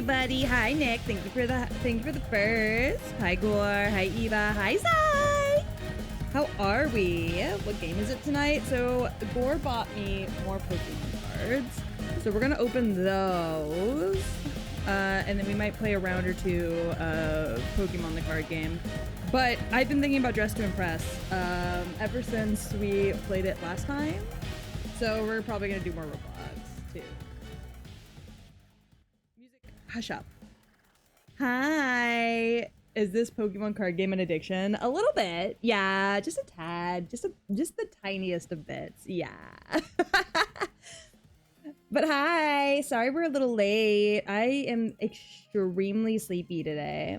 everybody. Hi Nick. Thank you for the first. Hi Gore. Hi Eva. Hi Zai. How are we? What game is it tonight? So Gore bought me more Pokemon cards. So we're gonna open those. And then we might play a round or two of Pokemon the card game. But I've been thinking about Dress to Impress ever since we played it last time. So we're probably gonna do more Roblox too. Music, hush up. Hi. Is this Pokemon card game an addiction? A little bit, yeah, just a tad, just the tiniest of bits, yeah. But hi, sorry we're a little late. I am extremely sleepy today.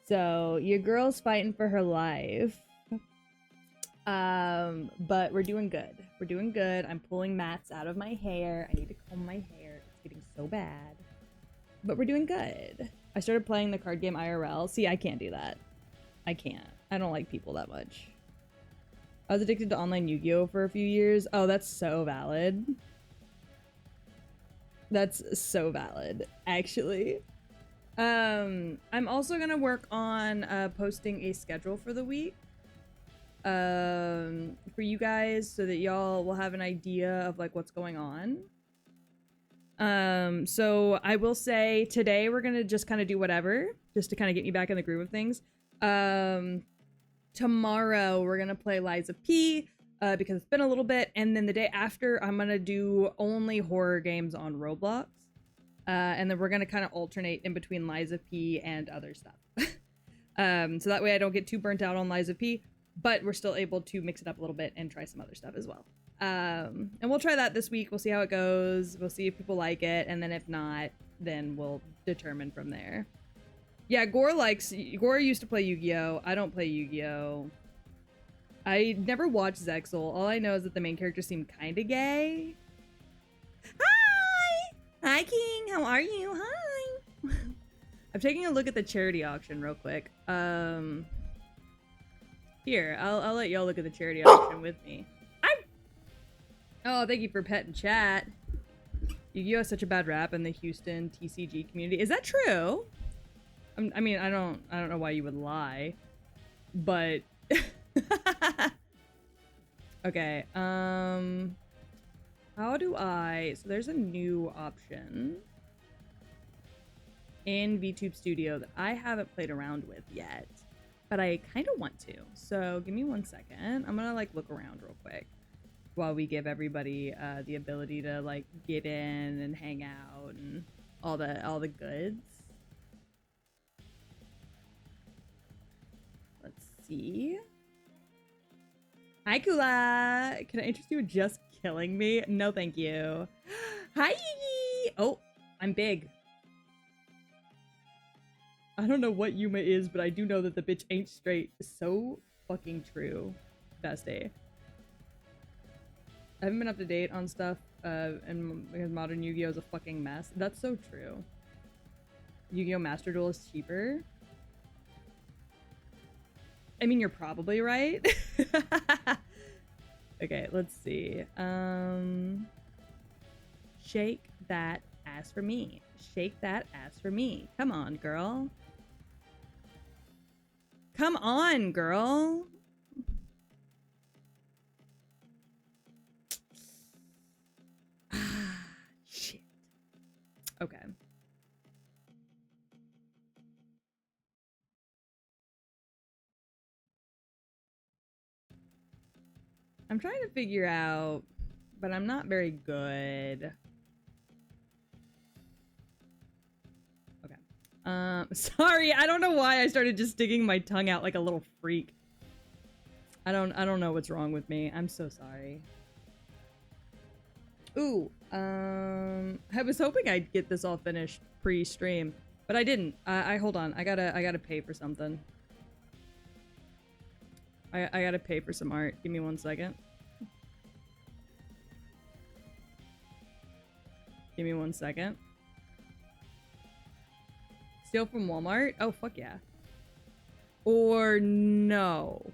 So your girl's fighting for her life. But we're doing good. We're doing good. I'm pulling mats out of my hair. I need to comb my hair. It's getting so bad. But we're doing good. I started playing the card game IRL. See, I can't do that. I can't. I don't like people that much. I was addicted to online Yu-Gi-Oh for a few years. Oh, that's so valid. That's so valid, actually. I'm also gonna work on posting a schedule for the week for you guys so that y'all will have an idea of like what's going on. So I will say today we're gonna just kind of do whatever just to kind of get me back in the groove of things. Tomorrow we're gonna play Lies of P because it's been a little bit, and then the day after I'm gonna do only horror games on Roblox. And then we're gonna kind of alternate in between Lies of P and other stuff. So that way I don't get too burnt out on Lies of P, but we're still able to mix it up a little bit and try some other stuff as well. And we'll try that this week. We'll see how it goes. We'll see if people like it, and then if not, then we'll determine from there. Yeah, Gore used to play Yu-Gi-Oh! I don't play Yu-Gi-Oh! I never watched Zexal. All I know is that the main character seemed kinda gay. Hi! Hi, King! How are you? Hi! I'm taking a look at the charity auction real quick. Here, I'll let y'all look at the charity auction with me. Oh, thank you for petting chat. Yu-Gi-Oh! Has such a bad rap in the Houston TCG community. Is that true? I mean, I don't know why you would lie, but okay. How do I? So there's a new option in VTube Studio that I haven't played around with yet, but I kind of want to. So give me 1 second. I'm gonna like look around real quick while we give everybody the ability to like get in and hang out and all the goods. Let's see. Hi Kula! Can I interest you in just killing me? No thank you. Hi Yee! Oh, I'm big. I don't know what Yuma is, but I do know that the bitch ain't straight. So fucking true. Bestie. I haven't been up to date on stuff, and because modern Yu-Gi-Oh! Is a fucking mess. That's so true. Yu-Gi-Oh! Master Duel is cheaper. I mean, you're probably right. Okay, let's see. Shake that ass for me. Shake that ass for me. Come on, girl. Come on, girl. Shit. Okay. I'm trying to figure out, but I'm not very good. Okay. Sorry, I don't know why I started just sticking my tongue out like a little freak. I don't know what's wrong with me. I'm so sorry. Ooh, I was hoping I'd get this all finished pre-stream, but I didn't. Hold on. I gotta pay for something. I gotta pay for some art. Give me 1 second. Give me 1 second. Steal from Walmart? Oh, fuck yeah. Or no.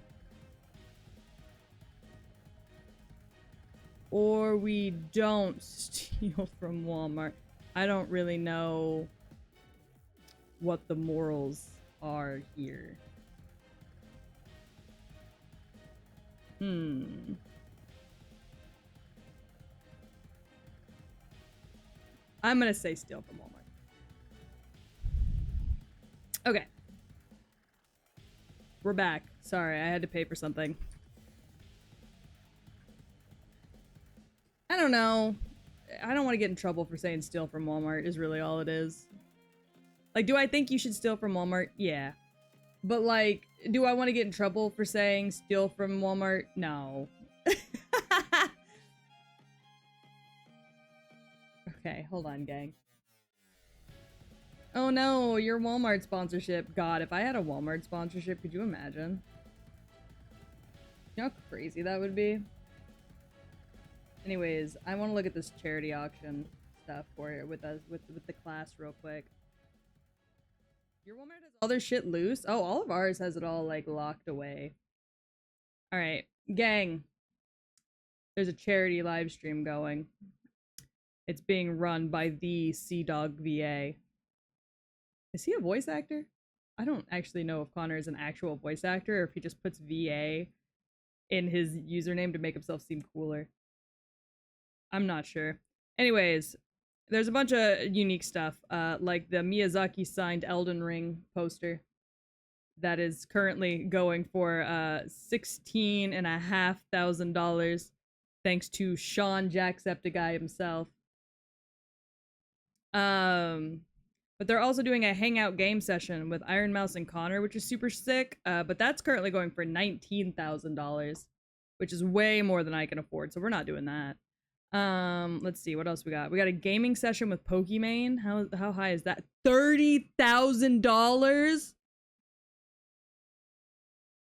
Or we don't steal from Walmart. I don't really know what the morals are here. I'm gonna say steal from Walmart. Okay. We're back. Sorry, I had to pay for something. I don't know. I don't want to get in trouble for saying steal from Walmart is really all it is. Like, do I think you should steal from Walmart? Yeah. But like, do I want to get in trouble for saying steal from Walmart? No. Okay, hold on, gang. Oh no, your Walmart sponsorship. God, if I had a Walmart sponsorship, could you imagine? You know how crazy that would be? Anyways, I want to look at this charity auction stuff for you with us with the class real quick. Your Walmart has all their shit loose? Oh, all of ours has it all like locked away. Alright, gang. There's a charity live stream going. It's being run by the Sea-Dog VA. Is he a voice actor? I don't actually know if Connor is an actual voice actor or if he just puts VA in his username to make himself seem cooler. I'm not sure. Anyways, there's a bunch of unique stuff, like the Miyazaki signed Elden Ring poster that is currently going for $16,500 thanks to Sean Jacksepticeye himself. But they're also doing a hangout game session with Iron Mouse and Connor, which is super sick. But that's currently going for $19,000, which is way more than I can afford. So we're not doing that. Let's see what else we got. We got a gaming session with Pokimane. How high is that? $30,000.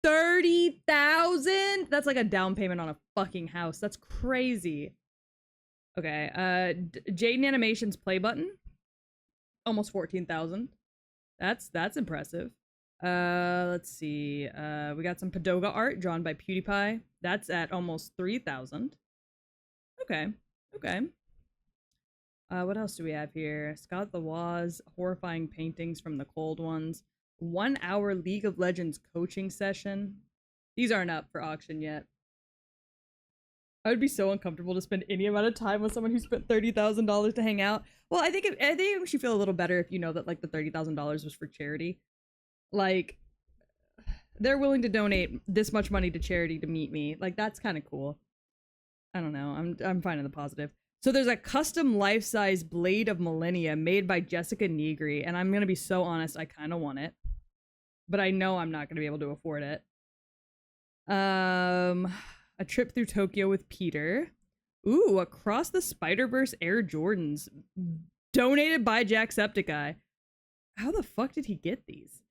30,000. That's like a down payment on a fucking house. That's crazy. Okay. Jaden Animations play button. Almost 14,000. That's impressive. Let's see. We got some Padoga art drawn by PewDiePie. That's at almost 3,000. Okay. Okay. What else do we have here? Scott Law's horrifying paintings from the cold ones. 1 hour League of Legends coaching session. These aren't up for auction yet. I would be so uncomfortable to spend any amount of time with someone who spent $30,000 to hang out. Well, I think it makes you feel a little better if you know that like the $30,000 was for charity. Like, they're willing to donate this much money to charity to meet me. Like, that's kind of cool. I don't know. I'm finding the positive. So there's a custom life-size Blade of Millennia made by Jessica Negri, and I'm gonna be so honest, I kind of want it, but I know I'm not gonna be able to afford it. A trip through Tokyo with Peter. Ooh, Across the Spider-Verse Air Jordans, donated by Jacksepticeye. How the fuck did he get these?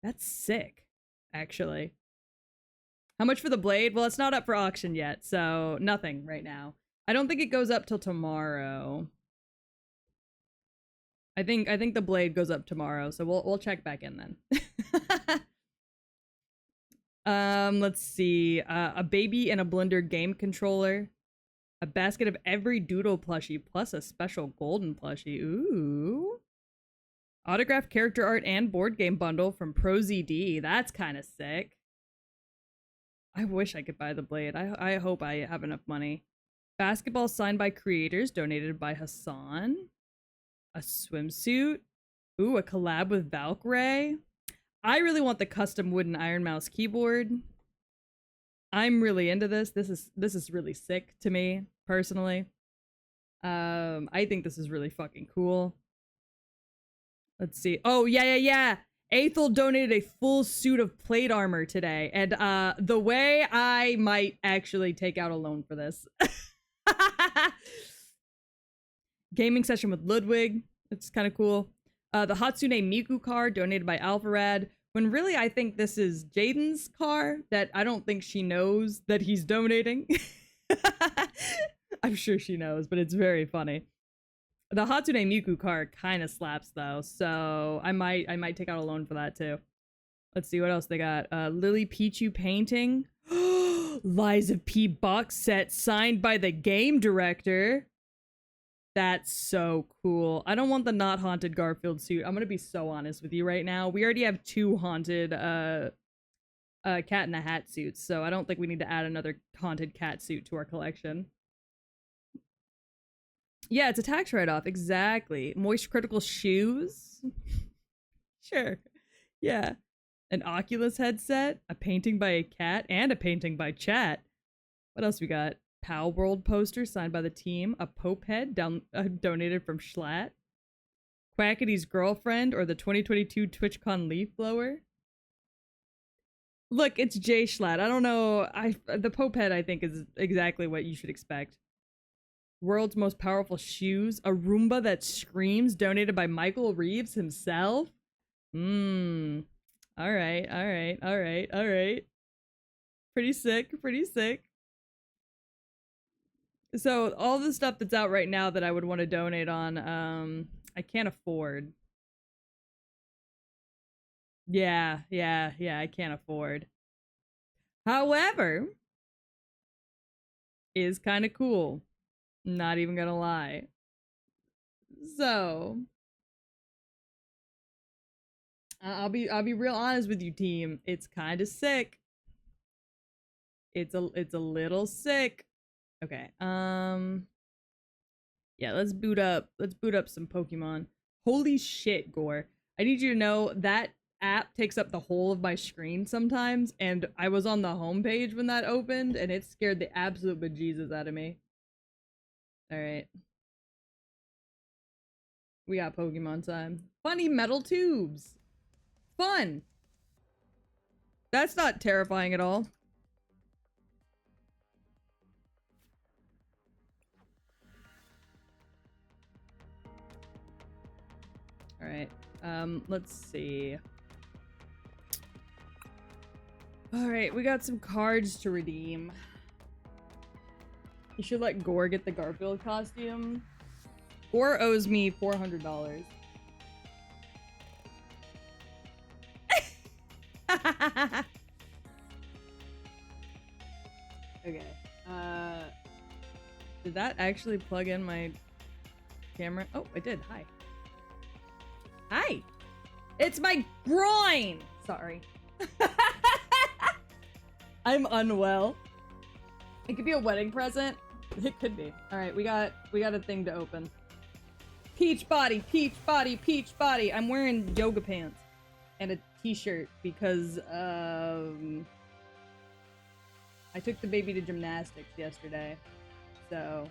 That's sick, actually. How much for the blade? Well, it's not up for auction yet, so nothing right now. I don't think it goes up till tomorrow. I think the blade goes up tomorrow, so we'll check back in then. Let's see. A baby in a blender game controller. A basket of every doodle plushie plus a special golden plushie. Ooh. Autographed character art and board game bundle from ProZD. That's kind of sick. I wish I could buy the blade. I hope I have enough money. Basketball signed by creators, donated by Hassan. A swimsuit. Ooh, a collab with Valkyrie. I really want the custom wooden Iron Mouse keyboard. I'm really into this. This is really sick to me, personally. I think this is really fucking cool. Let's see. Oh, yeah. Aethel donated a full suit of plate armor today, and the way I might actually take out a loan for this. Gaming session with Ludwig. It's kind of cool. The Hatsune Miku car donated by Alpharad. When really I think this is Jaden's car that I don't think she knows that he's donating. I'm sure she knows, but it's very funny. The Hatsune Miku car kind of slaps though, so I might take out a loan for that too. Let's see what else they got. Lily Pichu painting. Lies of P box set signed by the game director. That's so cool. I don't want the not haunted Garfield suit. I'm gonna be so honest with you right now. We already have 2 haunted cat in the hat suits, so I don't think we need to add another haunted cat suit to our collection. Yeah, it's a tax write-off. Exactly. Moist critical shoes. Sure. Yeah. An Oculus headset, a painting by a cat, and a painting by Chat. What else we got? Pal World poster signed by the team, a Pope head donated from Schlatt, Quackity's girlfriend, or the 2022 TwitchCon leaf blower. Look, it's Jay Schlatt. I don't know. The Pope head, I think, is exactly what you should expect. World's most powerful shoes, a Roomba that screams, donated by Michael Reeves himself. All right. Pretty sick, pretty sick. So all the stuff that's out right now that I would want to donate on, I can't afford. Yeah, I can't afford. However, is kind of cool. Not even gonna lie. So, I'll be real honest with you, team. It's kind of sick. It's a little sick. Okay. Yeah, let's boot up some Pokemon. Holy shit, Gore. I need you to know that app takes up the whole of my screen sometimes, and I was on the homepage when that opened, and it scared the absolute bejesus out of me. Alright. We got Pokemon time. Funny metal tubes! Fun! That's not terrifying at all. Alright. Let's see. Alright, we got some cards to redeem. You should let Gore get the Garfield costume. Gore owes me $400. Okay. Did that actually plug in my camera? Oh, I did. Hi. Hi. It's my groin. Sorry. I'm unwell. It could be a wedding present. It could be. All right, we got a thing to open. Peach body, peach body, peach body. I'm wearing yoga pants and a t-shirt because I took the baby to gymnastics yesterday. So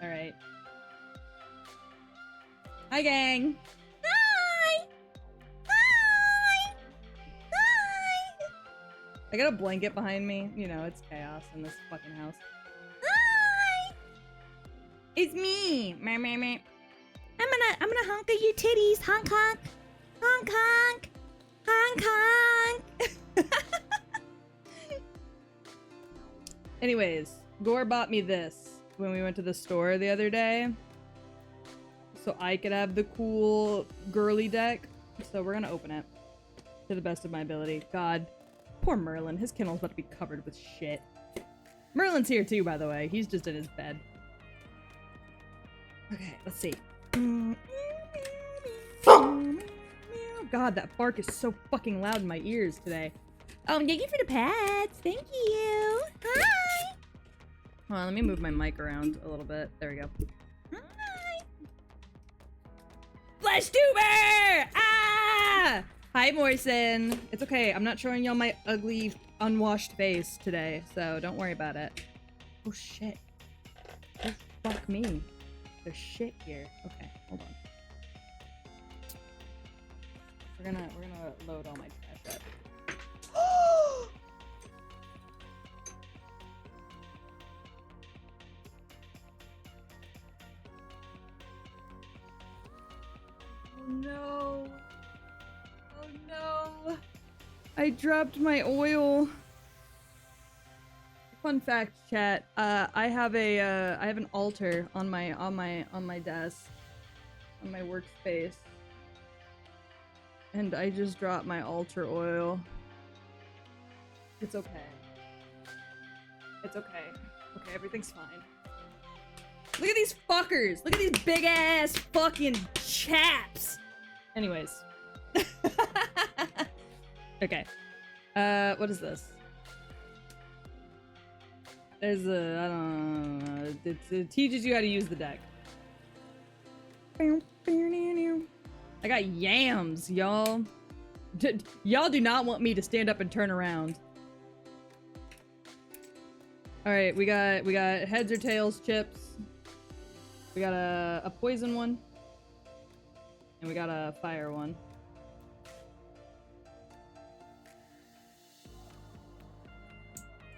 all right. Hi, gang. Hi. Hi. Hi. I got a blanket behind me. You know, it's chaos in this fucking house. Hi. It's me. Meh, meh, meh. I'm gonna honk at your titties. Honk, honk. Honk, honk. Honk, honk. Anyways, Gore bought me this when we went to the store the other day, so I could have the cool girly deck. So we're gonna open it to the best of my ability. God, poor Merlin. His kennel's about to be covered with shit. Merlin's here too, by the way. He's just in his bed. Okay, let's see. God, that bark is so fucking loud in my ears today. Oh, thank you for the pets. Thank you. Hi. Hold on, let me move my mic around a little bit. There we go. Hi. Flesh tuber! Ah! Hi, Morrison. It's okay. I'm not showing y'all my ugly, unwashed face today, so don't worry about it. Oh, shit. Oh, fuck me. There's shit here. Okay, hold on. We're gonna load all my trash up. Oh no. Oh no. I dropped my oil. Fun fact, chat. I have an altar on my desk, on my workspace. And I just dropped my altar oil. It's okay. It's okay. Okay, everything's fine. Look at these fuckers! Look at these big ass fucking chaps! Anyways. Okay. What is this? There's a, I don't know, it teaches you how to use the deck. I got yams, y'all. Y'all do not want me to stand up and turn around. Alright, we got heads or tails chips. We got a poison one. And we got a fire one.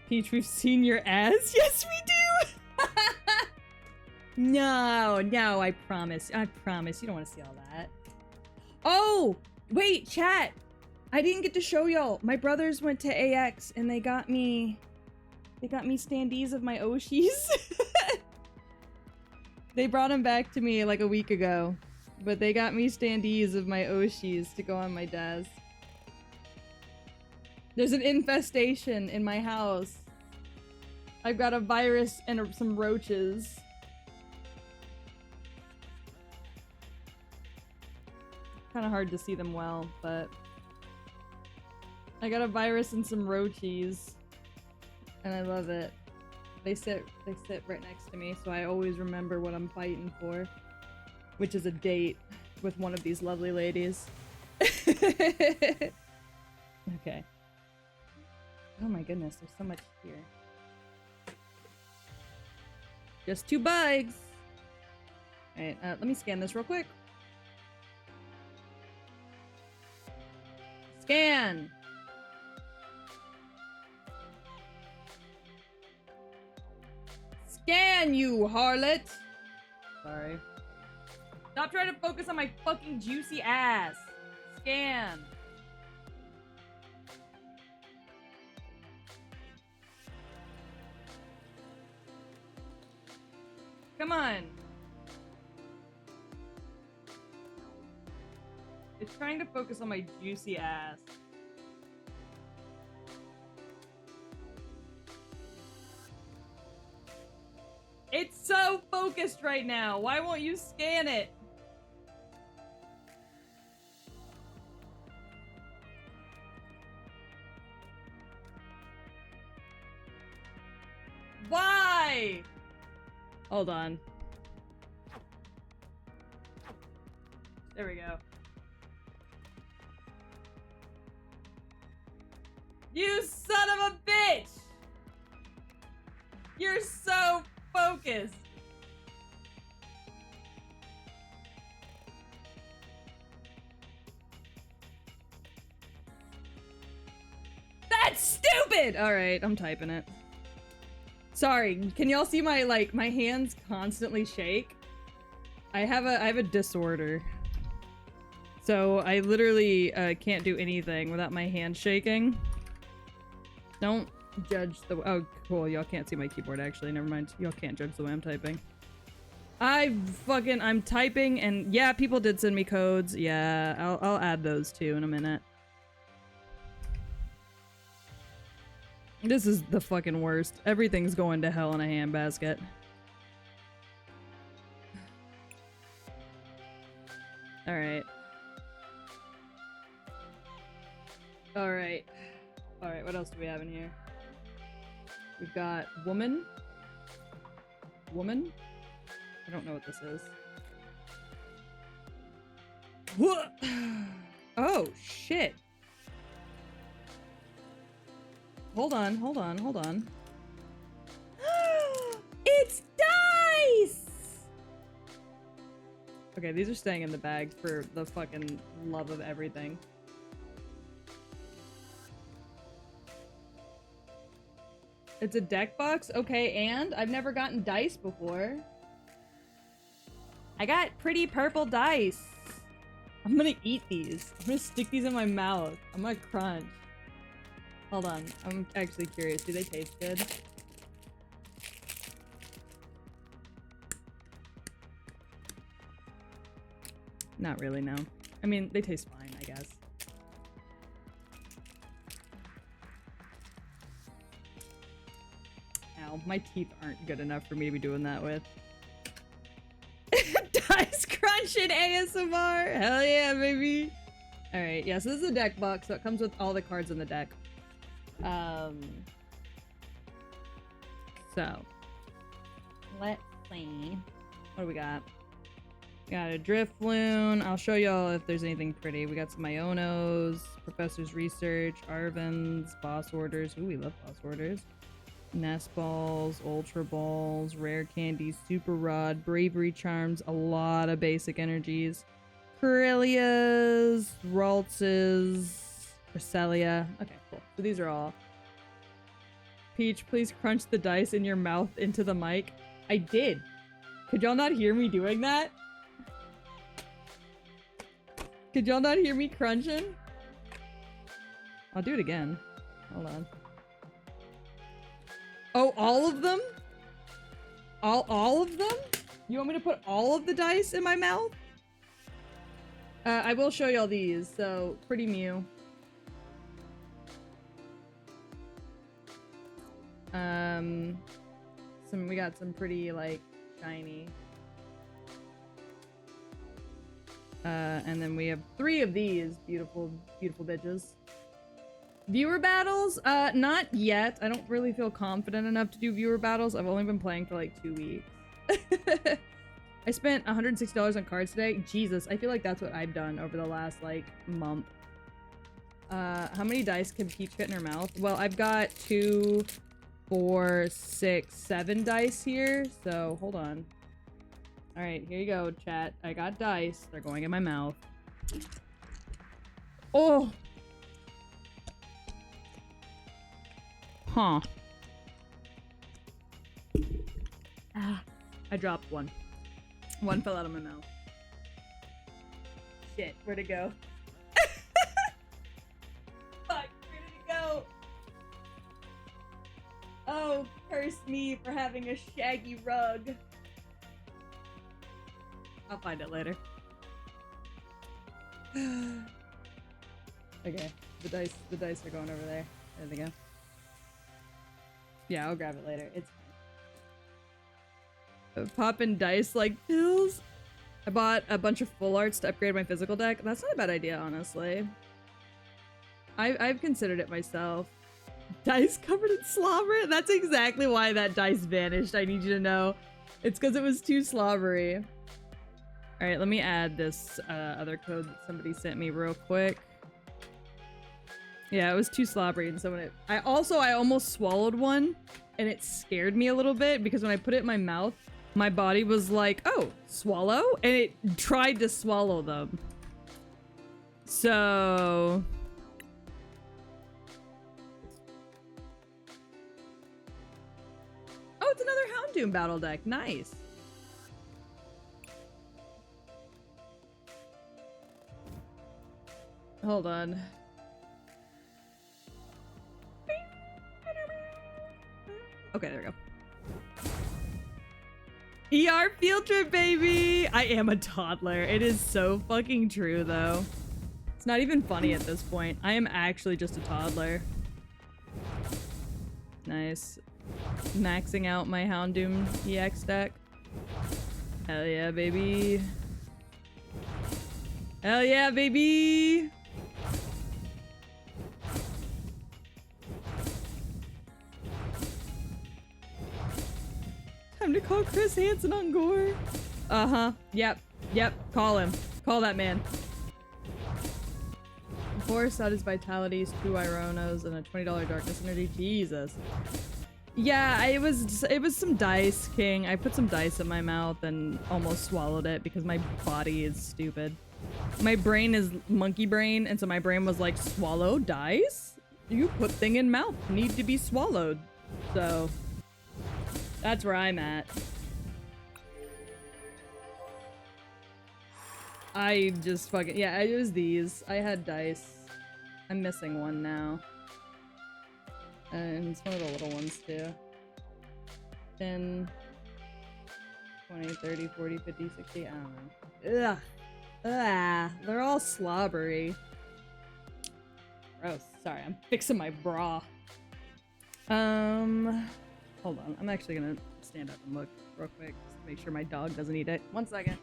Peach, we've seen your ass. Yes, we do! No, I promise. I promise. You don't want to see all that. Oh! Wait, chat! I didn't get to show y'all. My brothers went to AX and they got me standees of my Oshis. They brought them back to me like a week ago. But they got me standees of my Oshis to go on my desk. There's an infestation in my house. I've got a virus and some roaches. Kind of hard to see them well, but I got a virus and some roaches, and I love it. They sit right next to me, so I always remember what I'm fighting for, which is a date with one of these lovely ladies. Okay. Oh my goodness, there's so much here. Just 2 bugs. Alright, let me scan this real quick. Scan! Scan, you harlot! Sorry. Stop trying to focus on my fucking juicy ass. Scan. Come on. It's trying to focus on my juicy ass. It's so focused right now. Why won't you scan it? Why? Hold on. There we go. You son of a bitch! You're so focused. That's stupid! Alright, I'm typing it. Sorry, can y'all see my, like, my hands constantly shake? I have a disorder. So I literally can't do anything without my hands shaking. Don't judge the— oh, cool, y'all can't see my keyboard actually, never mind. Y'all can't judge the way I'm typing. I'm typing and yeah, people did send me codes. Yeah, I'll add those too in a minute. This is the fucking worst. Everything's going to hell in a handbasket. Alright. Alright. Alright, what else do we have in here? We've got woman. Woman? I don't know what this is. What? Oh, shit. Hold on, hold on, hold on. It's dice! Okay, these are staying in the bag for the fucking love of everything. It's a deck box? Okay, and? I've never gotten dice before. I got pretty purple dice. I'm gonna eat these. I'm gonna stick these in my mouth. I'm gonna crunch. Hold on, I'm actually curious. Do they taste good? Not really, no. I mean, they taste fine, I guess. Ow, my teeth aren't good enough for me to be doing that with. Dice crunching ASMR! Hell yeah, baby! Alright, yeah, so this is a deck box, so it comes with all the cards in the deck. So, let's see. What do we got? We got a Drifloon. I'll show y'all if there's anything pretty. We got some Ionos, Professor's Research, Arvins, Boss Orders. Ooh, we love Boss Orders. Nest Balls, Ultra Balls, Rare Candies, Super Rod, Bravery Charms, a lot of basic energies. Corellias, Raltzes, Cresselia. Okay, cool. So these are all. Peach, please crunch the dice in your mouth into the mic. I did. Could y'all not hear me doing that? Could y'all not hear me crunching? I'll do it again. Hold on. Oh, all of them? All of them? You want me to put all of the dice in my mouth? I will show y'all these. So, Pretty Mew. We got some pretty, like, shiny. And then we have 3 of these beautiful, beautiful bitches. Viewer battles? Not yet. I don't really feel confident enough to do viewer battles. I've only been playing for like 2 weeks. I spent $160 on cards today. Jesus, I feel like that's what I've done over the last, like, month. How many dice can Peach fit in her mouth? Well, I've got 2, 4, 6, 7 dice here. So, hold on. Alright, here you go, chat. I got dice. They're going in my mouth. Oh! Huh. Ah, I dropped one. One fell out of my mouth. Shit, where'd it go? Fuck, where did it go? Oh, curse me for having a shaggy rug. I'll find it later. Okay, the dice are going over there. There they go. Yeah, I'll grab it later. It's popping dice like pills. I bought a bunch of full arts to upgrade my physical deck. That's not a bad idea, honestly. I've considered it myself. Dice covered in slobber? That's exactly why that dice vanished, I need you to know. It's because it was too slobbery. Alright, let me add this other code that somebody sent me real quick. Yeah, it was too slobbery, and so when I almost swallowed one, and it scared me a little bit because when I put it in my mouth, my body was like, oh, swallow? And it tried to swallow them. So... oh, it's another Houndoom battle deck. Nice. Hold on. Okay, there we go. ER field trip, baby! I am a toddler. It is so fucking true, though. It's not even funny at this point. I am actually just a toddler. Nice. Maxing out my Houndoom EX deck. Hell yeah, baby. Hell yeah, baby! Time to call Chris Hansen on Gore. Uh-huh. Yep. Call him. Call that man. 4 Status Vitalities, 2 Ironos, and a $20 Darkness Energy. Jesus. Yeah, it was some dice, King. I put some dice in my mouth and almost swallowed it because my body is stupid. My brain is monkey brain, and so my brain was like, swallow dice? You put thing in mouth. Need to be swallowed. So... that's where I'm at. I just fucking... yeah, it was these. I had dice. I'm missing one now. And it's one of the little ones, too. 10, 20, 30, 40, 50, 60, I don't know. Ugh. Ugh. They're all slobbery. Gross. Sorry, I'm fixing my bra. Hold Hold on. I'm actually gonna stand up and look real quick just to make sure my dog doesn't eat it. 1 second.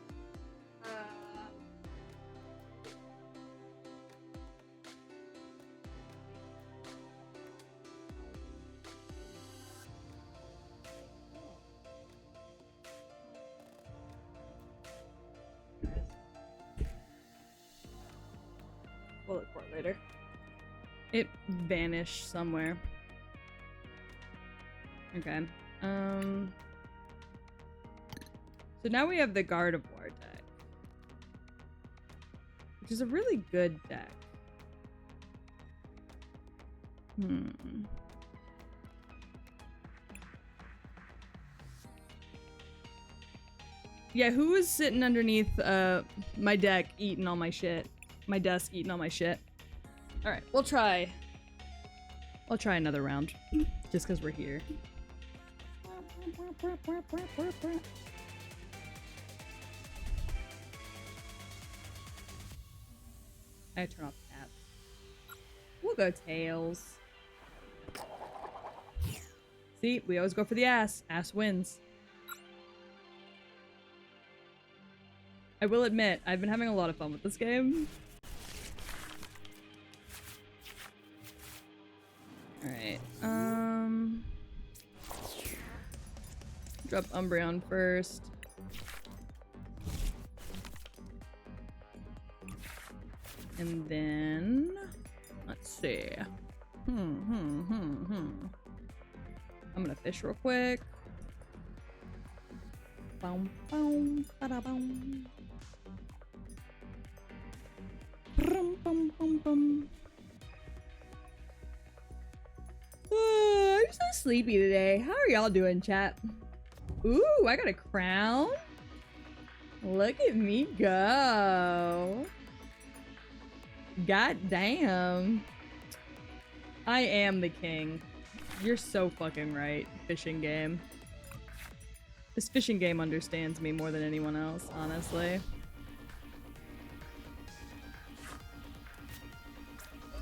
We'll look for it later. It vanished somewhere. Okay. So now we have the Gardevoir deck, which is a really good deck. Yeah, who was sitting underneath my deck eating all my shit? My desk eating all my shit. Alright, we'll try another round. Just because we're here. I turn off the app. We'll go tails. See, we always go for the ass. Ass wins. I will admit, I've been having a lot of fun with this game. Alright, drop Umbreon first. And then, let's see. I'm gonna fish real quick. Boom, boom, bada boom. Brum, bum, bum, bum. I'm so sleepy today. How are y'all doing, chat? Ooh, I got a crown. Look at me go. God damn. I am the king. You're so fucking right, fishing game. This fishing game understands me more than anyone else, honestly.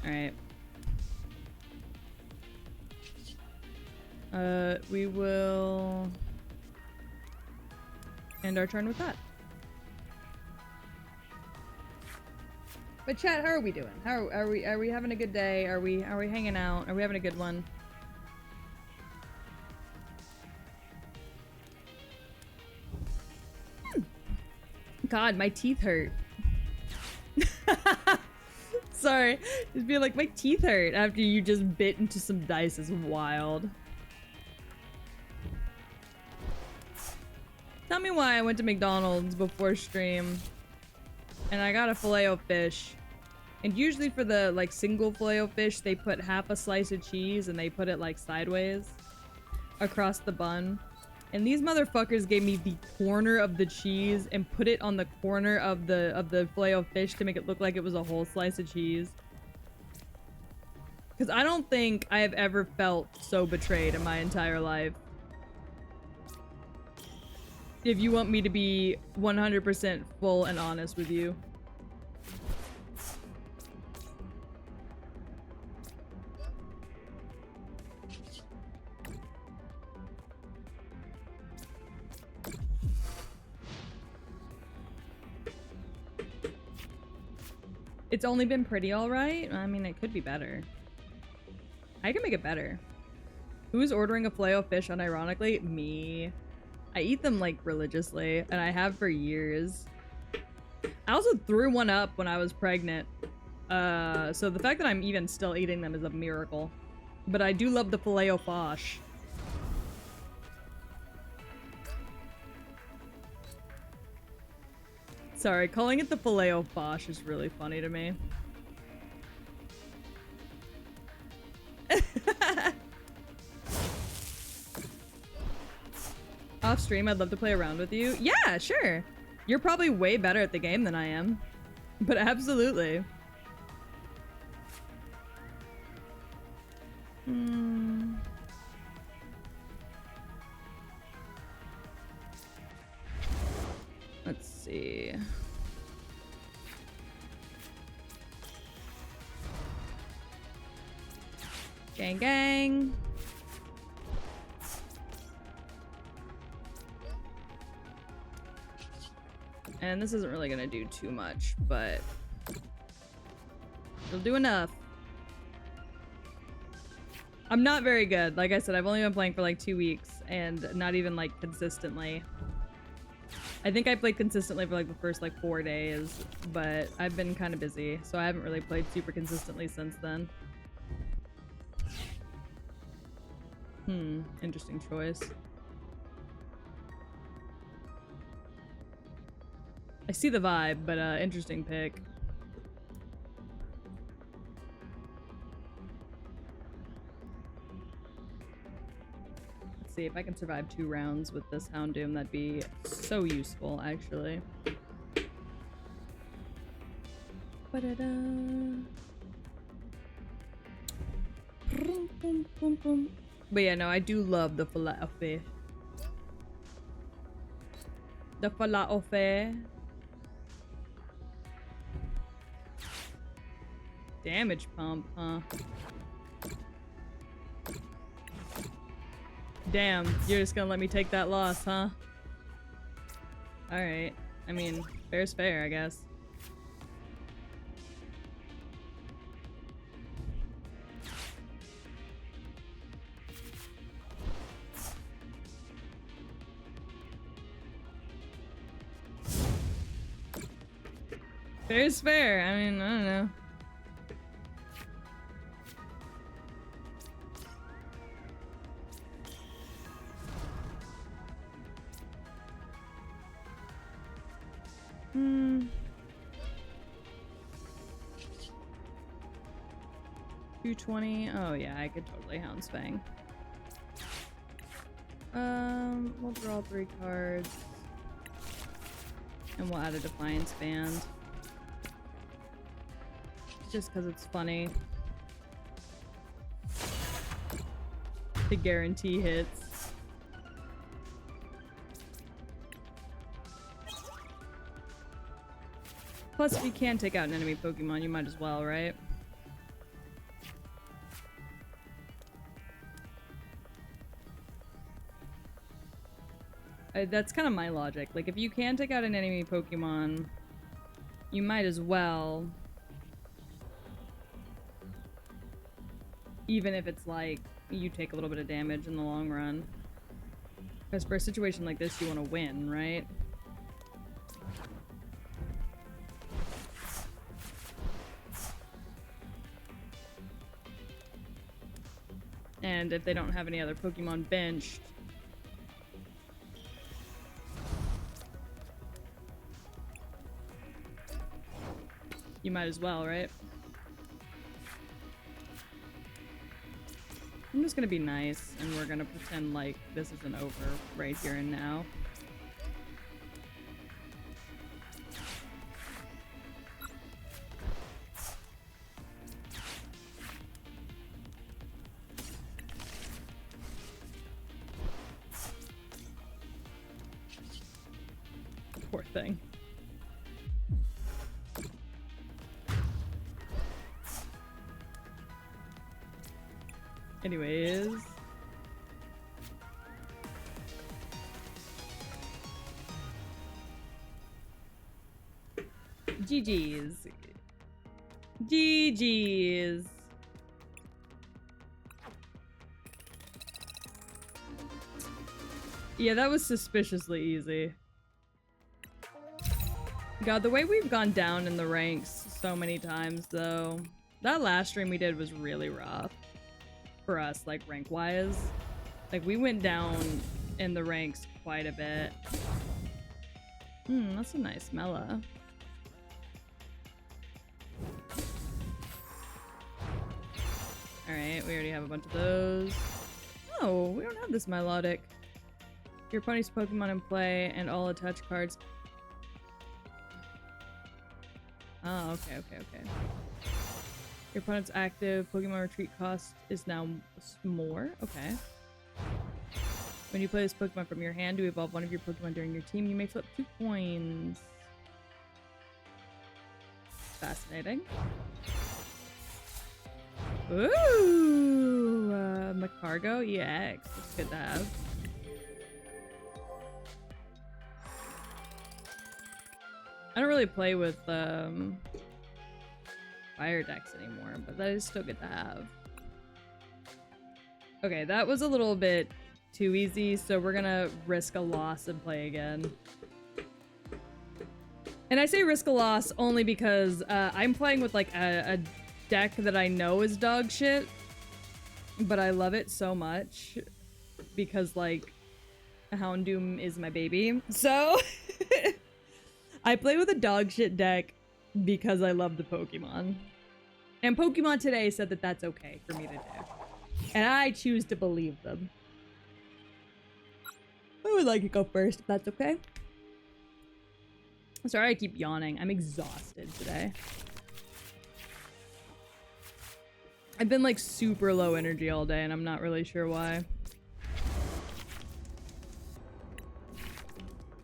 Alright. We will end our turn with that. But chat, how are we doing? How are we having a good day? Are we hanging out? Are we having a good one? God, my teeth hurt. Sorry, just being like, my teeth hurt after you just bit into some dice is wild. Tell me why I went to McDonald's before stream and I got a Filet-O-Fish. And usually for the like single Filet-O-Fish, they put half a slice of cheese and they put it like sideways across the bun. And these motherfuckers gave me the corner of the cheese and put it on the corner of the Filet-O-Fish to make it look like it was a whole slice of cheese. Because I don't think I have ever felt so betrayed in my entire life. If you want me to be 100% full and honest with you. It's only been pretty alright? I mean, it could be better. I can make it better. Who's ordering a Filet-O-Fish unironically? Me. I eat them like religiously, and I have for years. I also threw one up when I was pregnant. So the fact that I'm even still eating them is a miracle. But I do love the Filet-O-Fish. Sorry, calling it the Filet-O-Fish is really funny to me. Off stream, I'd love to play around with you. Yeah, sure. You're probably way better at the game than I am. But absolutely. Let's see. Gang gang. And this isn't really gonna do too much, but it'll do enough. I'm not very good. Like I said, I've only been playing for like 2 weeks and not even like consistently. I think I played consistently for like the first like 4 days, but I've been kind of busy, so I haven't really played super consistently since then. Interesting choice. I see the vibe, but interesting pick. Let's see if I can survive 2 rounds with this Houndoom. That'd be so useful, actually. Ba-da-da. Boom, boom, boom, boom. But yeah, no, I do love the falafel. The falafel. Damage pump, huh? Damn, you're just gonna let me take that loss, huh? Alright. I mean, fair's fair, I guess. Fair's fair. I mean, I don't know. $220. Oh yeah, I could totally Houndsfang. We'll draw 3 cards. And we'll add a Defiance Band. Just because it's funny. To guarantee hits. Plus, if you can take out an enemy Pokemon, you might as well, right? That's kind of my logic. Like, if you can take out an enemy Pokemon, you might as well. Even if it's like, you take a little bit of damage in the long run. Because for a situation like this, you want to win, right? And if they don't have any other Pokemon benched, you might as well, right? I'm just gonna be nice, and we're gonna pretend like this isn't over right here and now. Poor thing. Anyways. GG's. GG's. Yeah, that was suspiciously easy. God, the way we've gone down in the ranks so many times, though. That last stream we did was really rough. For us, like, rank-wise. Like, we went down in the ranks quite a bit. That's a nice Mela. Alright, we already have a bunch of those. Oh, we don't have this Milotic. Your opponent's Pokemon in play and all attached cards. Oh, okay. Your opponent's active Pokemon retreat cost is now more. Okay. When you play this Pokemon from your hand to evolve one of your Pokemon during your team, you may flip 2 coins. Fascinating. Ooh! Macargo EX. That's good to have. I don't really play with fire decks anymore, but that is still good to have. Okay, that was a little bit too easy, so we're gonna risk a loss and play again. And I say risk a loss only because I'm playing with like a deck that I know is dog shit, but I love it so much because like Houndoom is my baby. So I play with a dog shit deck because I love the Pokemon. And Pokemon today said that that's okay for me to do. And I choose to believe them. I would like to go first if that's okay. Sorry I keep yawning. I'm exhausted today. I've been like super low energy all day and I'm not really sure why.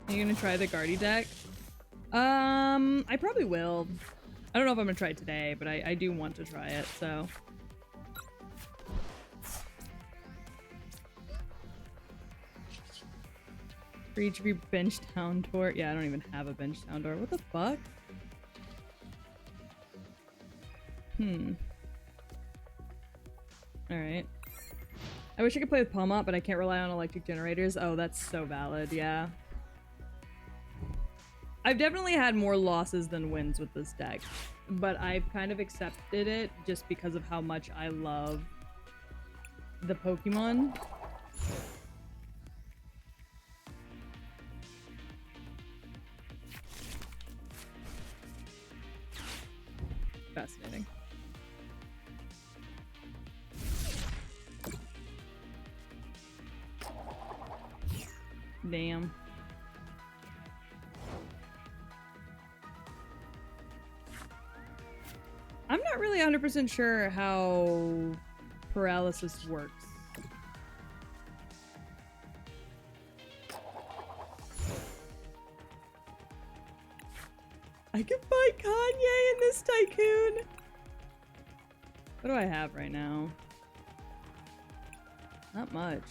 Are you gonna try the Guardy deck? I probably will. I don't know if I'm gonna try it today, but I do want to try it, so. For each of you bench Houndour. Yeah, I don't even have a bench Houndour. What the fuck? Alright. I wish I could play with Palmot, but I can't rely on electric generators. Oh, that's so valid, yeah. I've definitely had more losses than wins with this deck, but I've kind of accepted it just because of how much I love the Pokemon. Fascinating. Damn. I'm not really 100% sure how paralysis works. I can fight Kanye in this Tycoon! What do I have right now? Not much.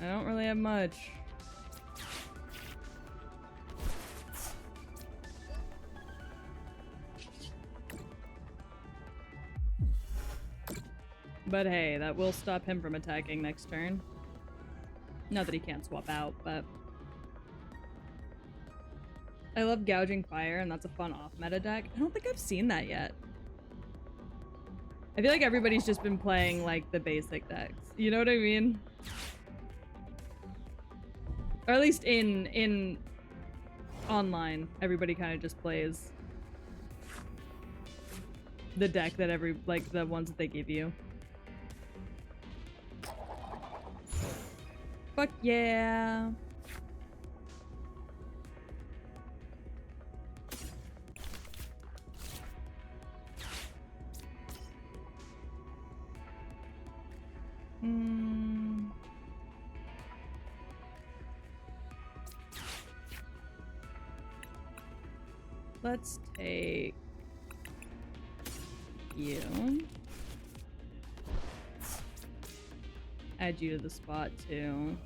I don't really have much. But hey, that will stop him from attacking next turn. Not that he can't swap out, but... I love Gouging Fire, and that's a fun off-meta deck. I don't think I've seen that yet. I feel like everybody's just been playing, like, the basic decks. You know what I mean? Or at least in online, everybody kind of just plays the deck that like the ones that they give you. Fuck yeah. Let's take you. Add you to the spot too.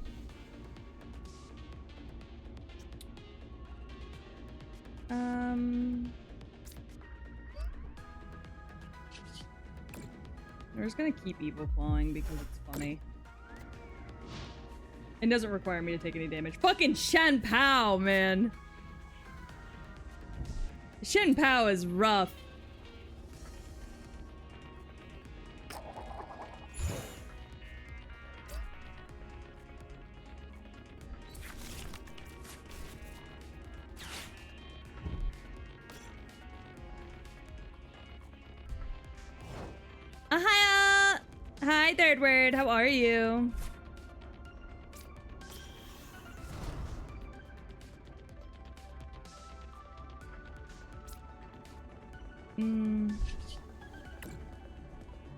We're just gonna keep Evil Flowing because it's funny. It doesn't require me to take any damage. Fucking Shen Pao, man! Shen Pao is rough. Hiya! Hi, Third Word. How are you?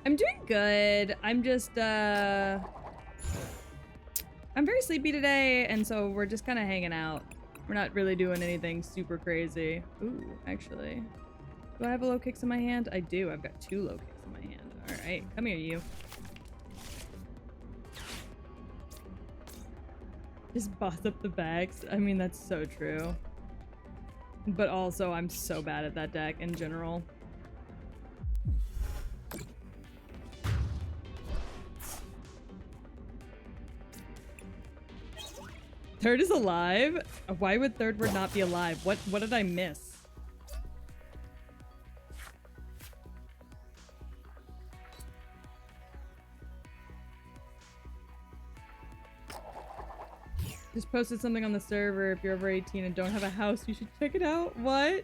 I'm doing good. I'm just, I'm very sleepy today, and so we're just kind of hanging out. We're not really doing anything super crazy. Ooh, actually. Do I have a low kicks in my hand? I do. I've got 2 low kicks in my hand. All right, come here, you. Just boss up the bags. I mean, that's so true. But also, I'm so bad at that deck in general. Third is alive? Why would third word not be alive? What did I miss? Just posted something on the server. If you're over 18 and don't have a house, you should check it out. What?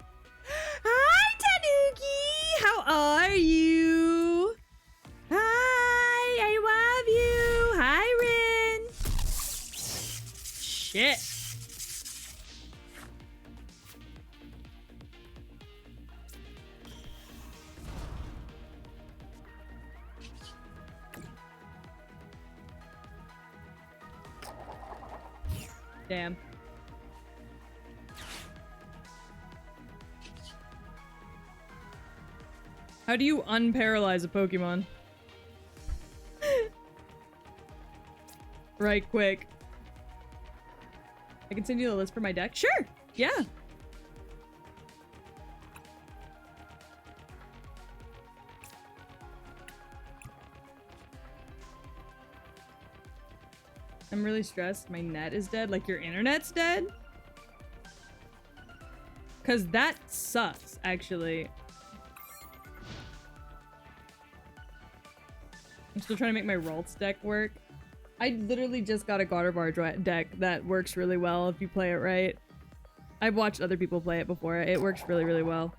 Hi, Tanuki! How are you? Hi, I love you. Hi, Rin. Shit. Damn. How do you unparalyze a Pokemon? Right, quick. I can send you the list for my deck? Sure! Yeah! I'm really stressed. My net is dead. Like, your internet's dead? Because that sucks, actually. I'm still trying to make my Ralts deck work. I literally just got a Gardevoir deck that works really well if you play it right. I've watched other people play it before. It works really, really well.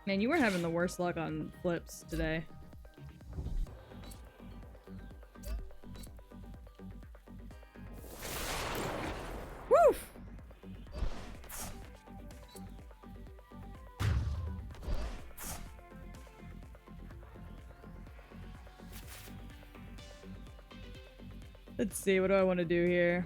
Man, you were having the worst luck on flips today. Woo! Let's see, what do I want to do here?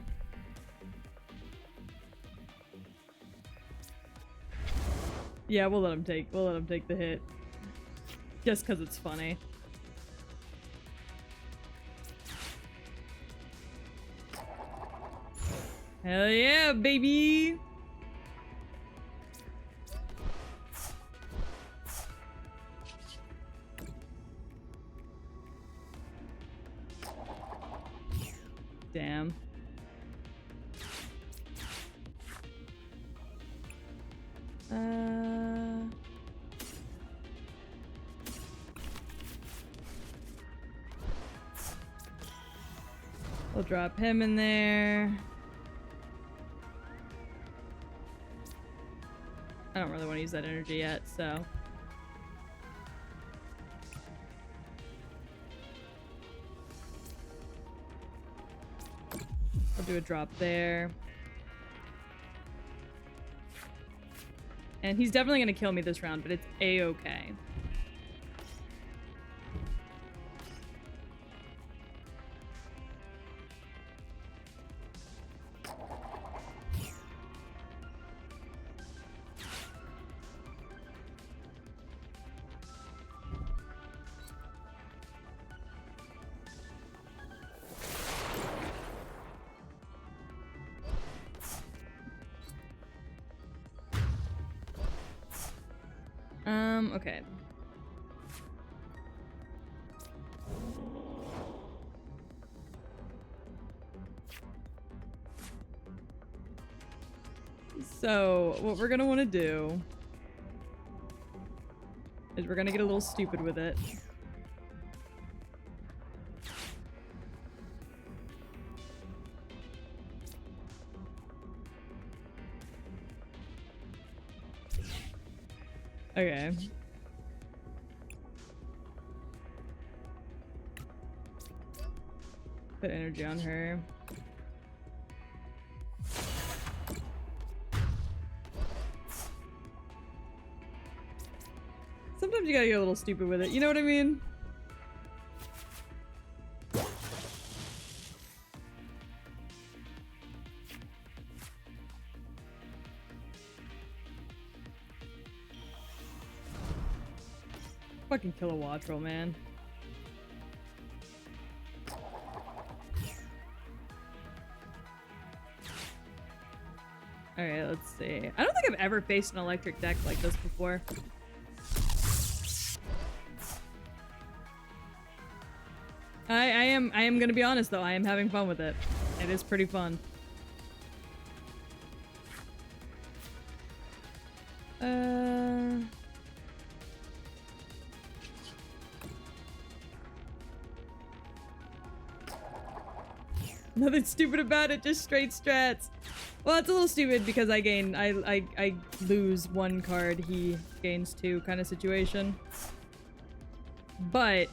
Yeah, we'll let him take the hit. Just because it's funny. Hell yeah, baby! Damn. We'll drop him in there. I don't really want to use that energy yet, so. I'll do a drop there. And he's definitely going to kill me this round, but it's a-okay. Okay. So, what we're gonna want to do is we're gonna get a little stupid with it. Okay. Put energy on her. Sometimes you gotta get a little stupid with it, you know what I mean? fucking kill a Wattrel, man. Alright, let's see. I don't think I've ever faced an electric deck like this before. I am gonna be honest though, I am having fun with it. It is pretty fun. Nothing stupid about it, just straight strats. Well, it's a little stupid because I lose one card, he gains two kind of situation. But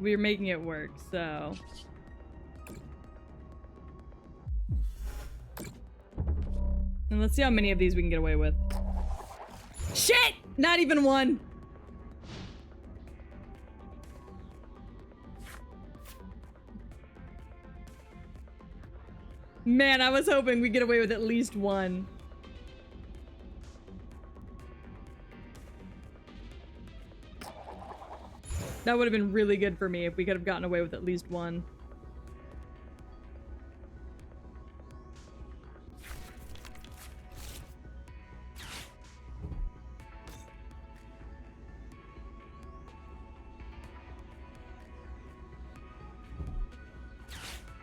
we're making it work, so and let's see how many of these we can get away with. Shit! Not even one! Man, I was hoping we'd get away with at least one. That would have been really good for me if we could have gotten away with at least one.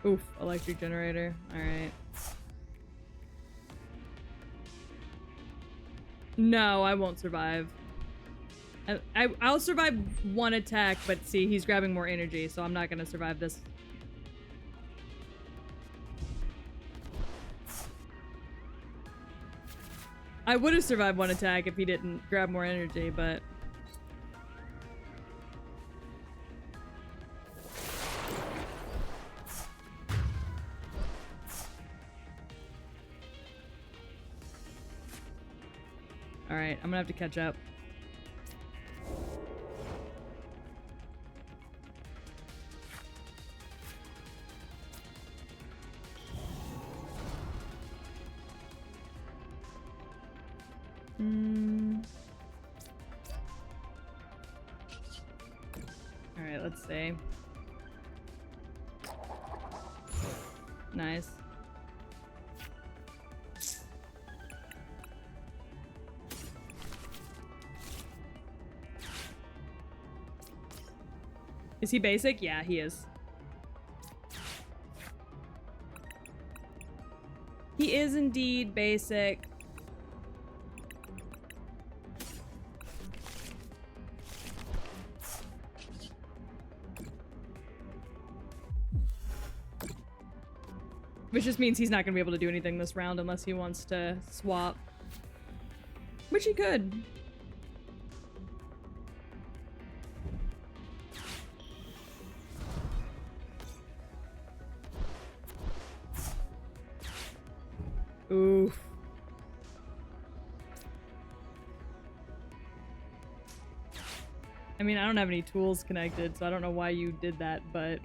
Oof, electric generator. Alright. No, I won't survive. I'll survive one attack, but see, he's grabbing more energy, so I'm not gonna survive this. I would have survived one attack if he didn't grab more energy, but... Alright, I'm gonna have to catch up. Alright, let's see. Nice. Is he basic? Yeah, he is. He is indeed basic. Which just means he's not going to be able to do anything this round unless he wants to swap. Which he could. Oof. I mean, I don't have any tools connected, so I don't know why you did that, but...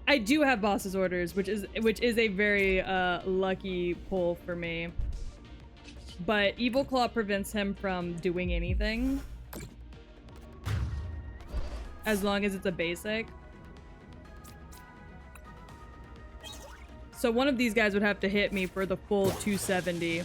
I do have boss's orders, which is a very lucky pull for me. But Evil Claw prevents him from doing anything. As long as it's a basic. So one of these guys would have to hit me for the full 270.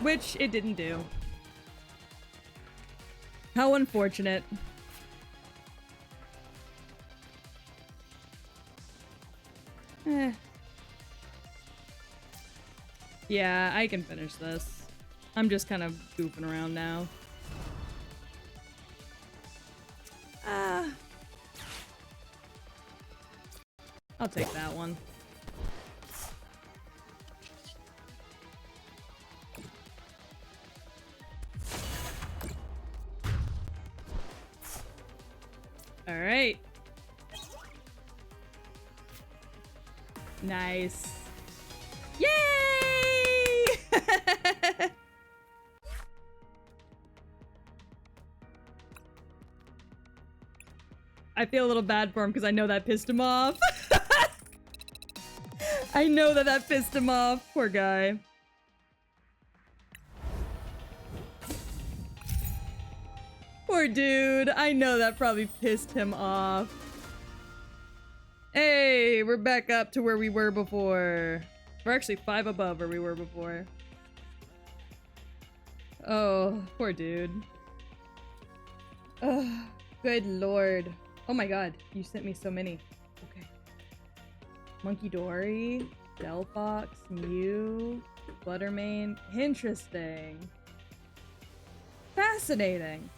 Which it didn't do. How unfortunate. Yeah, I can finish this. I'm just kind of goofing around now. I'll take that one. All right. Nice. Yay! I feel a little bad for him because I know that pissed him off. I know that pissed him off. Poor guy. Poor dude. I know that probably pissed him off. Hey, we're back up to where we were before. We're actually 5 above where we were before. Oh, poor dude. Oh, good lord. Oh my god, you sent me so many. Okay. Monkey Dory, Delphox, Mew, Fluttermane. Interesting. Fascinating.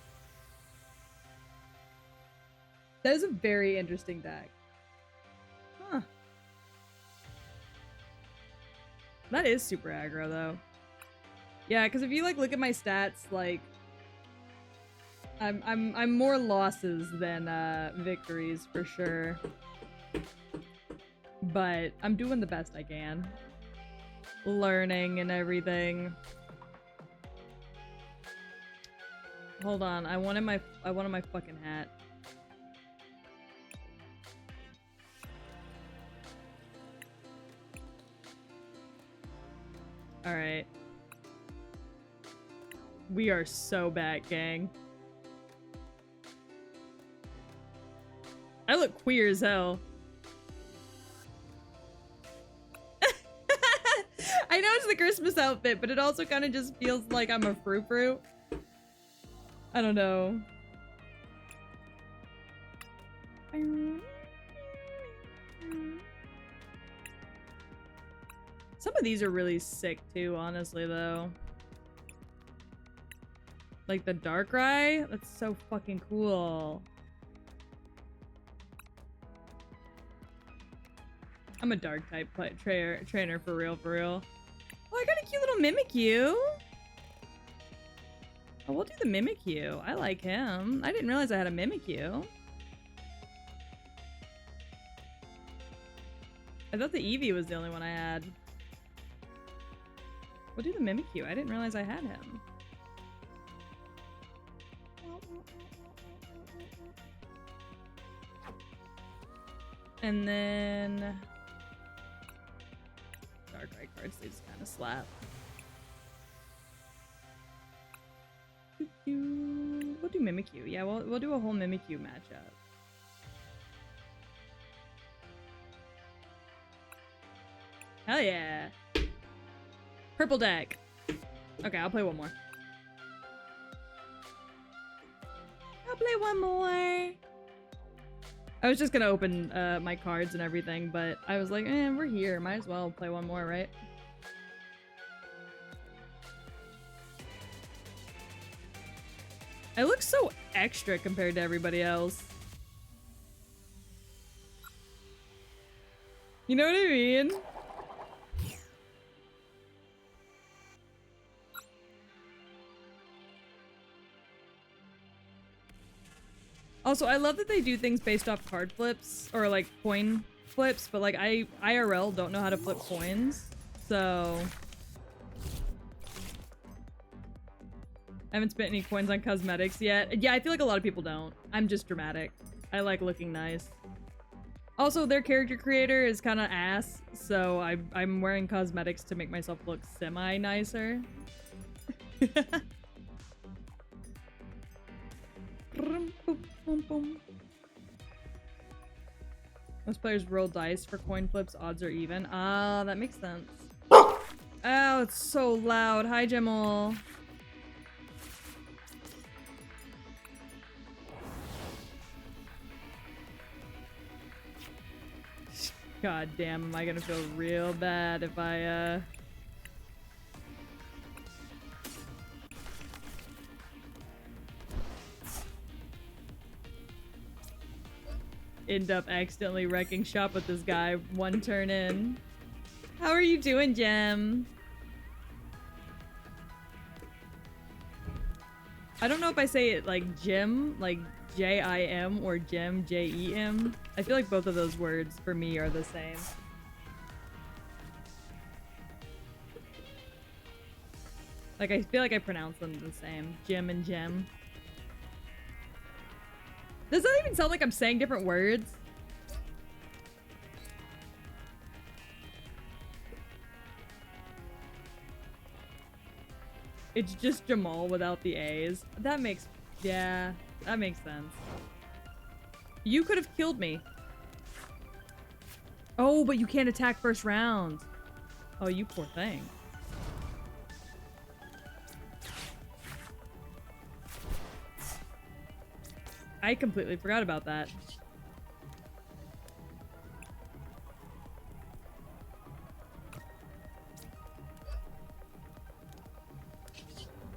That is a very interesting deck. Huh. That is super aggro though. Yeah, because if you like look at my stats, like I'm more losses than victories for sure. But I'm doing the best I can. Learning and everything. Hold on, I wanted my fucking hat. Alright. We are so back, gang. I look queer as hell. I know it's the Christmas outfit, but it also kind of just feels like I'm a frou-frou. I don't know. Some of these are really sick too, honestly, though. Like the Darkrai? That's so fucking cool. I'm a dark type trainer for real, for real. Oh, I got a cute little Mimikyu. Oh, we'll do the Mimikyu. I like him. I didn't realize I had a Mimikyu. I thought the Eevee was the only one I had. We'll do the Mimikyu. I didn't realize I had him. And then Darkrai cards, they just kind of slap. We'll do Mimikyu. Yeah, we'll do a whole Mimikyu matchup. Hell yeah. Purple deck. Okay, I'll play one more. I'll play one more. I was just gonna open my cards and everything, but I was like, we're here. Might as well play one more, right? I look so extra compared to everybody else. You know what I mean? Also, I love that they do things based off card flips, or like coin flips, but like I IRL don't know how to flip coins, so I haven't spent any coins on cosmetics yet. Yeah, I feel like a lot of people don't. I'm just dramatic. I like looking nice. Also, their character creator is kind of ass, so I'm wearing cosmetics to make myself look semi-nicer. Most players roll dice for coin flips, odds are even. Ah, that makes sense. Oh, it's so loud. Hi, Jamal. God damn, am I gonna feel real bad if I, end up accidentally wrecking shop with this guy one turn in. How are you doing, Gem? I don't know if I say it like Jim, like J-I-M or gem, J-E-M. I feel like both of those words for me are the same. Like, I feel like I pronounce them the same. Gem and gem. Does that even sound like I'm saying different words? It's just Jamal without the A's. That makes... yeah, that makes sense. You could have killed me. Oh, but you can't attack first round. Oh, you poor thing. I completely forgot about that.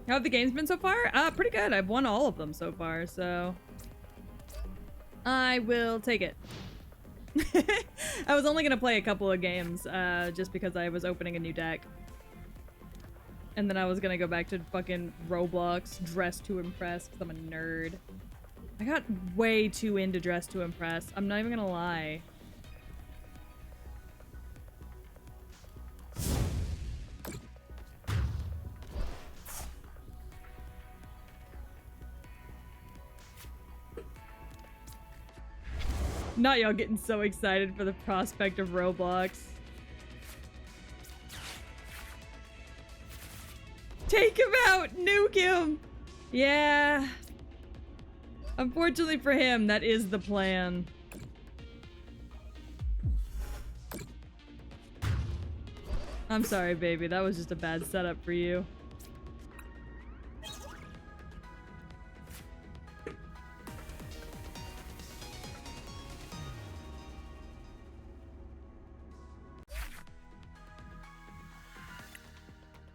How have the games been so far? Pretty good. I've won all of them so far, so... I will take it. I was only gonna play a couple of games, just because I was opening a new deck. And then I was gonna go back to fucking Roblox, Dress to Impress, because I'm a nerd. I got way too into Dress to Impress. I'm not even gonna lie. Not y'all getting so excited for the prospect of Roblox. Take him out! Nuke him! Yeah. Unfortunately for him, that is the plan. I'm sorry, baby. That was just a bad setup for you.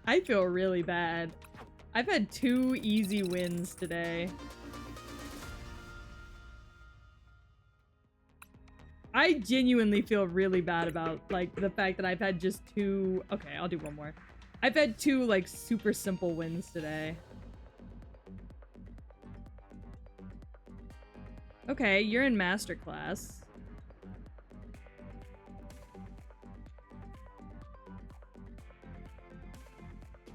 I feel really bad. I've had 2 easy wins today. I genuinely feel really bad about, like, the fact that I've had just 2... Okay, I'll do one more. I've had 2, like, super simple wins today. Okay, you're in master class.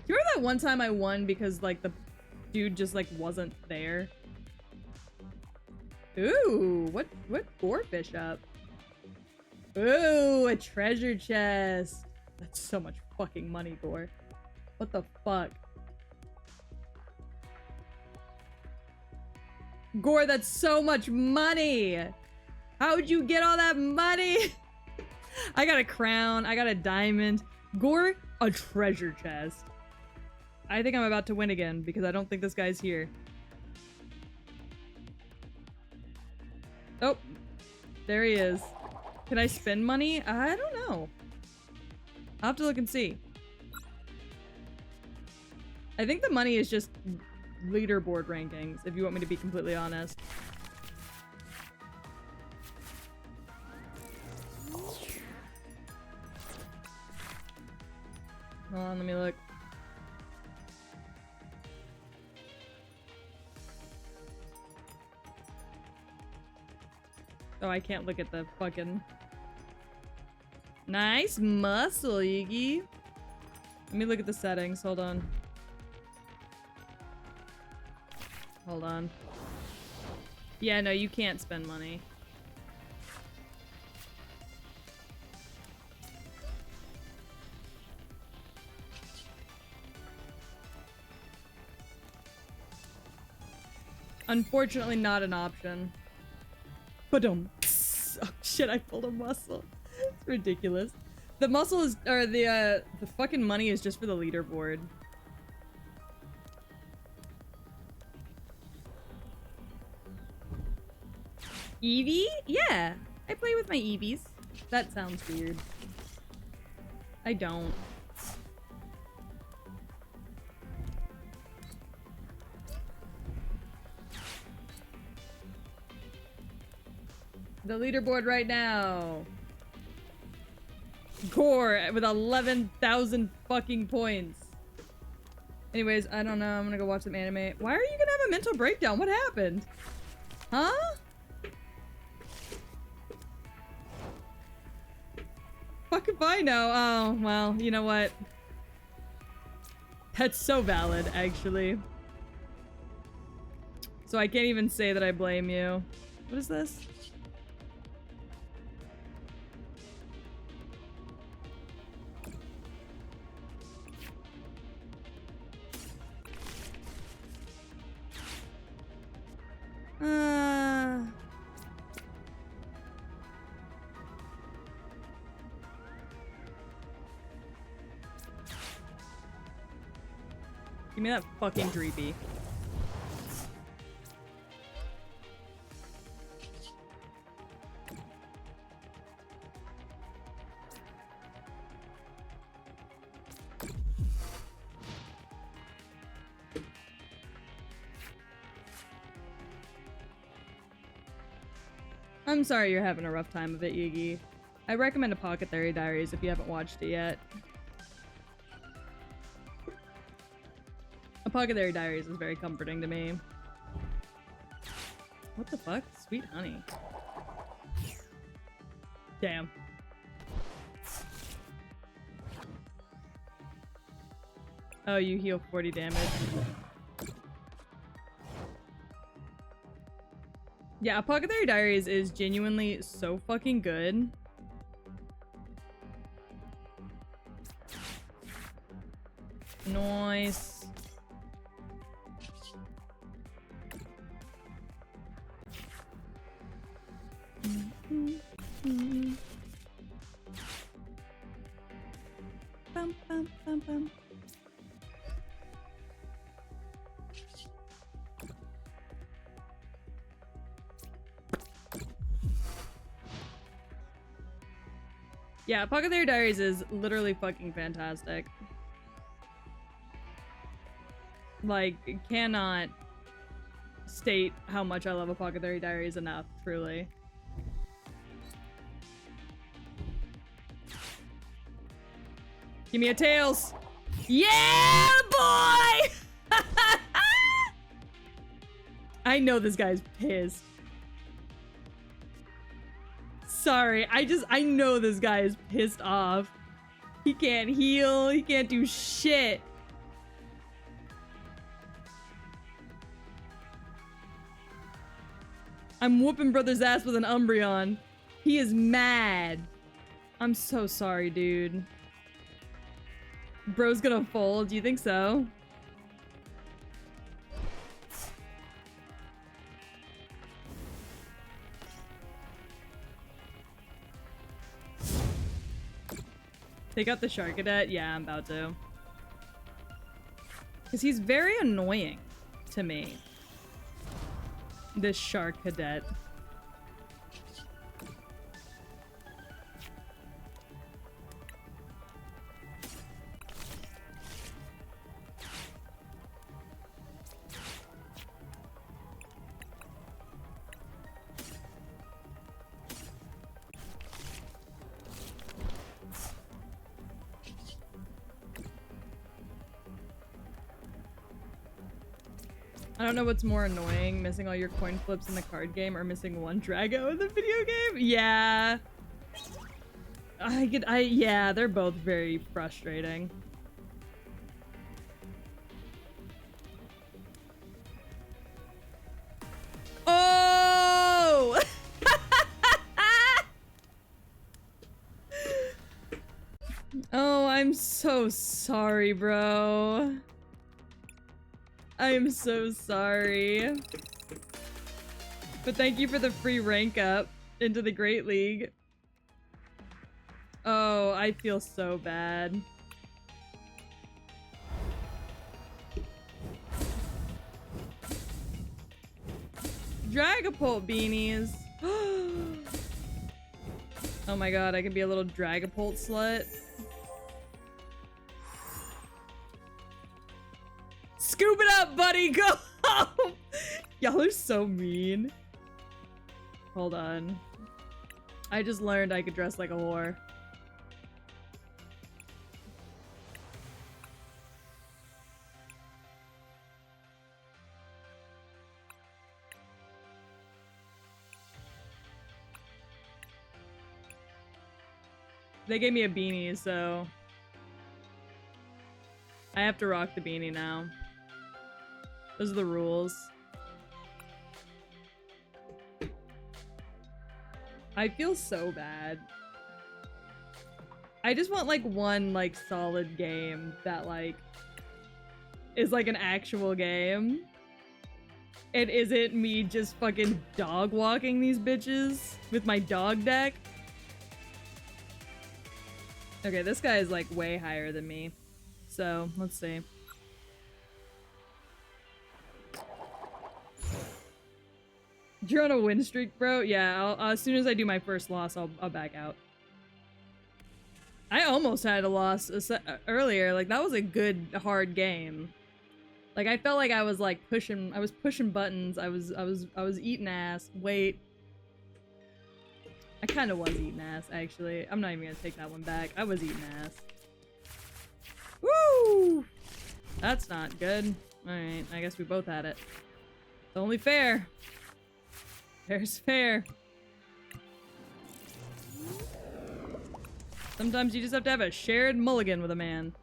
Do you remember that one time I won because, like, the dude just, like, wasn't there? Ooh, what boarfish up? Ooh, a treasure chest. That's so much fucking money, Gore. What the fuck? Gore, that's so much money! How'd you get all that money? I got a crown, I got a diamond. Gore, a treasure chest. I think I'm about to win again because I don't think this guy's here. Oh, there he is. Can I spend money? I don't know. I'll have to look and see. I think the money is just leaderboard rankings, if you want me to be completely honest. Hold on, let me look. Oh, I can't look at the fucking... Nice muscle, Iggy. Let me look at the settings. Hold on. Hold on. Yeah, no, you can't spend money. Unfortunately, not an option. Oh shit, I pulled a muscle. It's ridiculous. The muscle is, or the fucking money is just for the leaderboard. Eevee? Yeah, I play with my Eevees. That sounds weird. I don't. The leaderboard right now. Gore with 11,000 fucking points. Anyways, I don't know. I'm gonna go watch some anime. Why are you gonna have a mental breakdown? What happened? Huh? Fuck if I know. Oh, well, you know what? That's so valid, actually. So I can't even say that I blame you. What is this? Give me that fucking creepy. I'm sorry you're having a rough time of it, Yugi. I recommend Apothecary Diaries if you haven't watched it yet. Apothecary Diaries is very comforting to me. What the fuck? Sweet honey. Damn. Oh, you heal 40 damage. Yeah, Apothecary Diaries is genuinely so fucking good. Nice. Bum, bum, bum, bum. Yeah, Apothecary Diaries is literally fucking fantastic. Like, cannot state how much I love Apothecary Diaries enough, truly. Give me a Tails! Yeah, boy! I know this guy's pissed. Sorry, I know this guy is pissed off. He can't heal, he can't do shit. I'm whooping brother's ass with an Umbreon. He is mad. I'm so sorry, dude. Bro's gonna fold, do you think so? Take out the Shark Cadet? Yeah, I'm about to. Because he's very annoying to me. This Shark Cadet. I don't know what's more annoying, missing all your coin flips in the card game or missing one Drago in the video game. Yeah. Yeah, they're both very frustrating. Oh! Oh, I'm so sorry, bro. I am so sorry. But thank you for the free rank up into the Great League. Oh, I feel so bad. Dragapult beanies. Oh my god, I can be a little Dragapult slut. Scoop it up, buddy! Go home! Y'all are so mean. Hold on. I just learned I could dress like a whore. They gave me a beanie, so I have to rock the beanie now. Those are the rules. I feel so bad. I just want like one like solid game that like is like an actual game. It isn't me just fucking dog walking these bitches with my dog deck. Okay, this guy is like way higher than me. So, let's see. You're on a win streak, bro? Yeah, as soon as I do my first loss, I'll back out. I almost had a loss earlier. Like, that was a good, hard game. Like, I felt like I was like pushing buttons. I was eating ass. Wait. I kind of was eating ass, actually. I'm not even gonna take that one back. I was eating ass. Woo! That's not good. Alright, I guess we both had it. It's only fair. Fair's fair. Sometimes you just have to have a shared mulligan with a man.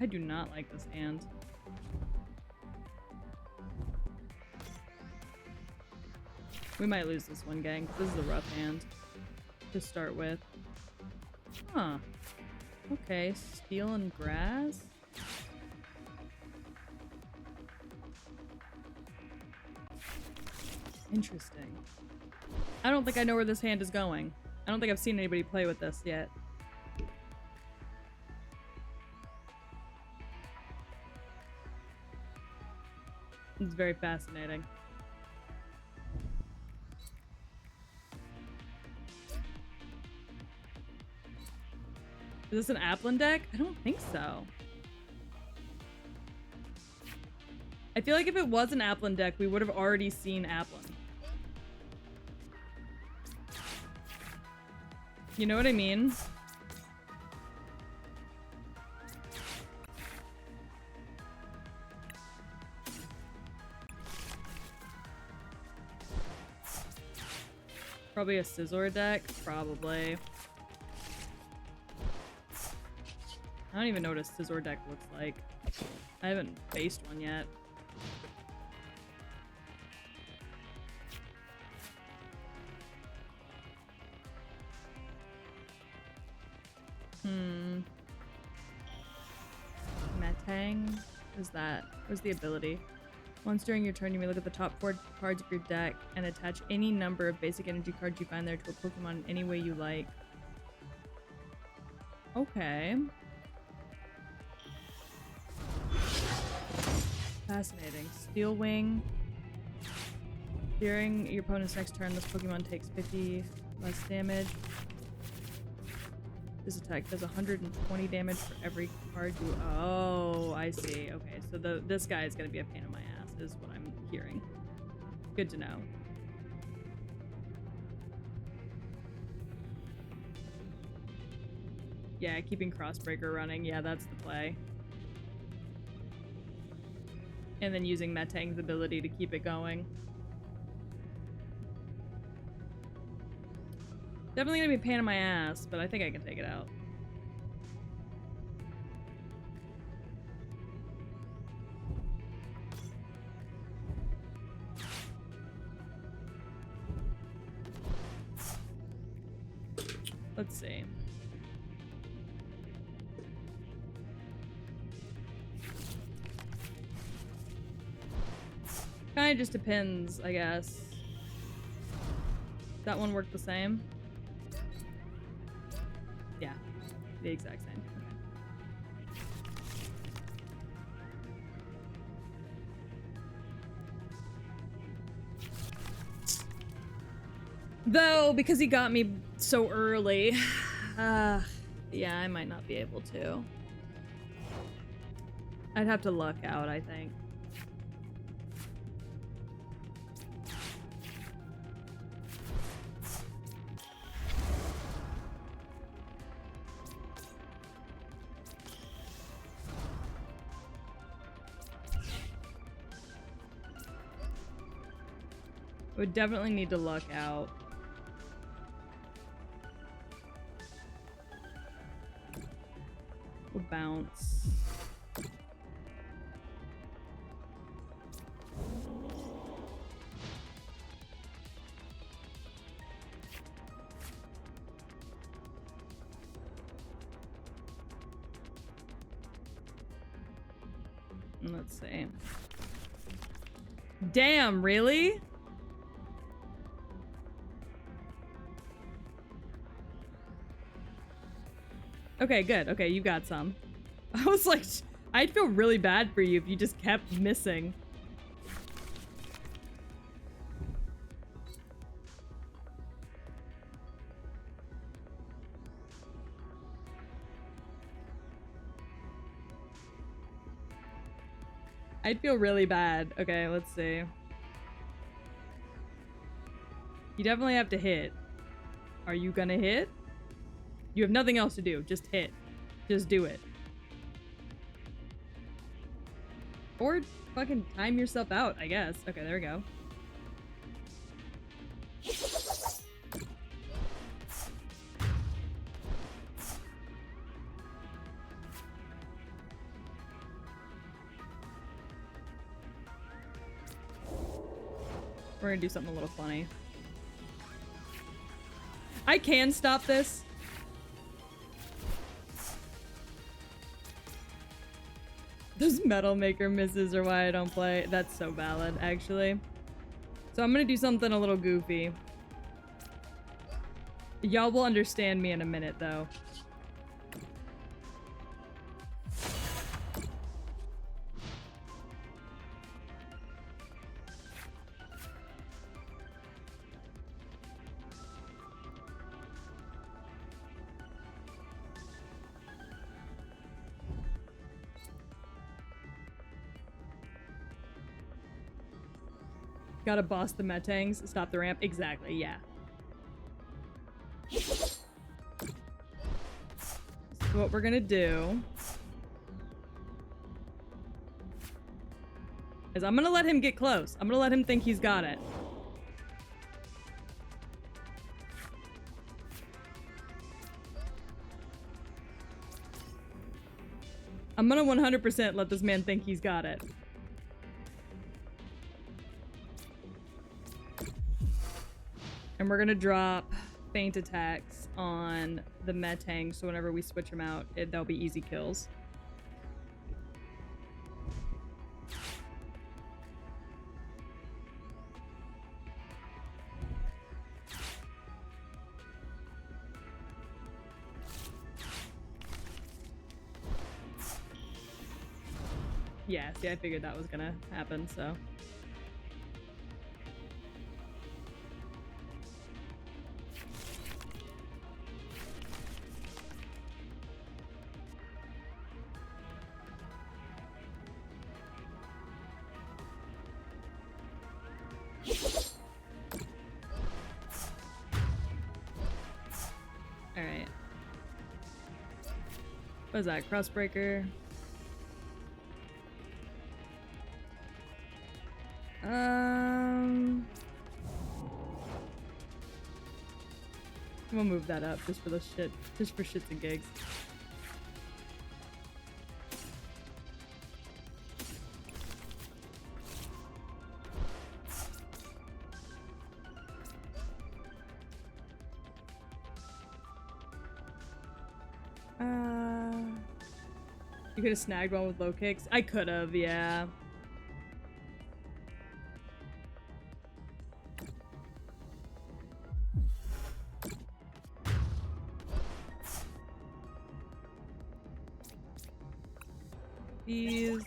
I do not like this hand. We might lose this one, gang. This is a rough hand to start with. Huh. Okay, steel and grass? Interesting. I don't think I know where this hand is going. I don't think I've seen anybody play with this yet. It's very fascinating. Is this an Applin deck? I don't think so. I feel like if it was an Applin deck, we would have already seen Applin. You know what I mean? Probably a Scizor deck? Probably. I don't even know what a Scizor deck looks like. I haven't faced one yet. Metang? What is that? What's the ability? Once during your turn, you may look at the top 4 cards of your deck and attach any number of basic energy cards you find there to a Pokemon any way you like. Okay. Fascinating. Steel Wing. During your opponent's next turn, this Pokemon takes 50 less damage. This attack does 120 damage for every card you... Oh, I see. Okay, so this guy is going to be a pain in my ass, is what I'm hearing. Good to know. Yeah, keeping Crossbreaker running. Yeah, that's the play. And then using Metang's ability to keep it going. Definitely gonna be a pain in my ass, but I think I can take it out. Let's see. Kinda just depends, I guess. That one worked the same? Yeah, the exact same. Okay. Though, because he got me so early, yeah, I might not be able to. I'd have to luck out, I think. I would definitely need to luck out. We'll bounce. Let's see. Damn, really? Okay, good. Okay, you got some. I was like, I'd feel really bad for you if you just kept missing. I'd feel really bad. Okay, let's see. You definitely have to hit. Are you gonna hit? You have nothing else to do. Just hit. Just do it. Or fucking time yourself out, I guess. Okay, there we go. We're gonna do something a little funny. I can stop this. Those Metal Maker misses are why I don't play. That's so valid, actually. So I'm gonna do something a little goofy. Y'all will understand me in a minute, though. Gotta boss the Metangs, stop the ramp. Exactly, yeah. So what we're gonna do is I'm gonna let him get close. I'm gonna let him think he's got it. I'm gonna 100% let this man think he's got it. And we're gonna drop feint attacks on the Metang, so whenever we switch them out, they'll be easy kills. Yeah, see, I figured that was gonna happen, so. Alright. What is that? Crossbreaker? We'll move that up just for the shit, just for shits and gigs. You could have snagged one with low kicks. I could have, yeah. These.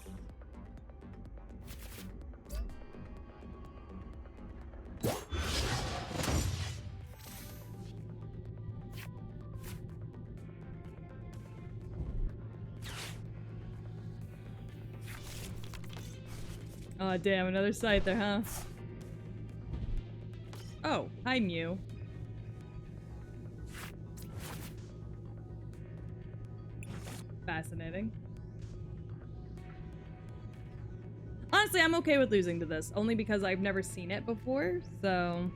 Oh damn, another sight there, huh? Oh, hi Mew. Fascinating. Honestly, I'm okay with losing to this, only because I've never seen it before, so...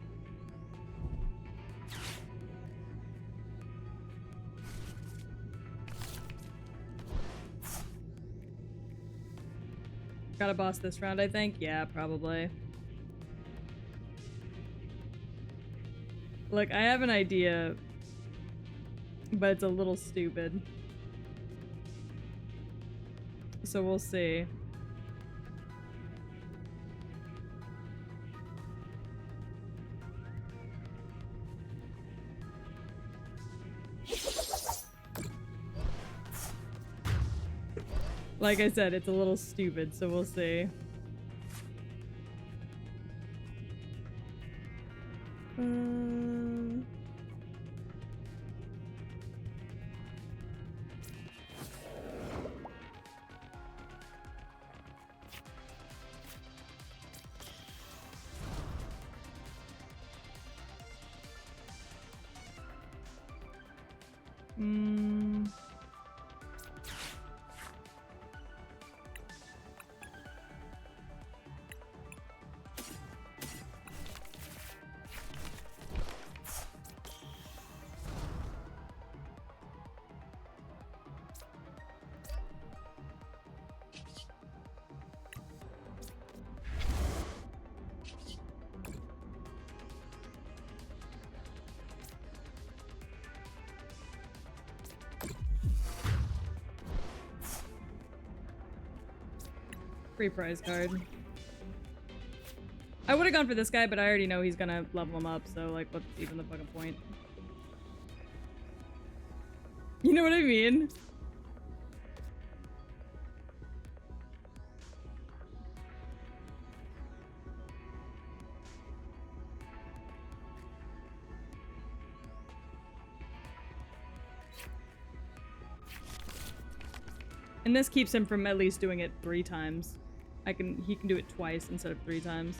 Got a boss this round, I think? Yeah, probably. Look, I have an idea, but it's a little stupid. So we'll see. Like I said, it's a little stupid, so we'll see. Free prize card. I would have gone for this guy, but I already know he's gonna level him up, so like, what's even the fucking point? You know what I mean? And this keeps him from at least doing it 3 times. He can do it twice instead of 3 times.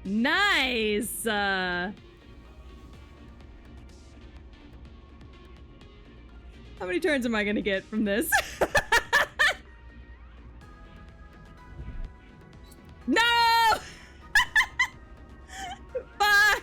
Nice! How many turns am I gonna get from this? No! Fuck!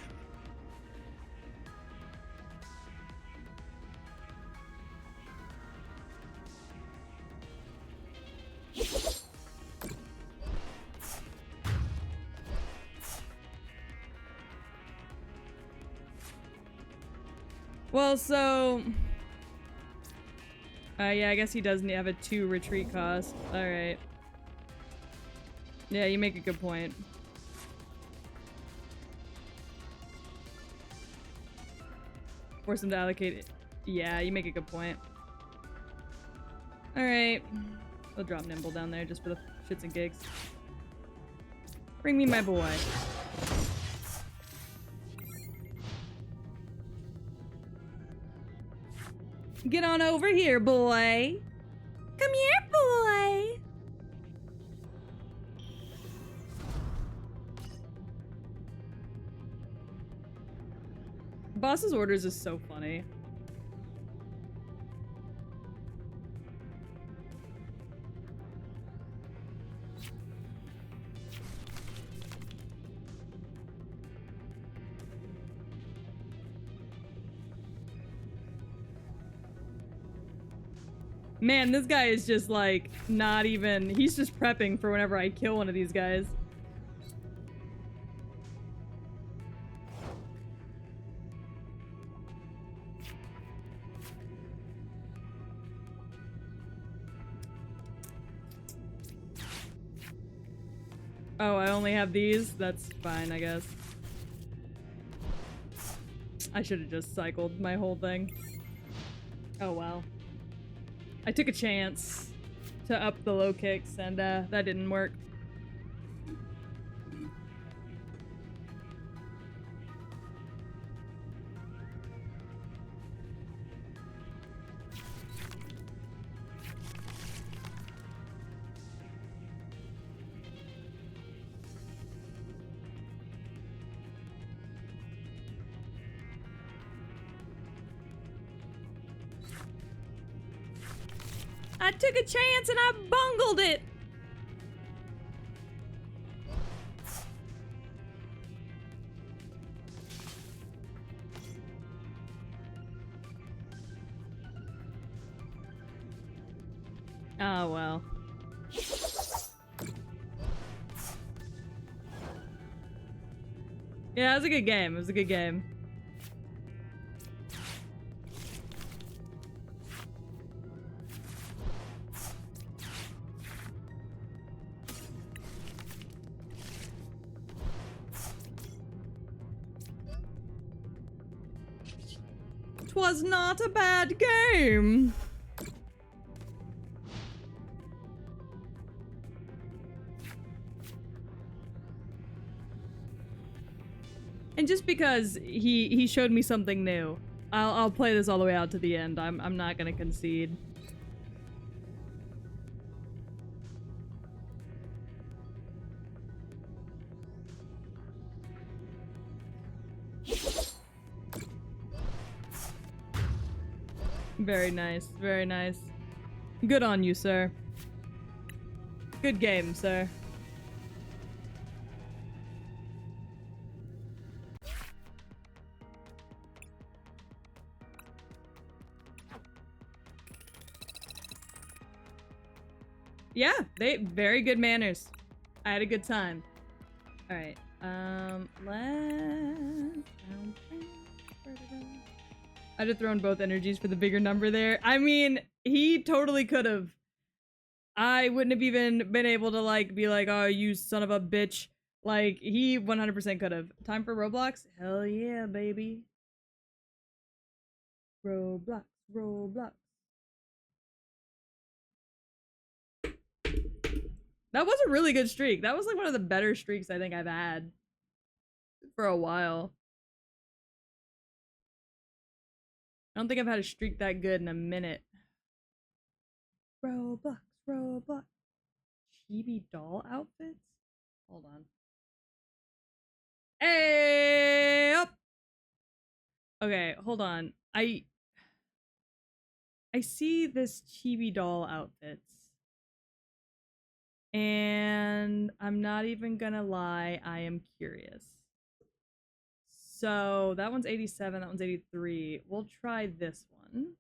Well, so... yeah, I guess he doesn't have a 2 retreat cost. Alright. Yeah, you make a good point. Force him to allocate it. Yeah, you make a good point. Alright. I'll drop Nimble down there just for the shits and gigs. Bring me my boy. Get on over here, boy. Come here, boy. Boss's orders is so funny. Man, this guy is just like not even, he's just prepping for whenever I kill one of these guys. Oh, I only have these? That's fine, I guess. I should have just cycled my whole thing. Oh well. I took a chance to up the low kicks and that didn't work. I took a chance and I bungled it. Oh, well. Yeah, it was a good game. It was a good game. Was not a bad game. And just because he showed me something new, I'll play this all the way out to the end. I'm not gonna concede. Very nice, very nice. Good on you, sir. Good game, sir. Yeah, they very good manners. I had a good time. All right. I'd have thrown both energies for the bigger number there. I mean, he totally could have. I wouldn't have even been able to like be like, oh, you son of a bitch. Like, he 100% could have. Time for Roblox? Hell yeah, baby. Roblox, Roblox. That was a really good streak. That was like one of the better streaks I think I've had for a while. I don't think I've had a streak that good in a minute. Roblox, Roblox. Chibi doll outfits? Hold on. Hey up. Okay, hold on. I see this chibi doll outfits. And I'm not even gonna lie, I am curious. So that one's 87, that one's 83. We'll try this one.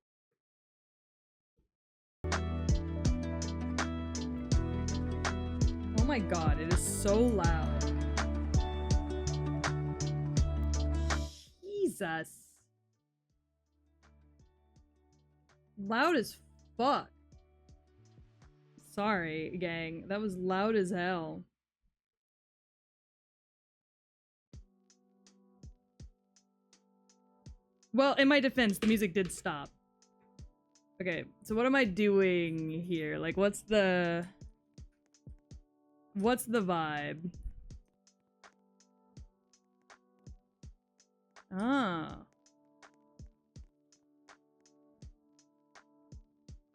Oh my god, it is so loud. Jesus. Loud as fuck. Sorry, gang. That was loud as hell. Well, in my defense, the music did stop. Okay, so what am I doing here? Like, what's the vibe? Ah.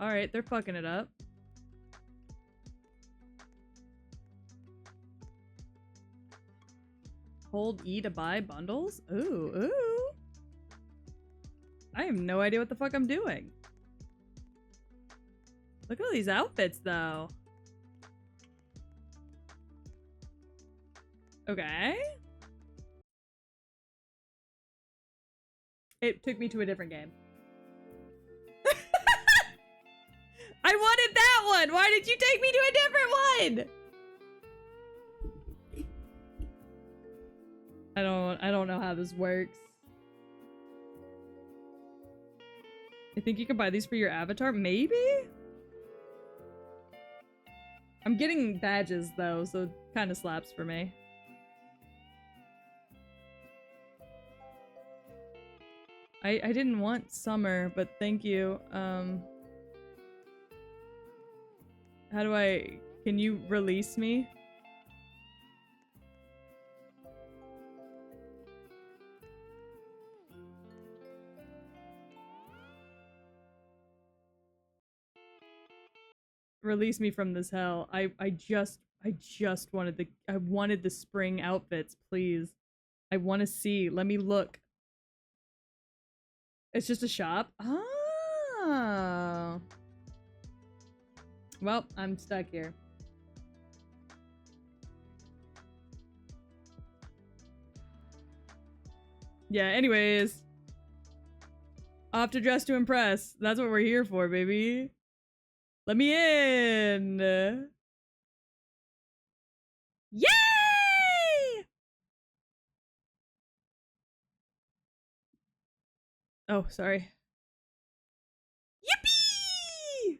Alright, they're fucking it up. Hold E to buy bundles? Ooh, ooh. I have no idea what the fuck I'm doing. Look at all these outfits, though. Okay. It took me to a different game. I wanted that one! Why did you take me to a different one? I don't know how this works. I think you can buy these for your avatar? Maybe? I'm getting badges though, so it kind of slaps for me. I didn't want summer, but thank you. How do I... Can you release me? Release me from this hell. I just wanted the spring outfits, please. I want to see. Let me look. It's just a shop? Oh. Well, I'm stuck here. Yeah, anyways. Off to dress to impress. That's what we're here for, baby. Let me in. Yay! Oh, sorry. Yippee!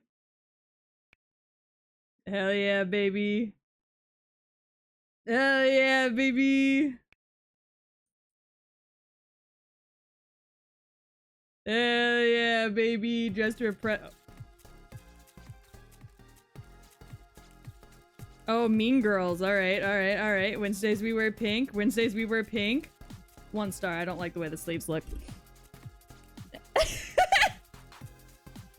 Hell yeah, baby. Hell yeah, baby. Hell yeah, baby. Dress to impress. Oh, Mean Girls. All right, all right, all right. Wednesdays we wear pink. Wednesdays we wear pink. 1 star. I don't like the way the sleeves look.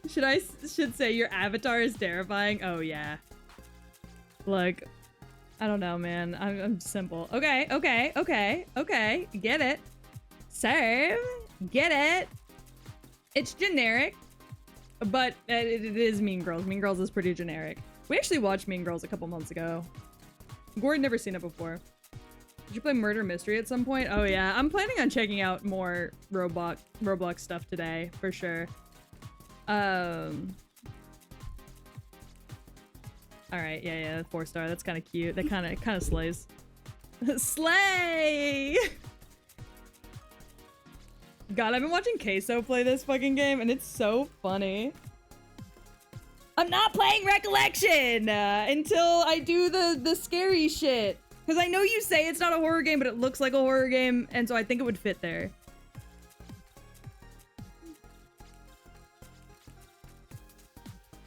Should say your avatar is terrifying? Oh yeah. Look, I don't know, man. I'm simple. Okay, okay, okay, okay. Get it. Serve. Get it. It's generic, but it is Mean Girls. Mean Girls is pretty generic. We actually watched Mean Girls a couple months ago. Gore had never seen it before. Did you play Murder Mystery at some point? Oh yeah, I'm planning on checking out more Roblox stuff today, for sure. Alright, yeah, 4 star. That's kind of cute. That kind of slays. Slay! God, I've been watching Queso play this fucking game, and it's so funny. I'm not playing Recollection until I do the scary shit. Because I know you say it's not a horror game, but it looks like a horror game, and so I think it would fit there.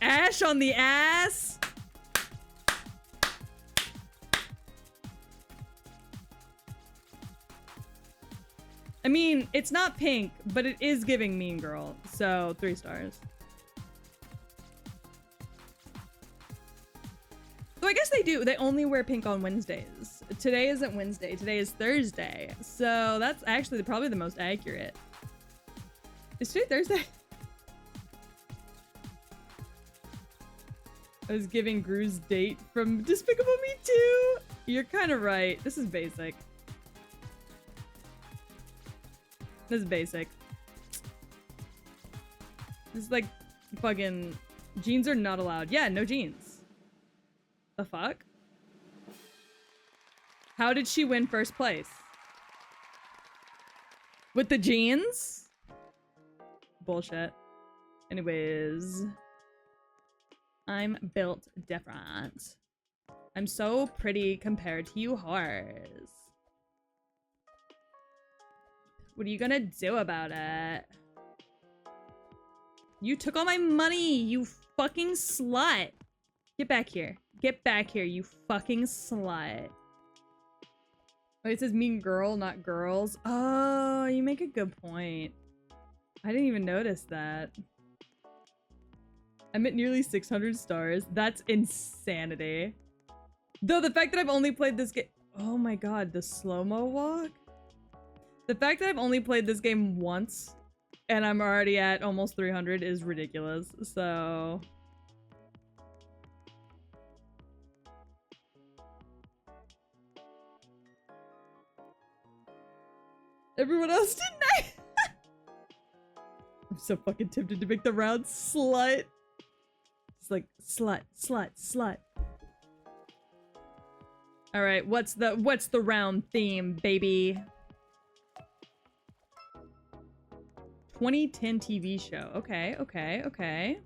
Ash on the ass? I mean, it's not pink, but it is giving Mean Girl, so 3 stars. So I guess they do. They only wear pink on Wednesdays. Today isn't Wednesday. Today is Thursday. So that's actually probably the most accurate. Is today Thursday? I was giving Gru's date from Despicable Me 2. You're kind of right. This is basic. This is basic. This is like fucking jeans are not allowed. Yeah, no jeans. The fuck? How did she win first place? With the jeans? Bullshit. Anyways. I'm built different. I'm so pretty compared to you whores. What are you gonna do about it? You took all my money, you fucking slut. Get back here. Get back here, you fucking slut. Oh, it says mean girl, not girls. Oh, you make a good point. I didn't even notice that. I'm at nearly 600 stars. That's insanity. Though the fact that I've only played this game... Oh my god, the slow-mo walk? The fact that I've only played this game once and I'm already at almost 300 is ridiculous, so... Everyone else didn't. I'm so fucking tempted to make the round slut. It's like slut, slut, slut. All right, what's the round theme, baby? 2010 TV show. Okay, okay, okay.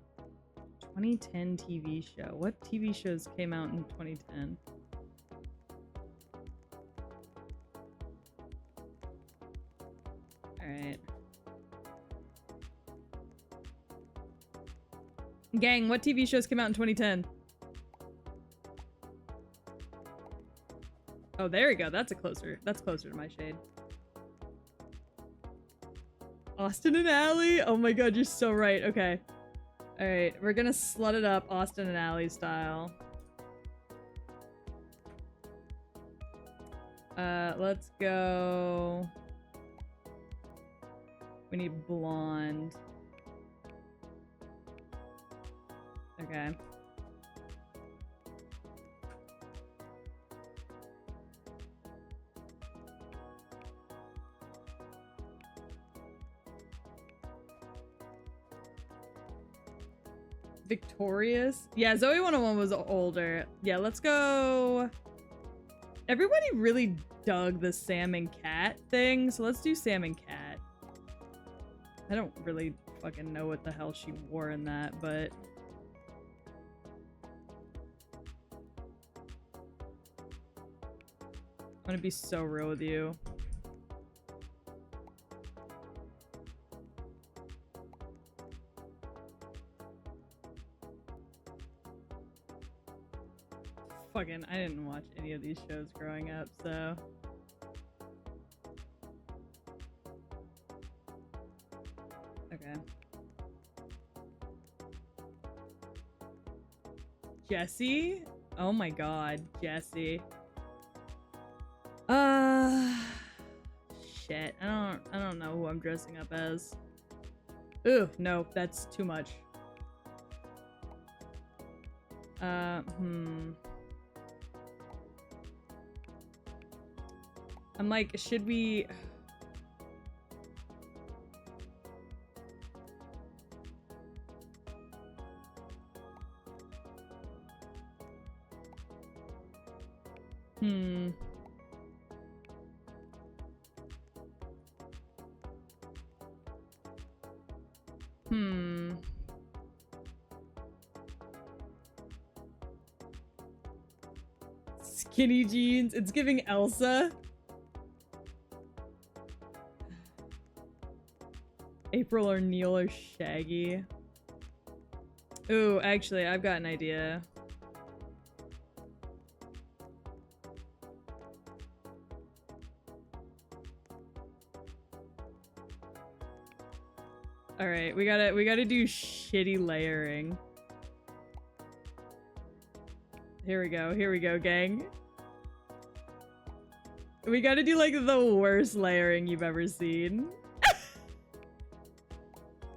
2010 TV show. What TV shows came out in 2010? All right. Gang, what TV shows came out in 2010? Oh, there we go. That's closer to my shade. Austin and Ally? Oh my god, you're so right. Okay. Alright, we're gonna slut it up Austin and Ally style. Let's go... We need blonde. Okay. Victorious. Yeah, Zoe 101 was older. Yeah, let's go. Everybody really dug the Sam and Cat thing, so let's do Sam and Cat. I don't really fucking know what the hell she wore in that, but... I'm gonna be so real with you. Fucking, I didn't watch any of these shows growing up, so... Okay. Jessie? Oh my god, Jessie. Shit. I don't know who I'm dressing up as. Ooh, no, that's too much. I'm like, should we... Skinny jeans. It's giving Elsa. April or Neil or Shaggy. Ooh, actually, I've got an idea. All right, we gotta do shitty layering. Here we go, gang. We gotta do like the worst layering you've ever seen.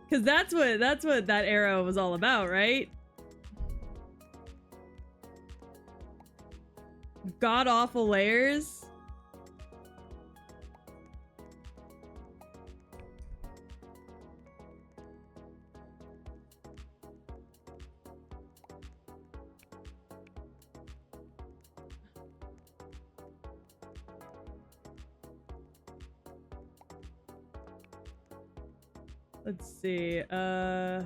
Cause that's what that era was all about, right? God awful layers. Let's see, oh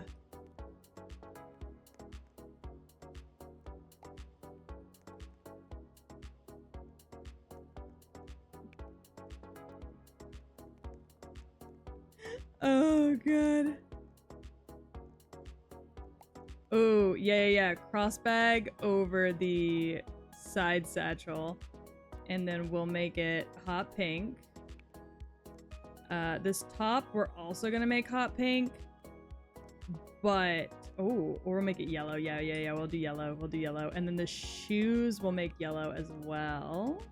god. Oh, yeah. Cross bag over the side satchel. And then we'll make it hot pink. This top, we're also gonna make hot pink, but oh, or we'll make it yellow. Yeah. We'll do yellow. And then the shoes we'll make yellow as well.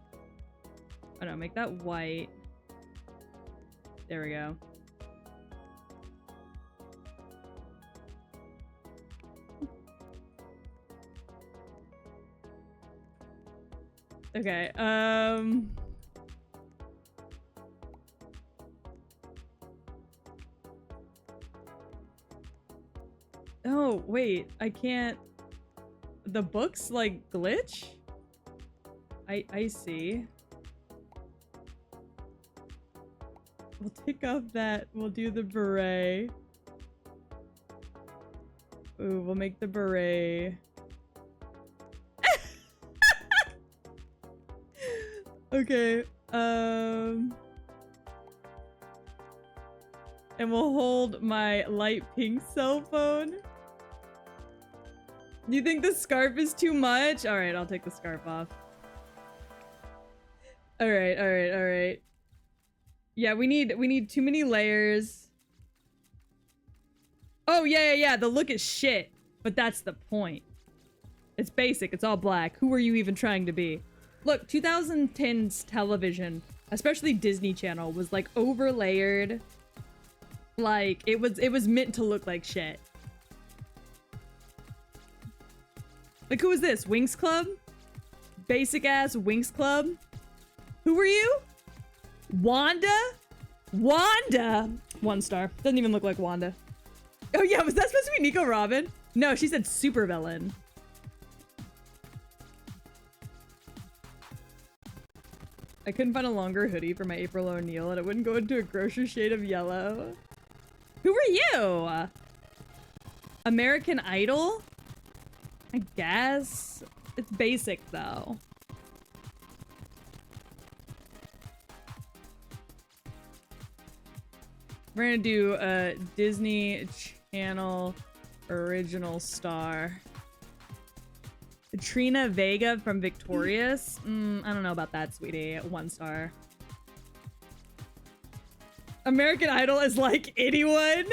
Oh no, make that white. There we go. Okay, oh, wait, I can't... The books, like, glitch? I see. We'll take off that. We'll do the beret. Ooh, we'll make the beret. Okay, and we'll hold my light pink cell phone. You think the scarf is too much? All right, I'll take the scarf off. All right. Yeah, we need too many layers. Oh, yeah. The look is shit, but that's the point. It's basic. It's all black. Who are you even trying to be? Look, 2010's television, especially Disney Channel, was like overlayered. Like it was meant to look like shit. Like, who is this? Winx Club? Basic ass Winx Club? Who were you? Wanda? Wanda? 1 star. Doesn't even look like Wanda. Oh yeah, was that supposed to be Nico Robin? No, she said supervillain. I couldn't find a longer hoodie for my April O'Neil and it wouldn't go into a grosser shade of yellow. Who were you? American Idol? I guess. It's basic though. We're gonna do a Disney Channel original star. Trina Vega from Victorious? I don't know about that, sweetie. 1 star. American Idol is like anyone?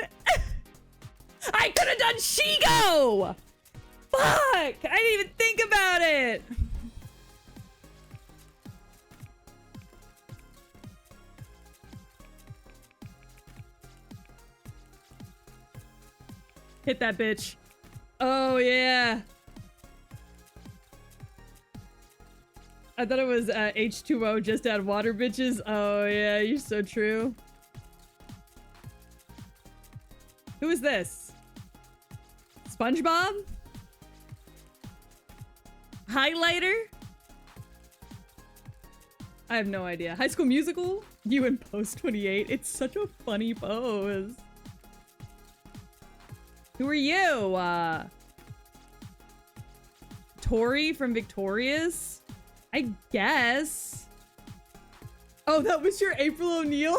I could have done Shigo! Fuck! I didn't even think about it! Hit that bitch. Oh, yeah. I thought it was H2O, just add water, bitches. Oh, yeah, you're so true. Who is this? SpongeBob? Highlighter? I have no idea. High School Musical? You in Post 28. It's such a funny pose. Who are you? Tori from Victorious? I guess. Oh, that was your April O'Neil?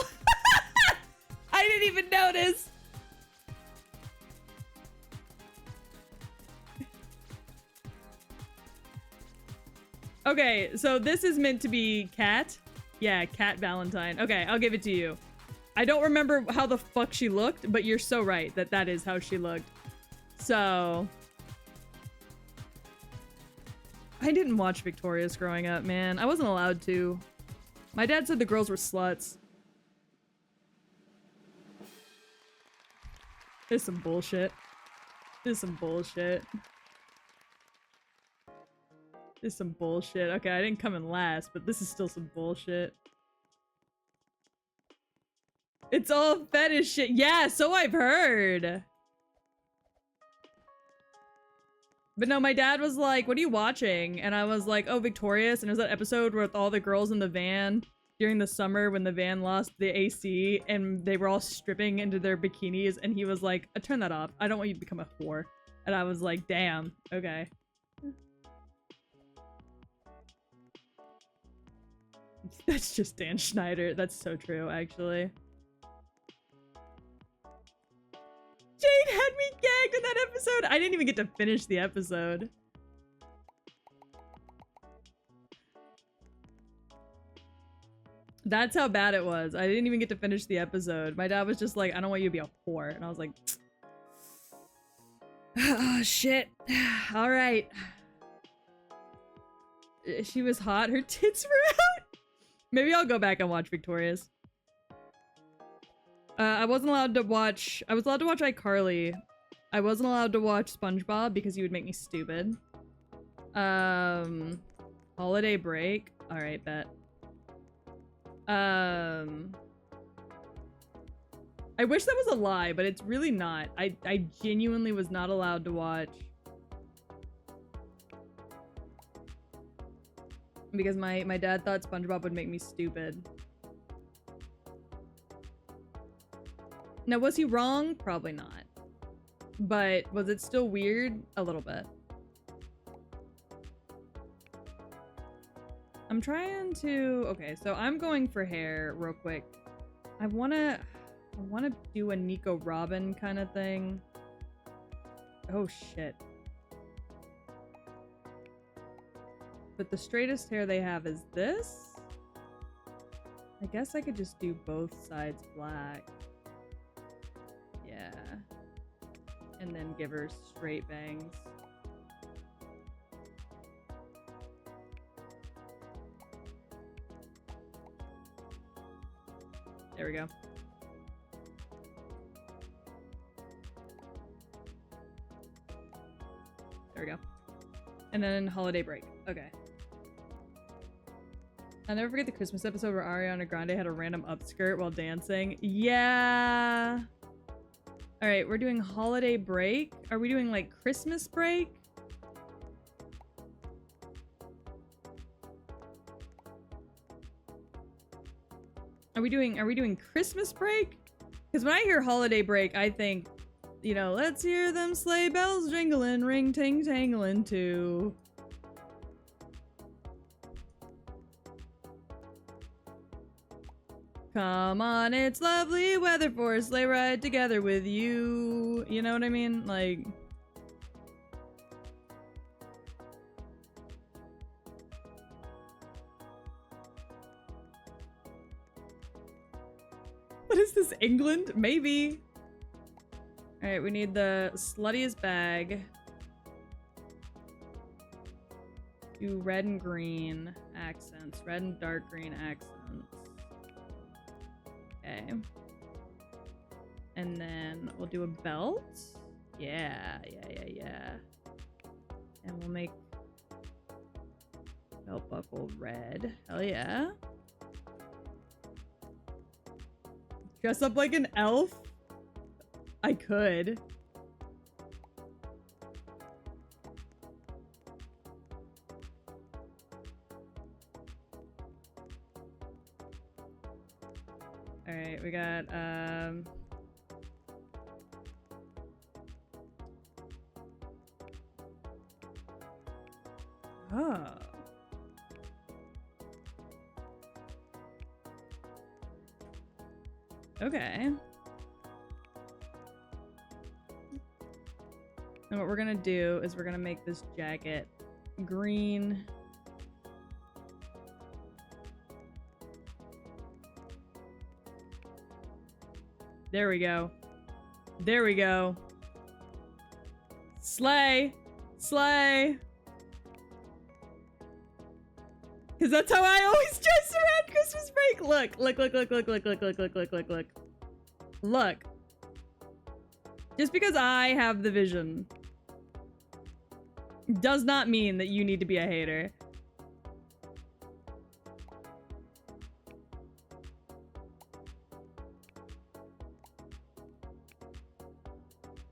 I didn't even notice. Okay, so this is meant to be Cat. Yeah, Cat Valentine. Okay, I'll give it to you. I don't remember how the fuck she looked, but you're so right that that is how she looked. So... I didn't watch Victorious growing up, man. I wasn't allowed to. My dad said the girls were sluts. There's some bullshit. There's some bullshit. There's some bullshit. Okay, I didn't come in last, but this is still some bullshit. It's all fetish shit. Yeah, so I've heard. But no, my dad was like, what are you watching? And I was like, oh, Victorious. And it was that episode with all the girls in the van during the summer when the van lost the AC and they were all stripping into their bikinis. And he was like, turn that off. I don't want you to become a whore. And I was like, damn. Okay. That's just Dan Schneider. That's so true, actually. Jade had me gagged in that episode. I didn't even get to finish the episode. That's how bad it was. I didn't even get to finish the episode. My dad was just like, I don't want you to be a whore. And I was like, oh, shit. All right. She was hot. Her tits were out. Maybe I'll go back and watch Victorious. I wasn't allowed to watch... I was allowed to watch iCarly. I wasn't allowed to watch SpongeBob because he would make me stupid. Holiday Break. Alright, bet. I wish that was a lie, but it's really not. I genuinely was not allowed to watch... because my dad thought SpongeBob would make me stupid. Now, was he wrong? Probably not. But was it still weird? A little bit. I'm trying to... Okay, so I'm going for hair real quick. I wanna do a Nico Robin kind of thing. Oh, shit. But the straightest hair they have is this? I guess I could just do both sides black. Yeah. And then give her straight bangs. There we go. There we go. And then Holiday Break. Okay. I'll never forget the Christmas episode where Ariana Grande had a random upskirt while dancing. Yeah. All right, we're doing holiday break. Are we doing like Christmas break? Are we doing Christmas break? Because when I hear holiday break, I think, you know, let's hear them sleigh bells jingling, ring ting tangling too. Come on, it's lovely weather for a sleigh ride together with you. You know what I mean? Like... What is this, England? Maybe. Alright, we need the sluttiest bag. Do red and green accents. Red and dark green accents. Okay. And then we'll do a belt. Yeah. And we'll make belt buckle red. Hell yeah. Dress up like an elf? I could. Alright, we got, oh. Okay. And what we're gonna do is we're gonna make this jacket green. There we go. There we go. Slay! Slay! Because that's how I always dress around Christmas break! Look. Look. Just because I have the vision does not mean that you need to be a hater.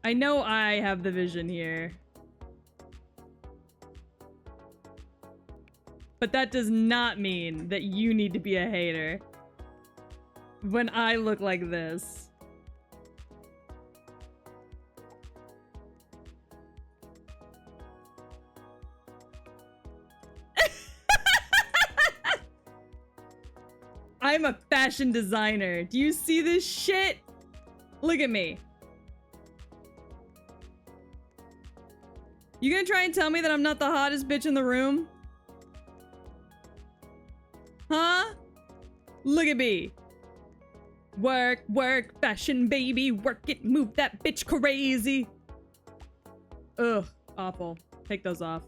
I know I have the vision here. But that does not mean that you need to be a hater when I look like this. I'm a fashion designer. Do you see this shit? Look at me. You gonna try and tell me that I'm not the hottest bitch in the room? Huh? Look at me. Work, work, fashion baby, work it, move that bitch crazy. Ugh, awful. Take those off.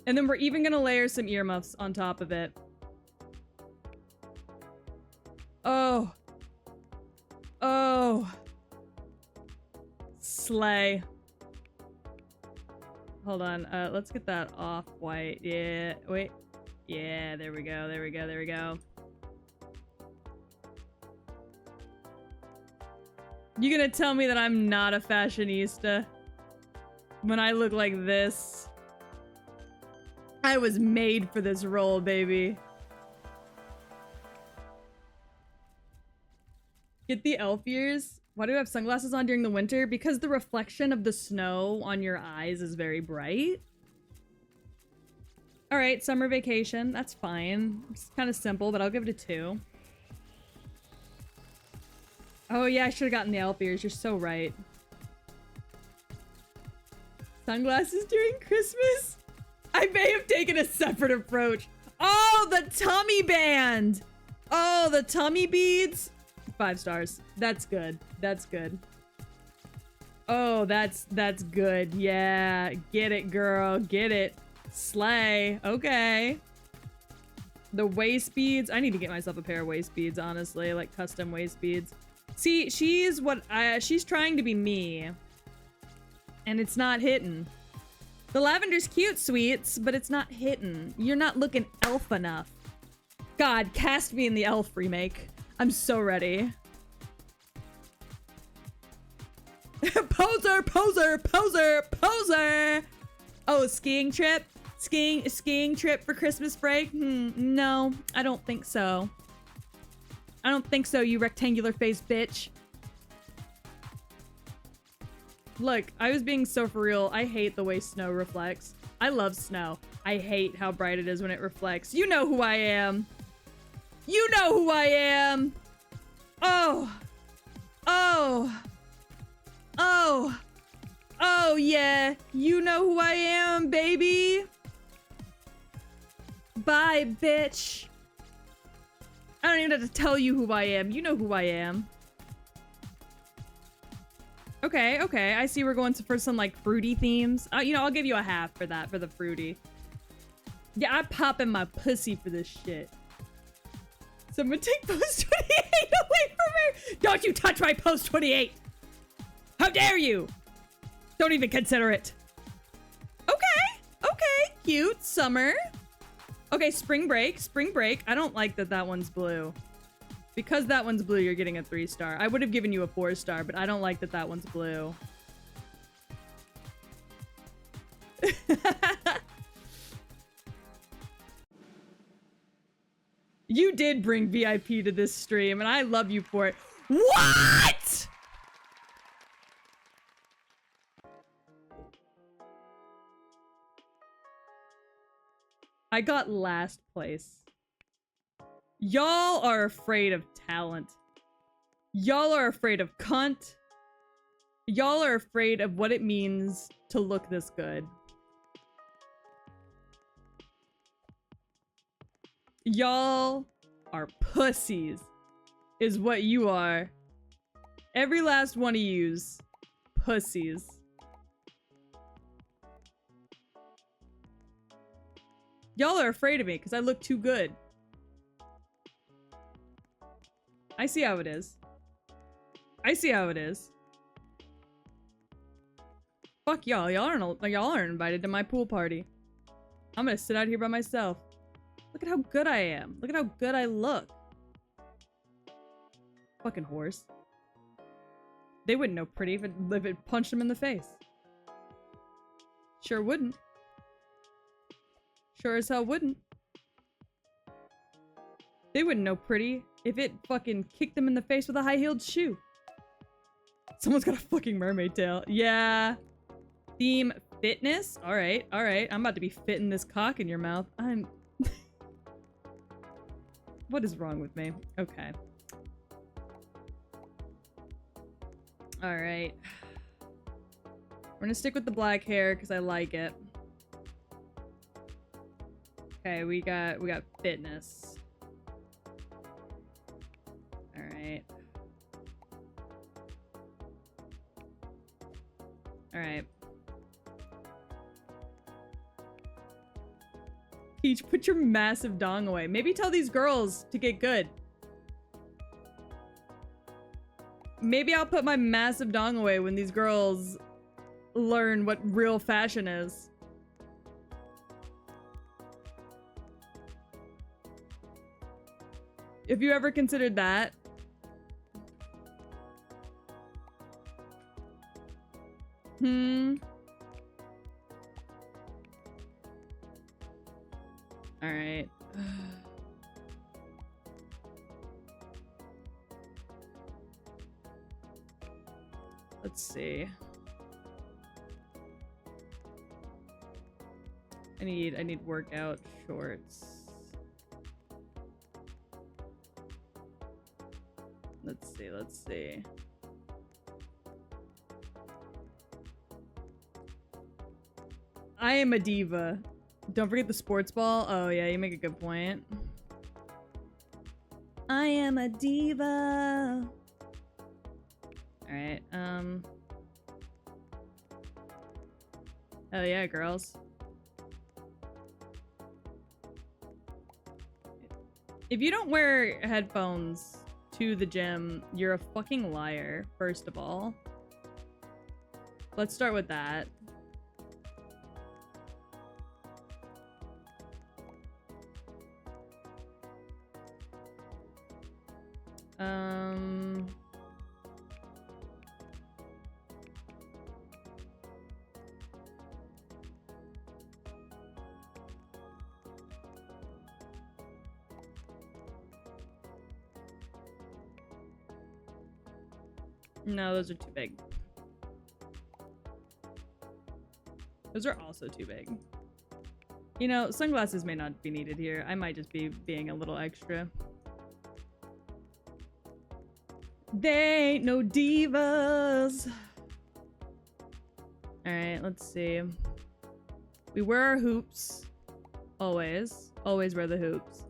And then we're even gonna layer some earmuffs on top of it. Oh. Oh. Slay. Hold on, let's get that off-white. Yeah, wait. Yeah, there we go, there we go, there we go. You gonna tell me that I'm not a fashionista? When I look like this? I was made for this role, baby. Get the elf ears. Why do I have sunglasses on during the winter? Because the reflection of the snow on your eyes is very bright. All right, summer vacation. That's fine. It's kind of simple, but I'll give it a 2. Oh yeah, I should have gotten the elf ears. You're so right. Sunglasses during Christmas? I may have taken a separate approach. Oh, the tummy band. Oh, the tummy beads. 5 stars. That's good. That's good. Oh, that's good. Yeah. Get it, girl. Get it. Slay. Okay. The waist beads. I need to get myself a pair of waist beads, honestly. Like custom waist beads. See, she's trying to be me. And it's not hitting. The lavender's cute, sweets, but it's not hitting. You're not looking elf enough. God, cast me in the Elf remake. I'm so ready. Poser, poser, poser, poser! Oh, skiing trip? Skiing trip for Christmas break? No, I don't think so. I don't think so, you rectangular faced bitch. Look, I was being so for real. I hate the way snow reflects. I love snow. I hate how bright it is when it reflects. You know who I am. You know who I am. Oh. Oh. Oh. Oh, yeah. You know who I am, baby. Bye, bitch. I don't even have to tell you who I am. You know who I am. Okay, okay. I see we're going for some, like, fruity themes. You know, I'll give you a half for that, for the fruity. Yeah, I'm popping my pussy for this shit. Someone take post 28 away from her! Don't you touch my post 28! How dare you! Don't even consider it. Okay, okay. Cute. Summer. Okay, spring break. Spring break. I don't like that one's blue. Because that one's blue, you're getting a 3-star. I would have given you a 4-star, but I don't like that one's blue. You did bring VIP to this stream, and I love you for it. What?! I got last place. Y'all are afraid of talent. Y'all are afraid of cunt. Y'all are afraid of what it means to look this good. Y'all are pussies, is what you are. Every last one of yous. Pussies. Y'all are afraid of me because I look too good. I see how it is. I see how it is. Fuck y'all. Y'all aren't invited to my pool party. I'm gonna sit out here by myself. Look at how good I am. Look at how good I look. Fucking horse. They wouldn't know pretty if it punched them in the face. Sure wouldn't. Sure as hell wouldn't. They wouldn't know pretty if it fucking kicked them in the face with a high-heeled shoe. Someone's got a fucking mermaid tail. Yeah. Theme fitness? Alright, alright. I'm about to be fitting this cock in your mouth. What is wrong with me? Okay. Alright. We're gonna stick with the black hair because I like it. Okay, we got fitness. Alright. Alright. Peach, put your massive dong away. Maybe tell these girls to get good. Maybe I'll put my massive dong away when these girls learn what real fashion is. If you ever considered that. Alright. Let's see. I need workout shorts. Let's see. I am a diva. Don't forget the sports ball. Oh yeah, you make a good point. I am a diva. Alright, hell yeah, girls. If you don't wear headphones to the gym, you're a fucking liar, first of all. Let's start with that. No, those are too big. Those are also too big. You know, sunglasses may not be needed here. I might just be being a little extra. They ain't no divas. Alright, let's see. We wear our hoops. Always. Always wear the hoops.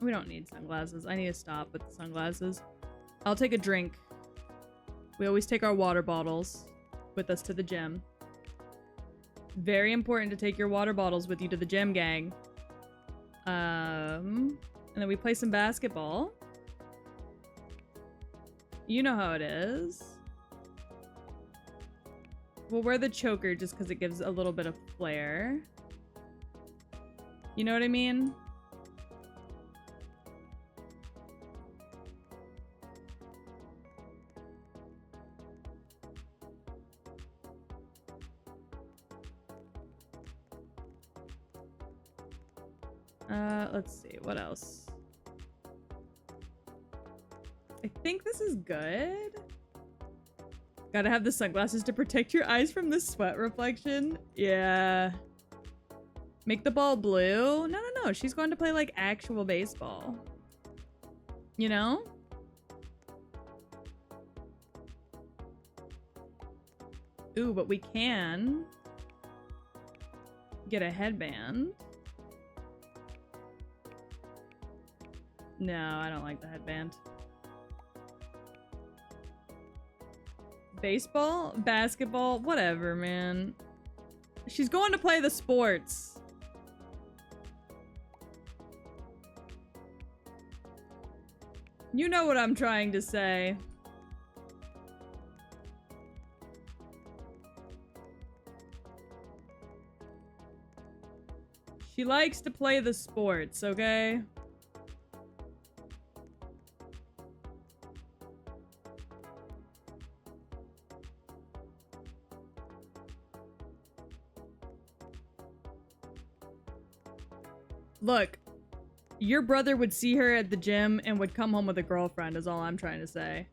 We don't need sunglasses. I need to stop with the sunglasses. I'll take a drink. We always take our water bottles with us to the gym. Very important to take your water bottles with you to the gym, gang. And then we play some basketball. You know how it is. We'll wear the choker just because it gives a little bit of flair. You know what I mean? Let's see, what else? I think this is good. Gotta have the sunglasses to protect your eyes from the sweat reflection. Yeah. Make the ball blue? No, no, no. She's going to play like actual baseball. You know? Ooh, but we can get a headband. No, I don't like the headband. Baseball? Basketball? Whatever, man. She's going to play the sports. You know what I'm trying to say. She likes to play the sports, okay? Look, your brother would see her at the gym and would come home with a girlfriend, is all I'm trying to say.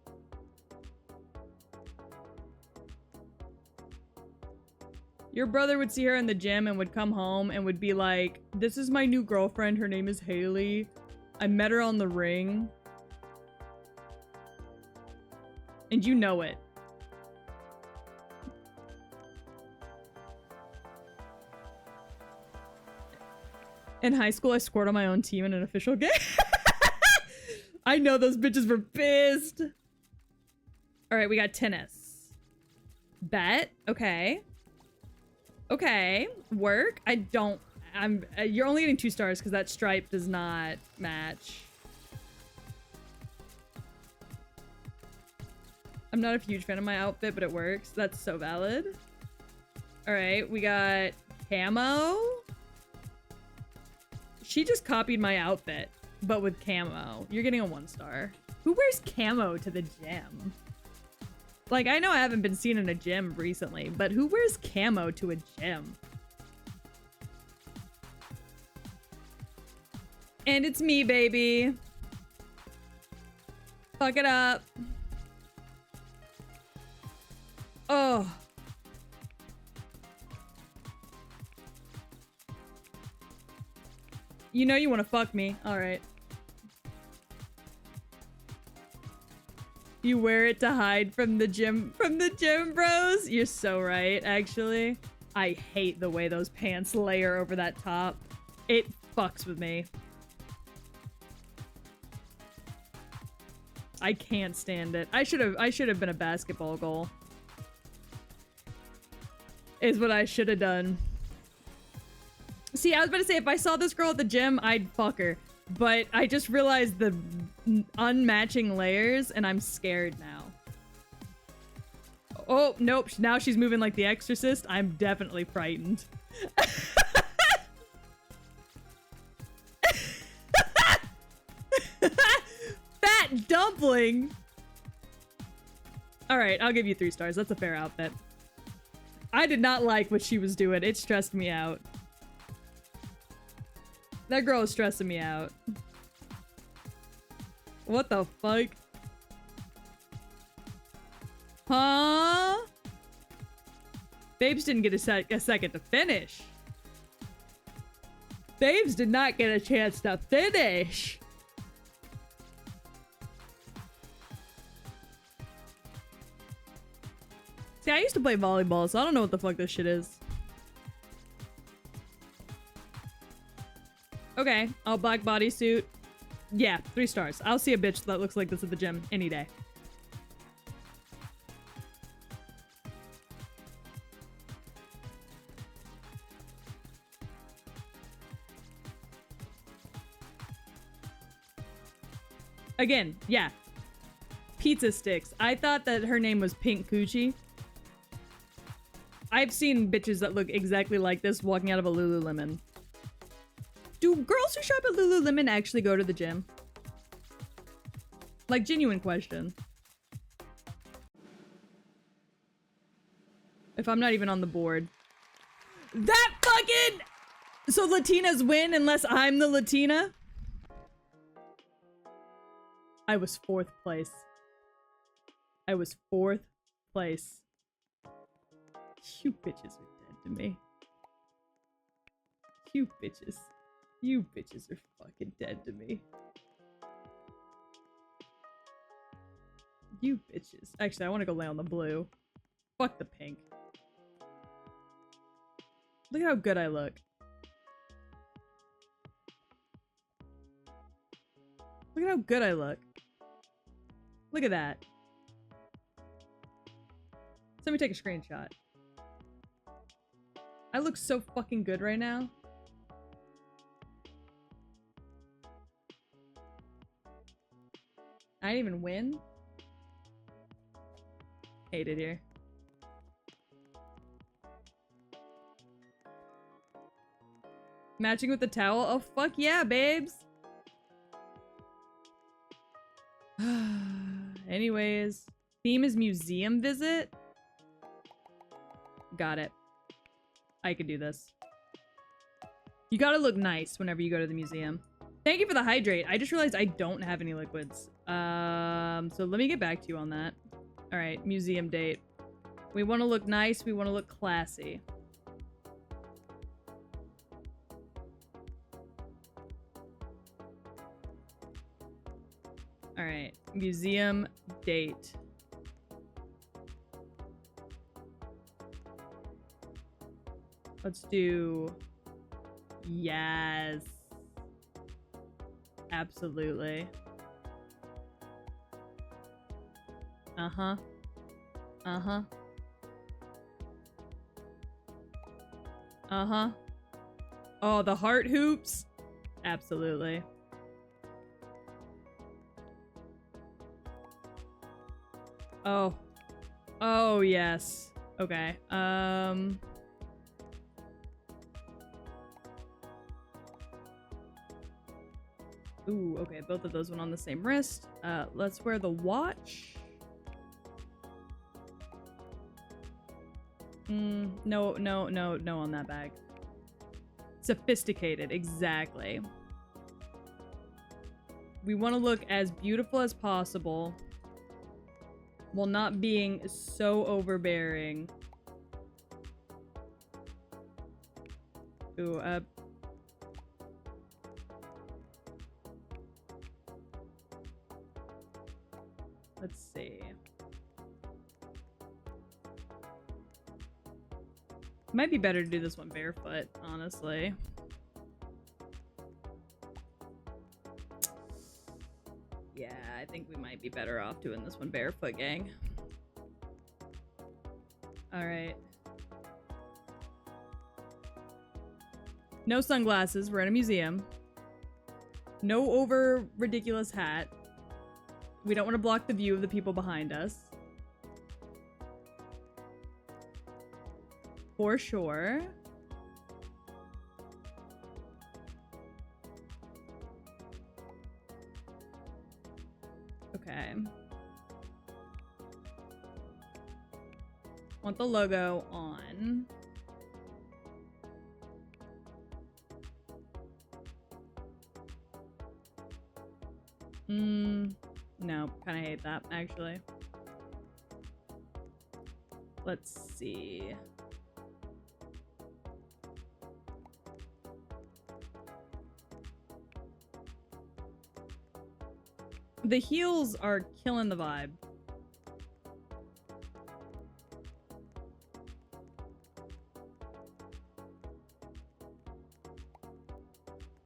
Your brother would see her in the gym and would come home and would be like, this is my new girlfriend, her name is Haley. I met her on the ring. And you know it. In high school, I scored on my own team in an official game. I know those bitches were pissed. All right, we got tennis. Bet. Okay. Okay. Work. You're only getting 2 stars because that stripe does not match. I'm not a huge fan of my outfit, but it works. That's so valid. All right, we got camo. She just copied my outfit, but with camo. You're getting a 1 star. Who wears camo to the gym? Like, I know I haven't been seen in a gym recently, but who wears camo to a gym? And it's me, baby. Fuck it up. Oh. You know you want to fuck me. All right. You wear it to hide from the gym bros. You're so right, actually. I hate the way those pants layer over that top. It fucks with me. I can't stand it. I should have been a basketball goal. Is what I should have done. See, I was about to say, if I saw this girl at the gym, I'd fuck her. But I just realized the unmatching layers, and I'm scared now. Oh, nope. Now she's moving like the Exorcist. I'm definitely frightened. Hot dumpling. All right, I'll give you 3 stars. That's a fair outfit. I did not like what she was doing. It stressed me out. That girl is stressing me out. What the fuck? Huh? Babes didn't get a second to finish. Babes did not get a chance to finish. See, I used to play volleyball, so I don't know what the fuck this shit is. Okay, all black bodysuit. Yeah, 3 stars. I'll see a bitch that looks like this at the gym any day. Again, yeah. Pizza sticks. I thought that her name was Pink Coochie. I've seen bitches that look exactly like this walking out of a Lululemon. Do girls who shop at Lululemon actually go to the gym? Like, genuine question. If I'm not even on the board. That fucking... So Latinas win unless I'm the Latina? I was 4th place. I was 4th place. You bitches are dead to me. You bitches. You bitches are fucking dead to me. You bitches. Actually, I want to go lay on the blue. Fuck the pink. Look at how good I look. Look at how good I look. Look at that. So let me take a screenshot. I look so fucking good right now. I didn't even win. Hate it here. Matching with the towel? Oh fuck yeah, babes! Anyways, theme is museum visit. Got it. I could do this. You gotta look nice whenever you go to the museum. Thank you for the hydrate. I just realized I don't have any liquids. So let me get back to you on that. All right, museum date. We want to look nice. We want to look classy. All right, museum date. Let's do... Yes. Absolutely. Uh-huh. Uh-huh. Uh-huh. Oh, the heart hoops? Absolutely. Oh. Oh, yes. Okay. Ooh, okay, both of those went on the same wrist. Let's wear the watch. No on that bag. Sophisticated, exactly. We want to look as beautiful as possible while not being so overbearing. Ooh, let's see. Might be better to do this one barefoot, honestly. Yeah, I think we might be better off doing this one barefoot, gang. Alright. No sunglasses, we're in a museum. No over ridiculous hat. We don't want to block the view of the people behind us. For sure. Okay. Want the logo on. No, kind of hate that, actually. Let's see. The heels are killing the vibe.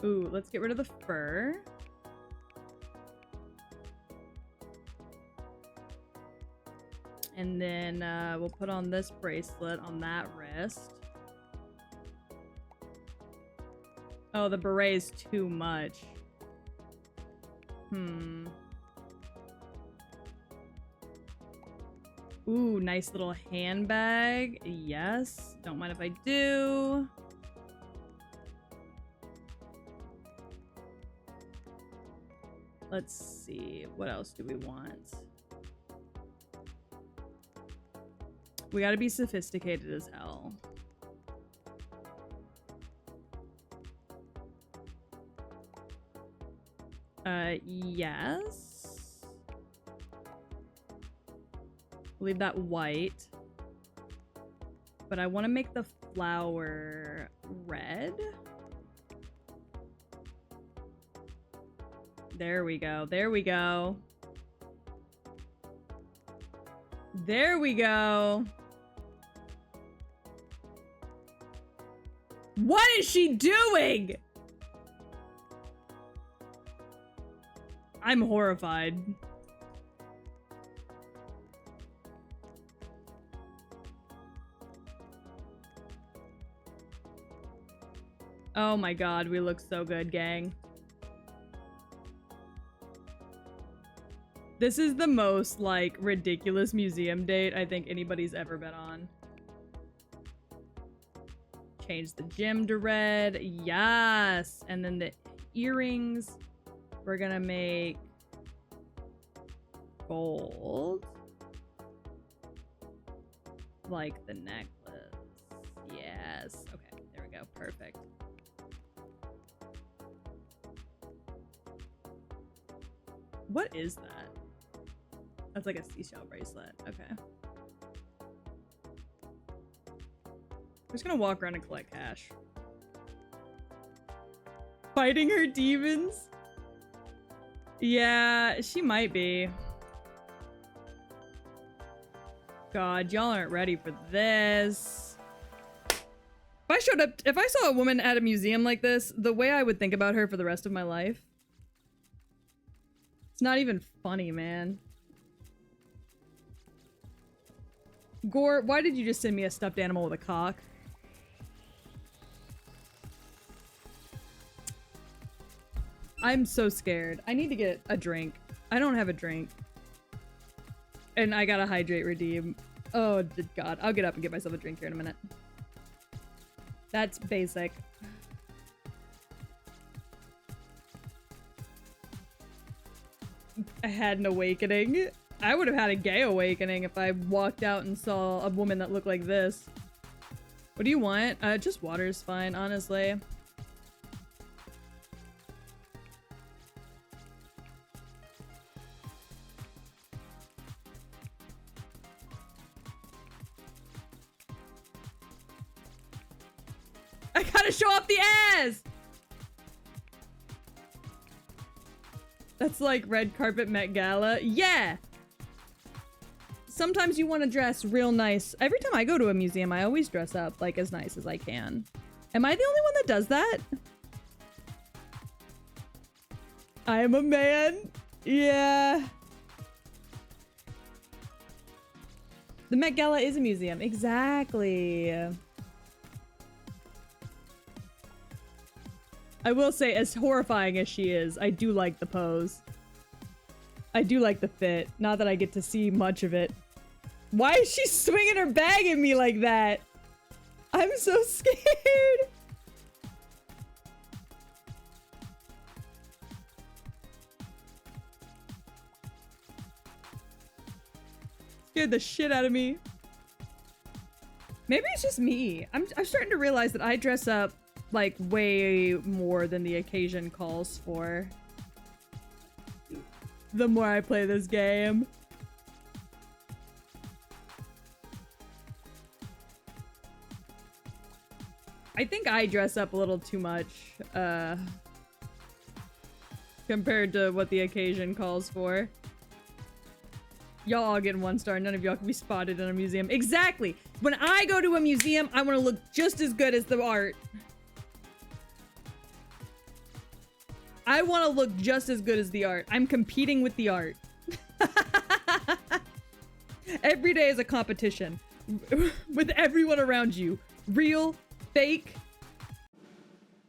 Ooh, let's get rid of the fur. And then we'll put on this bracelet on that wrist. Oh, the beret's too much. Ooh, nice little handbag. Yes. Don't mind if I do. Let's see. What else do we want? We gotta be sophisticated as hell. Yes. Leave that white. But I want to make the flower red. There we go. There we go. There we go. What is she doing? I'm horrified. Oh my god, we look so good, gang. This is the most, like, ridiculous museum date I think anybody's ever been on. Change the gem to red. Yes! And then the earrings, we're gonna make gold. Like the necklace. Yes. Okay, there we go. Perfect. What is that? That's like a seashell bracelet. Okay. I'm just gonna walk around and collect cash. Fighting her demons? Yeah, she might be. God, y'all aren't ready for this. If I saw a woman at a museum like this, the way I would think about her for the rest of my life. It's not even funny, man. Gore, why did you just send me a stuffed animal with a cock? I'm so scared. I need to get a drink. I don't have a drink. And I gotta hydrate redeem. Oh, God. I'll get up and get myself a drink here in a minute. That's basic. I had an awakening. I would have had a gay awakening if I walked out and saw a woman that looked like this. What do you want? Just water's fine, honestly. I gotta show off the ass! That's like red carpet Met Gala. Yeah! Sometimes you want to dress real nice. Every time I go to a museum, I always dress up like as nice as I can. Am I the only one that does that? I am a man. Yeah. The Met Gala is a museum. Exactly. I will say, as horrifying as she is, I do like the pose. I do like the fit. Not that I get to see much of it. Why is she swinging her bag at me like that? I'm so scared. Scared the shit out of me. Maybe it's just me. I'm starting to realize that I dress up like way more than the occasion calls for. The more I play this game. I think I dress up a little too much, compared to what the occasion calls for. Y'all all getting 1 star. None of y'all can be spotted in a museum. Exactly! When I go to a museum, I want to look just as good as the art. I want to look just as good as the art. I'm competing with the art. Every day is a competition. With everyone around you. Real, fake.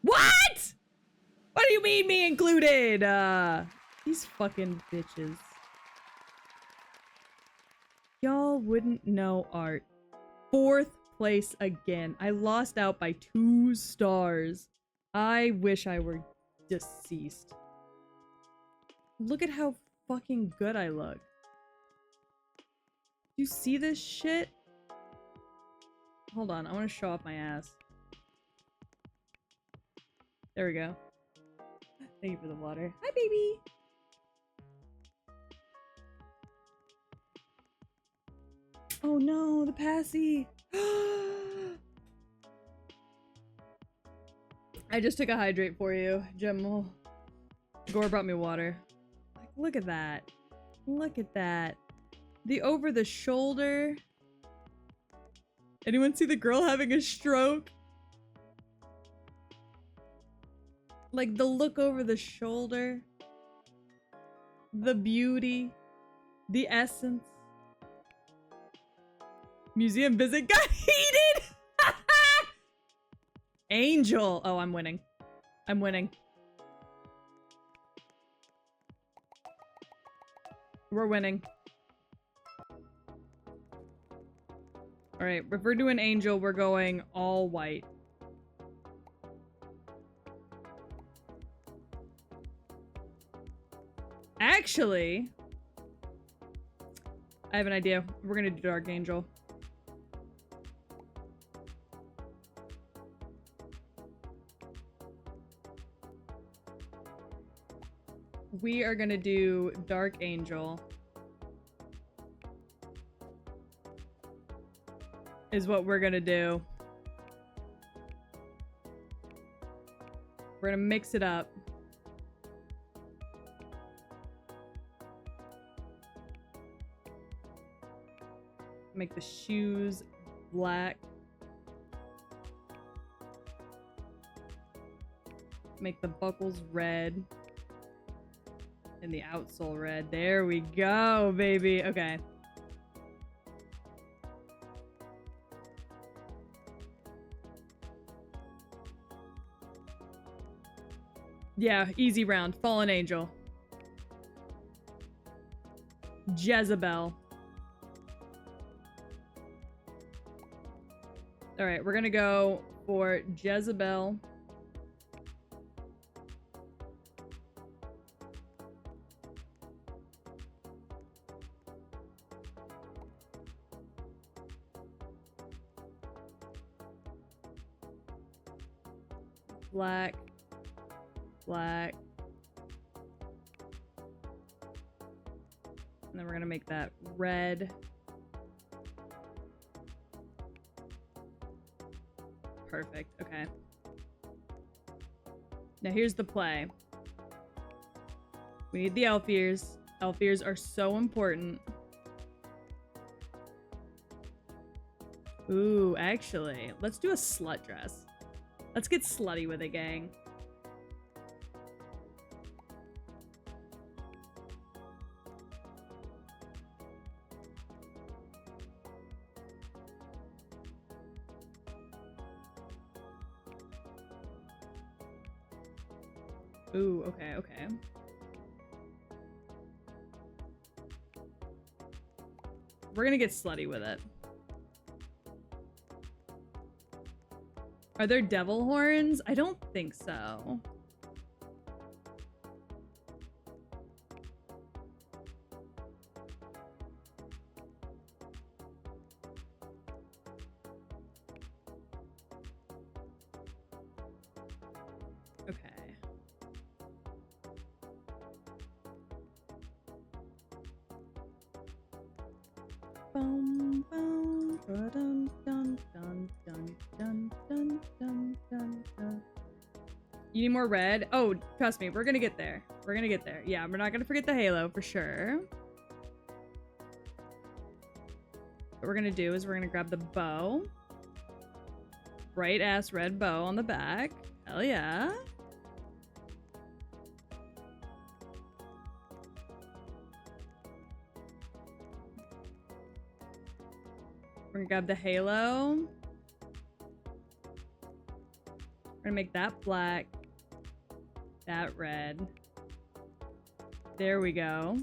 What?! What do you mean, me included? These fucking bitches. Y'all wouldn't know art. 4th place again. I lost out by 2 stars. I wish I were deceased. Look at how fucking good I look. You see this shit? Hold on, I want to show off my ass. There we go. Thank you for the water. Hi, baby! Oh no, the passy! I just took a hydrate for you, Gemma. Gore brought me water. Like, look at that. Look at that. The over the shoulder. Anyone see the girl having a stroke? Like the look over the shoulder. The beauty. The essence. Museum visit got heated! Angel! Oh, I'm winning. I'm winning. We're winning. Alright, if we're doing Angel, we're going all white. Actually, I have an idea. We're gonna do Dark Angel. We are gonna do Dark Angel. Is what we're gonna do. We're gonna mix it up. Make the shoes black. Make the buckles red. And the outsole red. There we go, baby. Okay. Yeah, easy round. Fallen Angel. Jezebel. Alright, we're gonna go for Jezebel. Black. Black. And then we're gonna make that red. Perfect. Okay. Now here's the play. We need the elf ears. Elf ears are so important. Ooh, actually, let's do a slut dress. Let's get slutty with it, gang. Ooh, okay, okay. We're gonna get slutty with it. Are there devil horns? I don't think so. Boom, boom, dun, dun, dun, dun, dun, dun, dun, dun, dun. You need more red? Oh, trust me, we're gonna get there. We're gonna get there. Yeah, we're not gonna forget the halo for sure. What we're gonna do is we're gonna grab the bow. Bright ass red bow on the back. Hell yeah. We're gonna grab the halo. We're gonna make that black. That red. There we go.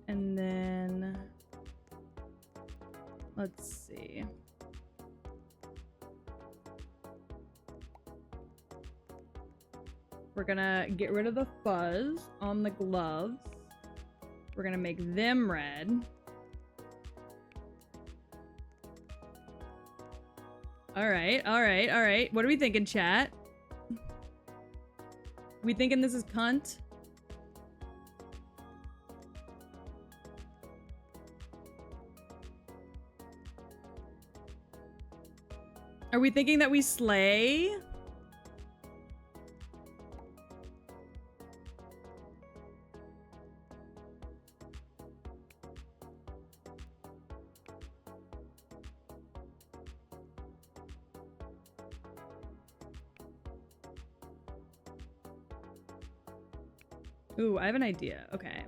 And then let's see. We're gonna get rid of the fuzz on the gloves. We're gonna make them red. All right, all right, all right. What are we thinking, chat? We thinking this is cunt? Are we thinking that we slay? Ooh, I have an idea. Okay.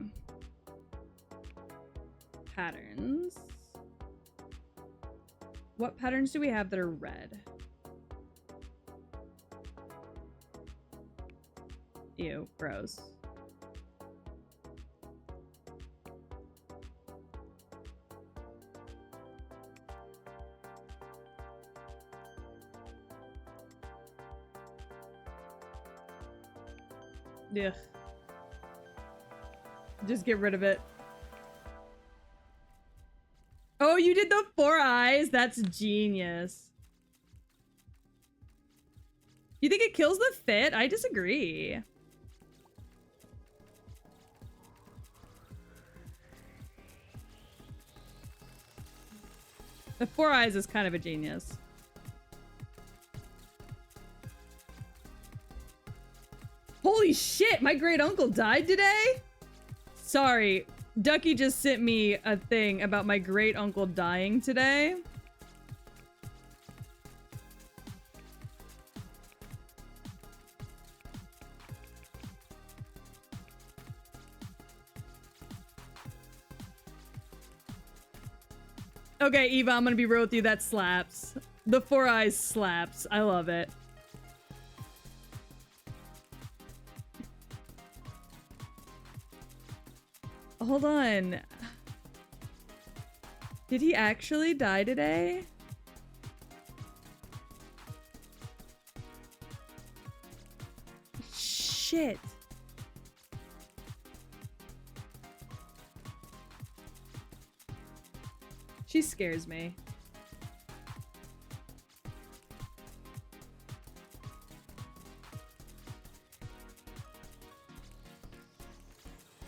Patterns. What patterns do we have that are red? Ew, gross. Ugh. Just get rid of it. Oh, you did the 4 eyes? That's genius. You think it kills the fit? I disagree. The 4 eyes is kind of a genius. Holy shit, my great uncle died today? Sorry, Ducky just sent me a thing about my great uncle dying today. Okay, Eva, I'm gonna be real with you. That slaps. The 4 eyes slaps. I love it. Hold on. Did he actually die today? Shit. She scares me.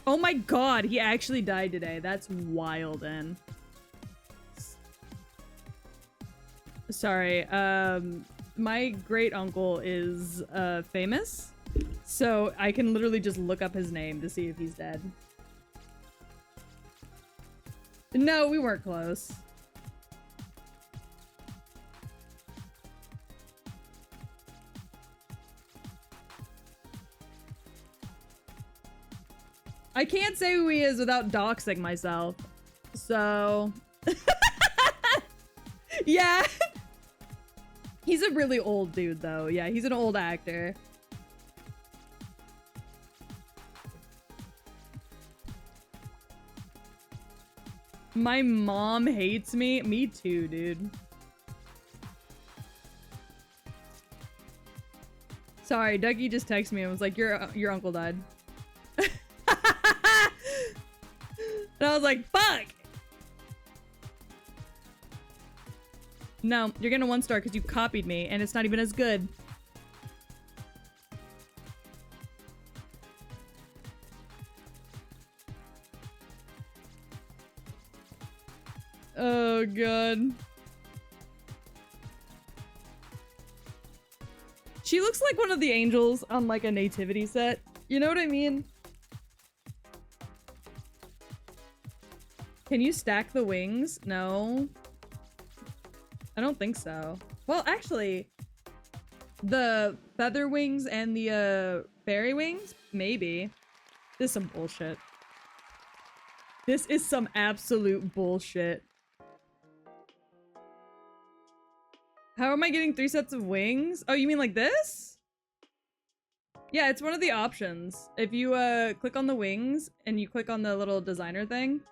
Oh my god, he actually died today. That's wild, and sorry, my great uncle is famous, so I can literally just look up his name to see if he's dead. No, we weren't close. I can't say who he is without doxing myself. So... yeah. He's a really old dude, though. Yeah, he's an old actor. My mom hates me. Me too, dude. Sorry, Dougie just texted me and was like, your uncle died. And I was like, fuck! No, you're getting a 1 star because you copied me, and it's not even as good. Oh, God. She looks like one of the angels on, like, a nativity set. You know what I mean? Can you stack the wings? No. I don't think so. Well, actually, the feather wings and the, fairy wings? Maybe. This is some bullshit. This is some absolute bullshit. How am I getting 3 sets of wings? Oh, you mean like this? Yeah, it's one of the options. If you click on the wings and you click on the little designer thing,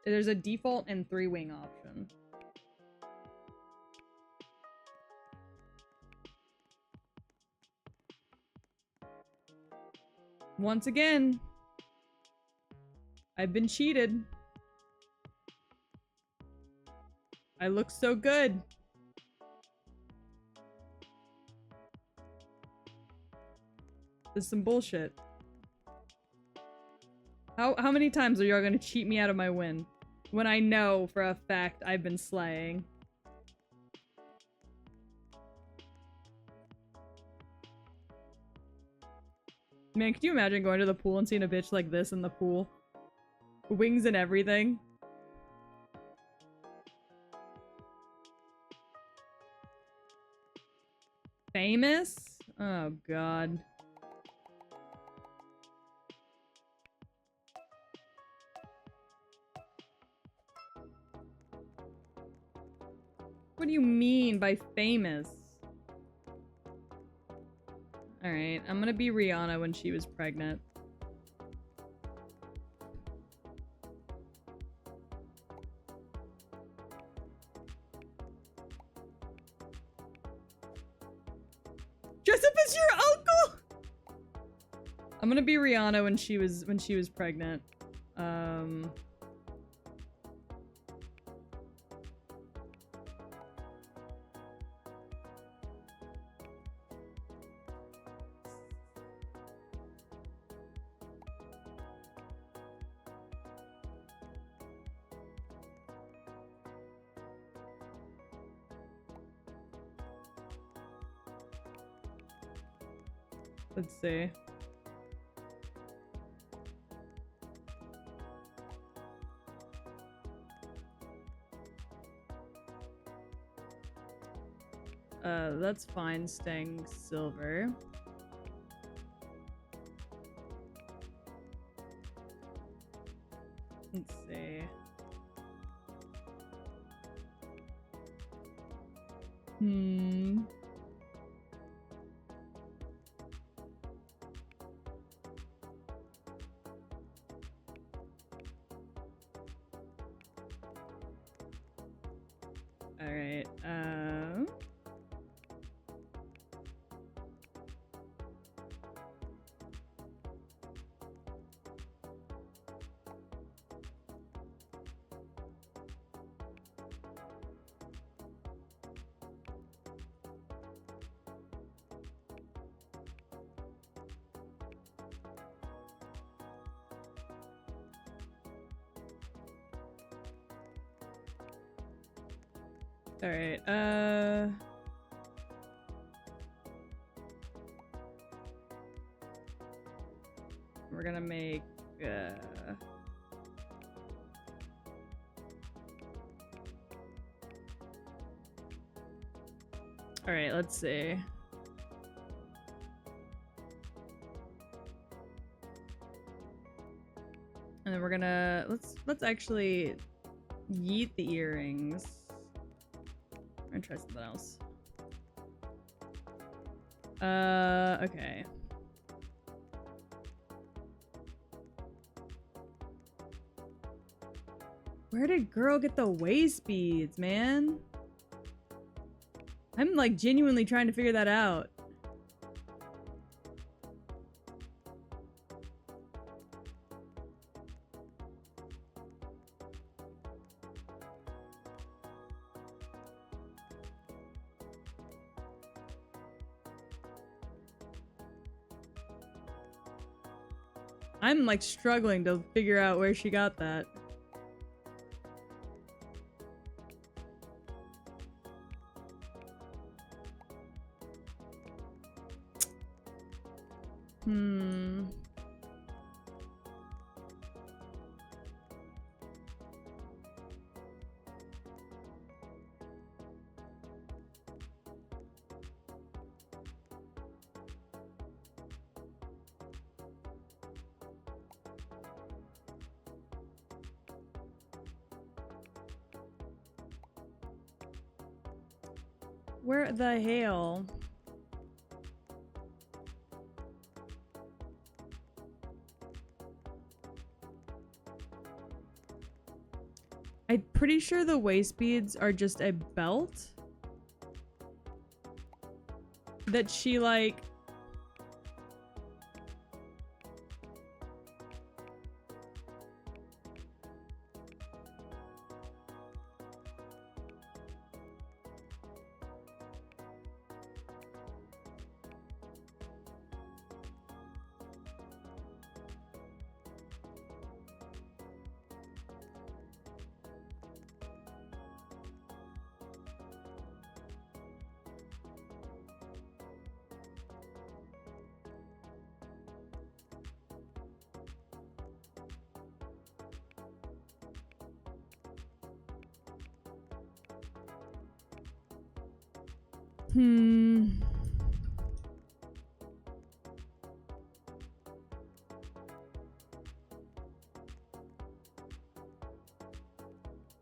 there's a default and 3 wing option. Once again, I've been cheated. I look so good. This is some bullshit. How many times are y'all gonna cheat me out of my win? When I know for a fact I've been slaying. Man, could you imagine going to the pool and seeing a bitch like this in the pool? Wings and everything. Famous? Oh, God. What do you mean by famous? Alright, I'm gonna be Rihanna when she was pregnant. Dress up as your uncle! I'm gonna be Rihanna when she was pregnant. Let's see. That's fine, staying silver. Let's see. Alright, Alright, we're gonna make, Alright, let's see. And then we're gonna, let's actually yeet the earrings. I'm gonna try something else. Okay. Where did girl get the waist beads, man? I'm like genuinely trying to figure that out. I'm like struggling to figure out where she got that. Where the hell? I'm pretty sure the waist beads are just a belt that she like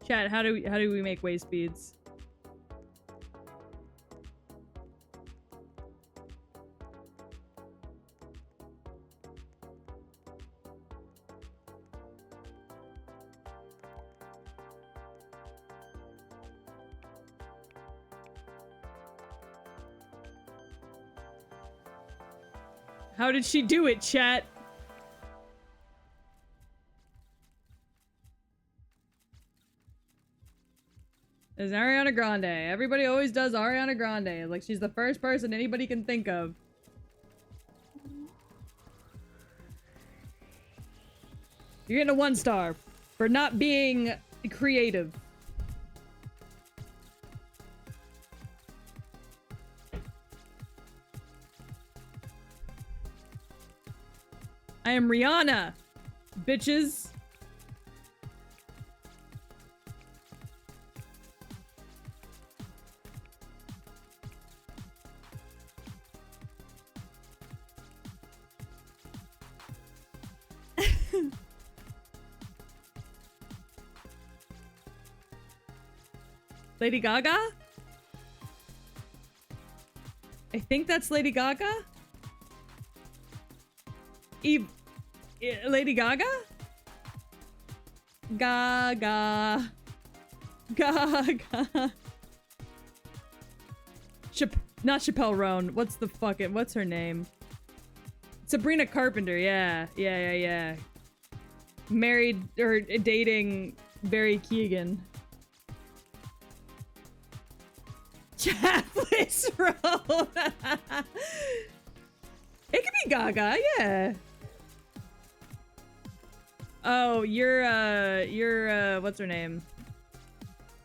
Chat, how do we make waist beads? How did she do it, chat? It's Ariana Grande. Everybody always does Ariana Grande. Like, she's the first person anybody can think of. You're getting a 1 star for not being creative. I am Rihanna, bitches. Lady Gaga? I think that's Lady Gaga? Lady Gaga? Gaga. Gaga. Not Chappelle Roan. What's her name? Sabrina Carpenter, yeah. Yeah. Married, or dating Barry Keoghan. Chapless Roan. It could be Gaga, yeah. Oh, you're what's her name?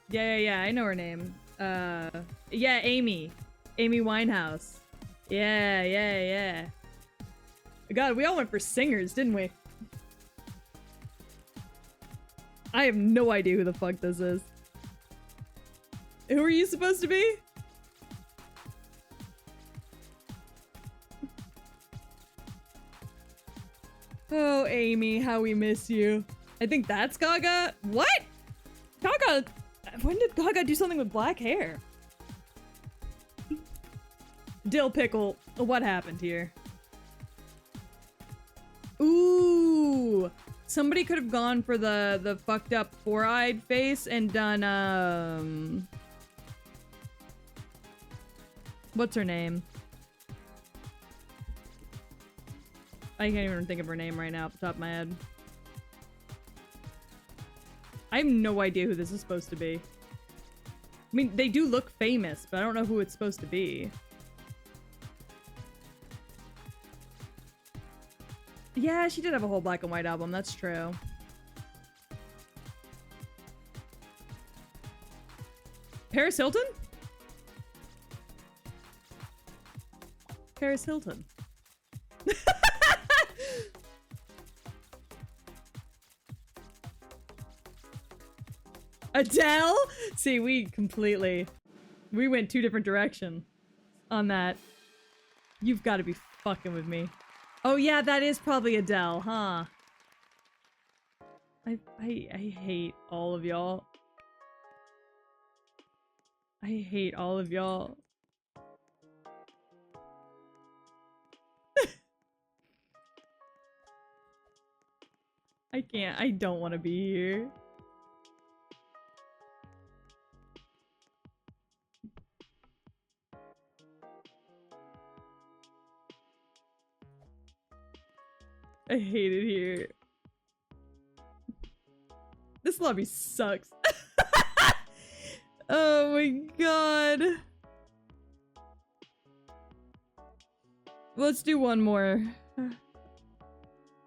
Yeah, I know her name. Yeah, Amy Winehouse. Yeah. God, we all went for singers, didn't we? I have no idea who the fuck this is. Who are you supposed to be? Oh, Amy, how we miss you. I think that's Gaga. What? Gaga? When did Gaga do something with black hair? Dill pickle. What happened here? Ooh. Somebody could have gone for the fucked up four-eyed face and done, what's her name? I can't even think of her name right now off the top of my head. I have no idea who this is supposed to be. I mean, they do look famous, but I don't know who it's supposed to be. Yeah, she did have a whole black and white album. That's true. Paris Hilton? Paris Hilton. Adele? See, we went two different directions on that. You've got to be fucking with me. Oh yeah, that is probably Adele, huh? I hate all of y'all. I hate all of y'all. I can't. I don't want to be here. I hate it here. This lobby sucks. Oh my god. Let's do one more.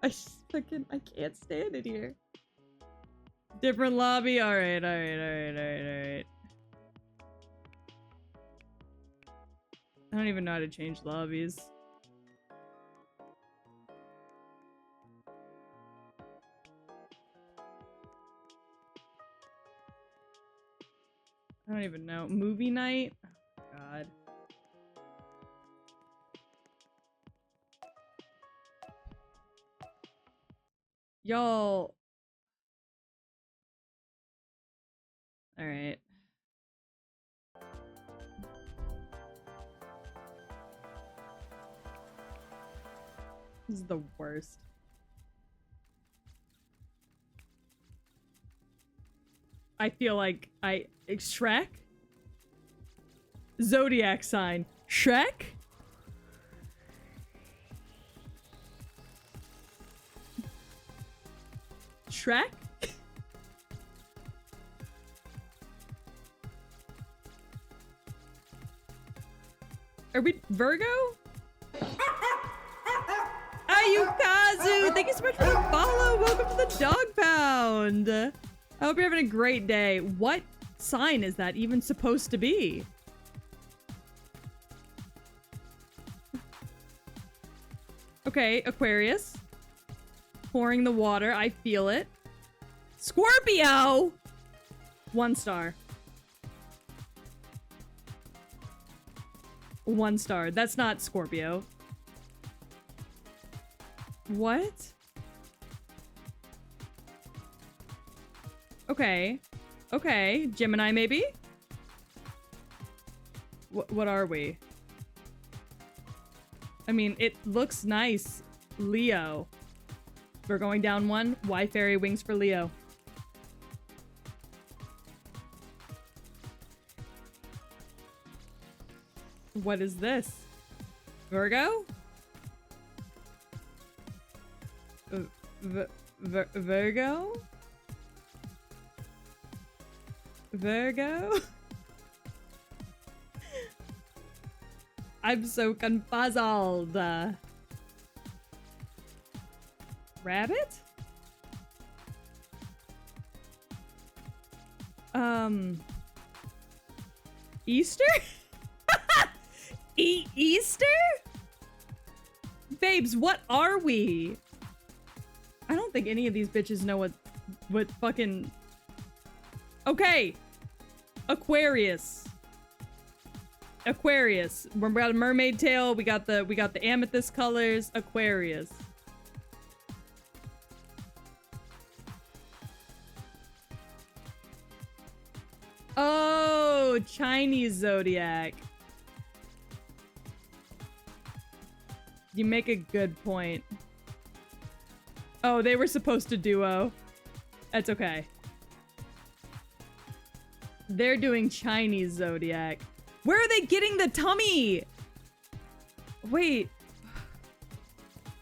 I can't stand it here. Different lobby? Alright. I don't even know how to change lobbies. I don't even know. Movie night? Oh, God. Y'all. Alright. This is the worst. I feel like Shrek? Zodiac sign. Shrek? Shrek? Are we Virgo? Ayukazu! Thank you so much for the follow! Welcome to the dog pound! I hope you're having a great day. What sign is that even supposed to be? Okay, Aquarius. Pouring the water. I feel it. Scorpio! 1 star. 1 star. That's not Scorpio. What? Okay. Okay. Gemini, maybe? What are we? I mean, it looks nice. Leo. We're going down 1. Y fairy wings for Leo. What is this? Virgo? Virgo? Virgo? I'm so confuzzled. Rabbit? Easter? Easter? Babes, what are we? I don't think any of these bitches know what fucking... Okay. Aquarius. Aquarius. We got a mermaid tail. We got the amethyst colors. Aquarius. Oh, Chinese zodiac. You make a good point. Oh, they were supposed to duo. That's okay. They're doing Chinese zodiac. Where are they getting the tummy? Wait.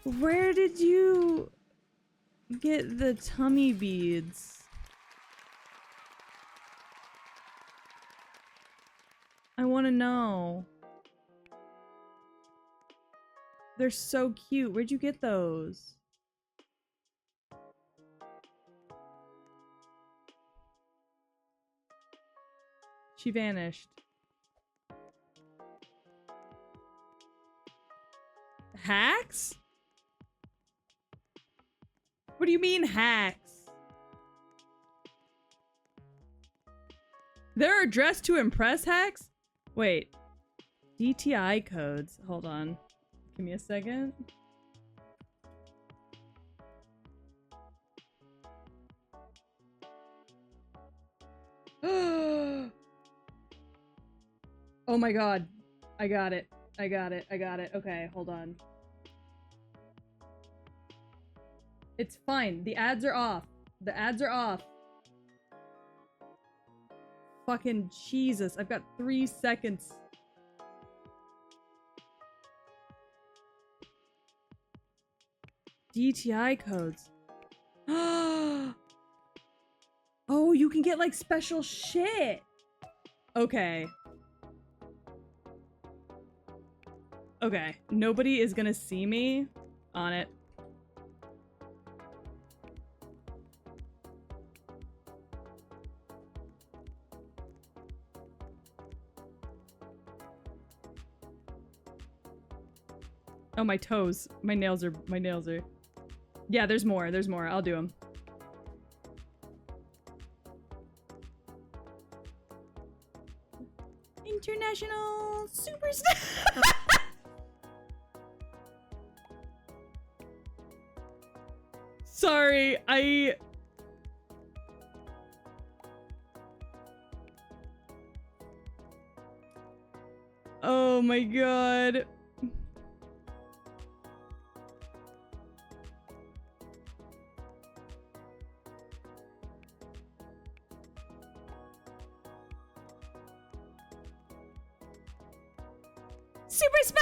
Where did you get the tummy beads? I want to know. They're so cute. Where'd you get those? She vanished. Hacks? What do you mean hacks? There are dressed to impress hacks? Wait. DTI codes. Hold on. Give me a second. Oh my god. I got it. I got it. I got it. Okay, hold on. It's fine. The ads are off. The ads are off. Fucking Jesus. I've got 3 seconds. DTI codes. Oh, you can get like special shit. Okay. Okay. Nobody is gonna see me on it. Oh, my toes. My nails are... Yeah, there's more. There's more. I'll do them. International Superstar! Sorry, Oh my god. Super Spy!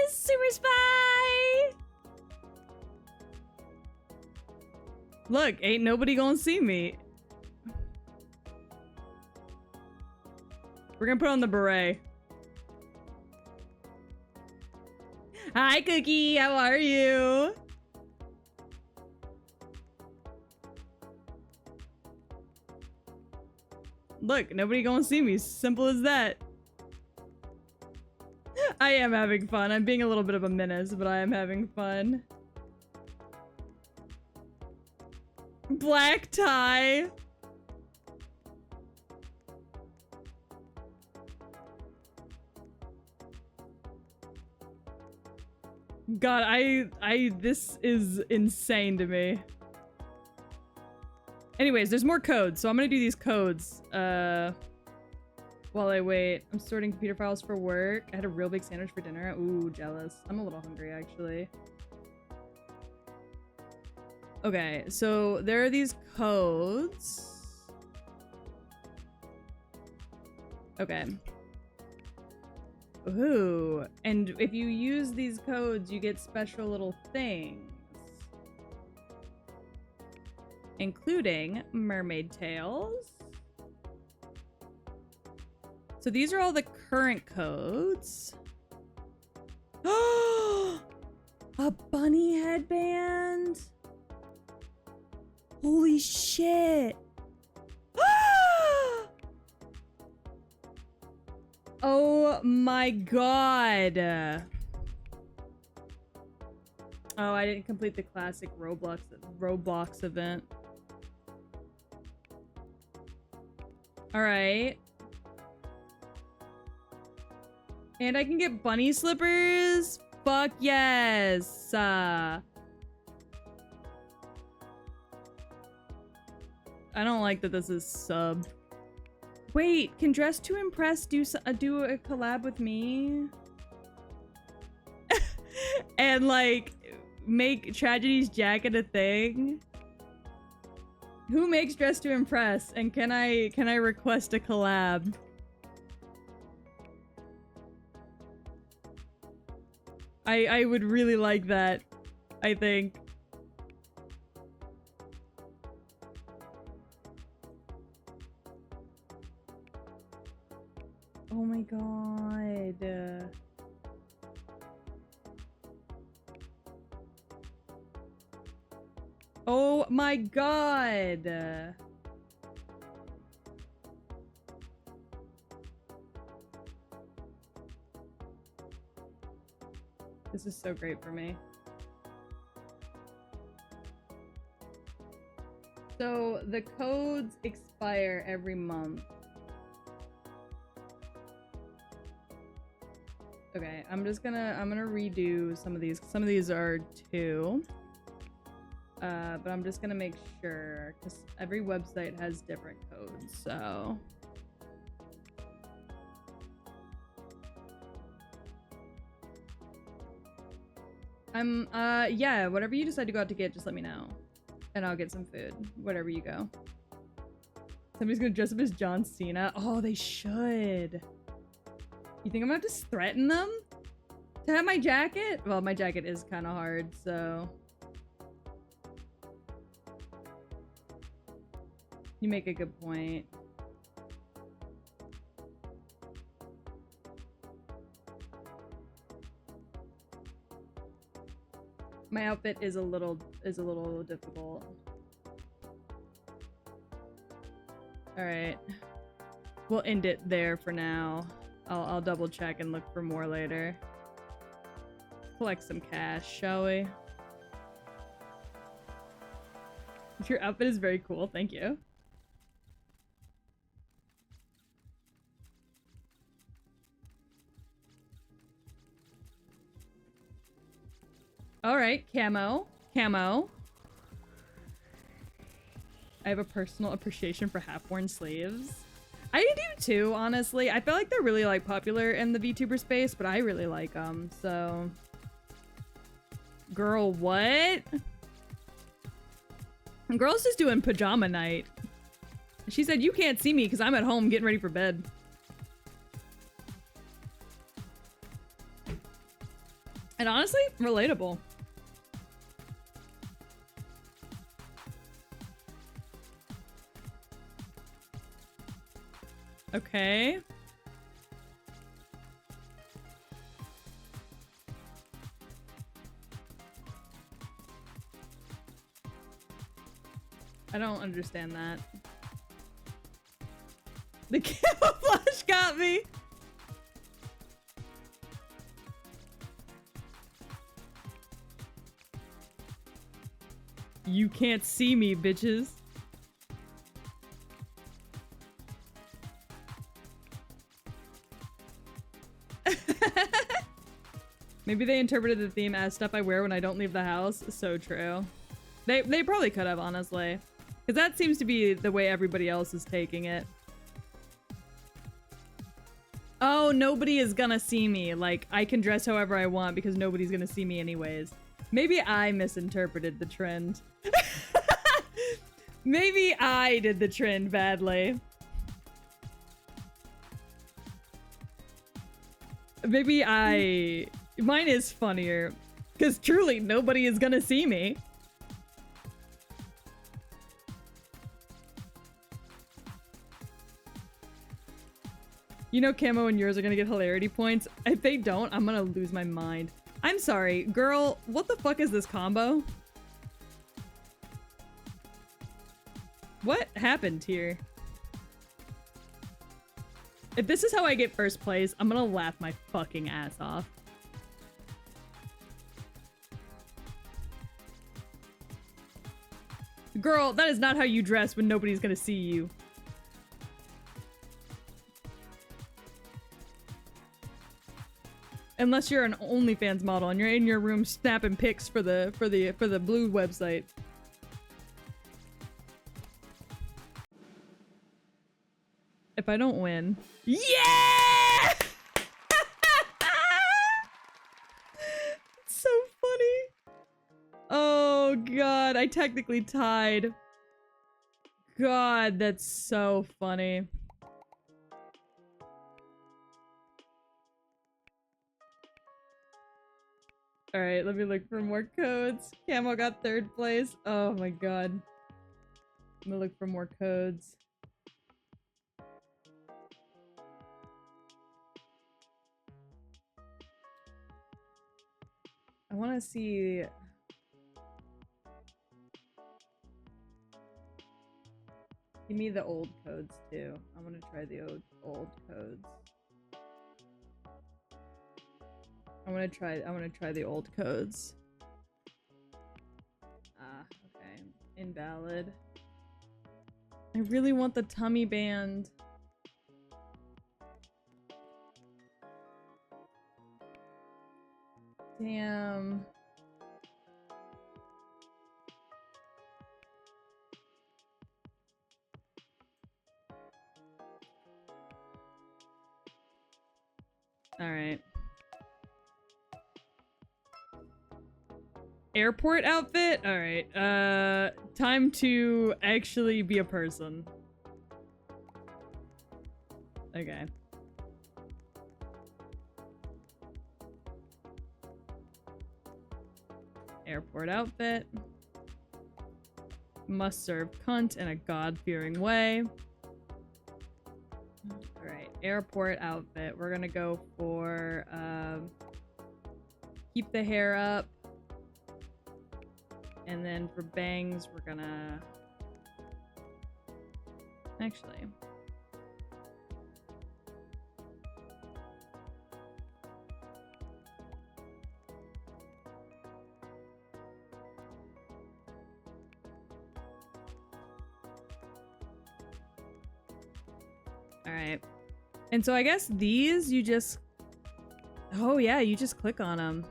Super Spy! Look, ain't nobody gonna see me. We're gonna put on the beret. Hi, Cookie. How are you? Look, nobody gonna see me. Simple as that. I am having fun. I'm being a little bit of a menace, but I am having fun. Black tie. God, this is insane to me. Anyways, there's more codes, so I'm gonna do these codes, while I wait. I'm sorting computer files for work. I had a real big sandwich for dinner. Ooh, jealous. I'm a little hungry, actually. Okay, so there are these codes. Okay. Ooh, and if you use these codes, you get special little things. Including mermaid tails. So these are all the current codes. Oh, a bunny headband. Holy shit. Oh my god. Oh, I didn't complete the classic Roblox event. All right. And I can get bunny slippers? Fuck yes! I don't like that this is sub. Wait, can Dress to Impress do a collab with me? And like, make Tragedy's jacket a thing? Who makes Dress to Impress? And can I request a collab? I would really like that, I think. Oh my god. Oh my god. This is so great for me. So the codes expire every month. Okay, I'm gonna redo some of these. Some of these are 2. But I'm just gonna make sure, because every website has different codes, so. Yeah, whatever you decide to go out to get, just let me know. And I'll get some food, wherever you go. Somebody's gonna dress up as John Cena. Oh, they should. You think I'm gonna have to threaten them to have my jacket? Well, my jacket is kind of hard, so. You make a good point. My outfit is a little difficult. All right, we'll end it there for now. I'll double check and look for more later. Collect some cash, shall we? Your outfit is very cool. Thank you. All right, camo. I have a personal appreciation for half-worn sleeves. I do too, honestly. I feel like they're really like popular in the VTuber space, but I really like them, so. Girl, what? Girl's just doing pajama night. She said, you can't see me because I'm at home getting ready for bed. And honestly, relatable. Okay. I don't understand that. The camouflage got me. You can't see me, bitches. Maybe they interpreted the theme as stuff I wear when I don't leave the house. So true. They probably could have, honestly. Because that seems to be the way everybody else is taking it. Oh, nobody is gonna see me. Like, I can dress however I want because nobody's gonna see me anyways. Maybe I misinterpreted the trend. Maybe I did the trend badly. Maybe mine is funnier. Because truly, nobody is gonna see me. You know Camo and yours are gonna get hilarity points. If they don't, I'm gonna lose my mind. I'm sorry, girl, what the fuck is this combo? What happened here? If this is how I get first place, I'm gonna laugh my fucking ass off. Girl, that is not how you dress when nobody's gonna see you. Unless you're an OnlyFans model and you're in your room snapping pics for the blue website. If I don't win. Yeah! So funny. Oh god, I technically tied. God, that's so funny. Alright, let me look for more codes. Camo got 3rd place. Oh my god. I'm gonna look for more codes. I wanna see... Give me the old codes too. I wanna try the old codes. I want to try the old codes. Ah, okay. Invalid. I really want the tummy band. Damn. All right. Airport outfit? All right. Time to actually be a person. Okay. Airport outfit. Must serve cunt in a God-fearing way. Alright, airport outfit. We're gonna go for, keep the hair up. And then for bangs, we're gonna... Actually... Alright. And so I guess these, you just... Oh yeah, you just click on them.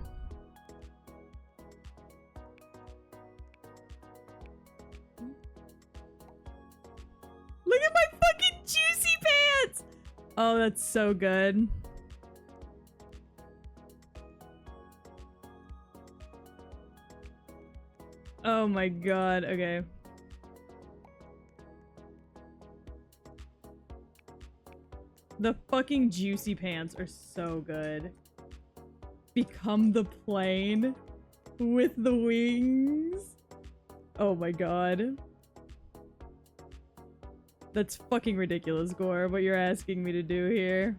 Look at my fucking juicy pants! Oh, that's so good. Oh my god, okay. The fucking juicy pants are so good. Become the plane with the wings. Oh my god. That's fucking ridiculous, Gore, what you're asking me to do here.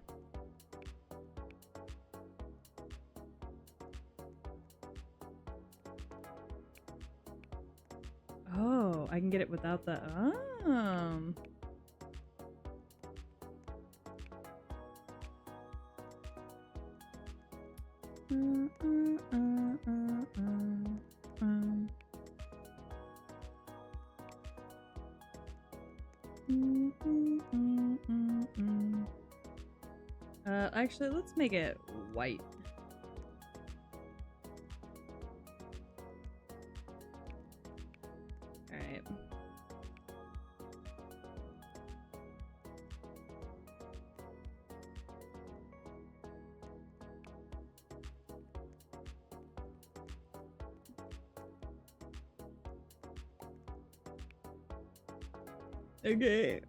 Oh, I can get it without the... Oh. Actually, let's make it white. All right. Okay.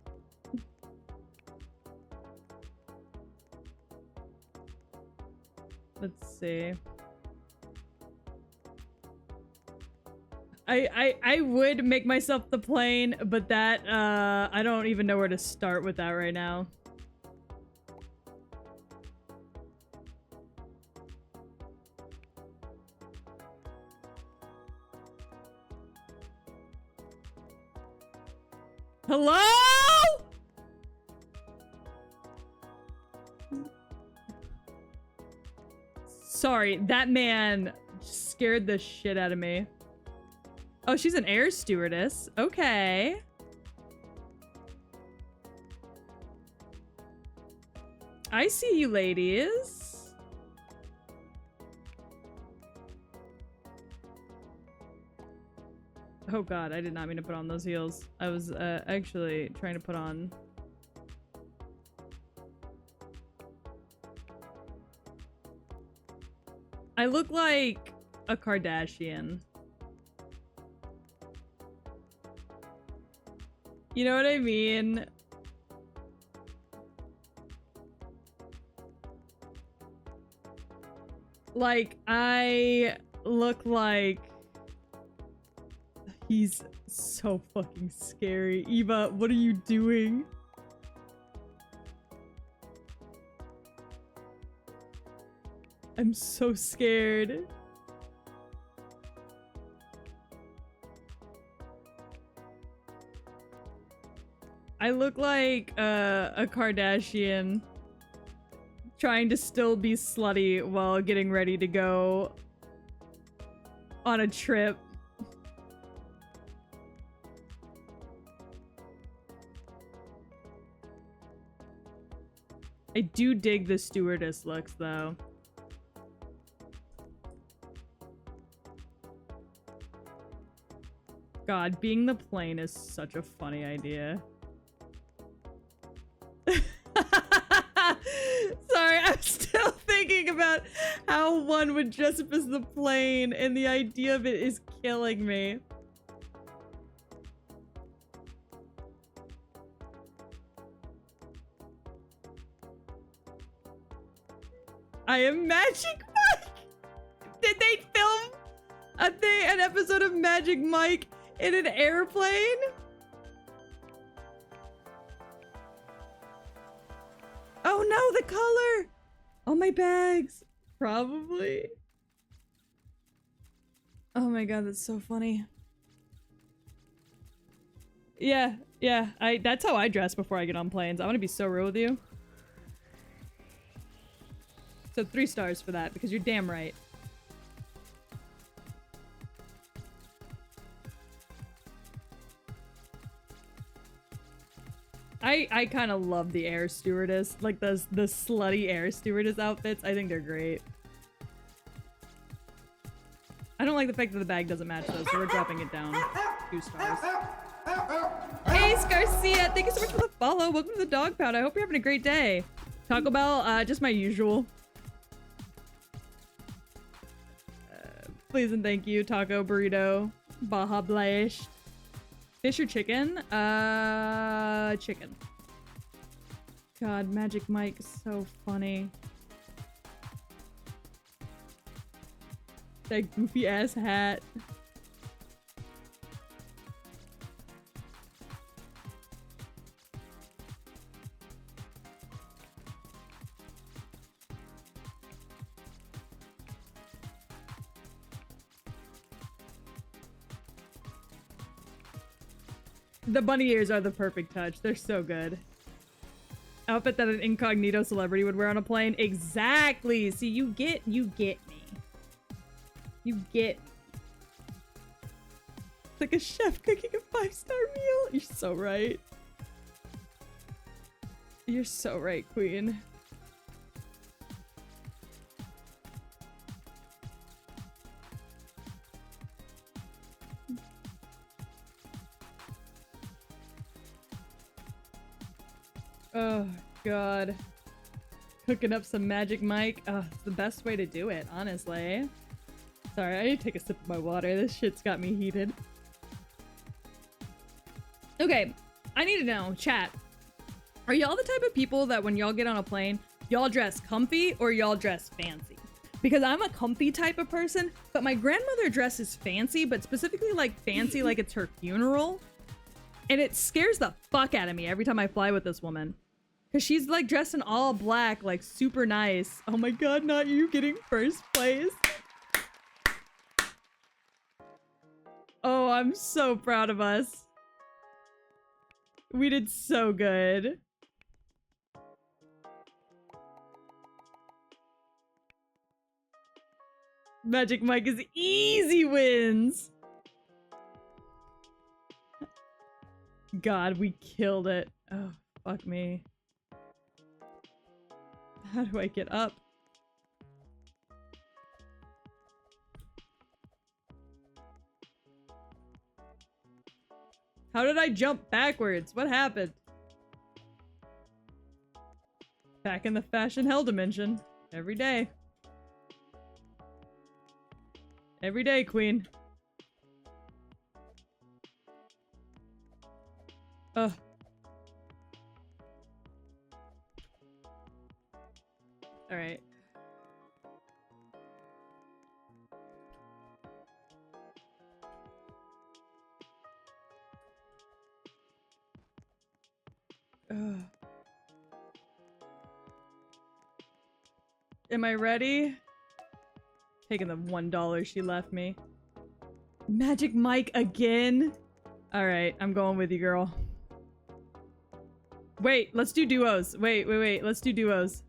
Let's see. I would make myself the plane, but that I don't even know where to start with that right now. Hello? Sorry, that man scared the shit out of me. Oh, she's an air stewardess. Okay. I see you ladies. Oh god, I did not mean to put on those heels. I was actually trying to put on... I look like a Kardashian. You know what I mean? Like, I look like... He's so fucking scary. Eva, what are you doing? I'm so scared. I look like a Kardashian trying to still be slutty while getting ready to go on a trip. I do dig the stewardess looks, though. God, being the plane is such a funny idea. Sorry, I'm still thinking about how one would dress up as the plane, and the idea of it is killing me. I am Magic Mike! Did they film an episode of Magic Mike in an airplane? Oh no, the color! Oh, my bags. Probably. Oh my god, that's so funny. Yeah, that's how I dress before I get on planes. I'm gonna be so real with you. So 3 stars for that, because you're damn right. I kind of love the air stewardess, like the slutty air stewardess outfits. I think they're great. I don't like the fact that the bag doesn't match though, so we're dropping it down 2 stars. Ace Garcia, thank you so much for the follow. Welcome to the dog pound. I hope you're having a great day. Taco Bell, just my usual. Please and thank you. Taco, burrito, Baja Blast. Fish or chicken? Chicken. God, Magic Mike is so funny. That goofy ass hat. The bunny ears are the perfect touch. They're so good. Outfit that an incognito celebrity would wear on a plane. Exactly. See, you get me. You get me. It's like a chef cooking a 5-star meal. You're so right. You're so right, queen. Oh, God. Cooking up some Magic Mike. Oh, it's the best way to do it, honestly. Sorry, I need to take a sip of my water. This shit's got me heated. Okay, I need to know, chat. Are y'all the type of people that when y'all get on a plane, y'all dress comfy or y'all dress fancy? Because I'm a comfy type of person, but my grandmother dresses fancy, but specifically like fancy like it's her funeral. And it scares the fuck out of me every time I fly with this woman. Because she's like dressed in all black, like super nice. Oh my god, not you getting first place. Oh, I'm so proud of us. We did so good. Magic Mike is easy wins. God, we killed it. Oh, fuck me. How do I get up? How did I jump backwards? What happened? Back in the fashion hell dimension. Every day. Every day, queen. Ugh. Alright. Am I ready? Taking the $1 she left me. Magic Mike again? Alright, I'm going with you, girl. Wait, let's do duos. Wait. Let's do duos.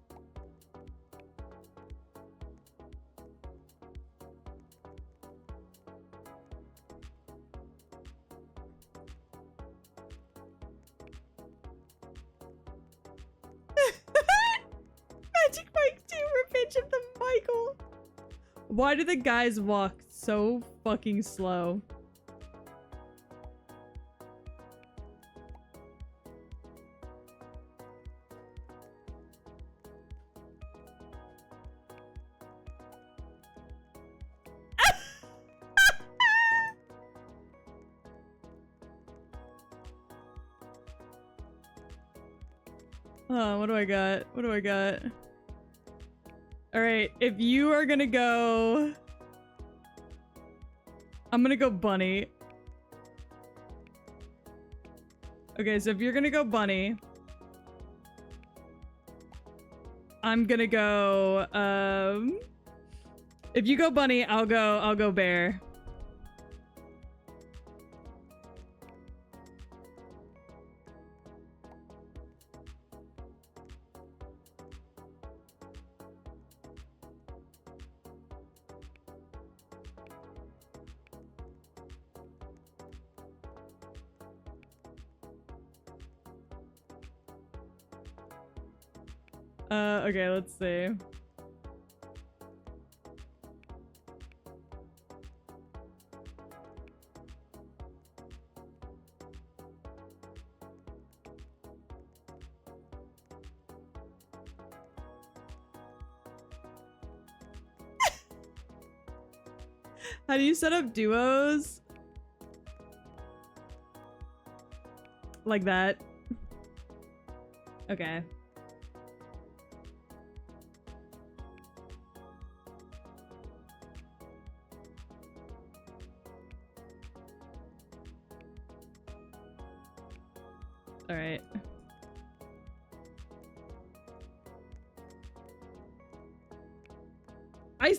Magic Mike 2, Revenge of the Michael. Why do the guys walk so fucking slow? Oh, what do I got? What do I got? Alright, if you are gonna go... I'm gonna go bunny. Okay, so if you're gonna go bunny... I'm gonna go, if you go bunny, I'll go bear. Okay, let's see. How do you set up duos? Like that. Okay. All right.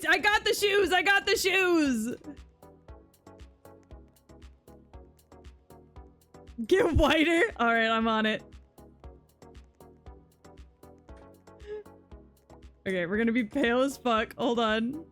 I got the shoes! I got the shoes! Get whiter? Alright, I'm on it. Okay, we're gonna be pale as fuck. Hold on.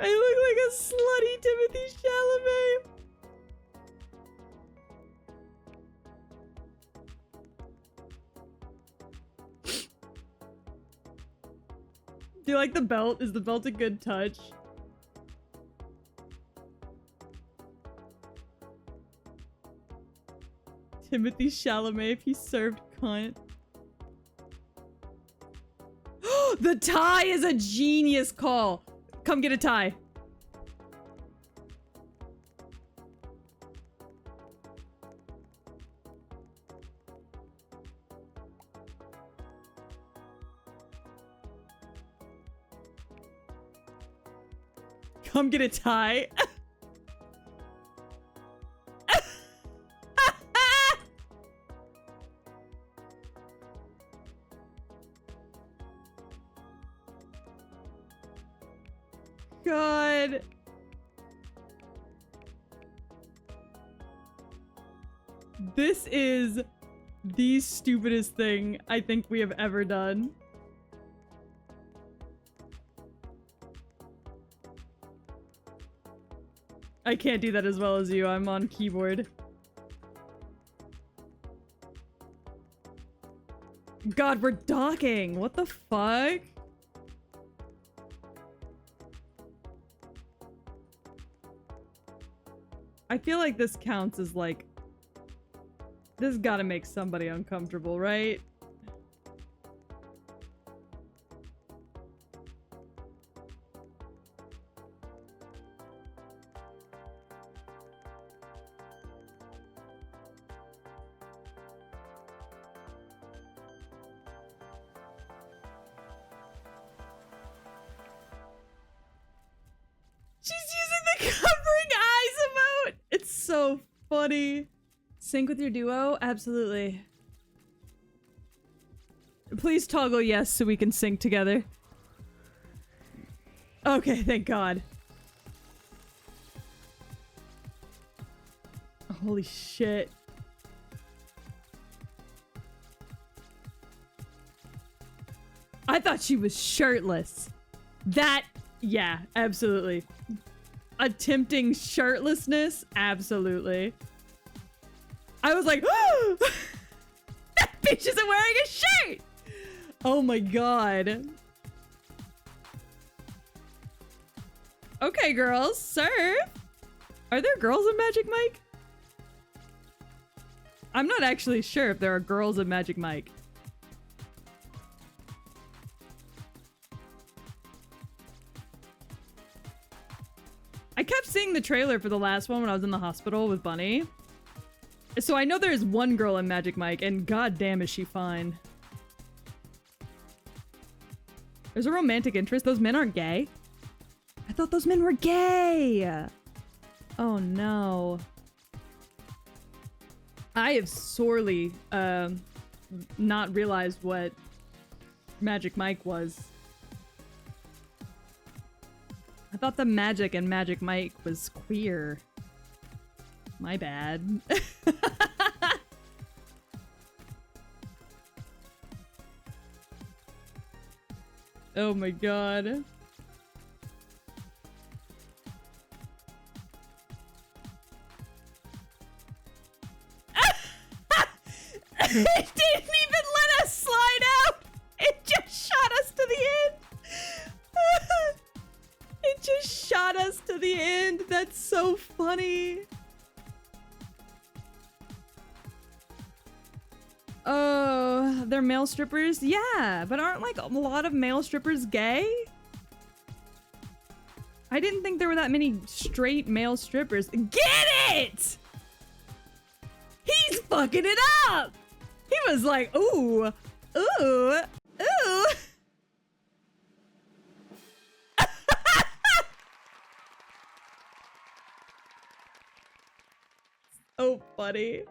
I look like a slutty Timothy Chalamet. Do you like the belt? Is the belt a good touch? Timothy Chalamet if he served cunt. The tie is a genius call. Come get a tie. Come get a tie. God. This is the stupidest thing I think we have ever done. I can't do that as well as you. I'm on keyboard. God, we're docking. What the fuck? I feel like this counts as like... This gotta make somebody uncomfortable, right? funny. Sync with your duo? Absolutely. Please toggle yes so we can sync together. Okay, thank God. Holy shit. I thought she was shirtless. That, yeah, absolutely. Attempting shirtlessness? Absolutely. I was like, oh! That bitch isn't wearing a shirt! Oh my God. Okay, girls, serve. Are there girls in Magic Mike? I'm not actually sure if there are girls in Magic Mike. I kept seeing the trailer for the last one when I was in the hospital with Bunny. So I know there's one girl in Magic Mike, and goddamn is she fine. There's a romantic interest. Those men aren't gay. I thought those men were gay. Oh no. I have sorely not realized what Magic Mike was. I thought the magic in Magic Mike was queer. My bad. Oh my God. It didn't even let us slide out. It just shot us to the end. It just shot us to the end. That's so funny. Oh, they're male strippers? Yeah, but aren't like a lot of male strippers gay? I didn't think there were that many straight male strippers. Get it! He's fucking it up! He was like, ooh, ooh, ooh. Oh, buddy.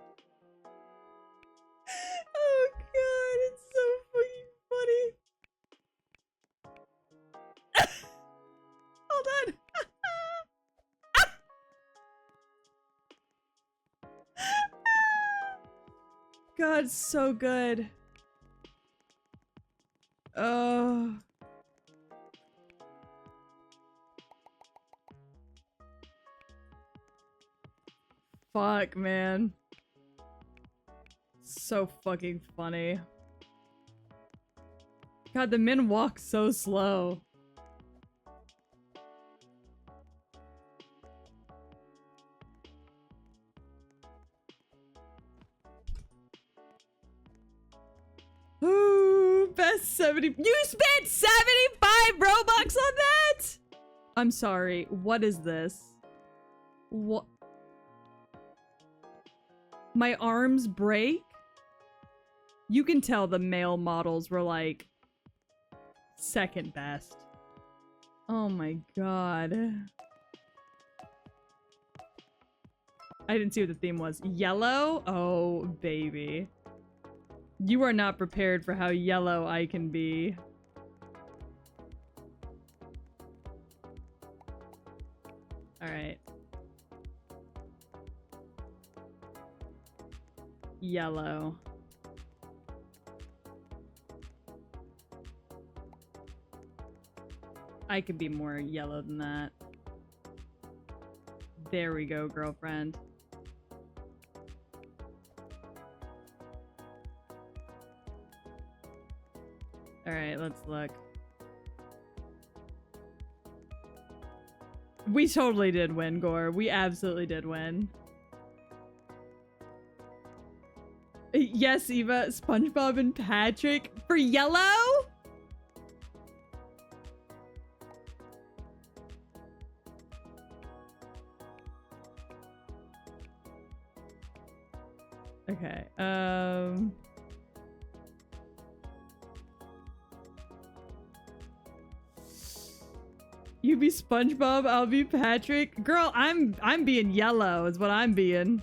Oh, God, it's so fucking funny. Hold on. God, so good. Oh. Fuck, man. So fucking funny. God, the men walk so slow. Ooh, best 70. You spent 75 Robux on that? I'm sorry. What is this? What? My arms break? You can tell the male models were like second best. Oh my God. I didn't see what the theme was. Yellow? Oh, baby. You are not prepared for how yellow I can be. Alright. Yellow. I could be more yellow than that. There we go, girlfriend. Alright, let's look. We totally did win, Gore. We absolutely did win. Yes, Eva, SpongeBob and Patrick. For yellow? Okay, you be SpongeBob, I'll be Patrick. Girl, I'm being yellow is what I'm being.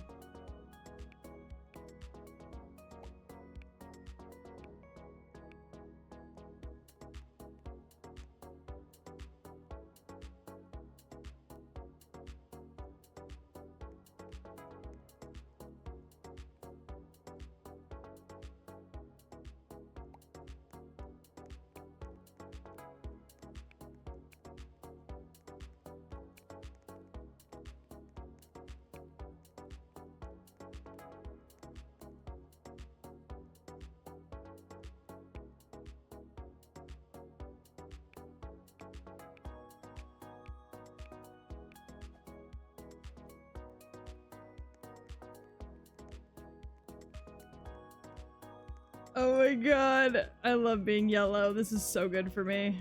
Oh my god. I love being yellow. This is so good for me.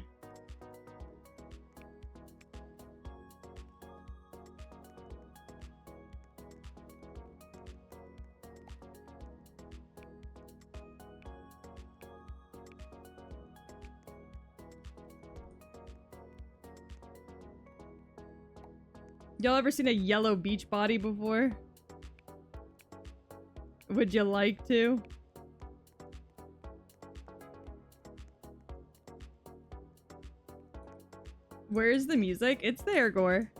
Y'all ever seen a yellow beach body before? Would you like to? Where's the music? It's there, Gore.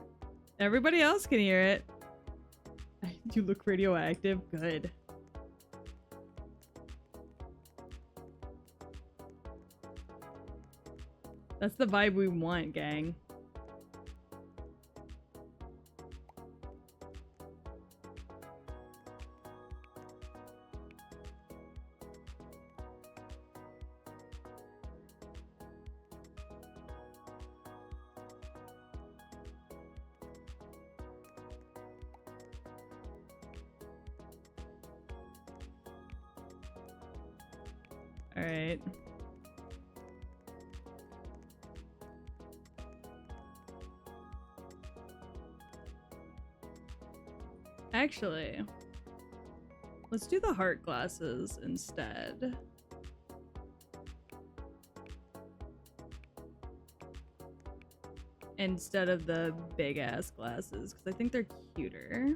Everybody else can hear it. You look radioactive. Good. That's the vibe we want, gang. All right. Actually, let's do the heart glasses instead. Instead of the big ass glasses, because I think they're cuter.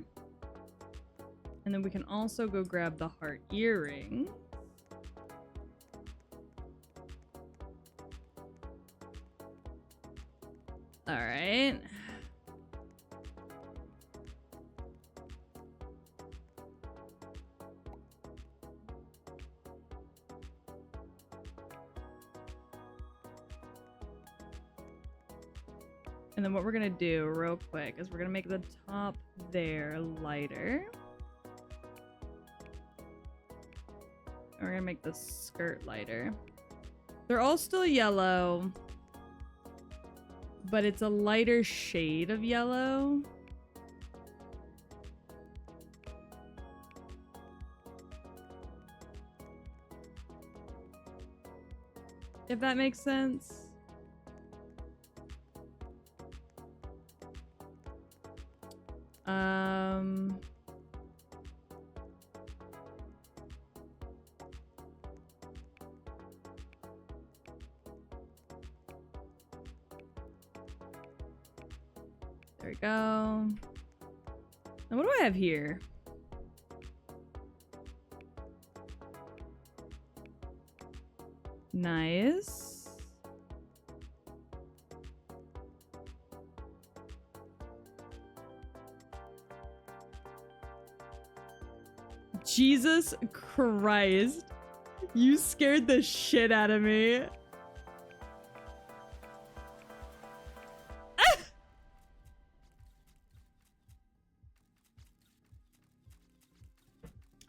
And then we can also go grab the heart earring. All right. And then what we're gonna do real quick is we're gonna make the top there lighter. And we're gonna make the skirt lighter. They're all still yellow, but it's a lighter shade of yellow. If that makes sense. There we go. And what do I have here? Nice. Jesus Christ. You scared the shit out of me.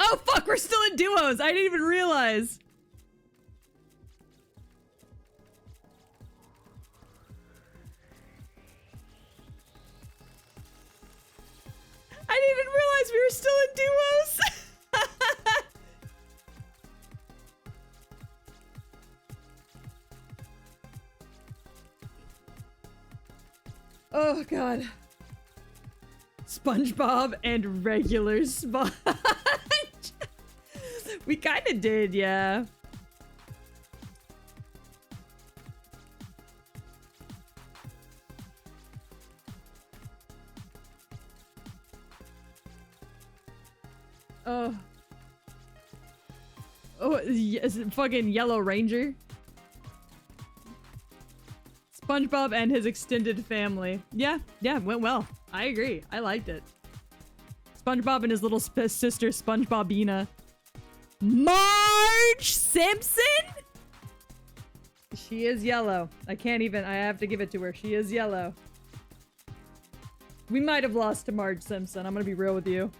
Oh fuck, we're still in duos. I didn't even realize. I didn't even realize we were still in duos. Oh god. SpongeBob and regular Sponge. We kind of did, yeah. Oh. Oh, yes, fucking Yellow Ranger. SpongeBob and his extended family. Yeah, went well. I agree. I liked it. SpongeBob and his little sister, SpongeBobina. Marge Simpson? She is yellow. I have to give it to her. She is yellow. We might have lost to Marge Simpson. I'm gonna be real with you.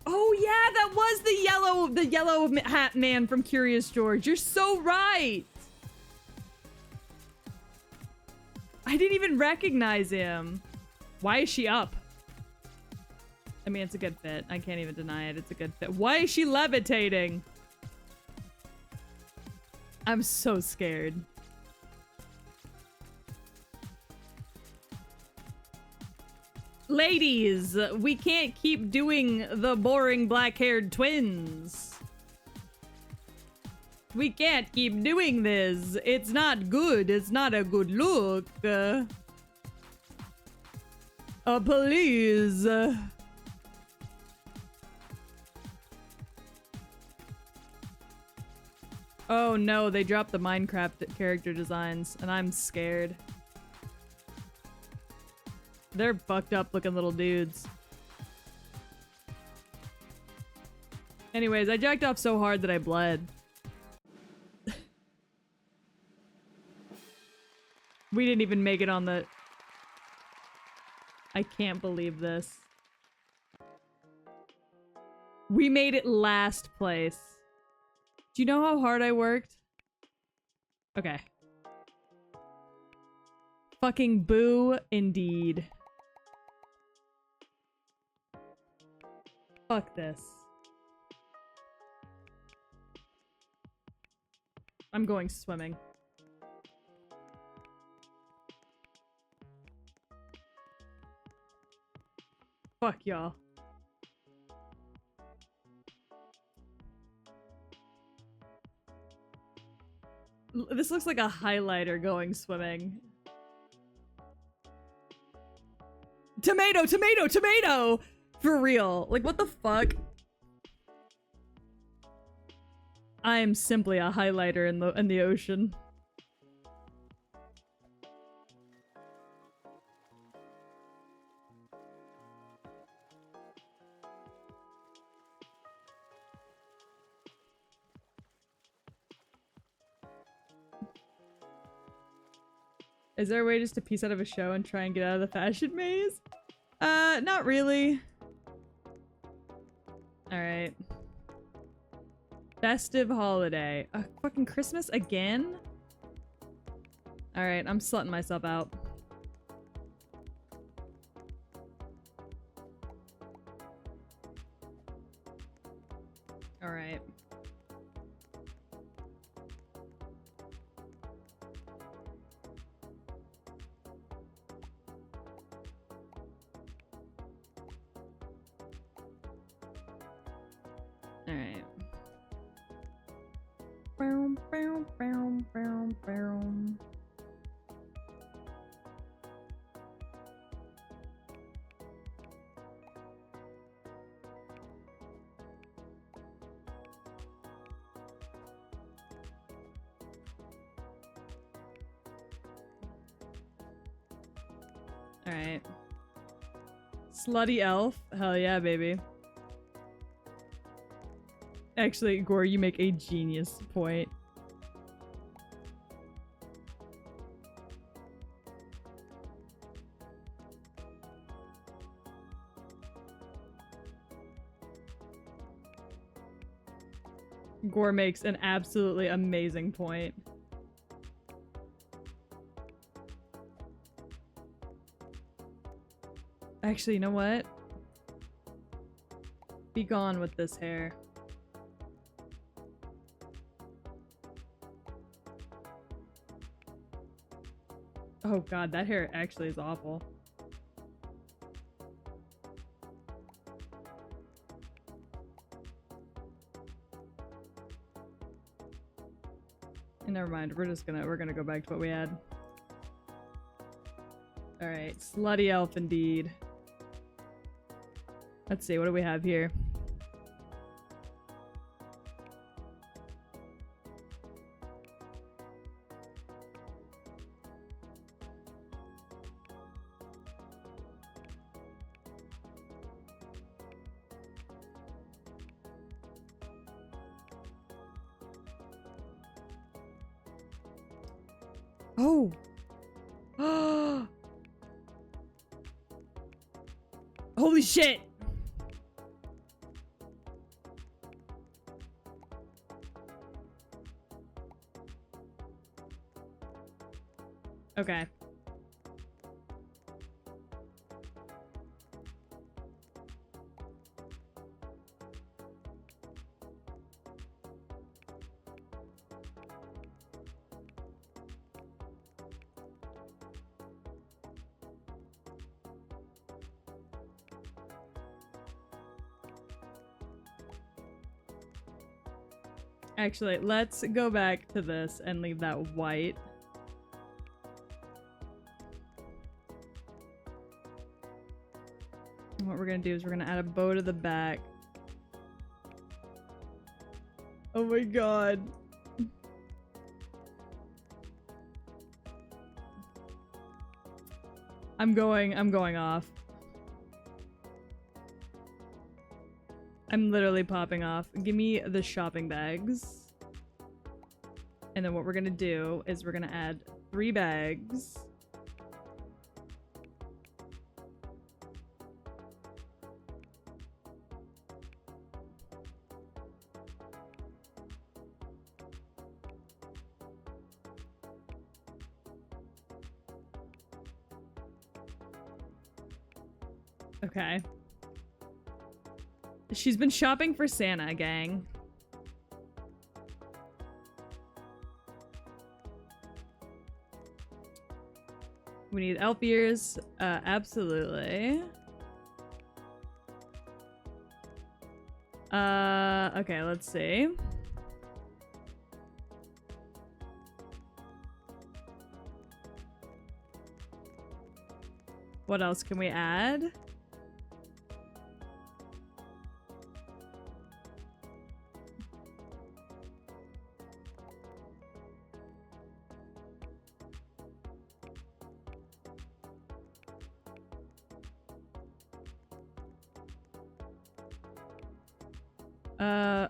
Oh yeah, that was the yellow hat man from Curious George. You're so right. I didn't even recognize him. Why is she up? I mean, it's a good fit. I can't even deny it. It's a good fit. Why is she levitating? I'm so scared. Ladies, we can't keep doing the boring black-haired twins. We can't keep doing this. It's not good. It's not a good look. Please. Oh no, they dropped the Minecraft character designs, and I'm scared. They're fucked up looking little dudes. Anyways, I jacked off so hard that I bled. We didn't even make it on the... I can't believe this. We made it last place. Do you know how hard I worked? Okay. Fucking boo indeed. Fuck this. I'm going swimming. Fuck y'all. This looks like a highlighter going swimming. Tomato, tomato, tomato! For real. Like, what the fuck? I am simply a highlighter in the ocean. Is there a way just to piece out of a show and try and get out of the fashion maze? Not really. Alright. Festive holiday. Fucking Christmas again? Alright, I'm slutting myself out. Alright. Alright. Boom, boom, boom, boom, boom. Alright. Slutty elf? Hell yeah, baby. Actually, Gore, you make a genius point. Gore makes an absolutely amazing point. Actually, you know what? Be gone with this hair. Oh god, that hair actually is awful. Never mind, we're gonna go back to what we had. Alright, slutty elf indeed. Let's see, what do we have here? Oh! Holy shit! Okay. Actually, let's go back to this and leave that white. And what we're gonna do is we're gonna add a bow to the back. Oh my god. I'm going off. I'm literally popping off. Give me the shopping bags. And then what we're gonna do is we're gonna add 3 bags. Okay. She's been shopping for Santa, gang. We need elf ears. Absolutely. Okay, let's see. What else can we add?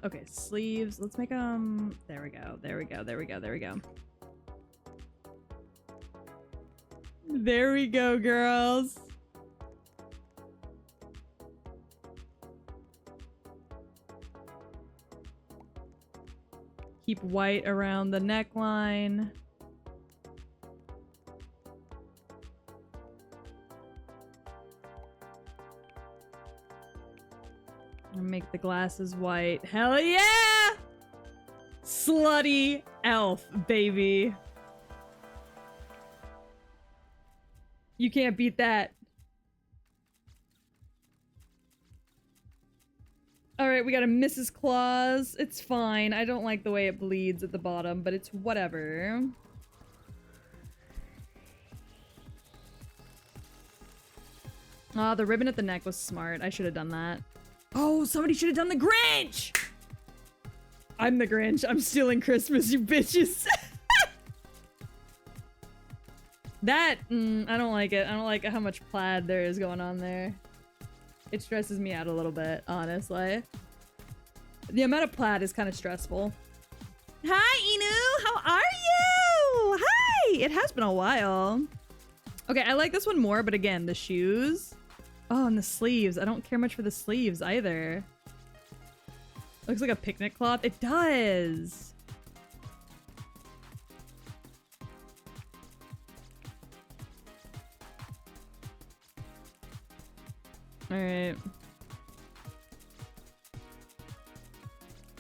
Okay, sleeves. Let's make them. There we go. There we go. There we go. There we go. There we go, girls. Keep white around the neckline. Make the glasses white. Hell yeah! Slutty elf, baby. You can't beat that. Alright, we got a Mrs. Claus. It's fine. I don't like the way it bleeds at the bottom, but it's whatever. Ah, the ribbon at the neck was smart. I should have done that. Oh, somebody should have done the Grinch! I'm the Grinch. I'm stealing Christmas, you bitches. That, I don't like it. I don't like how much plaid there is going on there. It stresses me out a little bit, honestly. The amount of plaid is kind of stressful. Hi, Inu! How are you? Hi! It has been a while. Okay, I like this one more, but again, the shoes. Oh, and the sleeves. I don't care much for the sleeves either. Looks like a picnic cloth. It does. All right.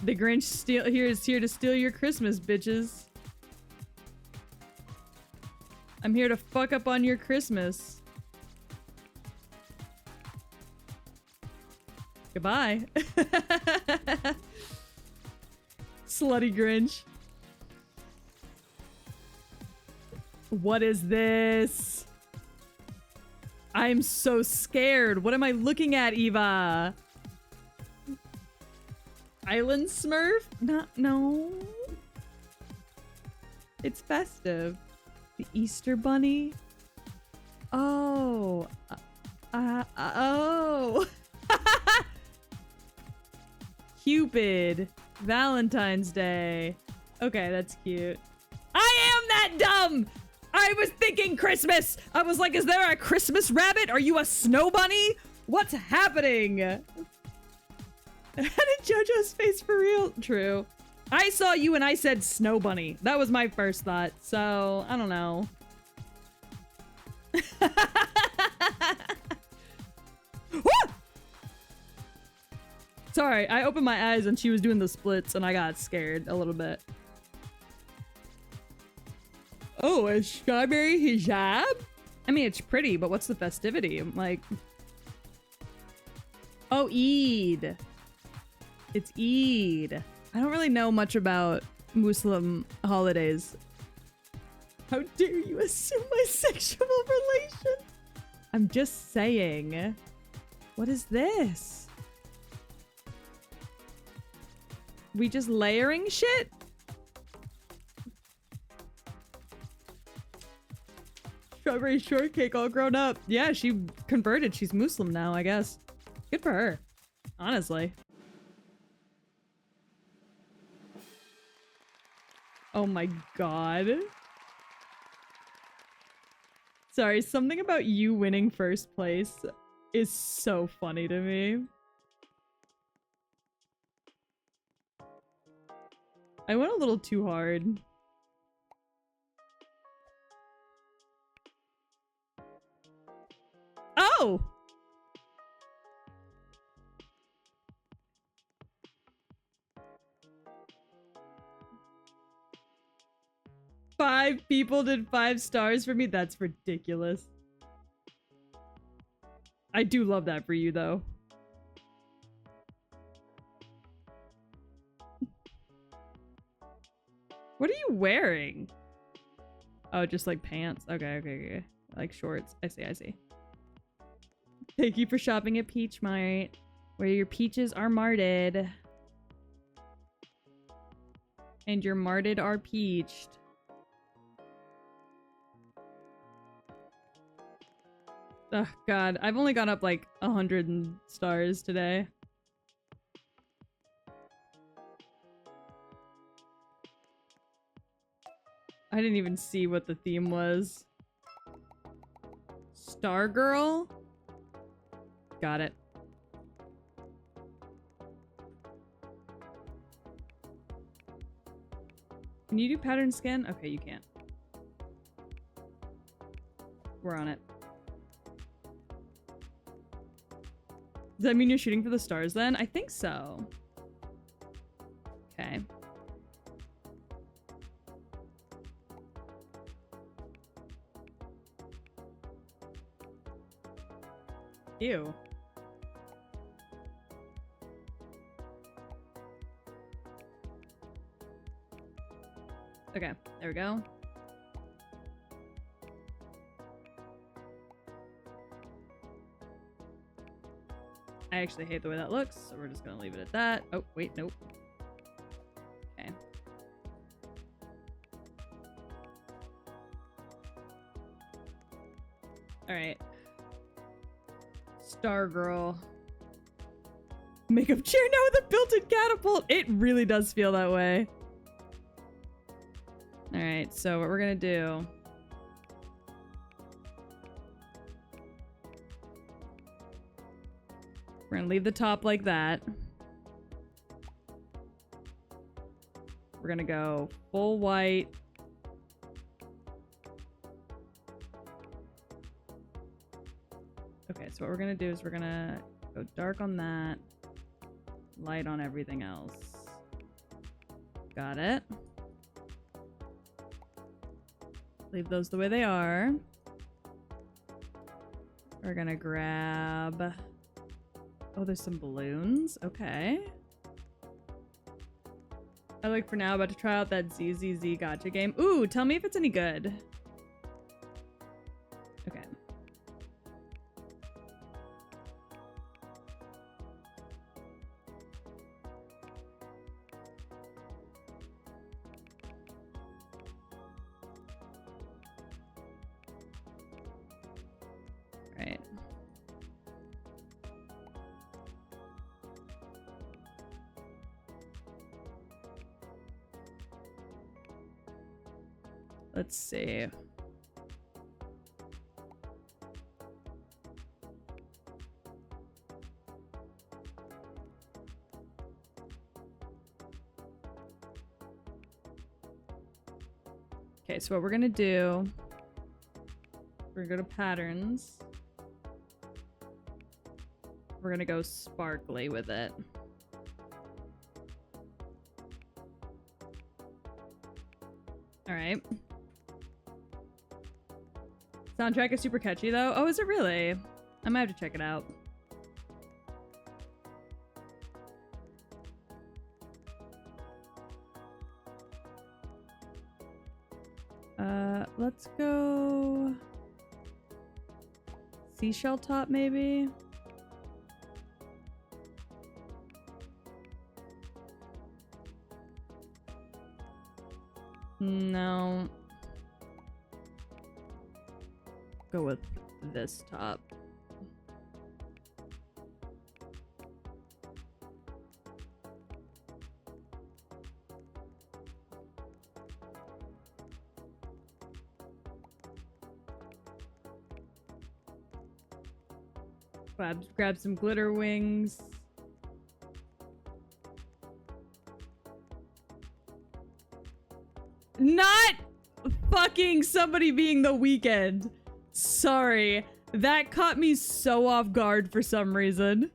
The Grinch is here to steal your Christmas, bitches. I'm here to fuck up on your Christmas. Goodbye. Slutty Grinch. What is this? I'm so scared. What am I looking at, Eva? Island Smurf? No. It's festive. The Easter Bunny? Oh. Oh. Cupid. Valentine's Day. Okay, that's cute. I am that dumb! I was thinking Christmas! I was like, is there a Christmas rabbit? Are you a snow bunny? What's happening? How did JoJo's face for real? True. I saw you and I said snow bunny. That was my first thought, so I don't know. Sorry, I opened my eyes and she was doing the splits and I got scared a little bit. Oh, a strawberry hijab? I mean, it's pretty, but what's the festivity? Like... Oh, Eid. It's Eid. I don't really know much about Muslim holidays. How dare you assume my sexual relation? I'm just saying. What is this? We just layering shit? Strawberry shortcake all grown up. Yeah, she converted. She's Muslim now, I guess. Good for her. Honestly. Oh my god. Sorry, something about you winning first place is so funny to me. I went a little too hard. Oh! Five people did 5 stars for me? That's ridiculous. I do love that for you, though. What are you wearing? Oh, just like pants. Okay. Like shorts. I see. Thank you for shopping at Peach Mart, where your peaches are marted. And your marted are peached. Oh god, I've only gone up like 100 stars today. I didn't even see what the theme was. Stargirl? Got it. Can you do pattern scan? Okay, you can't. We're on it. Does that mean you're shooting for the stars then? I think so. Okay. Ew. Okay, there we go. I actually hate the way that looks, so we're just gonna leave it at that. Oh, wait, nope. Okay. Alright. Stargirl. Makeup chair now with a built-in catapult! It really does feel that way. Alright, so what we're gonna do... We're gonna leave the top like that. We're gonna go full white. Okay, so what we're gonna do is we're gonna go dark on that, light on everything else. Got it. Leave those the way they are. We're gonna grab... Oh, there's some balloons. Okay. I like for now about to try out that ZZZ gacha game. Ooh, tell me if it's any good. Okay. Right. Let's see. Okay, so what we're gonna do, we're gonna go to patterns. We're gonna go sparkly with it. All right. Soundtrack is super catchy though. Oh, is it really? I might have to check it out. Let's go seashell top maybe. No. Go with this top. Grab some glitter wings. Not fucking somebody being the weekend. Sorry. That caught me so off guard for some reason.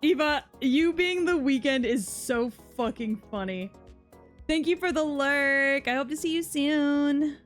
Eva, you being the weekend is so fucking funny. Thank you for the lurk. I hope to see you soon.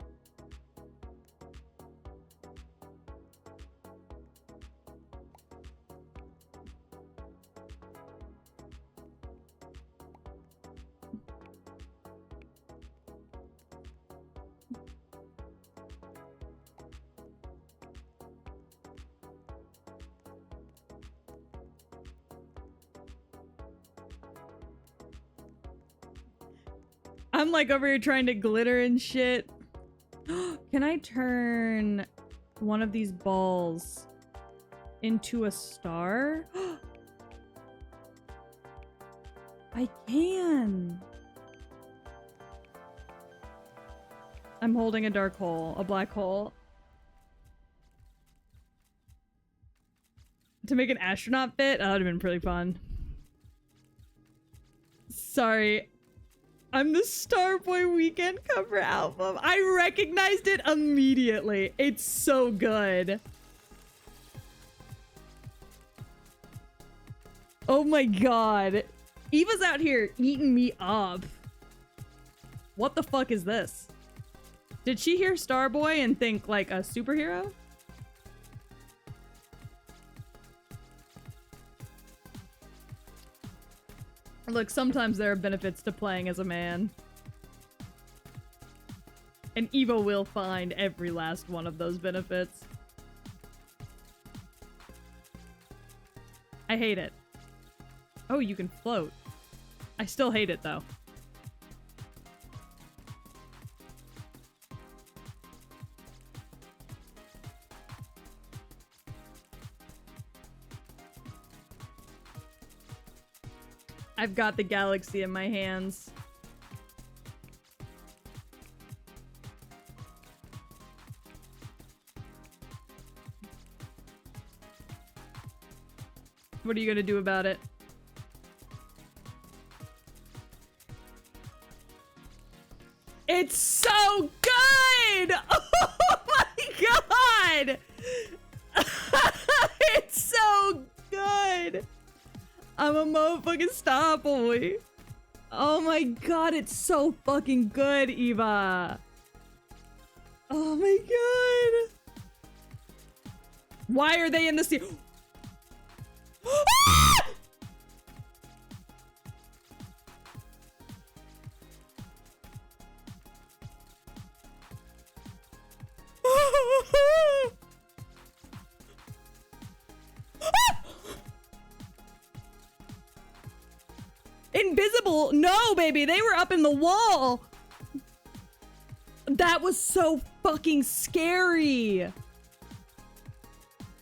I'm like over here trying to glitter and shit. Can I turn one of these balls into a star? I can. I'm holding a dark hole, a black hole. To make an astronaut fit? That would have been pretty fun. Sorry. I'm the Starboy Weekend cover album. I recognized it immediately. It's so good. Oh my god. Eva's out here eating me up. What the fuck is this? Did she hear Starboy and think like a superhero? Look, sometimes there are benefits to playing as a man. And Eva will find every last one of those benefits. I hate it. Oh, you can float. I still hate it, though. I've got the galaxy in my hands. What are you gonna do about it? It's so good! Oh my god! It's so good! I'm a motherfucking star boy. Oh my god, it's so fucking good, Eva. Oh my god. Why are they in the sea? Invisible? No, baby, they were up in the wall. That was so fucking scary.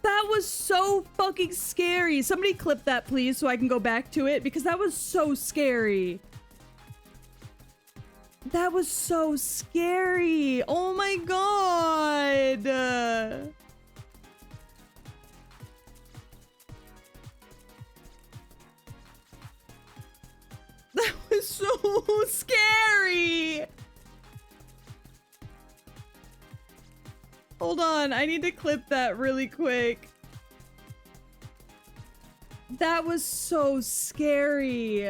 That was so fucking scary. Somebody clip that, please, so I can go back to it, because that was so scary. That was so scary. Oh my god. That was so scary. Hold on, I need to clip that really quick. That was so scary.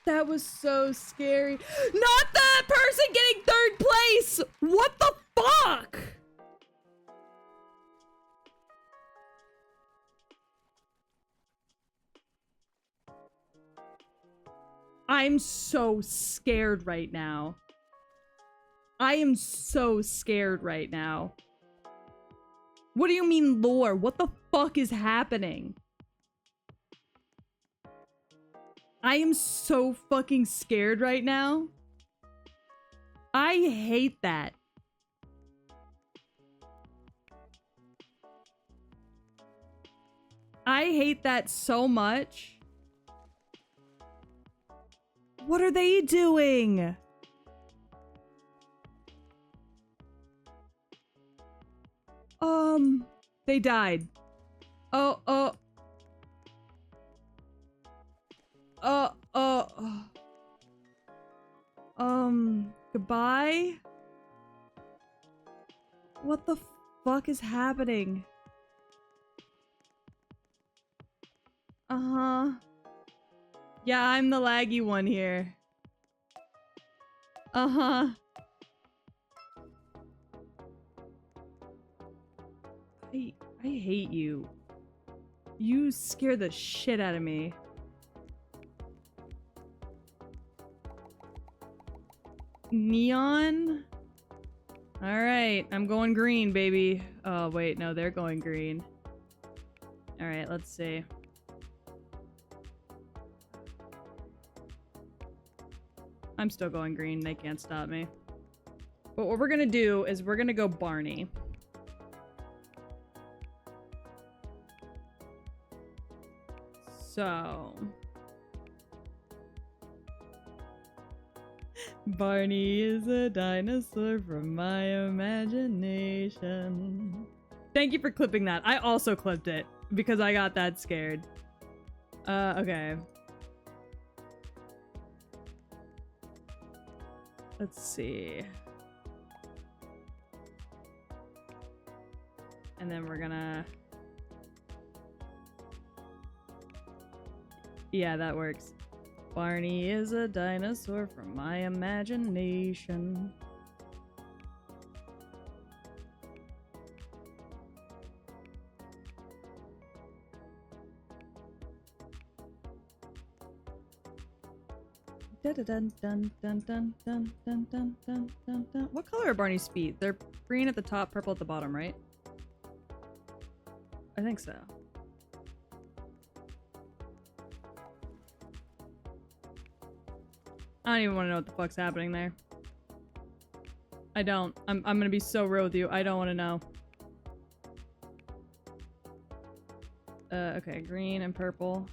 That was so scary. Not the person getting third place! What the fuck? I'm so scared right now. I am so scared right now. What do you mean lore? What the fuck is happening? I am so fucking scared right now. I hate that. I hate that so much. What are they doing? They died. Goodbye? What the fuck is happening? Uh-huh. Yeah, I'm the laggy one here. Uh-huh. I hate you. You scare the shit out of me. Neon? Alright, I'm going green, baby. Oh, wait, no, they're going green. Alright, let's see. I'm still going green, they can't stop me. But what we're gonna do is we're gonna go Barney. So... Barney is a dinosaur from my imagination. Thank you for clipping that. I also clipped it because I got that scared. Okay. Let's see. And then we're gonna... Yeah, that works. Barney is a dinosaur from my imagination. Dun dun dun dun dun dun dun dun dun dun dun. What color are Barney's feet? They're green at the top, purple at the bottom, right? I think so. I don't even want to know what the fuck's happening there. I don't. I'm gonna be so real with you. I don't want to know. Okay, green and purple.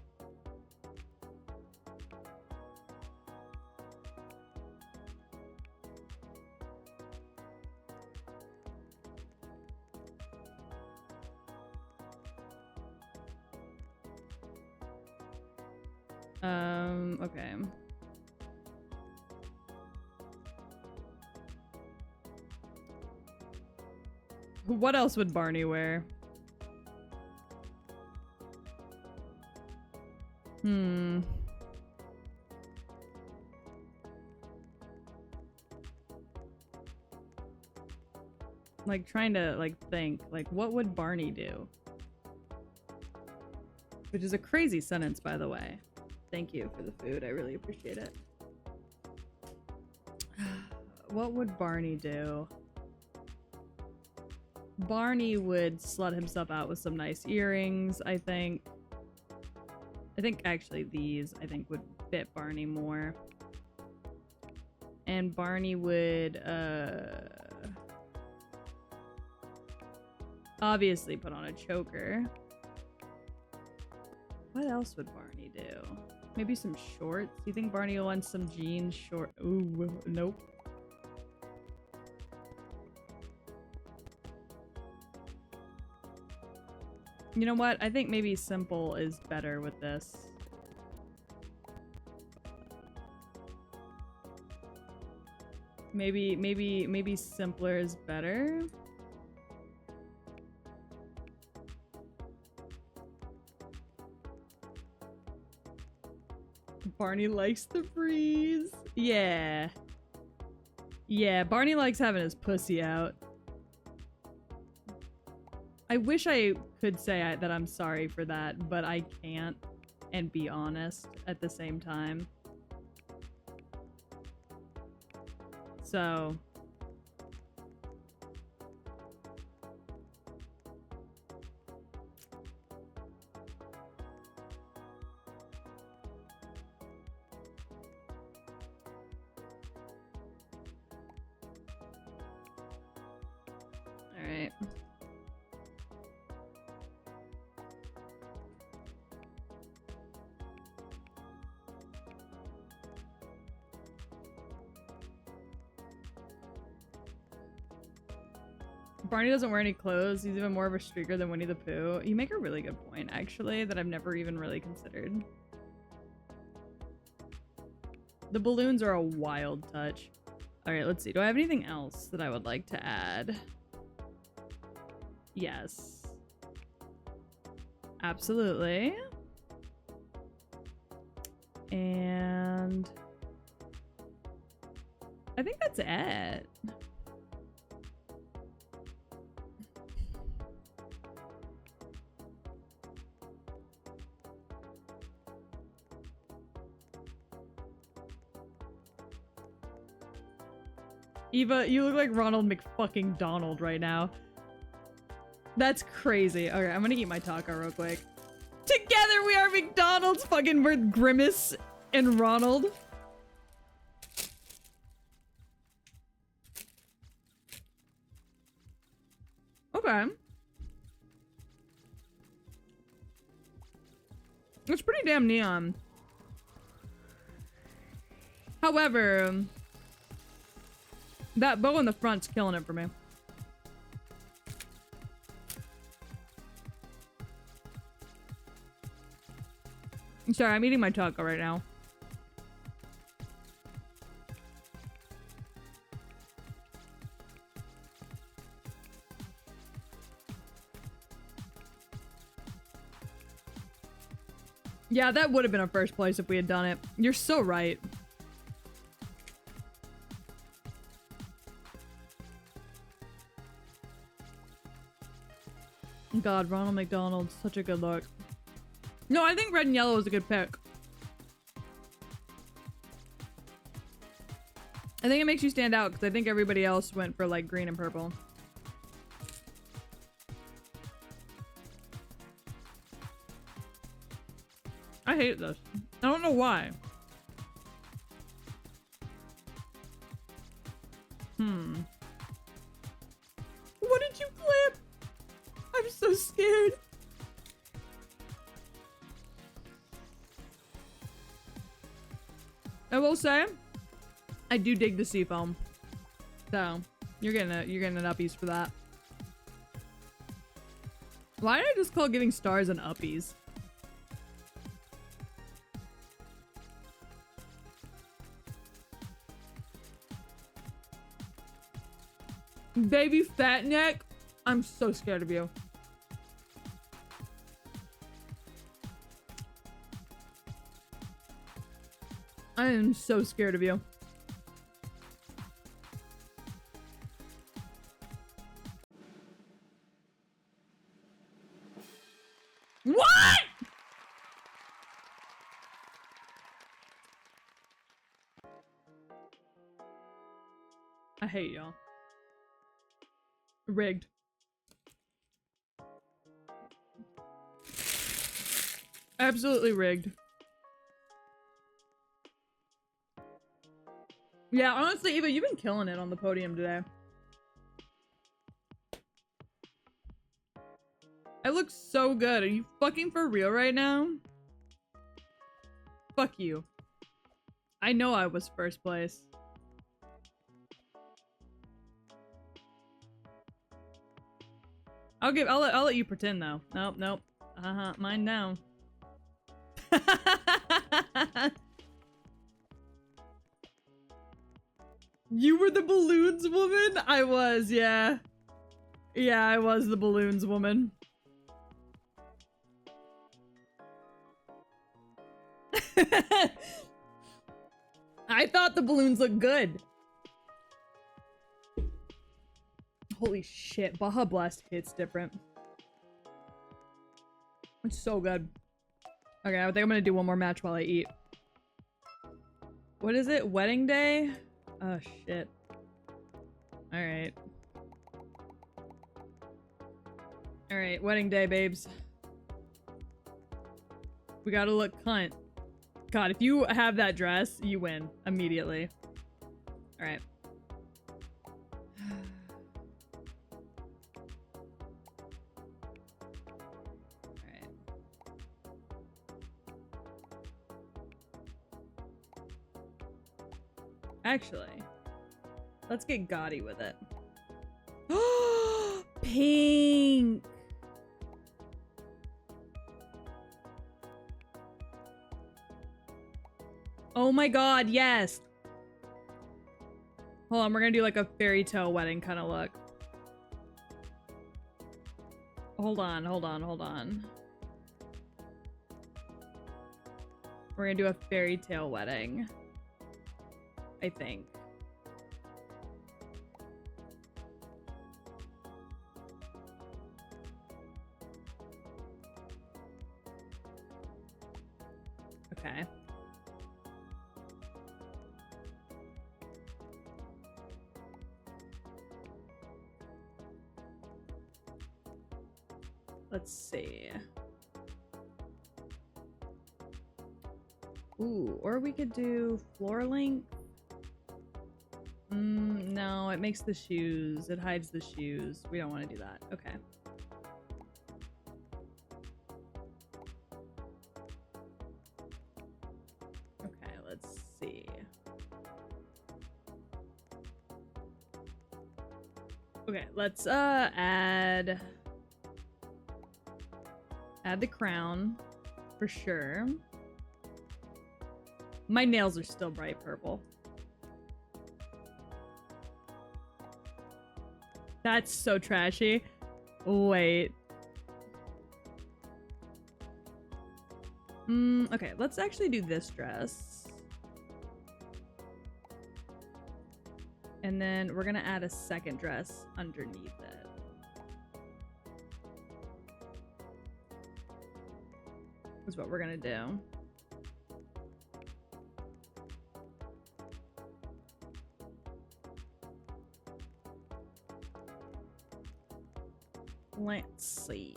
Okay. What else would Barney wear? Like, trying to, like, think. Like, what would Barney do? Which is a crazy sentence, by the way. Thank you for the food. I really appreciate it. What would Barney do? Barney would slut himself out with some nice earrings, I think. I think actually these, I think, would fit Barney more. And Barney would, obviously put on a choker. What else would Barney do? Maybe some shorts? You think Barney will want some jeans short? Ooh, nope. You know what? I think maybe simple is better with this. Maybe simpler is better. Barney likes the breeze. Yeah. Yeah, Barney likes having his pussy out. I wish I could say that I'm sorry for that, but I can't and be honest at the same time. So... Alright. Barney doesn't wear any clothes. He's even more of a streaker than Winnie the Pooh. You make a really good point, actually, that I've never even really considered. The balloons are a wild touch. Alright, let's see. Do I have anything else that I would like to add? Yes. Absolutely. And... I think that's it. Eva, you look like Ronald McFucking-Donald right now. That's crazy. Okay, I'm gonna eat my taco real quick. Together we are McDonald's! Fucking we're Grimace and Ronald. Okay. It's pretty damn neon. However... that bow in the front's killing it for me. I'm sorry, I'm eating my taco right now. Yeah, that would have been a first place if we had done it. You're so right. God, Ronald McDonald's such a good look. No, I think red and yellow is a good pick. I think it makes you stand out because I think everybody else went for like green and purple. I hate this. I don't know why. What did you clip? I'm so scared. I will say, I do dig the seafoam. So, you're getting an uppies for that. Why did I just call giving stars an uppies? Baby fat neck? I'm so scared of you. I am so scared of you. What? I hate y'all. Rigged. Absolutely rigged. Yeah, honestly, Eva, you've been killing it on the podium today. I look so good. Are you fucking for real right now? Fuck you. I know I was first place. I'll let you pretend though. Nope, nope. Mine down. You were the balloons woman? I was, yeah. Yeah, I was the balloons woman. I thought the balloons looked good. Holy shit, Baja Blast hits different. It's so good. Okay, I think I'm gonna do one more match while I eat. What is it? Wedding day? Oh shit. Alright. Alright, wedding day, babes. We gotta look cunt. God, if you have that dress, you win immediately. Alright. Actually, let's get gaudy with it. Pink! Oh my god, yes! Hold on, we're gonna do like a fairy tale wedding kind of look. Hold on, hold on, hold on. We're gonna do a fairy tale wedding. I think. Okay. Let's see. Ooh, or we could do floor length. No, it makes the shoes. It hides the shoes. We don't want to do that. Okay. Okay, let's see. Okay, let's add the crown for sure. My nails are still bright purple. That's so trashy. Wait. Okay, let's actually do this dress. And then we're gonna add a second dress underneath it. That's what we're gonna do. Let's see.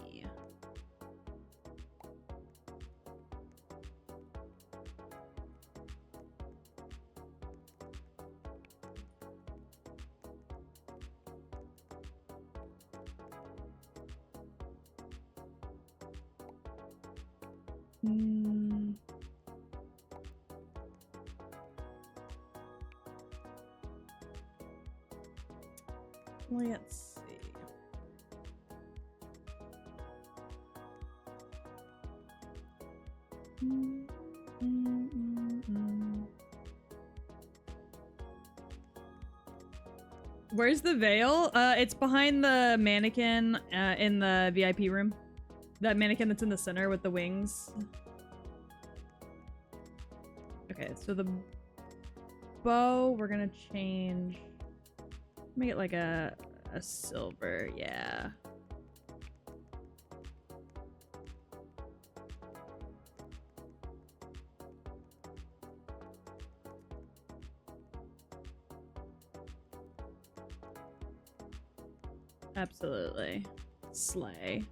Let's see. Where's the veil? It's behind the mannequin in the VIP room. That mannequin that's in the center with the wings. Okay, so the bow, we're gonna change. Make it like a silver, yeah. Absolutely. Slay.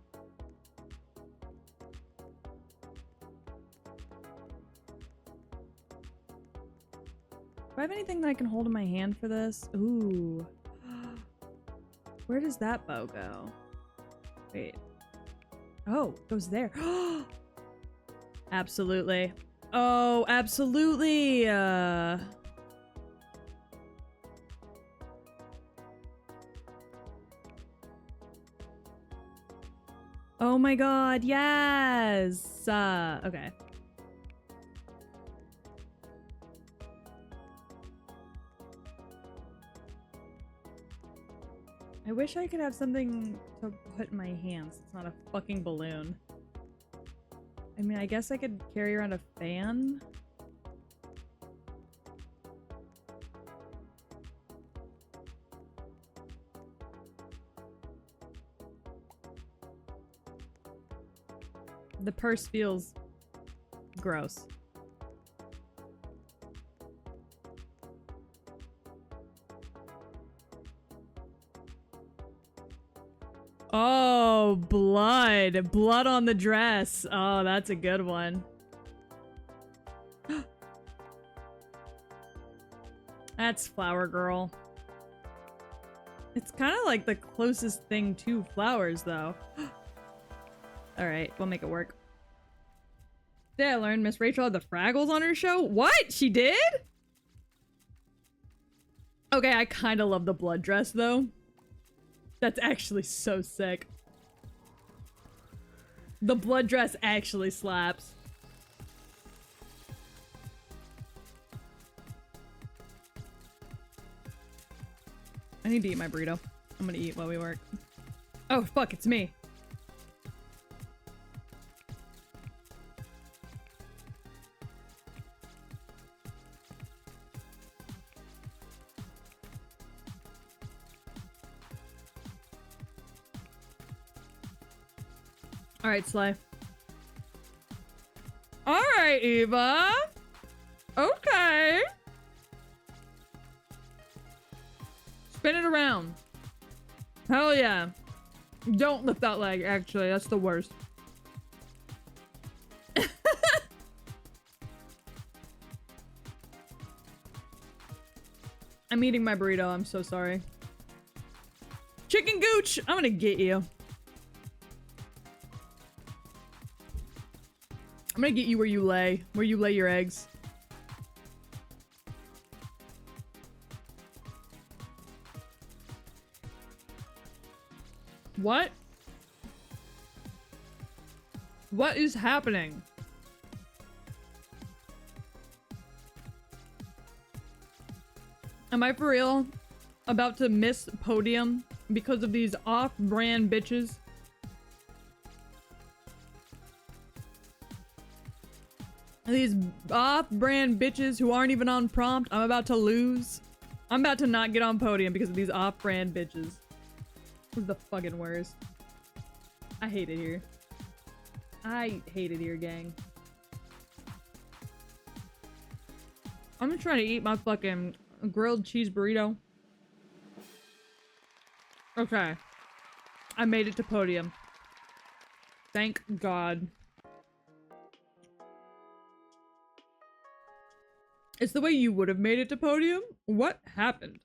Do I have anything that I can hold in my hand for this? Ooh. Where does that bow go? Wait. Oh, it goes there. Absolutely. Oh, absolutely. Oh my god, yes! Okay. I wish I could have something to put in my hands. It's not a fucking balloon. I mean, I guess I could carry around a fan. The purse feels gross. Oh, blood. Blood on the dress. Oh, that's a good one. That's Flower Girl. It's kind of like the closest thing to flowers, though. Alright, we'll make it work. Did I learn Miss Rachel had the Fraggles on her show? What? She did? Okay, I kind of love the blood dress, though. That's actually so sick. The blood dress actually slaps. I need to eat my burrito. I'm gonna eat while we work. Oh, fuck, it's me. Alright, Sly. Alright, Eva. Okay. Spin it around. Hell yeah. Don't lift that leg, actually. That's the worst. I'm eating my burrito. I'm so sorry. Chicken Gooch! I'm gonna get you. I'm gonna get you where you lay your eggs. What? What is happening? Am I for real about to miss podium because of these off-brand bitches? These off-brand bitches who aren't even on prompt, I'm about to lose. I'm about to not get on podium because of these off-brand bitches. This is the fucking worst. I hate it here. I hate it here, gang. I'm just trying to eat my fucking grilled cheese burrito. Okay. I made it to podium. Thank God. It's the way you would have made it to podium? What happened?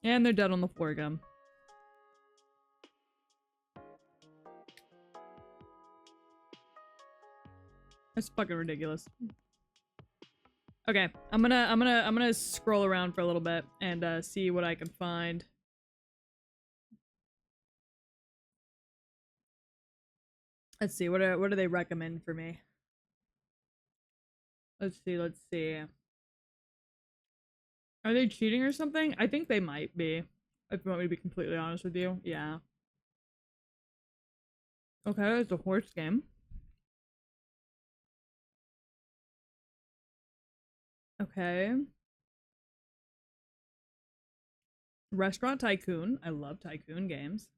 And they're dead on the floor again. That's fucking ridiculous. Okay, I'm gonna scroll around for a little bit and see what I can find. Let's see, what do they recommend for me? Let's see. Are they cheating or something? I think they might be. If you want me to be completely honest with you. Yeah. Okay, it's a horse game. Okay. Restaurant Tycoon. I love Tycoon games.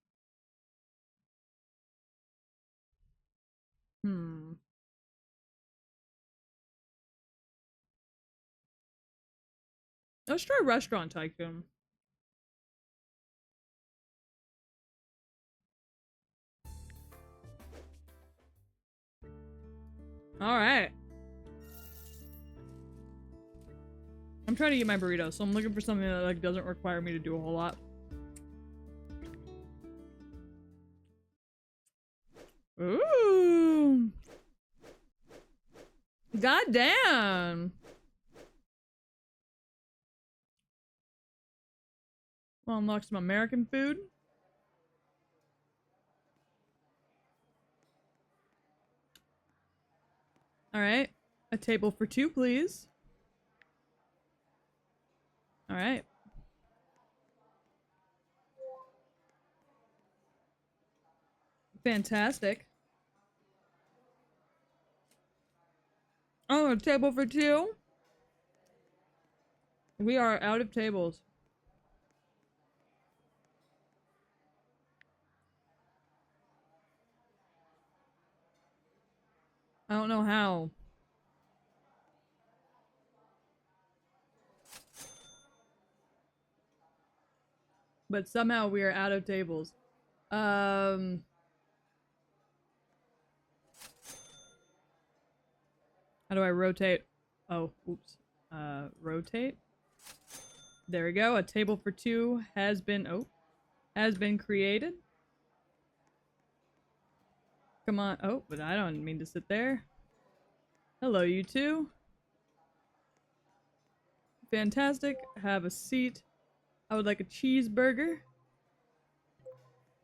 Let's try Restaurant Tycoon. Alright. I'm trying to eat my burrito, so I'm looking for something that like doesn't require me to do a whole lot. Ooh. God damn. Well, unlock some American food. All right. A table for two, please. All right. Fantastic. Oh, a table for two? We are out of tables. I don't know how. But somehow we are out of tables. How do I rotate? Oh, oops. Rotate. There we go. A table for two has been created. Come on. Oh, but I don't mean to sit there. Hello, you two. Fantastic. Have a seat. I would like a cheeseburger.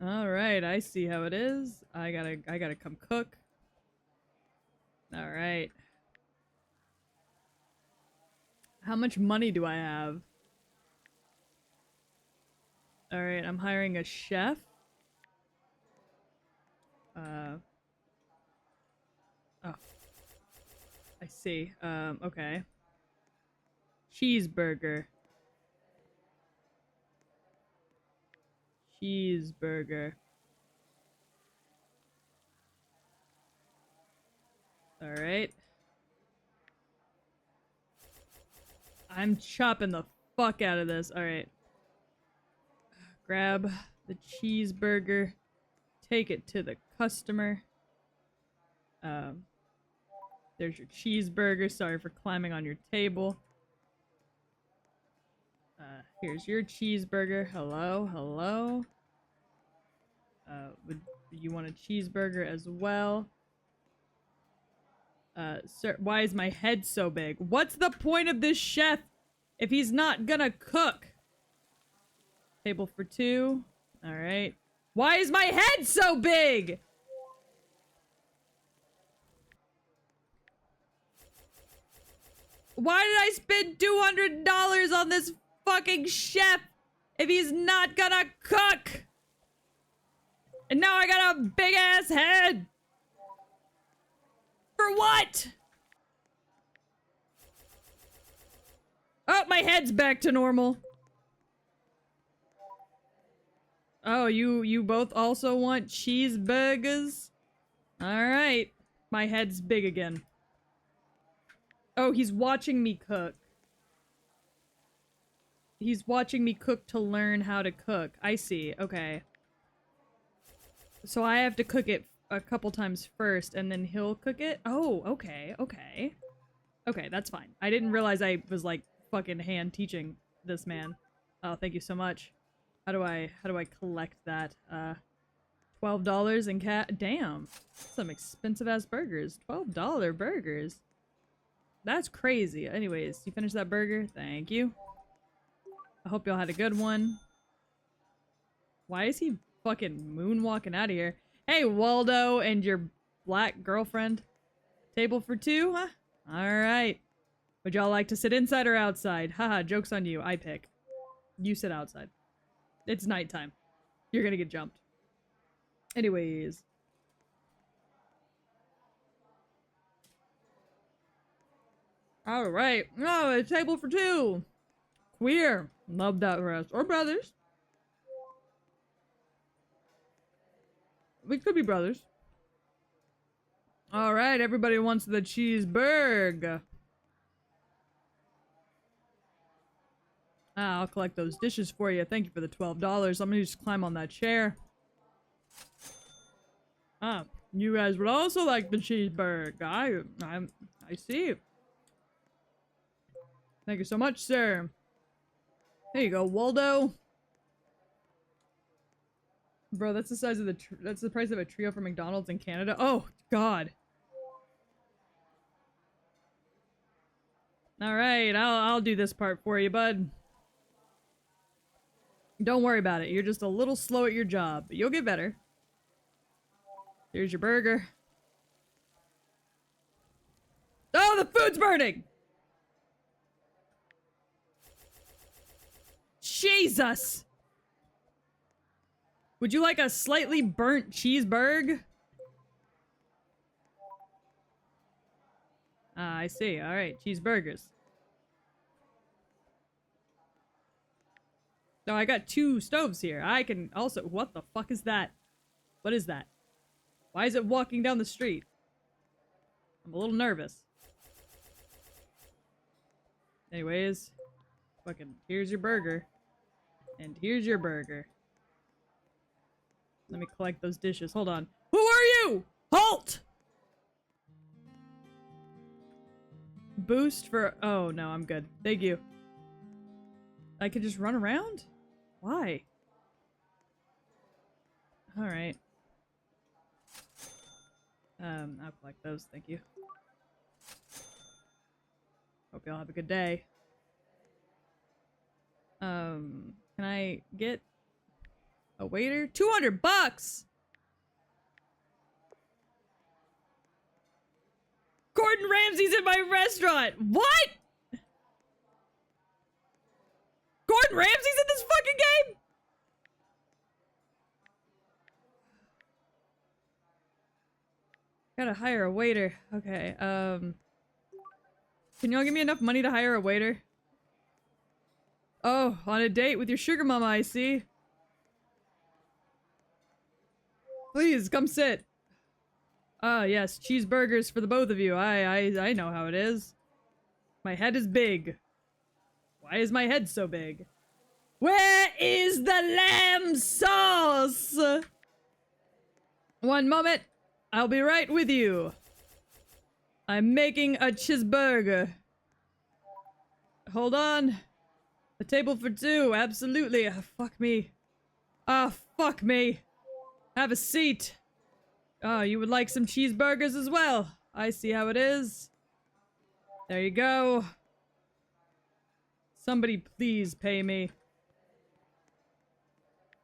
All right, I see how it is. I gotta come cook. All right. How much money do I have? All right, I'm hiring a chef. Oh, I see. Okay. Cheeseburger. Cheeseburger. All right. I'm chopping the fuck out of this. All right. Grab the cheeseburger. Take it to the customer. There's your cheeseburger. Sorry for climbing on your table. Here's your cheeseburger. Hello, hello. Would you want a cheeseburger as well? Sir, why is my head so big? What's the point of this chef if he's not gonna cook? Table for two. All right. Why is my head so big? Why did I spend $200 on this fucking chef if he's not gonna cook? And now I got a big ass head. For what? Oh, my head's back to normal. Oh, you both also want cheeseburgers? Alright. My head's big again. Oh, he's watching me cook. He's watching me cook to learn how to cook. I see. Okay. So I have to cook it a couple times first, and then he'll cook it? Oh, okay, okay. Okay, that's fine. I didn't realize I was, like, fucking hand teaching this man. Oh, thank you so much. How do I collect that? $12 in damn. Some expensive-ass burgers. $12 burgers. That's crazy. Anyways, you finished that burger? Thank you. I hope y'all had a good one. Why is he fucking moonwalking out of here? Hey, Waldo and your black girlfriend. Table for two, huh? Alright. Would y'all like to sit inside or outside? Haha, joke's on you. I pick. You sit outside. It's nighttime. You're gonna get jumped. Anyways. Alright. Oh, a table for two. Queer. Love that for us. Or brothers. We could be brothers. Alright, everybody wants the cheeseburger. Ah, I'll collect those dishes for you. Thank you for the $12. I'm gonna just climb on that chair. Ah, you guys would also like the cheeseburger. I see. Thank you so much, sir. There you go, Waldo. Bro, that's the size of that's the price of a trio from McDonald's in Canada. Oh, God. Alright, I'll do this part for you, bud. Don't worry about it. You're just a little slow at your job, but you'll get better. Here's your burger. Oh, the food's burning! Jesus! Would you like a slightly burnt cheeseburger? Ah, I see. Alright, cheeseburgers. So I got 2 stoves here. I can also... What the fuck is that? What is that? Why is it walking down the street? I'm a little nervous. Anyways. Fucking, here's your burger. And here's your burger. Let me collect those dishes. Hold on. Who are you? Halt! Boost for... Oh, no, I'm good. Thank you. I could just run around? Why? Alright. I'll collect those. Thank you. Hope y'all have a good day. Can I get a waiter? $200! Gordon Ramsay's in my restaurant! What?! Gordon Ramsay's in this fucking game?! Gotta hire a waiter. Okay, can y'all give me enough money to hire a waiter? Oh, on a date with your sugar mama, I see. Please, come sit. Ah, yes, cheeseburgers for the both of you. I know how it is. My head is big. Why is my head so big? Where is the lamb sauce? One moment. I'll be right with you. I'm making a cheeseburger. Hold on. A table for 2, absolutely. Fuck me. Fuck me. Have a seat. Oh, you would like some cheeseburgers as well. I see how it is. There you go. Somebody please pay me.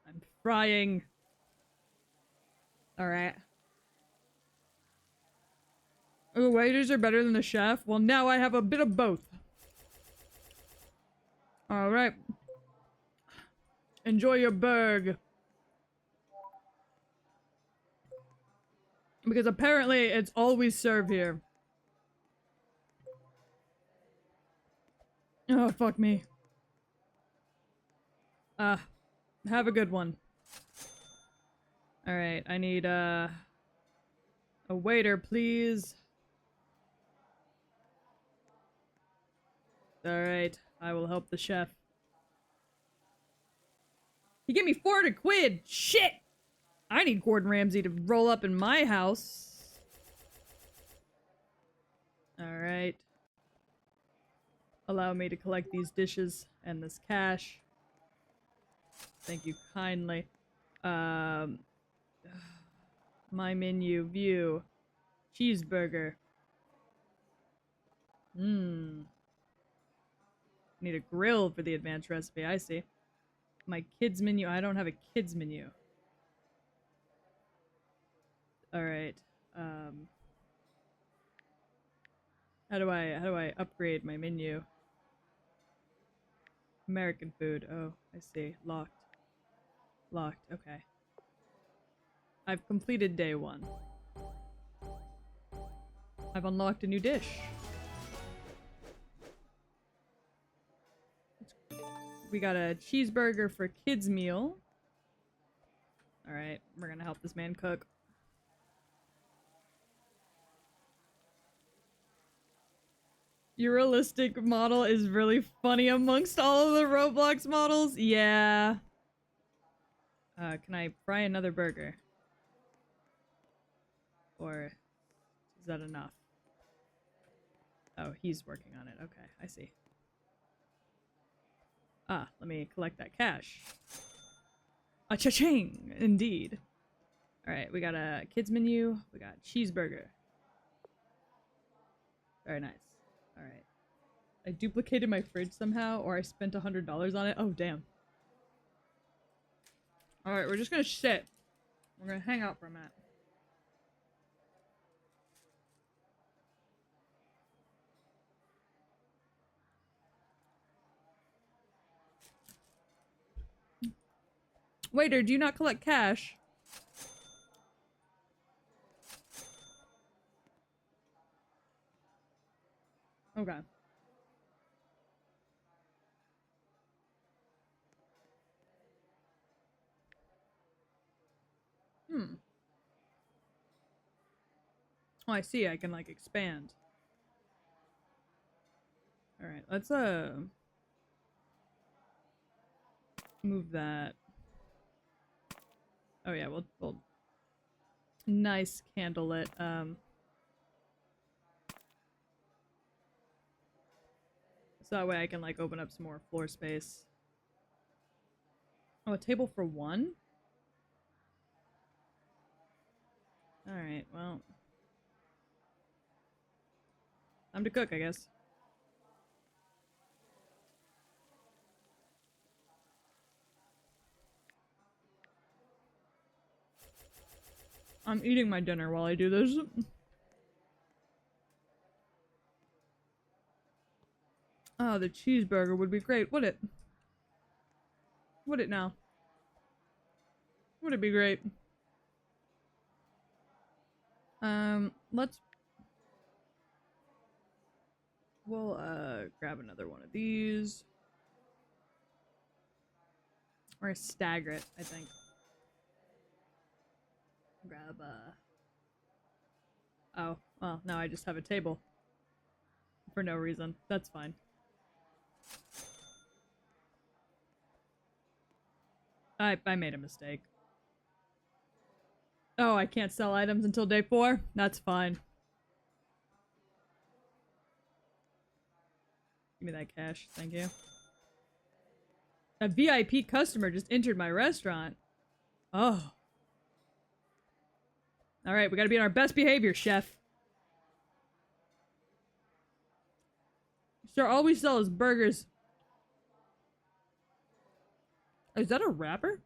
I'm frying. Alright. Oh, waiters are better than the chef? Well, now I have a bit of both. Alright. Enjoy your burg. Because apparently it's always served here. Oh, fuck me. Have a good one. Alright, I need, a waiter, please. Alright, I will help the chef. He gave me 400 quid! Shit! I need Gordon Ramsay to roll up in my house. Alright. Allow me to collect these dishes and this cash. Thank you kindly. My menu view. Cheeseburger. Need a grill for the advanced recipe, I see. My kids menu, I don't have a kids menu. Alright, how do I upgrade my menu? American food, oh, I see. Locked. Locked, okay. I've completed day 1. I've unlocked a new dish. We got a cheeseburger for kids meal. Alright, we're gonna help this man cook. Your realistic model is really funny amongst all of the Roblox models. Yeah. Can I fry another burger? Or is that enough? Oh, he's working on it. Okay, I see. Let me collect that cash. A cha-ching! Indeed. Alright, we got a kids menu. We got cheeseburger. Very nice. Alright. I duplicated my fridge somehow, or I spent $100 on it. Oh, damn. Alright, we're just gonna sit. We're gonna hang out for a minute. Waiter, do you not collect cash? Okay. Hmm. Oh, I see. I can, like, expand. Alright, let's, move that. Oh, yeah, we'll nice candlelit, so that way I can, like, open up some more floor space. Oh, a table for one? Alright, well. Time to cook, I guess. I'm eating my dinner while I do this. Oh, the cheeseburger would be great, would it? Would it now? Would it be great? Let's... We'll, grab another one of these. Or stagger it, I think. Grab, oh, well, now I just have a table. For no reason. That's fine. I made a mistake. Oh, I can't sell items until day 4? That's fine. Give me that cash, thank you. A VIP customer just entered my restaurant. Oh. Alright, we gotta be on our best behavior, chef. Sure, all we sell is burgers. Is that a wrapper?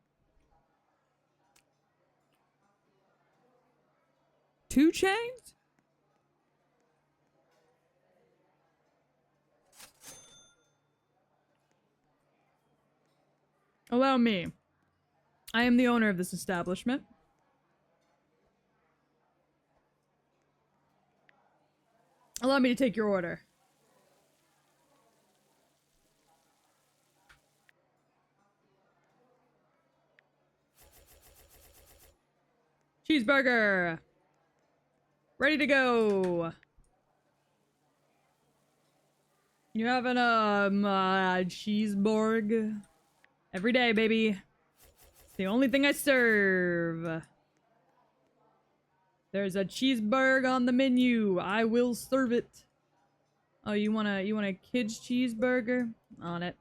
2 chains? Allow me. I am the owner of this establishment. Allow me to take your order. Cheeseburger! Ready to go! You having a cheeseburger? Every day, baby. It's the only thing I serve. There's a cheeseburger on the menu. I will serve it. Oh, you want a kid's cheeseburger? On it.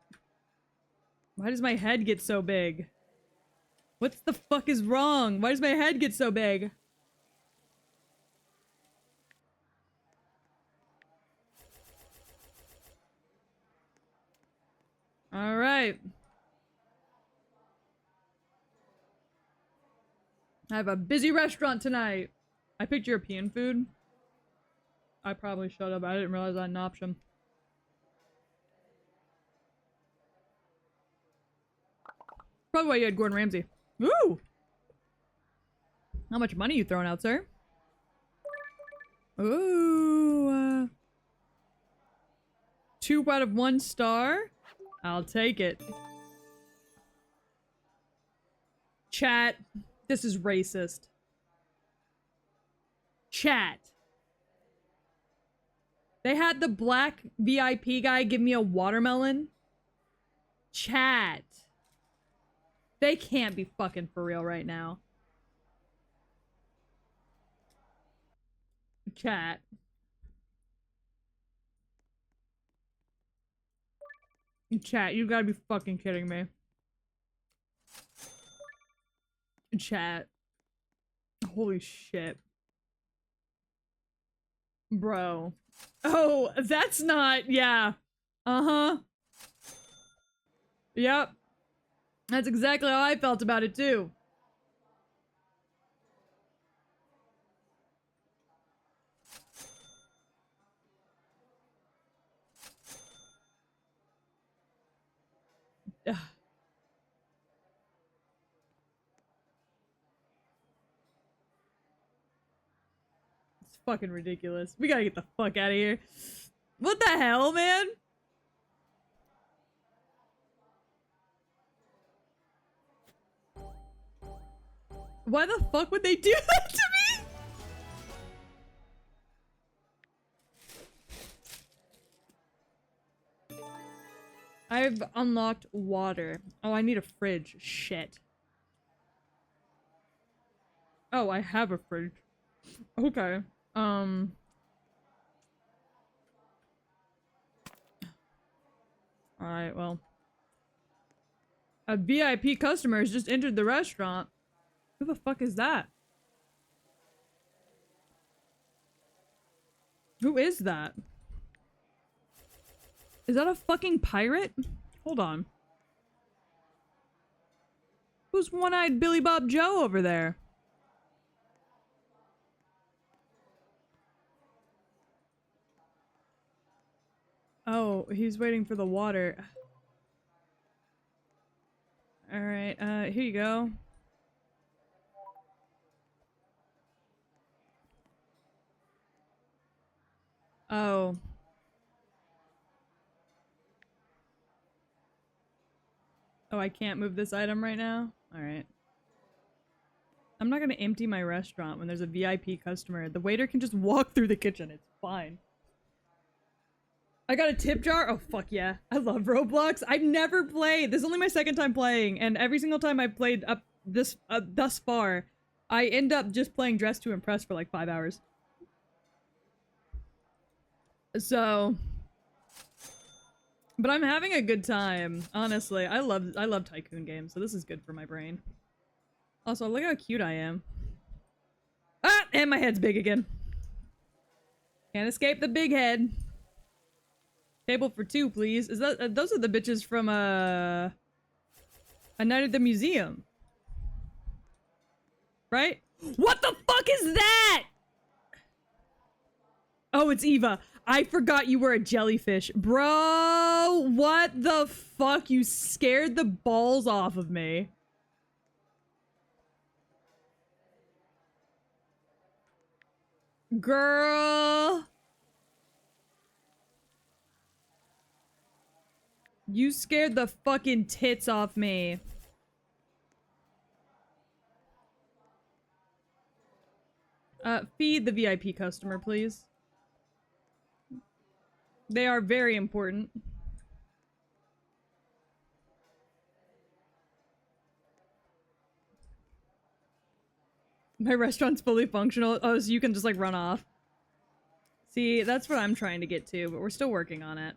Why does my head get so big? What the fuck is wrong? Why does my head get so big? All right. I have a busy restaurant tonight. I picked European food. I probably should have. I didn't realize I had an option. Probably why you had Gordon Ramsay. Ooh! How much money you throwing out, sir? Ooh. 2 out of 1 star? I'll take it. Chat. This is racist. Chat. They had the black VIP guy give me a watermelon? Chat. They can't be fucking for real right now. Chat. Chat, you gotta be fucking kidding me. Chat. Holy shit. Bro. Oh, that's not... Yeah. Uh-huh. Yep. That's exactly how I felt about it, too. Ugh. It's fucking ridiculous. We gotta get the fuck out of here. What the hell, man? Why the fuck would they do that to me? I've unlocked water. Oh, I need a fridge. Shit. Oh, I have a fridge. Okay. Alright, well. A VIP customer has just entered the restaurant. Who the fuck is that? Who is that? Is that a fucking pirate? Hold on. Who's one-eyed Billy Bob Joe over there? Oh, he's waiting for the water. Alright, here you go. Oh. Oh, I can't move this item right now? Alright. I'm not gonna empty my restaurant when there's a VIP customer. The waiter can just walk through the kitchen. It's fine. I got a tip jar? Oh, fuck yeah. I love Roblox. I've never played. This is only my second time playing, and every single time I've played up this thus far, I end up just playing Dress to Impress for like 5 hours. So... But I'm having a good time, honestly. I love Tycoon games, so this is good for my brain. Also, look how cute I am. Ah! And my head's big again. Can't escape the big head. Table for two, please. Is that those are the bitches from A Night at the Museum, right? What the fuck is that? Oh, it's Eva. I forgot you were a jellyfish, bro. What the fuck? You scared the balls off of me. Girl. You scared the fucking tits off me. Feed the VIP customer, please. They are very important. My restaurant's fully functional. Oh, so you can just like run off. See, that's what I'm trying to get to, but we're still working on it.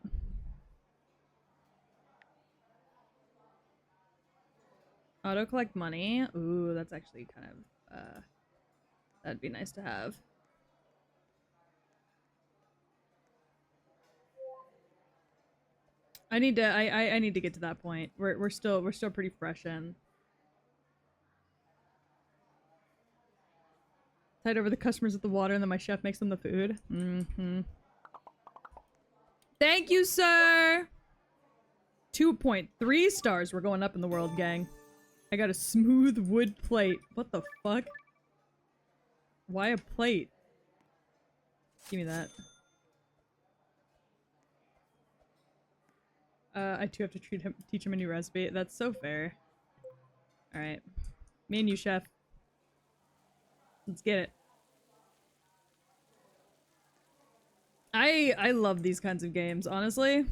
Auto collect money. Ooh, that's actually kind of, that'd be nice to have. I need to, I need to get to that point. We're still pretty fresh in. Tide over the customers with the water and then my chef makes them the food. Mm-hmm. Thank you, sir! 2.3 stars. We're going up in the world, gang. I got a smooth wood plate. What the fuck? Why a plate? Give me that. I too have to teach him a new recipe. That's so fair. Alright. Me and you, chef. Let's get it. I love these kinds of games, honestly.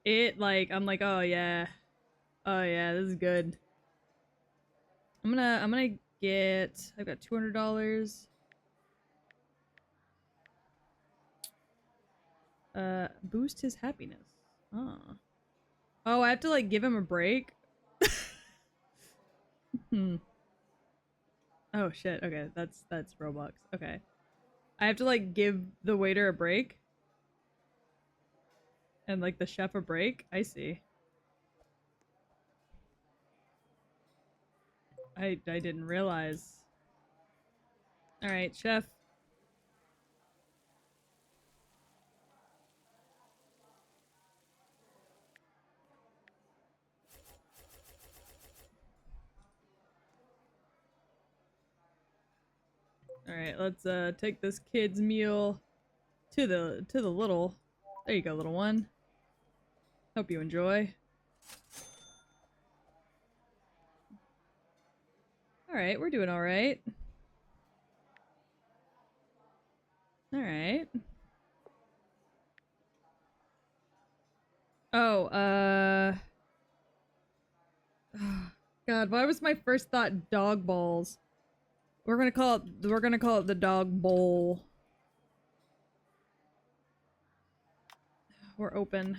I'm like, oh yeah. Oh yeah, this is good. I'm gonna get, I've got $200. Boost his happiness. Oh. Oh, I have to like give him a break? Hmm. Oh shit, okay, that's Roblox. Okay. I have to like give the waiter a break? And like the chef a break? I see. I didn't realize. Alright, chef. Alright, let's take this kid's meal to the little. There you go, little one. Hope you enjoy. Alright, we're doing alright. Alright. Oh, God, why was my first thought dog balls? We're gonna call it the dog bowl. We're open.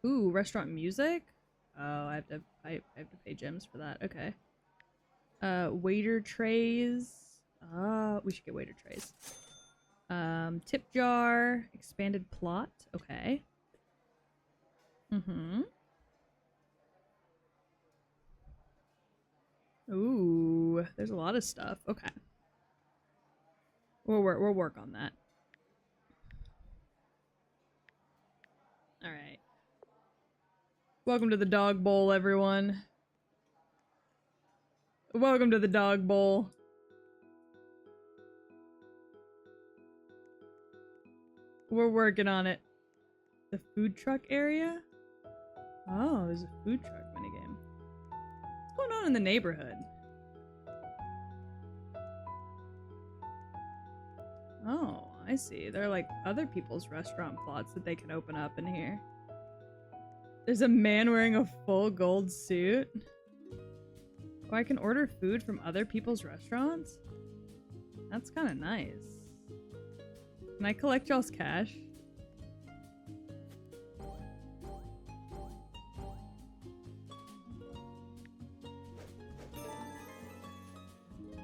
Ooh, restaurant music? Oh, I have to pay gems for that. Okay. Waiter trays. We should get waiter trays. Tip jar, expanded plot. Okay. Mm-hmm. Ooh, there's a lot of stuff. Okay. We'll work on that. All right. Welcome to the dog bowl, everyone. Welcome to the dog bowl. We're working on it. The food truck area? Oh, there's a food truck minigame. What's going on in the neighborhood? Oh, I see. They're like other people's restaurant plots that they can open up in here. There's a man wearing a full gold suit. Oh, I can order food from other people's restaurants? That's kind of nice. Can I collect y'all's cash?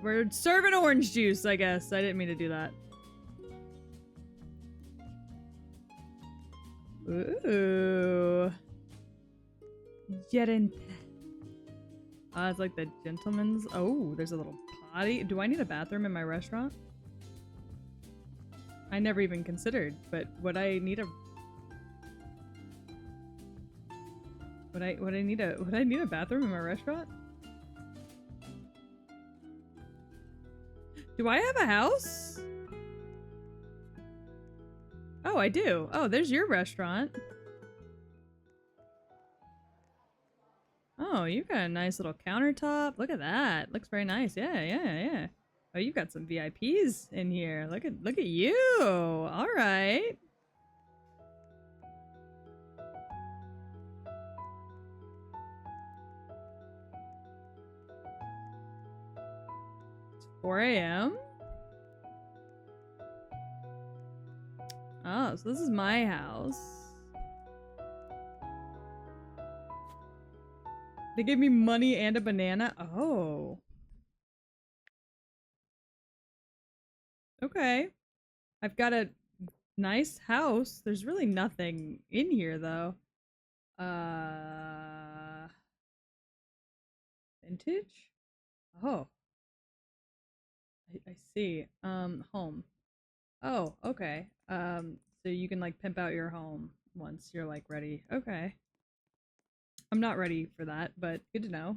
We're serving orange juice, I guess. I didn't mean to do that. Ooh. Gerente. It's like the gentleman's. Oh, there's a little potty. Do I need a bathroom in my restaurant? I never even considered, but would I need a bathroom in my restaurant? Do I have a house? Oh, I do. Oh, there's your restaurant. Oh, you've got a nice little countertop. Look at that. Looks very nice. Yeah. Oh, you've got some VIPs in here. Look at you. All right. It's 4 a.m. Oh, so this is my house. They gave me money and a banana. Oh. Okay. I've got a nice house. There's really nothing in here though. Vintage? Oh. I see. Home. Oh, okay. So you can like pimp out your home once you're like ready. Okay. I'm not ready for that, but good to know.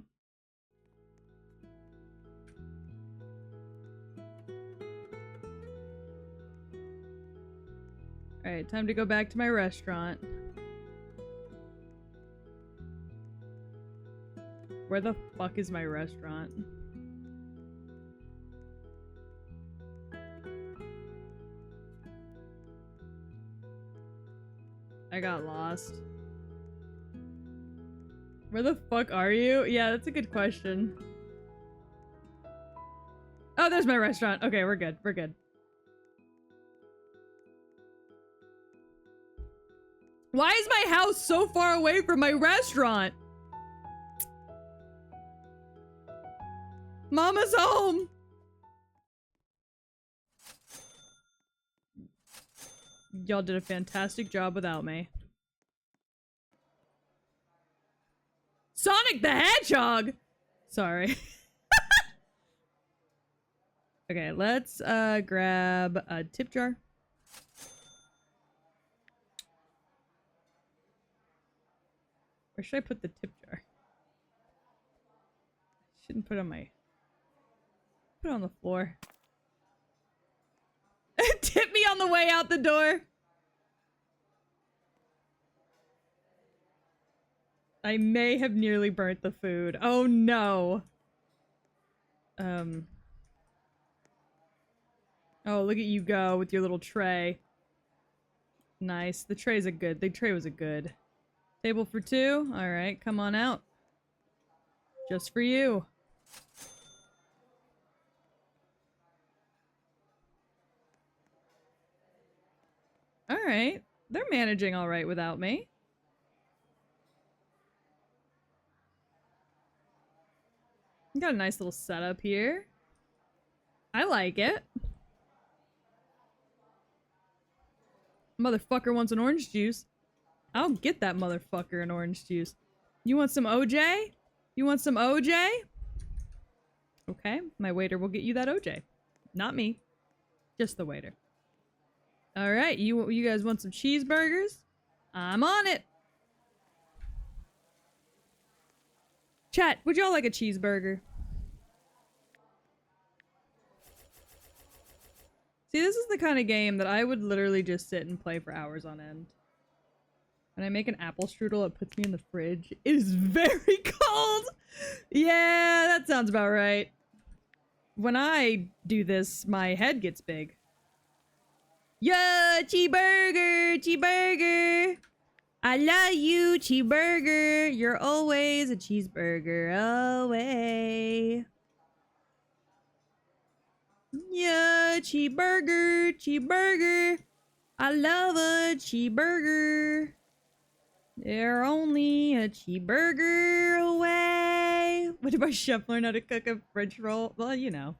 Alright, time to go back to my restaurant. Where the fuck is my restaurant? I got lost. Where the fuck are you? Yeah, that's a good question. Oh, there's my restaurant. Okay, we're good. We're good. Why is my house so far away from my restaurant? Mama's home! Y'all did a fantastic job without me. Sonic the Hedgehog! Sorry. Okay, let's grab a tip jar. Where should I put the tip jar? I shouldn't put it on my Put it on the floor. Tip me on the way out the door. I may have nearly burnt the food. Oh no. Oh, look at you go with your little tray. Nice. The tray was a good. Table for two? Alright, come on out. Just for you. Alright. They're managing alright without me. Got a nice little setup here. I like it. Motherfucker wants an orange juice. I'll get that motherfucker an orange juice. You want some OJ? You want some OJ? Okay, my waiter will get you that OJ. Not me. Just the waiter. Alright, you guys want some cheeseburgers? I'm on it! Chat, would y'all like a cheeseburger? See, this is the kind of game that I would literally just sit and play for hours on end. When I make an apple strudel, it puts me in the fridge. It is very cold! Yeah, that sounds about right. When I do this, my head gets big. Yeah, cheeseburger! Cheeseburger! I love you, cheeseburger! You're always a cheeseburger away. Yeah, cheeseburger! Cheeseburger! I love a cheeseburger! They're only a cheeseburger away. What did my chef learn how to cook a French roll? Well, you know.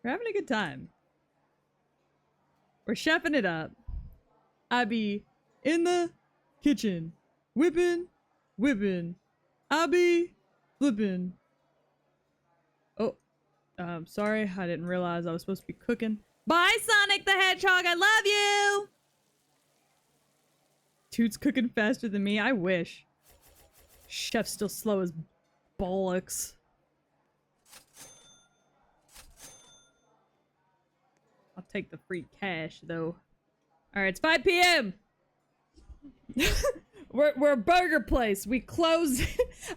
We're having a good time. We're chefing it up. I be in the kitchen. Whipping. I be flipping. Oh. Sorry. I didn't realize I was supposed to be cooking. Bye, Sonic the Hedgehog. I love you. Toot's cooking faster than me. I wish. Chef's still slow as bollocks. I'll take the free cash, though. Alright, it's 5 p.m. We're a burger place. We close.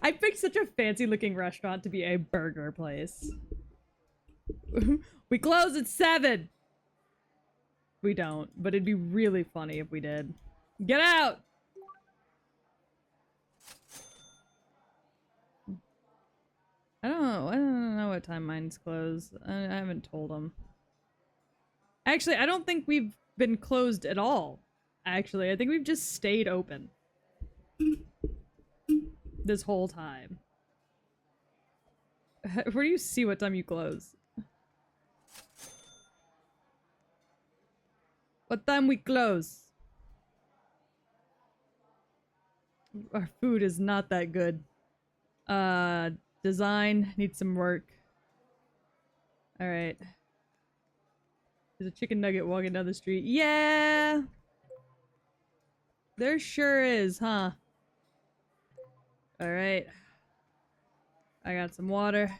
I picked such a fancy-looking restaurant to be a burger place. We close at 7. We don't, but it'd be really funny if we did. Get out! I don't know what time mine's closed. I haven't told them. Actually, I don't think we've been closed at all. Actually, I think we've just stayed open. This whole time. Where do you see what time you close? What time we close? Our food is not that good. Design needs some work. Alright. There's a chicken nugget walking down the street. Yeah! There sure is, huh? Alright. I got some water.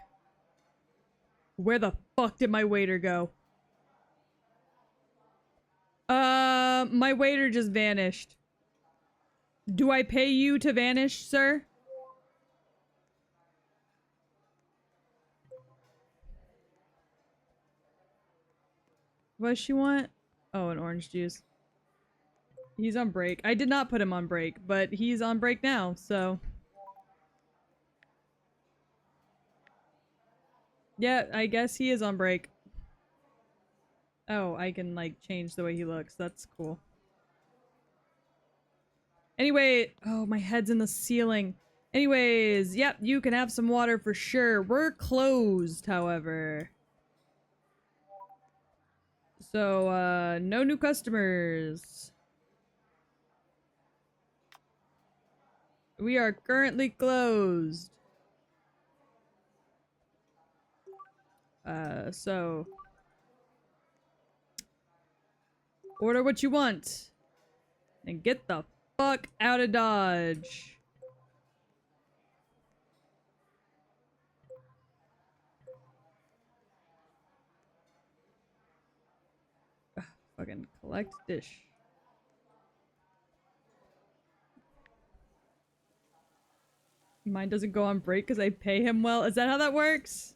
Where the fuck did my waiter go? My waiter just vanished. Do I pay you to vanish, sir? What does she want? Oh, an orange juice. He's on break. I did not put him on break, but he's on break now, so... Yeah, I guess he is on break. Oh, I can, like, change the way he looks. That's cool. Anyway, oh, my head's in the ceiling. Anyways, yep, you can have some water for sure. We're closed, however. So, no new customers. We are currently closed. So... Order what you want. And get the fuck out of Dodge. Fucking collect dish. Mine doesn't go on break because I pay him well. Is that how that works?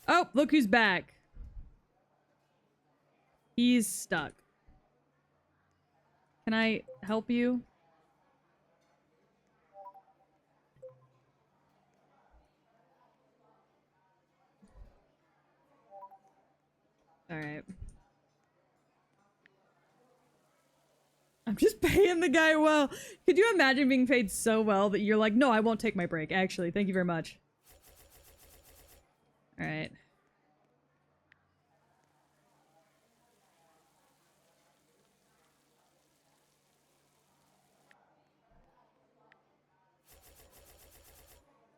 Oh, look who's back. He's stuck. Can I help you? Alright. I'm just paying the guy well. Could you imagine being paid so well that you're like, no, I won't take my break, actually. Thank you very much. Alright.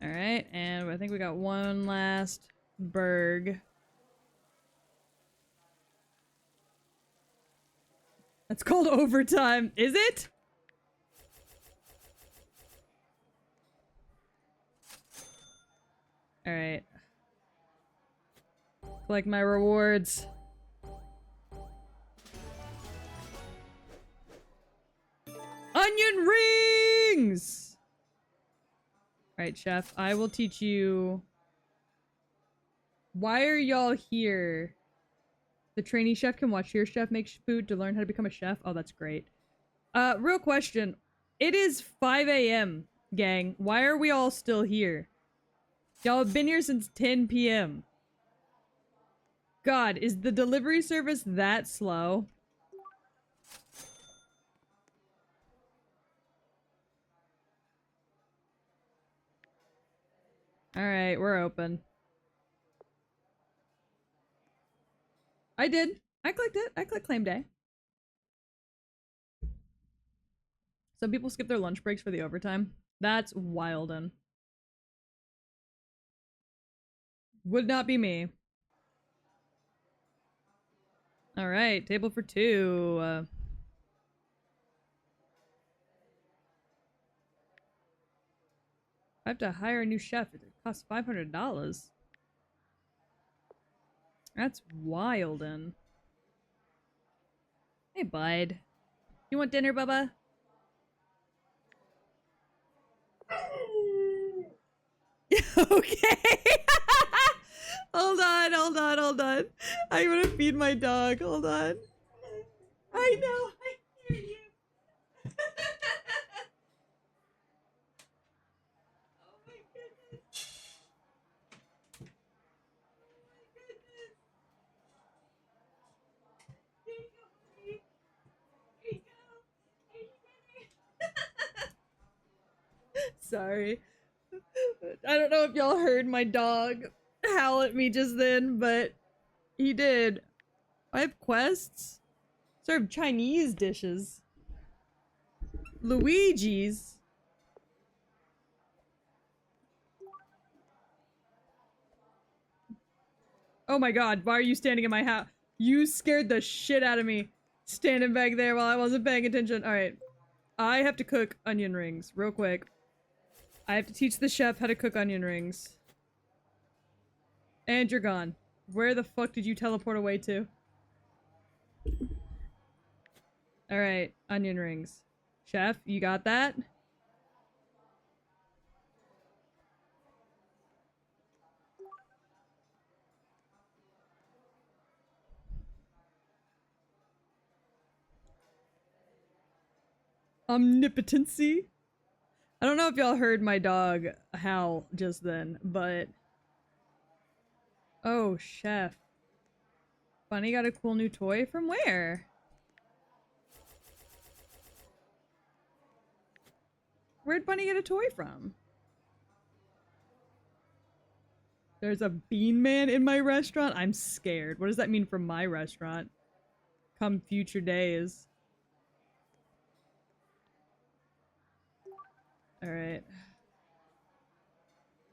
Alright, and I think we got one last burg. That's called overtime. Is it? Alright. Collect my rewards. Onion rings! Alright, chef. I will teach you... Why are y'all here? The trainee chef can watch your chef make food to learn how to become a chef. Oh, that's great. Real question. It is 5 a.m., gang. Why are we all still here? Y'all have been here since 10 p.m. God, is the delivery service that slow? Alright, we're open. I did. I clicked it. I clicked claim day. Some people skip their lunch breaks for the overtime. That's wildin'. Would not be me. Alright, table for two. I have to hire a new chef. It costs $500. That's wildin'. Hey, bud. You want dinner, Bubba? Okay. Hold on, hold on, hold on. I want to feed my dog. Hold on. I know. I hear you. Oh my goodness. Oh my goodness. There you go, buddy. There you go. There you go. Sorry. I don't know if y'all heard my dog howl at me just then, but he did. I have quests. Serve Chinese dishes. Luigi's. Oh my god, why are you standing in my house? You scared the shit out of me. Standing back there while I wasn't paying attention. Alright. I have to cook onion rings real quick. I have to teach the chef how to cook onion rings. And you're gone. Where the fuck did you teleport away to? Alright, onion rings. Chef, you got that? Omnipotency? I don't know if y'all heard my dog howl just then, but... Oh, chef. Bunny got a cool new toy? From where? Where'd Bunny get a toy from? There's a bean man in my restaurant? I'm scared. What does that mean for my restaurant? Come future days. Alright.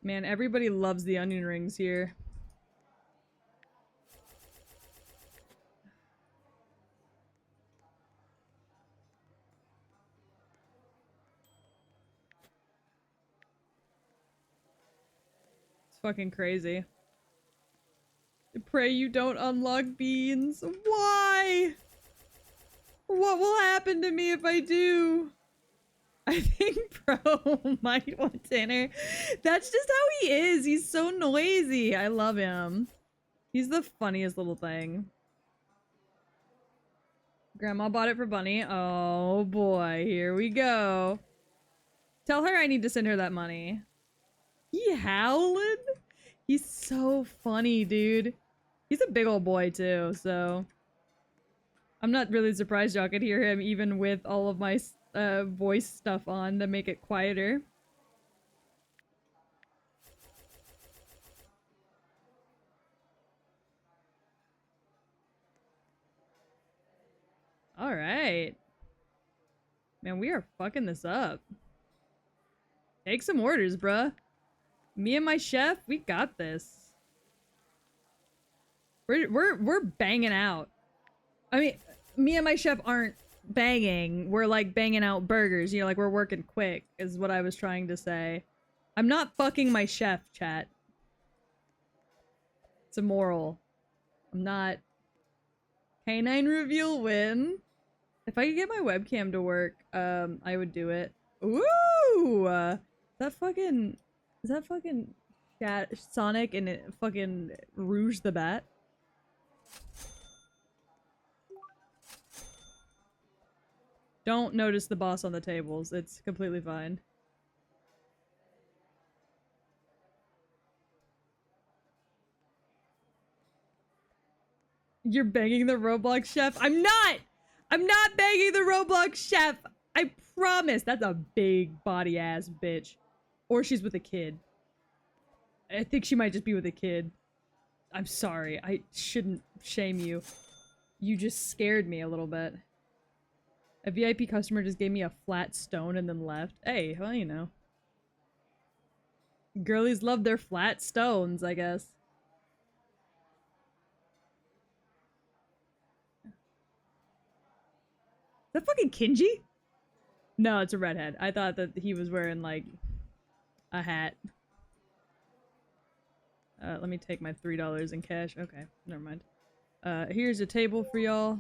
Man, everybody loves the onion rings here. It's fucking crazy. pray you don't unlock beans. Why? What will happen to me if I do? I think Pro might want dinner. That's just how he is. He's so noisy. I love him. He's the funniest little thing. Grandma bought it for Bunny. Oh boy, here we go. Tell her I need to send her that money. He howling? He's so funny, dude. He's a big old boy too, so I'm not really surprised y'all could hear him even with all of my voice stuff on to make it quieter. All right. Man, we are fucking this up. Take some orders, bruh. Me and my chef, we got this. We're banging out. I mean, me and my chef aren't banging. We're like banging out burgers. You know, like we're working quick is what I was trying to say. I'm not fucking my chef, chat. It's immoral. I'm not. Canine reveal win. If I could get my webcam to work, I would do it. Ooh! Is that fucking Sonic and fucking Rouge the Bat? Don't notice the boss on the tables. It's completely fine. You're banging the Roblox chef? I'm not! I'm not banging the Roblox chef! I promise! That's a big body ass bitch. Or she's with a kid. I think she might just be with a kid. I'm sorry. I shouldn't shame you. You just scared me a little bit. A VIP customer just gave me a flat stone and then left. Hey, well, you know. Girlies love their flat stones, I guess. Is that fucking Kinji? No, it's a redhead. I thought that he was wearing, like, a hat. Let me take my $3 in cash. Okay, never mind. Here's a table for y'all.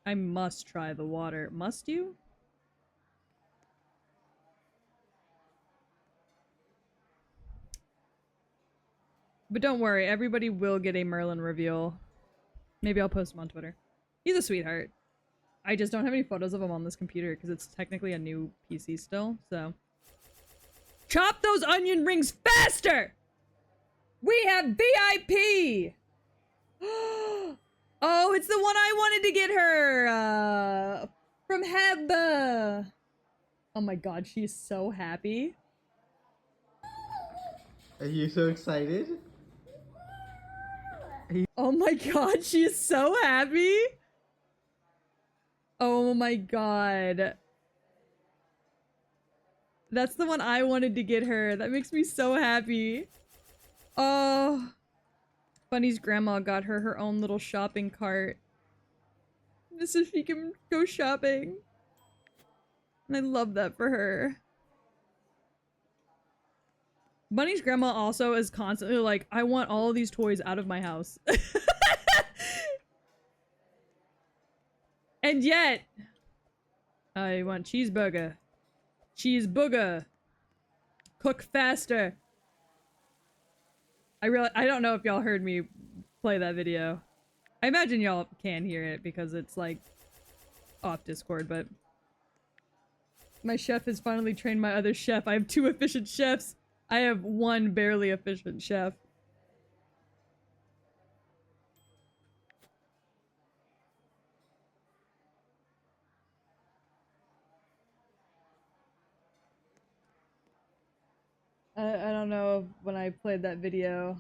I must try the water. Must you? But don't worry, everybody will get a Merlin reveal. Maybe I'll post him on Twitter. He's a sweetheart. I just don't have any photos of him on this computer because it's technically a new PC still, so. Chop those onion rings faster! We have VIP! Oh, it's the one I wanted to get her! From Heb! Oh my god, she's so happy. Are you so excited? Oh my god, she is so happy! Oh my god. That's the one I wanted to get her. That makes me so happy. Oh. Bunny's grandma got her own little shopping cart. Just so she can go shopping. And I love that for her. Bunny's grandma also is constantly like, I want all of these toys out of my house. And yet, I want cheeseburger. Cheeseburger. Cook faster. I don't know if y'all heard me play that video. I imagine y'all can hear it because it's like off Discord, but my chef has finally trained my other chef. I have 2 efficient chefs. I have 1 barely efficient chef. I don't know when I played that video.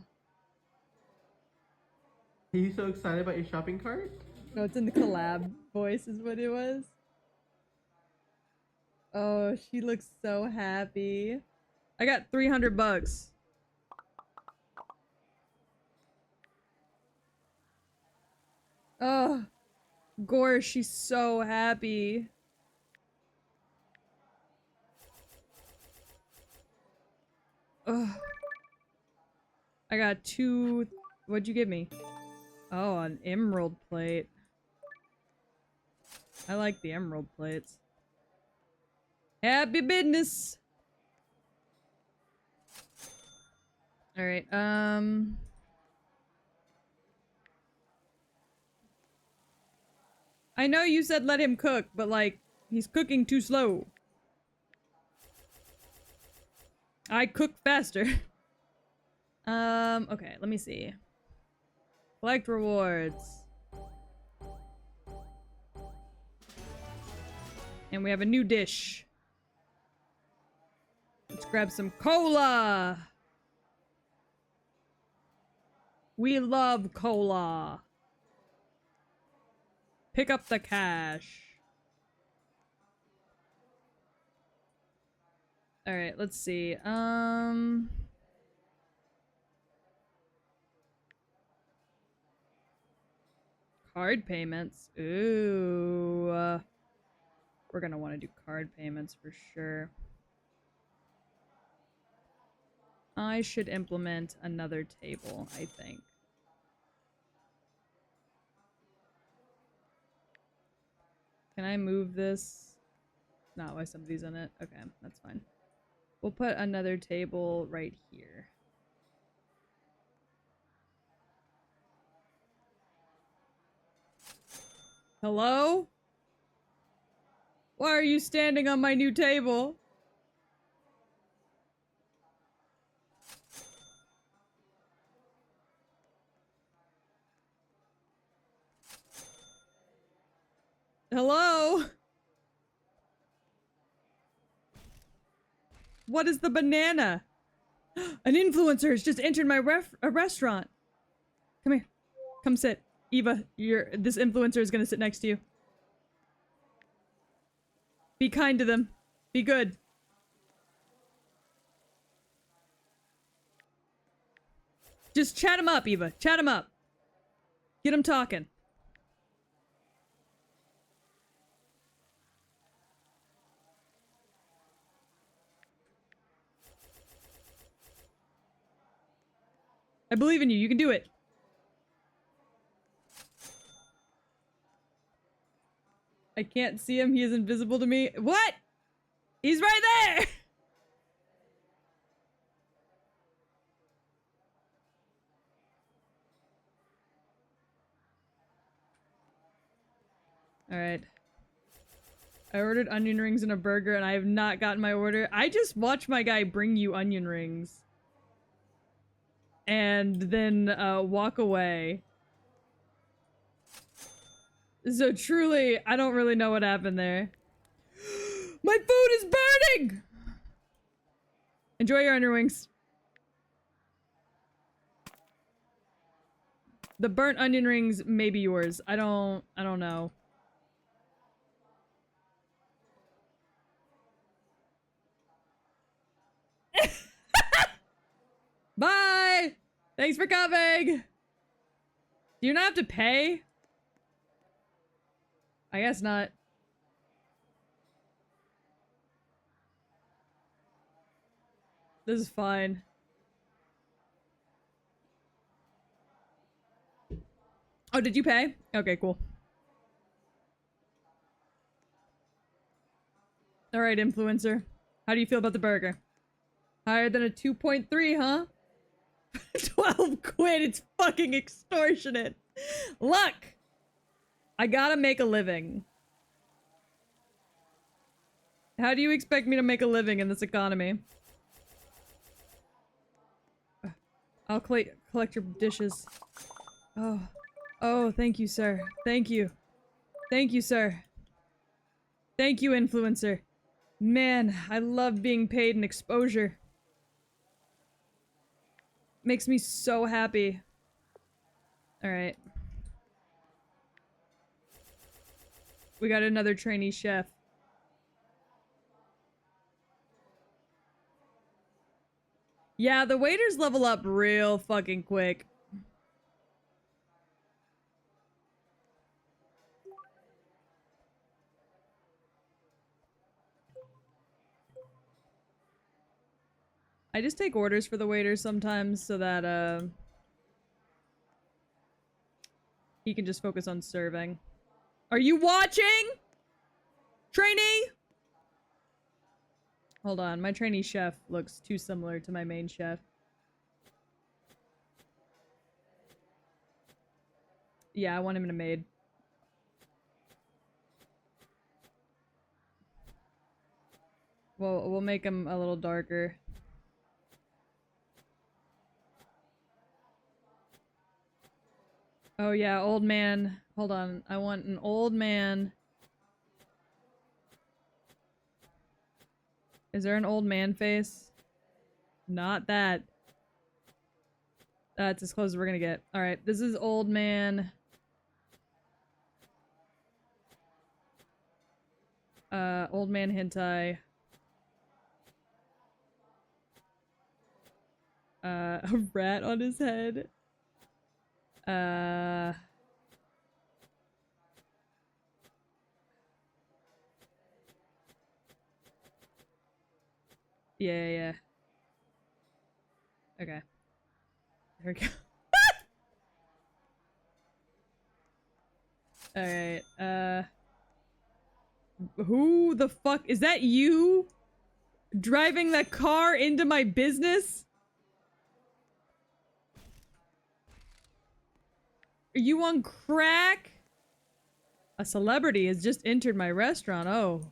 Are you so excited about your shopping cart? No, it's in the collab voice is what it was. Oh, she looks so happy. I got 300 bucks. Oh, Gore, she's so happy. Ugh. I got 2... What'd you give me? Oh, an emerald plate. I like the emerald plates. Happy business! Alright, I know you said let him cook, but like, he's cooking too slow. I cook faster. Okay, let me see. Collect rewards. And we have a new dish. Let's grab some cola! We love cola! Pick up the cash. Alright, let's see. Card payments. Ooh. We're gonna want to do card payments for sure. I should implement another table, I think. Can I move this? Not why somebody's in it. Okay, that's fine. We'll put another table right here. Hello? Why are you standing on my new table? Hello? What is the banana? An influencer has just entered my restaurant. Come here. Come sit. Eva, this influencer is gonna sit next to you. Be kind to them. Be good. Just chat him up, Eva. Chat him up. Get him talking. I believe in you. You can do it. I can't see him. He is invisible to me. What? He's right there! Alright. I ordered onion rings and a burger and I have not gotten my order. I just watched my guy bring you onion rings. And then, walk away. So truly, I don't really know what happened there. My food is burning! Enjoy your onion rings. The burnt onion rings may be yours. I don't know. Bye! Thanks for coming! Do you not have to pay? I guess not. This is fine. Oh, did you pay? Okay, cool. Alright, influencer. How do you feel about the burger? Higher than a 2.3, huh? 12 quid, it's fucking extortionate. Luck! I gotta make a living. How do you expect me to make a living in this economy? I'll collect your dishes. Oh. Oh, thank you, sir. Thank you. Thank you, sir. Thank you, influencer. Man, I love being paid in exposure. Makes me so happy. Alright. We got another trainee chef. Yeah, the waiters level up real fucking quick. I just take orders for the waiters sometimes so that, he can just focus on serving. Are you watching? Trainee? Hold on, my trainee chef looks too similar to my main chef. Yeah, I want him in a maid. Well, we'll make him a little darker. Oh yeah, old man. Hold on, I want an old man. Is there an old man face? Not that. That's as close as we're gonna get. Alright, this is old man. Old man hentai. A rat on his head. Yeah, yeah, yeah. Okay. There we go. Alright, who the fuck? Is that you? Driving that car into my business? Are you on crack? A celebrity has just entered my restaurant. Oh.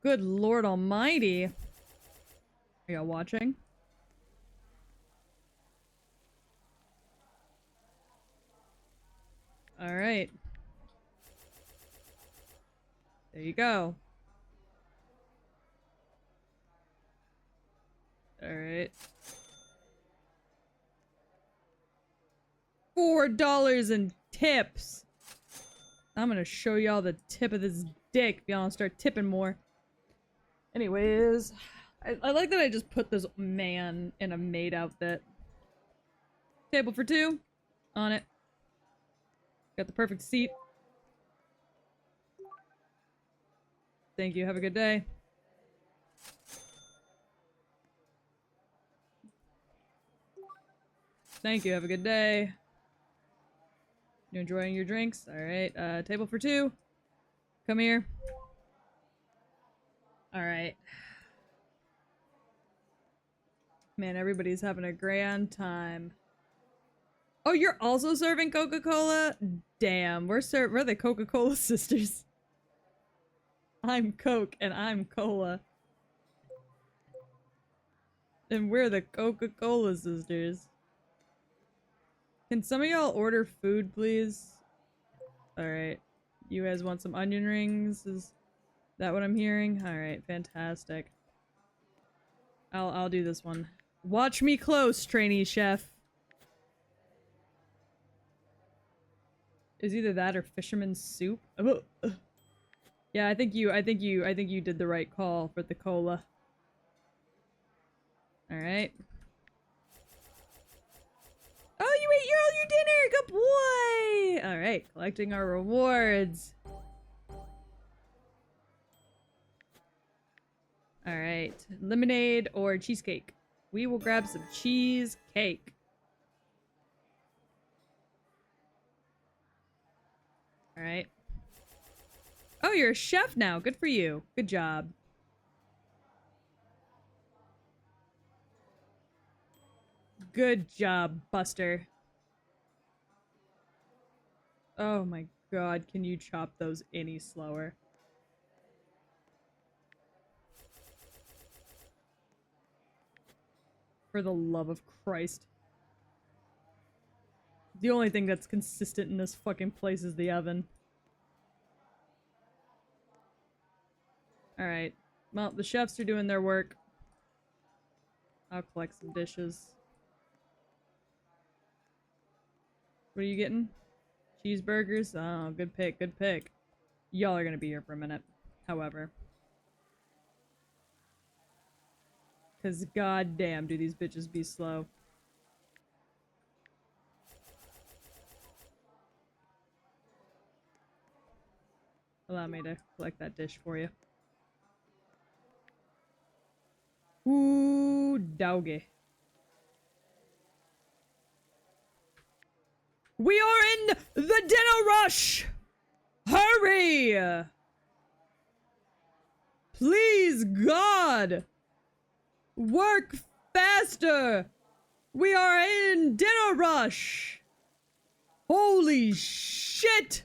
Good Lord Almighty. Are y'all watching? Alright. There you go. Alright. $4 in tips. I'm gonna show y'all the tip of this dick if y'all start tipping more. Anyways, I like that I just put this man in a maid outfit. Table for two. On it. Got the perfect seat. Thank you. Have a good day. Thank you. Have a good day. You enjoying your drinks? Alright. Table for two. Come here. Alright. Man, everybody's having a grand time. Oh, you're also serving Coca-Cola? Damn, we're the Coca-Cola sisters. I'm Coke and I'm Cola. And we're the Coca-Cola sisters. Can some of y'all order food, please? Alright. You guys want some onion rings? Is that what I'm hearing? Alright, fantastic. I'll do this one. Watch me close, trainee chef. Is either that or fisherman's soup? Oh. Yeah, I think you did the right call for the cola. Alright. Oh, you ate all your dinner! Good boy! Alright, collecting our rewards. Alright, lemonade or cheesecake? We will grab some cheesecake. Alright. Oh, you're a chef now. Good for you. Good job. Good job, Buster. Oh my god, can you chop those any slower? For the love of Christ. The only thing that's consistent in this fucking place is the oven. Alright. Well, the chefs are doing their work. I'll collect some dishes. What are you getting? Cheeseburgers? Oh, good pick, good pick. Y'all are gonna be here for a minute. However. Cause goddamn do these bitches be slow. Allow me to collect that dish for you. Ooh, doggy. We are in the dinner rush! Hurry! Please, God! Work faster! We are in dinner rush! Holy shit!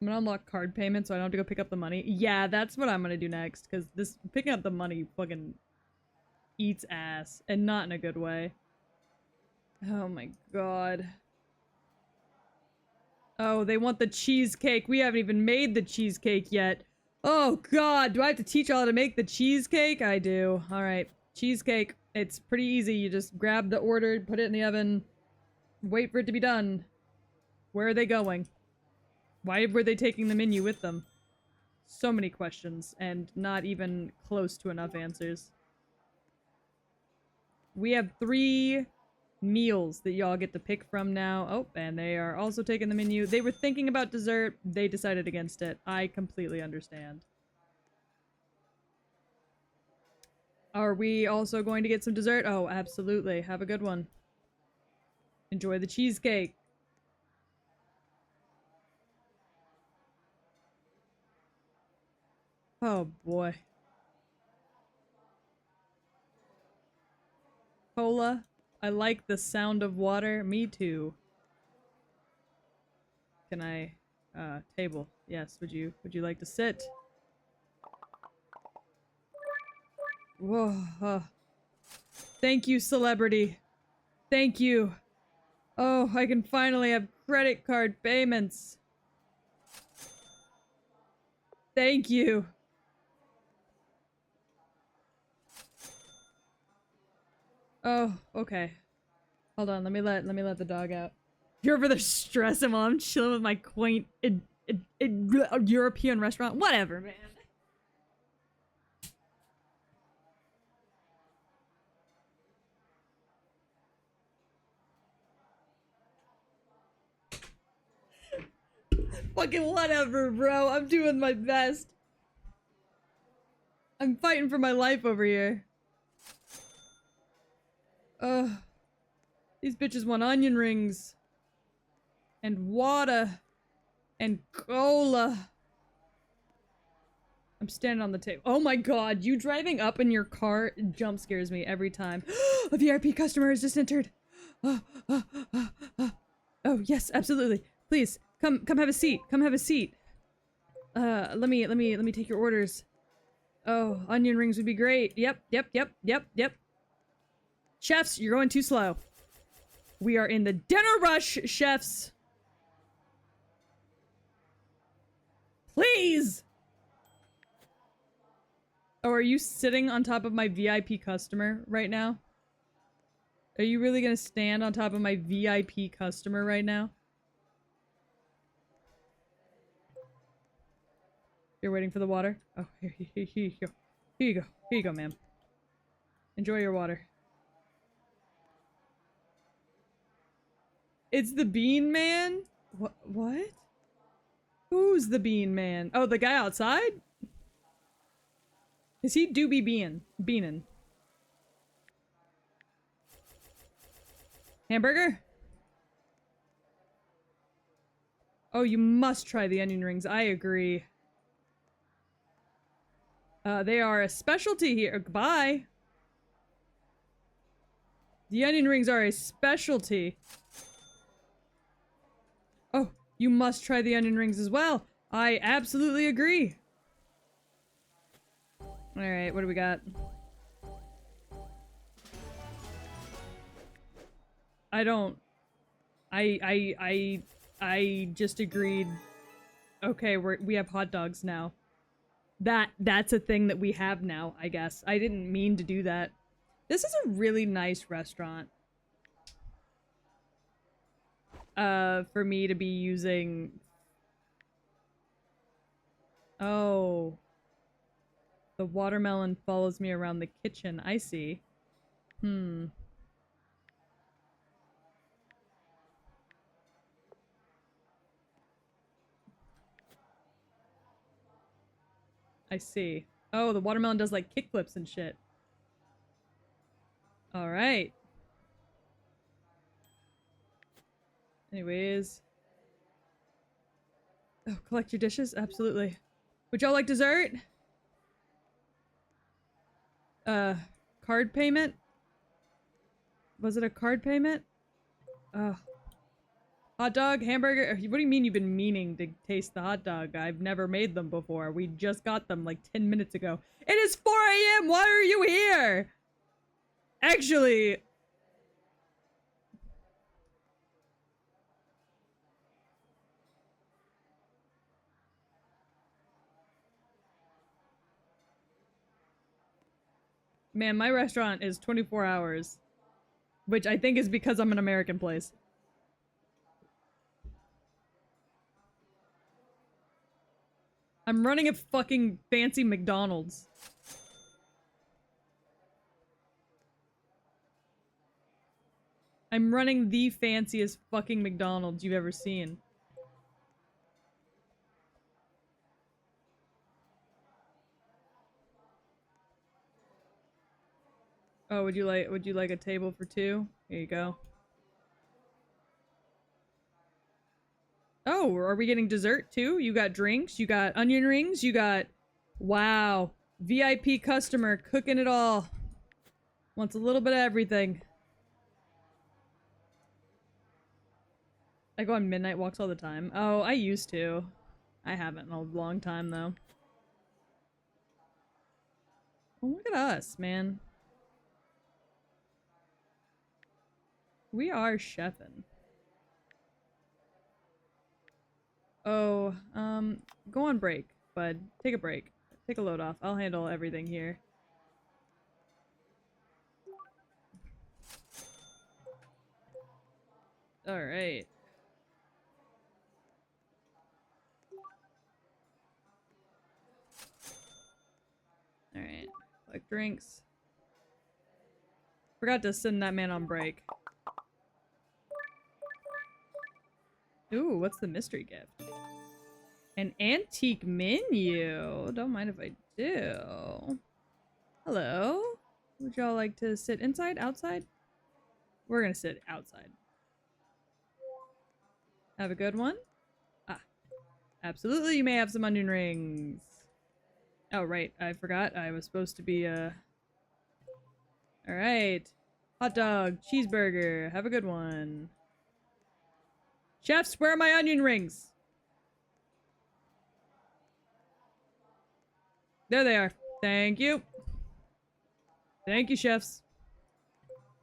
I'm gonna unlock card payment so I don't have to go pick up the money. Yeah, that's what I'm gonna do next, because this picking up the money fucking eats ass, and not in a good way. Oh my god. Oh, they want the cheesecake. We haven't even made the cheesecake yet. Oh god, do I have to teach y'all how to make the cheesecake? I do. Alright, cheesecake. It's pretty easy. You just grab the order, put it in the oven, wait for it to be done. Where are they going? Why were they taking the menu with them? So many questions, and not even close to enough answers. We have 3 meals that y'all get to pick from now. Oh, and they are also taking the menu. They were thinking about dessert. They decided against it. I completely understand. Are we also going to get some dessert? Oh, absolutely. Have a good one. Enjoy the cheesecake. Oh, boy. Cola. I like the sound of water. Me too. Can I, table? Yes, would you like to sit? Whoa. Thank you, celebrity. Thank you. Oh, I can finally have credit card payments. Thank you. Oh, okay. Hold on, let me let the dog out. You're over there stressing while I'm chilling with my quaint European restaurant. Whatever, man. Fucking whatever, bro. I'm doing my best. I'm fighting for my life over here. Ugh. These bitches want onion rings. And water. And cola. I'm standing on the table. Oh my god, you driving up in your car jump scares me every time. A VIP customer has just entered. Oh, yes, absolutely. Please, come have a seat. Come have a seat. Let me take your orders. Oh, onion rings would be great. Yep. Chefs, you're going too slow. We are in the dinner rush, chefs. Please! Oh, are you sitting on top of my VIP customer right now? Are you really gonna stand on top of my VIP customer right now? You're waiting for the water? Oh, here you go. Here you go. Here you go, ma'am. Enjoy your water. It's the Bean Man? What? Who's the Bean Man? Oh, the guy outside? Is he do be beanin'? Hamburger? Oh, you must try the onion rings. I agree. They are a specialty here. Goodbye. The onion rings are a specialty. Oh, you must try the onion rings as well. I absolutely agree. Alright, what do we got? I just agreed. Okay, we have hot dogs now. That's a thing that we have now, I guess. I didn't mean to do that. This is a really nice restaurant. For me to be using... Oh. The watermelon follows me around the kitchen. I see. Hmm. I see. Oh, the watermelon does like kickflips and shit. All right. Anyways. Oh, collect your dishes? Absolutely. Would y'all like dessert? Card payment? Was it a card payment? Oh. Hot dog, hamburger? What do you mean you've been meaning to taste the hot dog? I've never made them before. We just got them like 10 minutes ago. It is 4 a.m. Why are you here? Actually... Man, my restaurant is 24 hours. Which I think is because I'm an American place. I'm running a fucking fancy McDonald's. I'm running the fanciest fucking McDonald's you've ever seen. Oh, would you like a table for two? Here you go. Oh, are we getting dessert too? You got drinks, you got onion rings, you got... Wow. VIP customer cooking it all. Wants a little bit of everything. I go on midnight walks all the time. Oh, I used to. I haven't in a long time though. Oh, look at us, man. We are chefing. Oh, go on break, bud. Take a break. Take a load off. I'll handle everything here. Alright. Alright. Collect drinks. Forgot to send that man on break. Ooh, what's the mystery gift? An antique menu. Don't mind if I do. Hello? Would y'all like to sit inside? Outside? We're gonna sit outside. Have a good one? Ah. Absolutely, you may have some onion rings. Oh, right. I forgot. I was supposed to be, Alright. Hot dog. Cheeseburger. Have a good one. Chefs, where are my onion rings? There they are. Thank you. Thank you, chefs.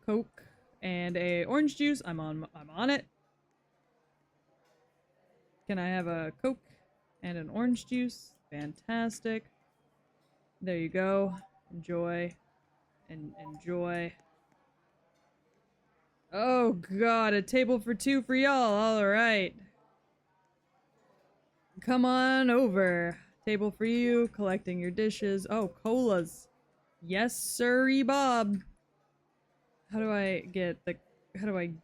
Coke and a orange juice. I'm on it. Can I have a Coke and an orange juice? Fantastic. There you go. Enjoy. And enjoy. Oh god, a table for two for y'all. Alright. Come on over. Table for you. Collecting your dishes. Oh, colas. Yes, sirree, Bob. How do I get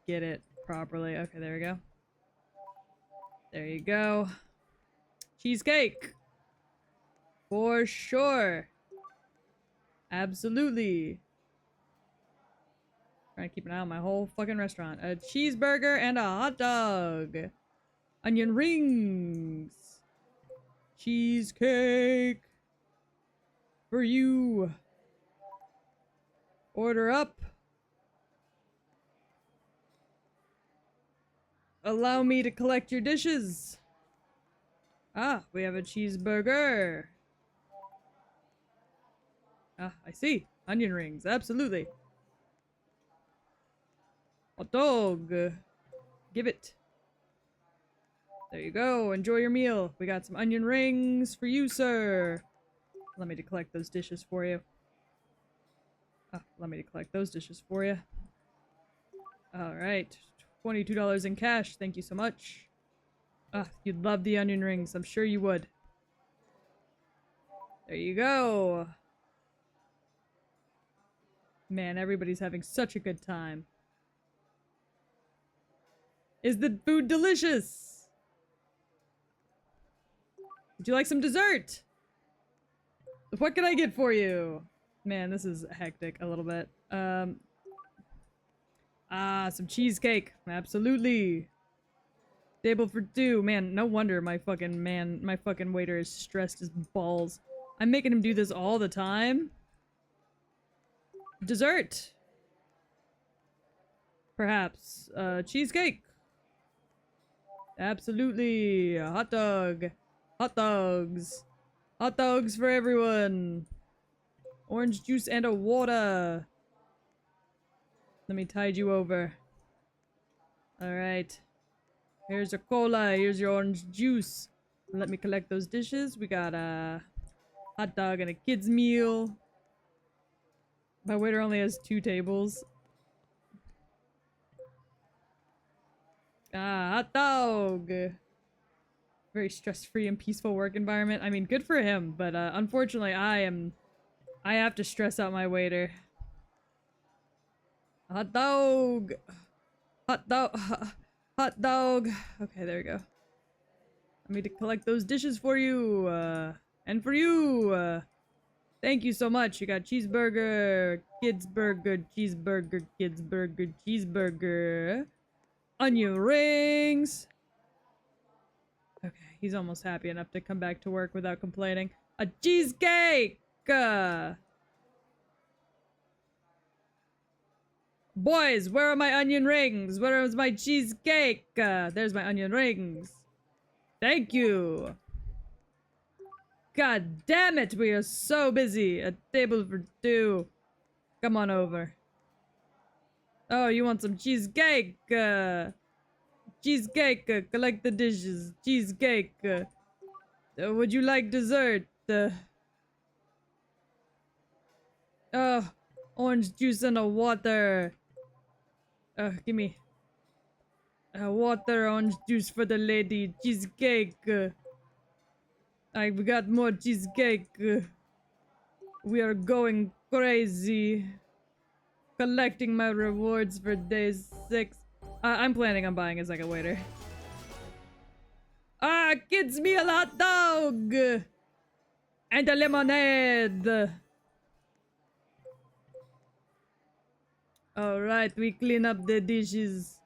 it properly? Okay, there we go. There you go. Cheesecake. For sure. Absolutely. Trying to keep an eye on my whole fucking restaurant. A cheeseburger and a hot dog. Onion rings. Cheesecake. For you. Order up. Allow me to collect your dishes. Ah, we have a cheeseburger. Ah, I see. Onion rings, absolutely. Hot dog. Give it. There you go. Enjoy your meal. We got some onion rings for you, sir. Let me to collect those dishes for you. Ah, let me to collect those dishes for you. Alright. $22 in cash. Thank you so much. Ah, you'd love the onion rings. I'm sure you would. There you go. Man, everybody's having such a good time. Is the food delicious? Would you like some dessert? What can I get for you? Man, this is hectic a little bit. Some cheesecake. Absolutely. Table for two. Man, no wonder my fucking waiter is stressed as balls. I'm making him do this all the time. Dessert. Perhaps. Cheesecake. Absolutely. Hot dog. Hot dogs. Hot dogs for everyone. Orange juice and a water. Let me tide you over. Alright. Here's your cola. Here's your orange juice. Let me collect those dishes. We got a hot dog and a kid's meal. My waiter only has 2 tables. Hot dog. Very stress-free and peaceful work environment. I mean, good for him, but unfortunately I have to stress out my waiter. Hot dog. Hot dog. Hot dog. Okay, there we go. Let me to collect those dishes for you. And for you. Thank you so much. You got cheeseburger, kids burger, cheeseburger, kids burger, cheeseburger, onion rings. Okay, he's almost happy enough to come back to work without complaining. A cheesecake! Boys, where are my onion rings? Where is my cheesecake? There's my onion rings. Thank you. God damn it, we are so busy. A table for 2. Come on over. Oh, you want some cheesecake? Cheesecake, collect the dishes. Cheesecake. Would you like dessert? Oh, orange juice and a water. Give me water, orange juice for the lady. Cheesecake. I've got more cheesecake. We are going crazy. Collecting my rewards for day 6. I'm planning on buying a second waiter. Kids meal hot dog! And a lemonade! Alright, we clean up the dishes.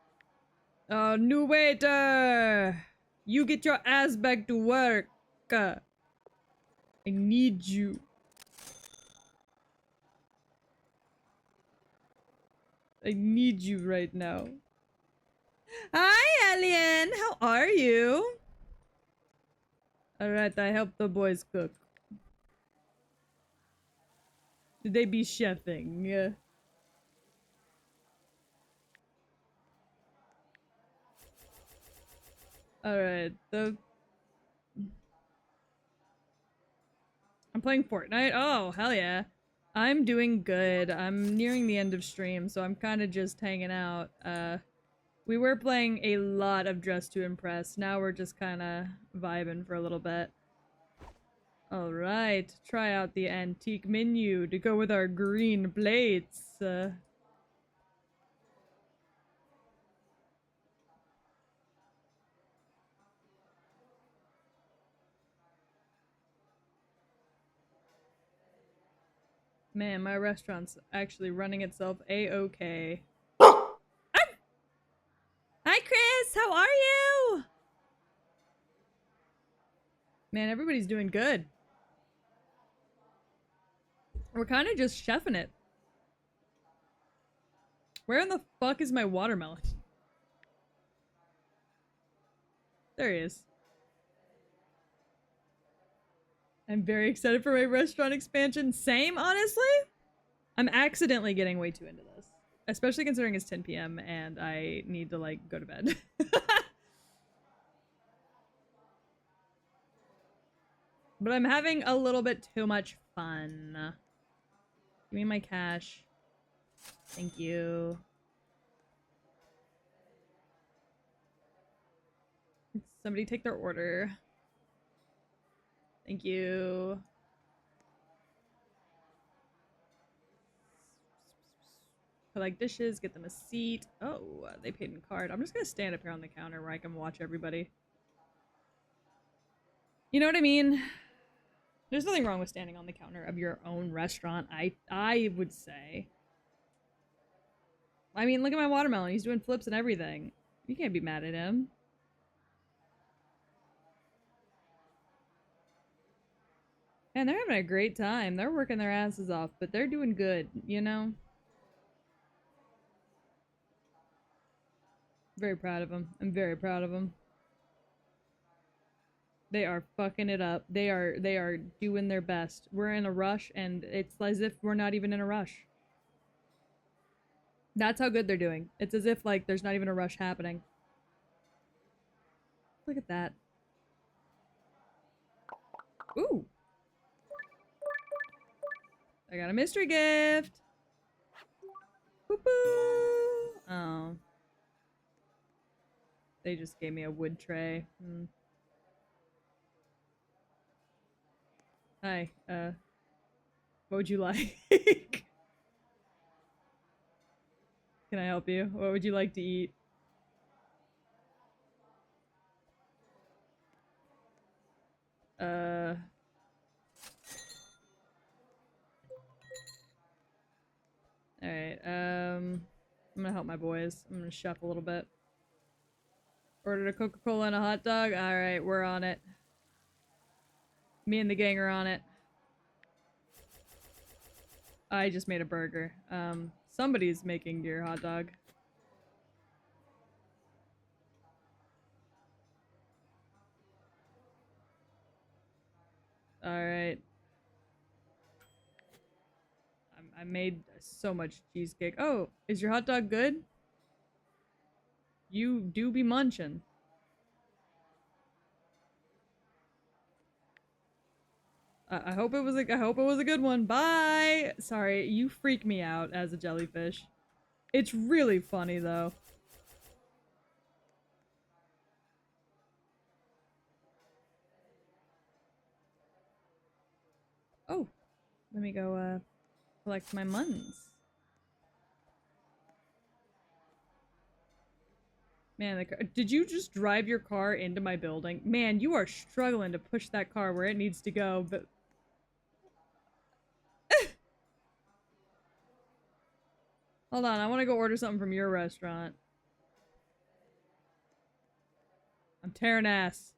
New waiter! You get your ass back to work. I need you. I need you right now. Hi, Alien! How are you? Alright, I helped the boys cook. Did they be chefing? Alright, I'm playing Fortnite? Oh, hell yeah. I'm doing good. I'm nearing the end of stream, so I'm kind of just hanging out. We were playing a lot of Dress to Impress. Now we're just kind of vibing for a little bit. Alright, try out the antique menu to go with our green plates. Man, my restaurant's actually running itself a-okay. Ah! Hi, Chris! How are you? Man, everybody's doing good. We're kind of just chefing it. Where in the fuck is my watermelon? There he is. I'm very excited for my restaurant expansion. Same, honestly. I'm accidentally getting way too into this. Especially considering it's 10 p.m. and I need to, like, go to bed. But I'm having a little bit too much fun. Give me my cash. Thank you. Somebody take their order. Thank you. Collect dishes, get them a seat. Oh, they paid in card. I'm just gonna stand up here on the counter where I can watch everybody. You know what I mean? There's nothing wrong with standing on the counter of your own restaurant, I would say. I mean, look at my watermelon. He's doing flips and everything. You can't be mad at him. And they're having a great time. They're working their asses off, but they're doing good, you know? Very proud of them. I'm very proud of them. They are fucking it up. They are doing their best. We're in a rush, and it's as if we're not even in a rush. That's how good they're doing. It's as if, like, there's not even a rush happening. Look at that. Ooh. I got a mystery gift. Boop-boo. Oh. They just gave me a wood tray. Hi, what would you like? Can I help you? What would you like to eat? Alright, I'm gonna help my boys. I'm gonna chef a little bit. Ordered a Coca-Cola and a hot dog? Alright, we're on it. Me and the gang are on it. I just made a burger. Somebody's making your hot dog. Alright. I made so much cheesecake. Oh, is your hot dog good? You do be munching. I hope it was a good one. Bye. Sorry, you freak me out as a jellyfish. It's really funny though. Oh, let me go collect my muns. Man, the car, did you just drive your car into my building? Man, you are struggling to push that car where it needs to go, but hold on, I want to go order something from your restaurant. I'm tearing ass.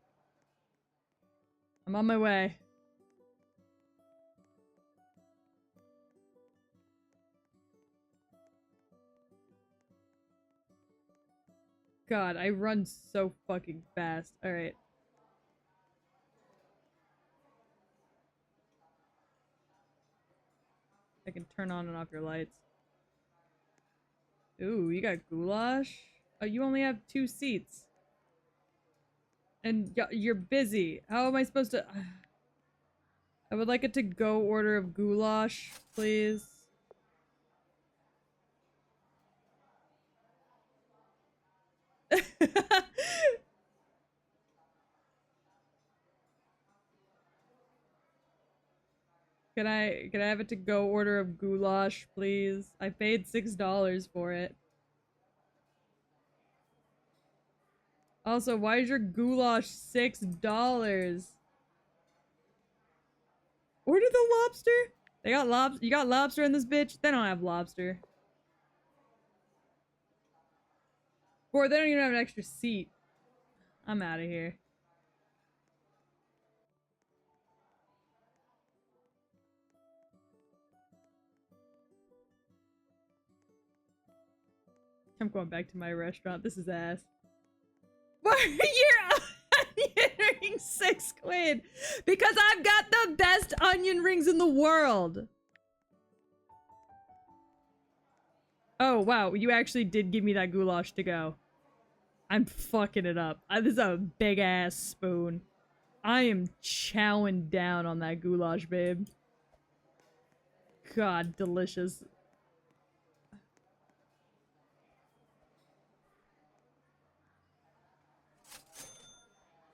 I'm on my way. God, I run so fucking fast. Alright. I can turn on and off your lights. Ooh, you got goulash? Oh, you only have 2 seats. And you're busy. How am I supposed to... I would like a to-go order of goulash, please. Can I have a to-go order of goulash, please? I paid $6 for it. Also, why is your goulash $6? Order the lobster? They got you got lobster in this bitch? They don't have lobster. Or they don't even have an extra seat. I'm out of here. I'm going back to my restaurant. This is ass. Why are you onion rings 6 quid? Because I've got the best onion rings in the world. Oh, wow. You actually did give me that goulash to go. I'm fucking it up. This is a big ass spoon. I am chowing down on that goulash, babe. God, delicious.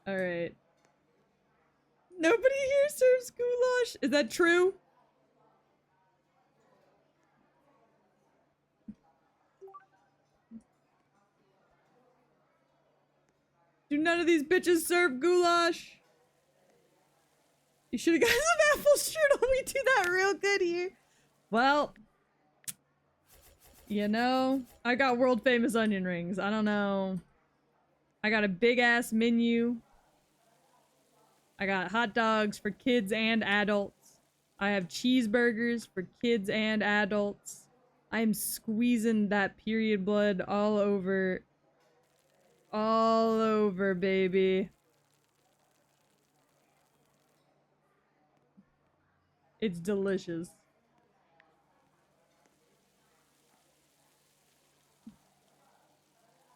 Alright. Nobody here serves goulash? Is that true? Do none of these bitches serve goulash? You should have got some apple strudel. We do that real good here. Well, you know, I got world famous onion rings. I don't know. I got a big ass menu. I got hot dogs for kids and adults. I have cheeseburgers for kids and adults. I am squeezing that period blood all over. All over, baby. It's delicious.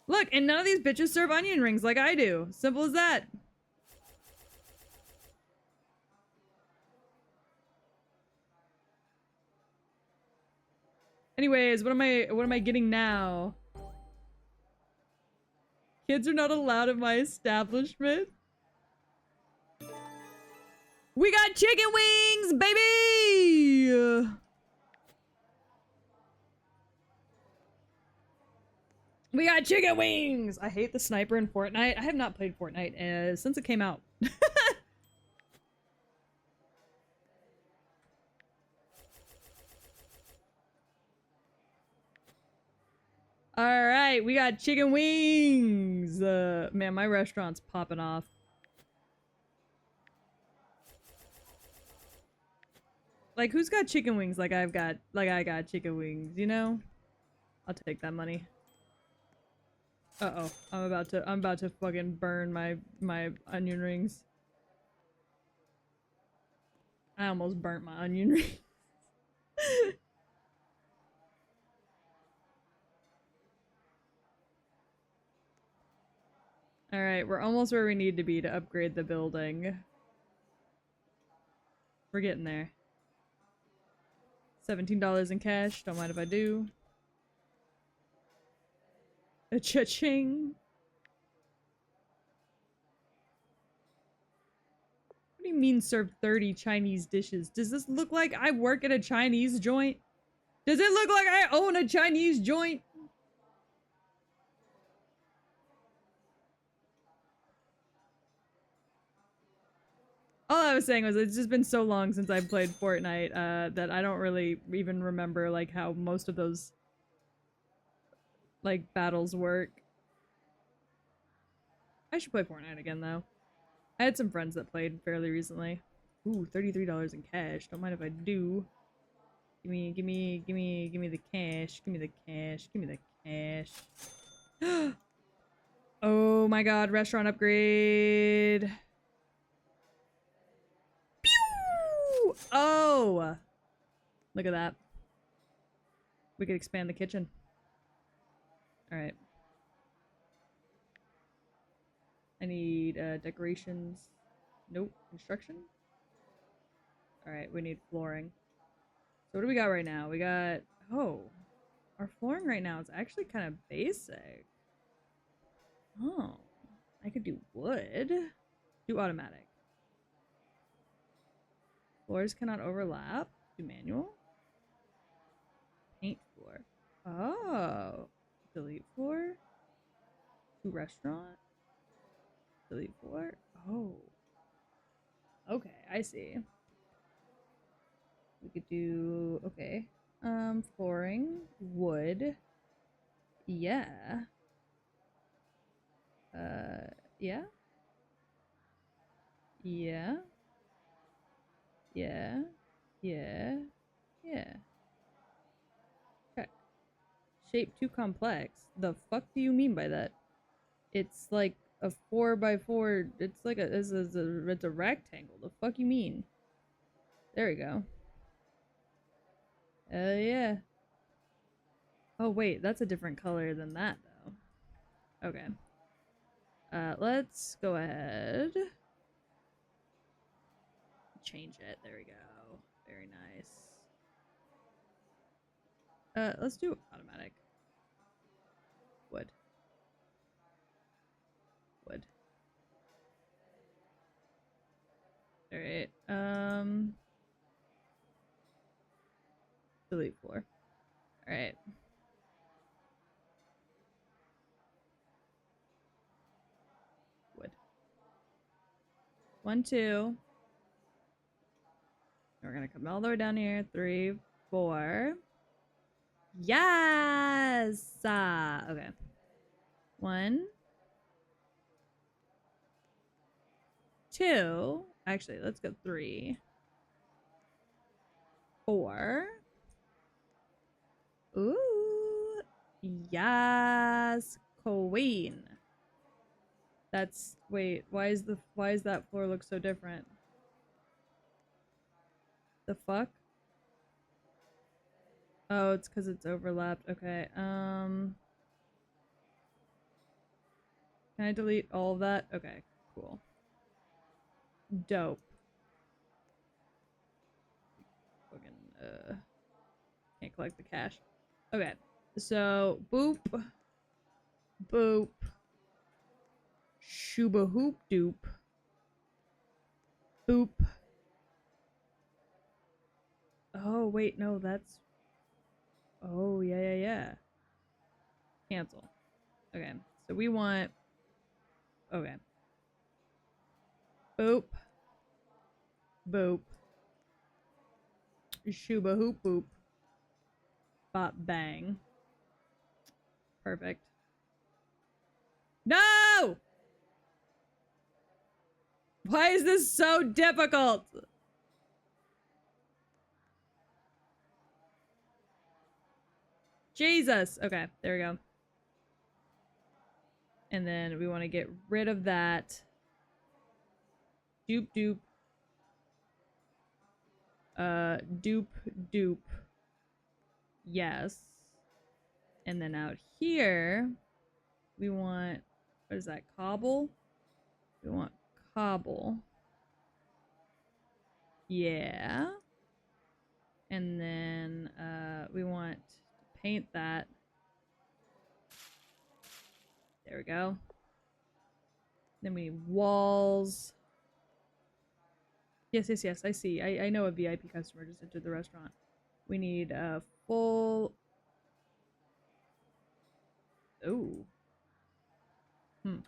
Look, and none of these bitches serve onion rings like I do. Simple as that. Anyways, what am I getting now? Kids are not allowed at my establishment. We got chicken wings, baby! We got chicken wings! I hate the sniper in Fortnite. I have not played Fortnite since it came out. Alright, we got chicken wings! Man, my restaurant's popping off. Like, who's got chicken wings like I got chicken wings, you know? I'll take that money. Uh-oh. I'm about to fucking burn my onion rings. I almost burnt my onion rings. Alright, we're almost where we need to be to upgrade the building. We're getting there. $17 in cash, don't mind if I do. A cha-ching. What do you mean serve 30 Chinese dishes? Does this look like I work at a Chinese joint? Does it look like I own a Chinese joint? All I was saying was it's just been so long since I've played Fortnite that I don't really even remember like how most of those like battles work. I should play Fortnite again though. I had some friends that played fairly recently. Ooh, $33 in cash. Don't mind if I do. Give me the cash. Give me the cash. Give me the cash. Oh my god, restaurant upgrade. Pew! Oh! Look at that. We could expand the kitchen. Alright. I need decorations. Nope. Construction? Alright, we need flooring. So what do we got right now? We got... Oh. Our flooring right now is actually kind of basic. Oh. I could do wood. Do automatic. Floors cannot overlap. Do manual. Paint floor. Oh. Delete floor. Do restaurant. Delete floor. Oh. Okay, I see. We could do... Okay. Flooring. Wood. Yeah. Yeah. Yeah. Yeah. Yeah. Yeah. Check. Shape too complex. The fuck do you mean by that? It's like a 4x4. It's like it's a rectangle. The fuck you mean? There we go. Yeah. Oh wait, that's a different color than that though. Okay. Let's go ahead. Change it. There we go. Very nice. Let's do automatic. Wood. Wood. Alright. Delete floor. Alright. Wood. 1, 2. We're gonna come all the way down here. 3, 4. Yes! Okay. 1, 2. Actually, let's go 3, 4. Ooh. Yes, queen. That's wait, why is that floor look so different? The fuck? Oh, it's because it's overlapped. Okay. Can I delete all of that? Okay, cool. Dope. Fucking can't collect the cash. Okay. So boop. Boop. Shooba hoop doop. Boop. Oh, wait, no, that's... Oh, yeah. Cancel. Okay, so we want... Okay. Boop. Boop. Shooba hoop boop. Bop bang. Perfect. No! Why is this so difficult? Jesus. Okay, there we go. And then we want to get rid of that. Doop doop. Doop doop. Yes. And then out here, we want, what is that, cobble? We want cobble. Yeah. And then we want to paint that. There we go. Then we need walls. Yes, I see. I know a VIP customer just entered the restaurant. We need a full... Oh. It's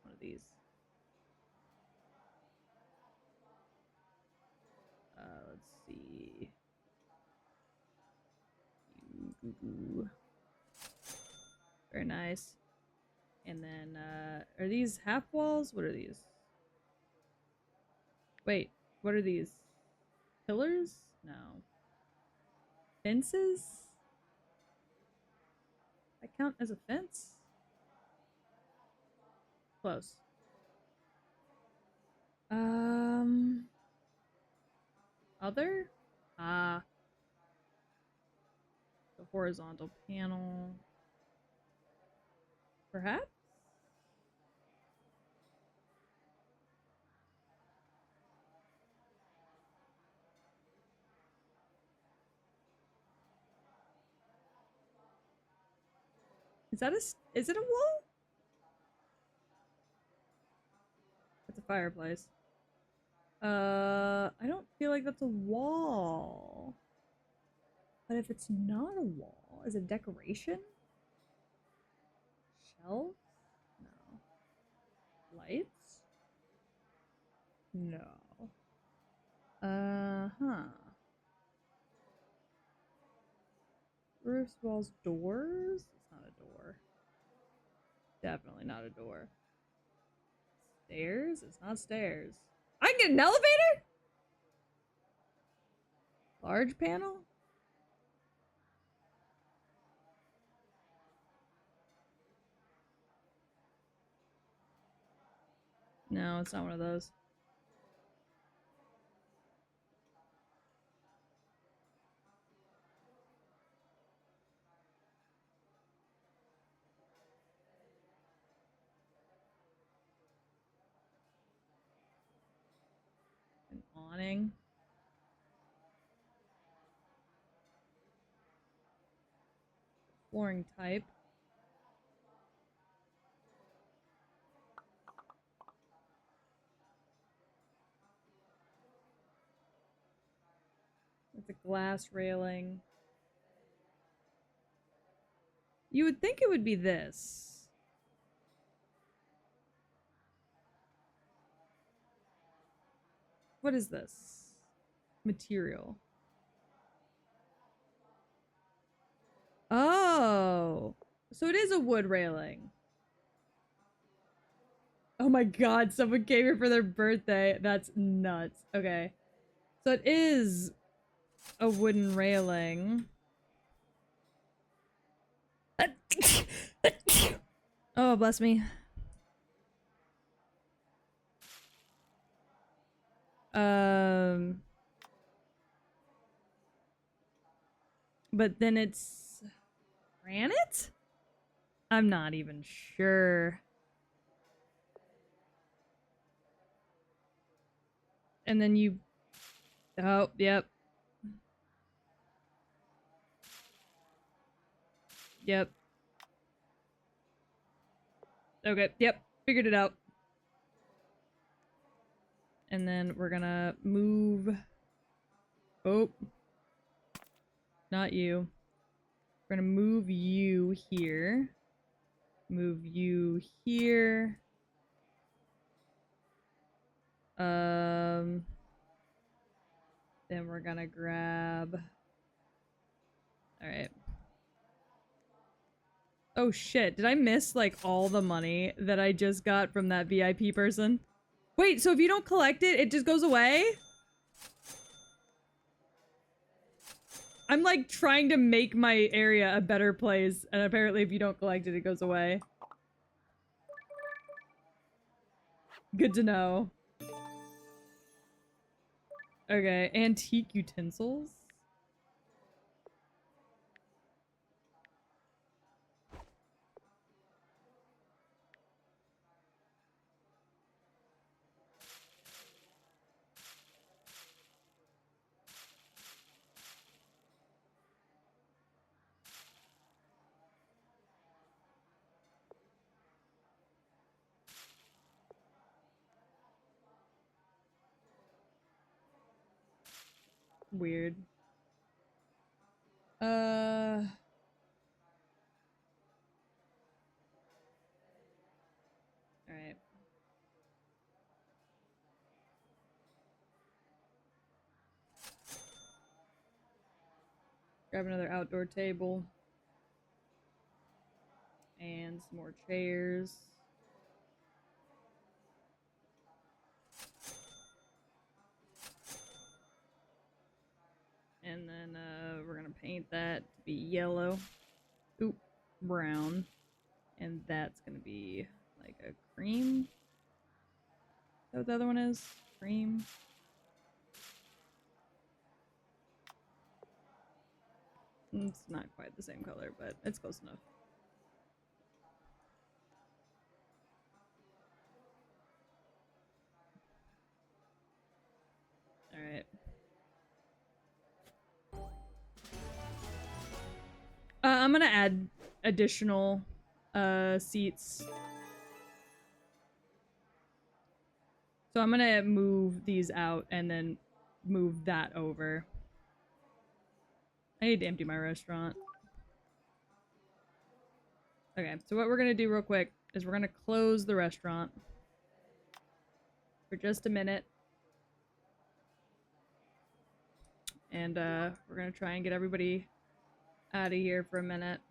one of these. Let's see. Very nice. And then, are these half walls? What are these? Wait, what are these? Pillars? No. Fences? That count as a fence? Close. Other? Ah. The horizontal panel. Perhaps? Is it a wall? It's a fireplace. I don't feel like that's a wall. But if it's not a wall, is it decoration? Shelves? No. Lights? No. Huh. Roofs, walls, doors? It's not a door. Definitely not a door. Stairs? It's not stairs. I can get an elevator? Large panel? No, it's not one of those. An awning. Flooring type. It's a glass railing. You would think it would be this. What is this? Material. Oh. So it is a wood railing. Oh my god, someone came here for their birthday. That's nuts. Okay. So it is a wooden railing. Oh, bless me. But then it's granite? I'm not even sure. And then you... Oh, yep. Yep. Okay, yep. Figured it out. And then we're gonna move... Oh. Not you. We're gonna move you here. Move you here. Then we're gonna grab... Alright. Oh shit, did I miss like all the money that I just got from that VIP person? Wait, so if you don't collect it, it just goes away? I'm like trying to make my area a better place, and apparently if you don't collect it, it goes away. Good to know. Okay, antique utensils? Weird. Alright. Grab another outdoor table. And some more chairs. And then we're gonna paint that to be yellow. Oop, brown. And that's gonna be like a cream. Is that what the other one is? Cream. It's not quite the same color, but it's close enough. Alright. I'm gonna add additional seats. So I'm gonna move these out and then move that over. I need to empty my restaurant. Okay, so what we're gonna do real quick is we're gonna close the restaurant for just a minute. And we're gonna try and get everybody out of here for a minute.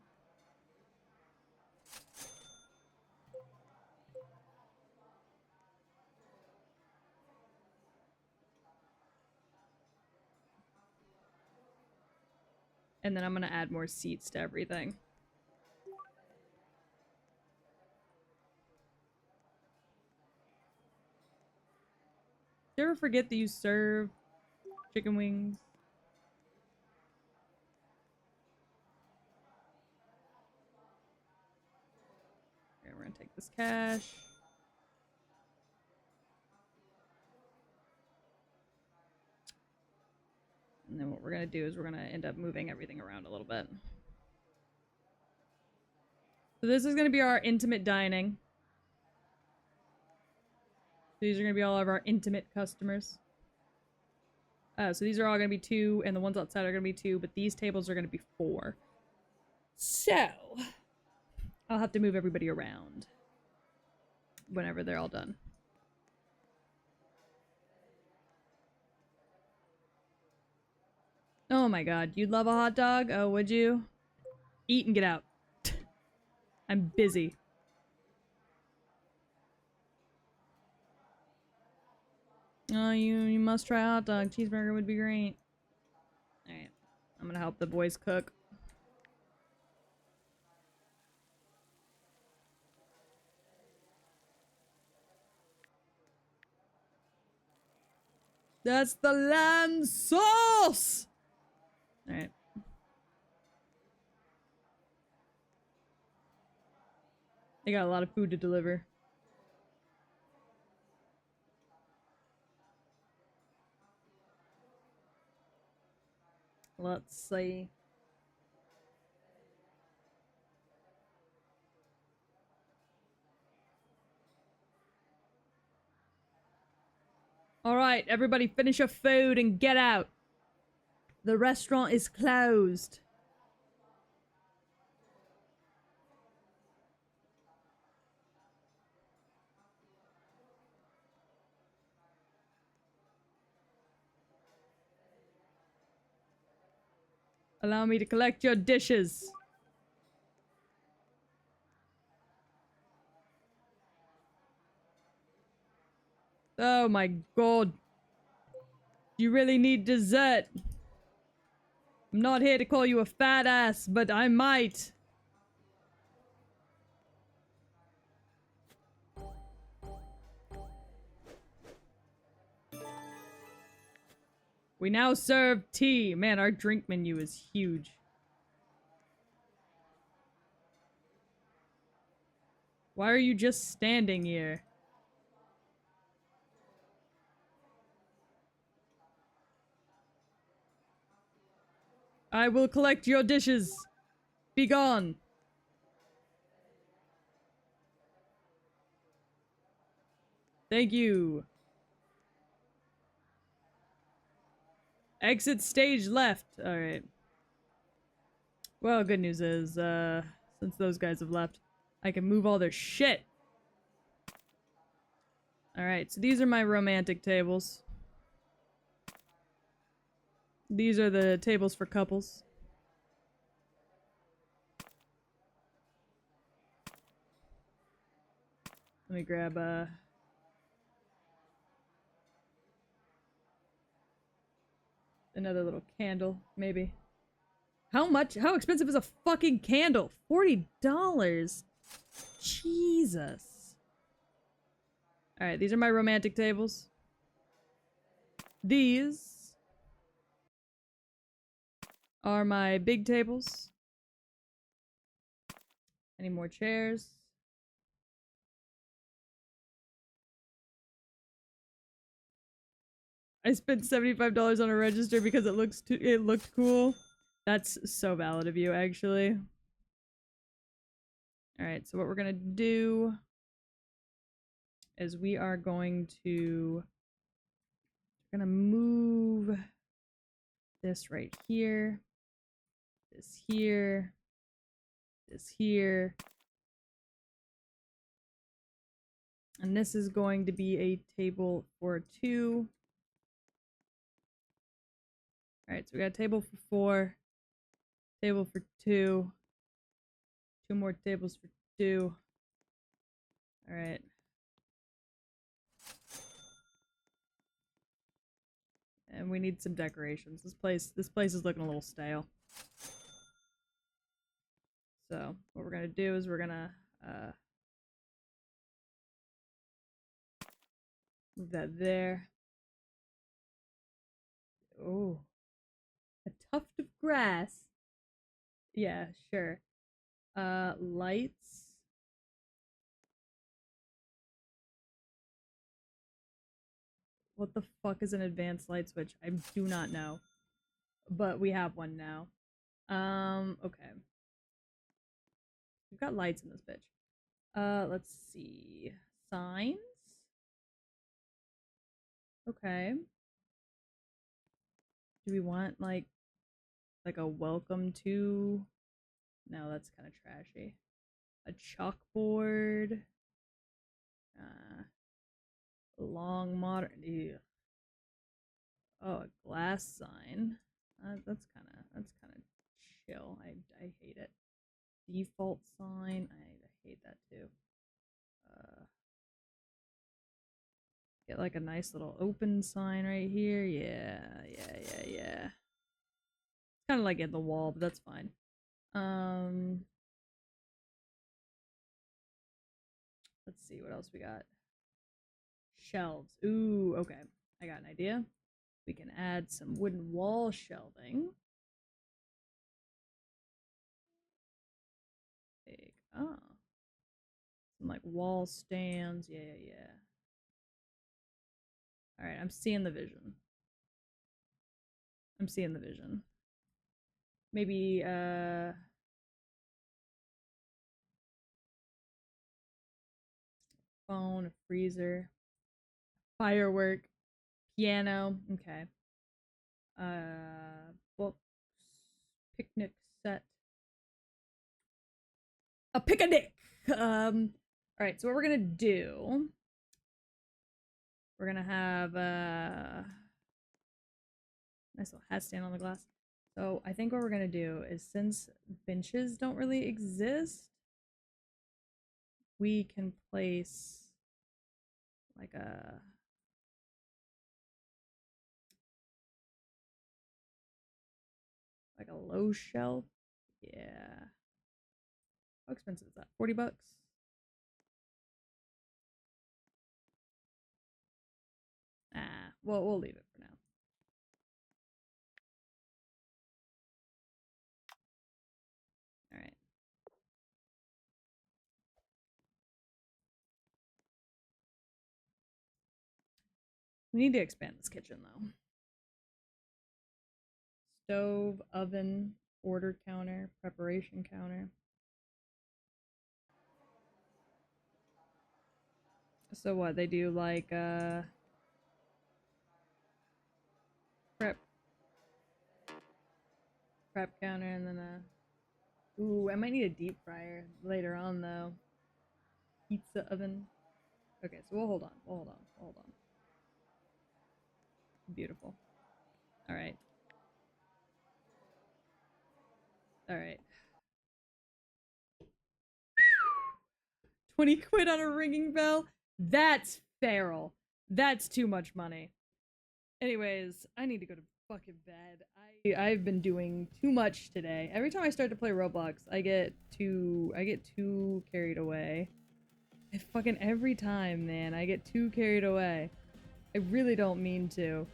And then I'm gonna add more seats to everything. Do you ever forget that you serve chicken wings? Okay, we're gonna take this cash. And then what we're gonna do is we're gonna end up moving everything around a little bit. So this is gonna be our intimate dining. These are gonna be all of our intimate customers. So these are all gonna be 2, and the ones outside are gonna be 2, but these tables are gonna be 4. So I'll have to move everybody around whenever they're all done. Oh my god, you'd love a hot dog? Oh, would you? Eat and get out. I'm busy. Oh, you must try a hot dog. Cheeseburger would be great. Alright. I'm gonna help the boys cook. That's the lamb sauce! Alright. They got a lot of food to deliver. Let's see. Alright, everybody finish your food and get out. The restaurant is closed. Allow me to collect your dishes. Oh my god. You really need dessert. I'm not here to call you a fat ass, but I might. We now serve tea. Man, our drink menu is huge. Why are you just standing here? I will collect your dishes. Be gone. Thank you. Exit stage left. Alright. Well, good news is, since those guys have left, I can move all their shit. Alright, so these are my romantic tables. These are the tables for couples. Let me grab, another little candle, maybe. How expensive is a fucking candle? $40. Jesus. Alright, these are my romantic tables. These are my big tables. Any more chairs? I spent $75 on a register because it looked cool. That's so valid of you, actually. Alright, so what we're gonna do is we are going to move this right here, this here, this here, and this is going to be a table for 2. Alright, so we got a table for 4, table for 2, 2 more tables for 2. Alright. And we need some decorations. This place is looking a little stale. So, what we're gonna do is we're gonna, move that there. Oh. A tuft of grass. Yeah, sure. Lights. What the fuck is an advanced light switch? I do not know. But we have one now. Okay. We've got lights in this bitch. Let's see. Signs? Okay. Do we want, like a welcome to? No, that's kind of trashy. A chalkboard. Long modern. Ew. Oh, a glass sign. That's kind of chill. I hate it. Default sign. I hate that too. Get like a nice little open sign right here. Yeah. Kind of like at the wall, but that's fine. Let's see what else we got. Shelves. Ooh, okay. I got an idea. We can add some wooden wall shelving. Oh. Some like wall stands. Yeah. Alright, I'm seeing the vision. Maybe, phone, a freezer, firework, piano. Okay. Books, picnic set. A picnic! Alright, so what we're gonna do... We're gonna have, nice little hat stand on the glass. So I think what we're gonna do is, since benches don't really exist, we can place like a low shelf. Yeah. How expensive is that? 40 bucks? Ah, well, we'll leave it for now. All right. We need to expand this kitchen though. Stove, oven, order counter, preparation counter. So what, they do like prep counter and then a ooh, I might need a deep fryer later on though. Pizza oven. Okay, so we'll hold on. Beautiful. All right. 20 quid on a ringing bell? That's feral. That's too much money. Anyways, I need to go to fucking bed. I've been doing too much today. Every time I start to play Roblox, I get too carried away. Fucking every time, man, I get too carried away. I really don't mean to.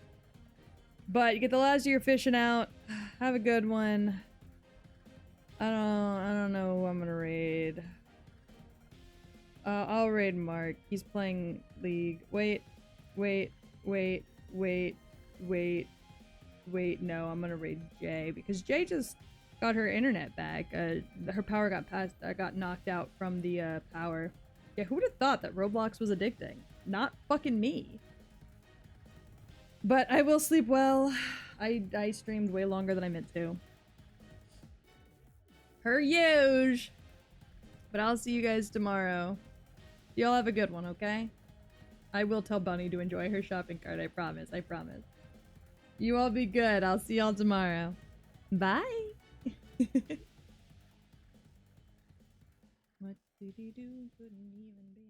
But you get the last of your fishing out. Have a good one. I don't know who I'm gonna raid. I'll raid Mark. He's playing League. Wait. No, I'm gonna raid Jay because Jay just got her internet back. Her power got knocked out from the power. Yeah, who would have thought that Roblox was addicting? Not fucking me. But I will sleep well. I streamed way longer than I meant to. Her huge. But I'll see you guys tomorrow. Y'all have a good one, okay? I will tell Bunny to enjoy her shopping cart, I promise. You all be good. I'll see y'all tomorrow. Bye! What did he do? Couldn't even be.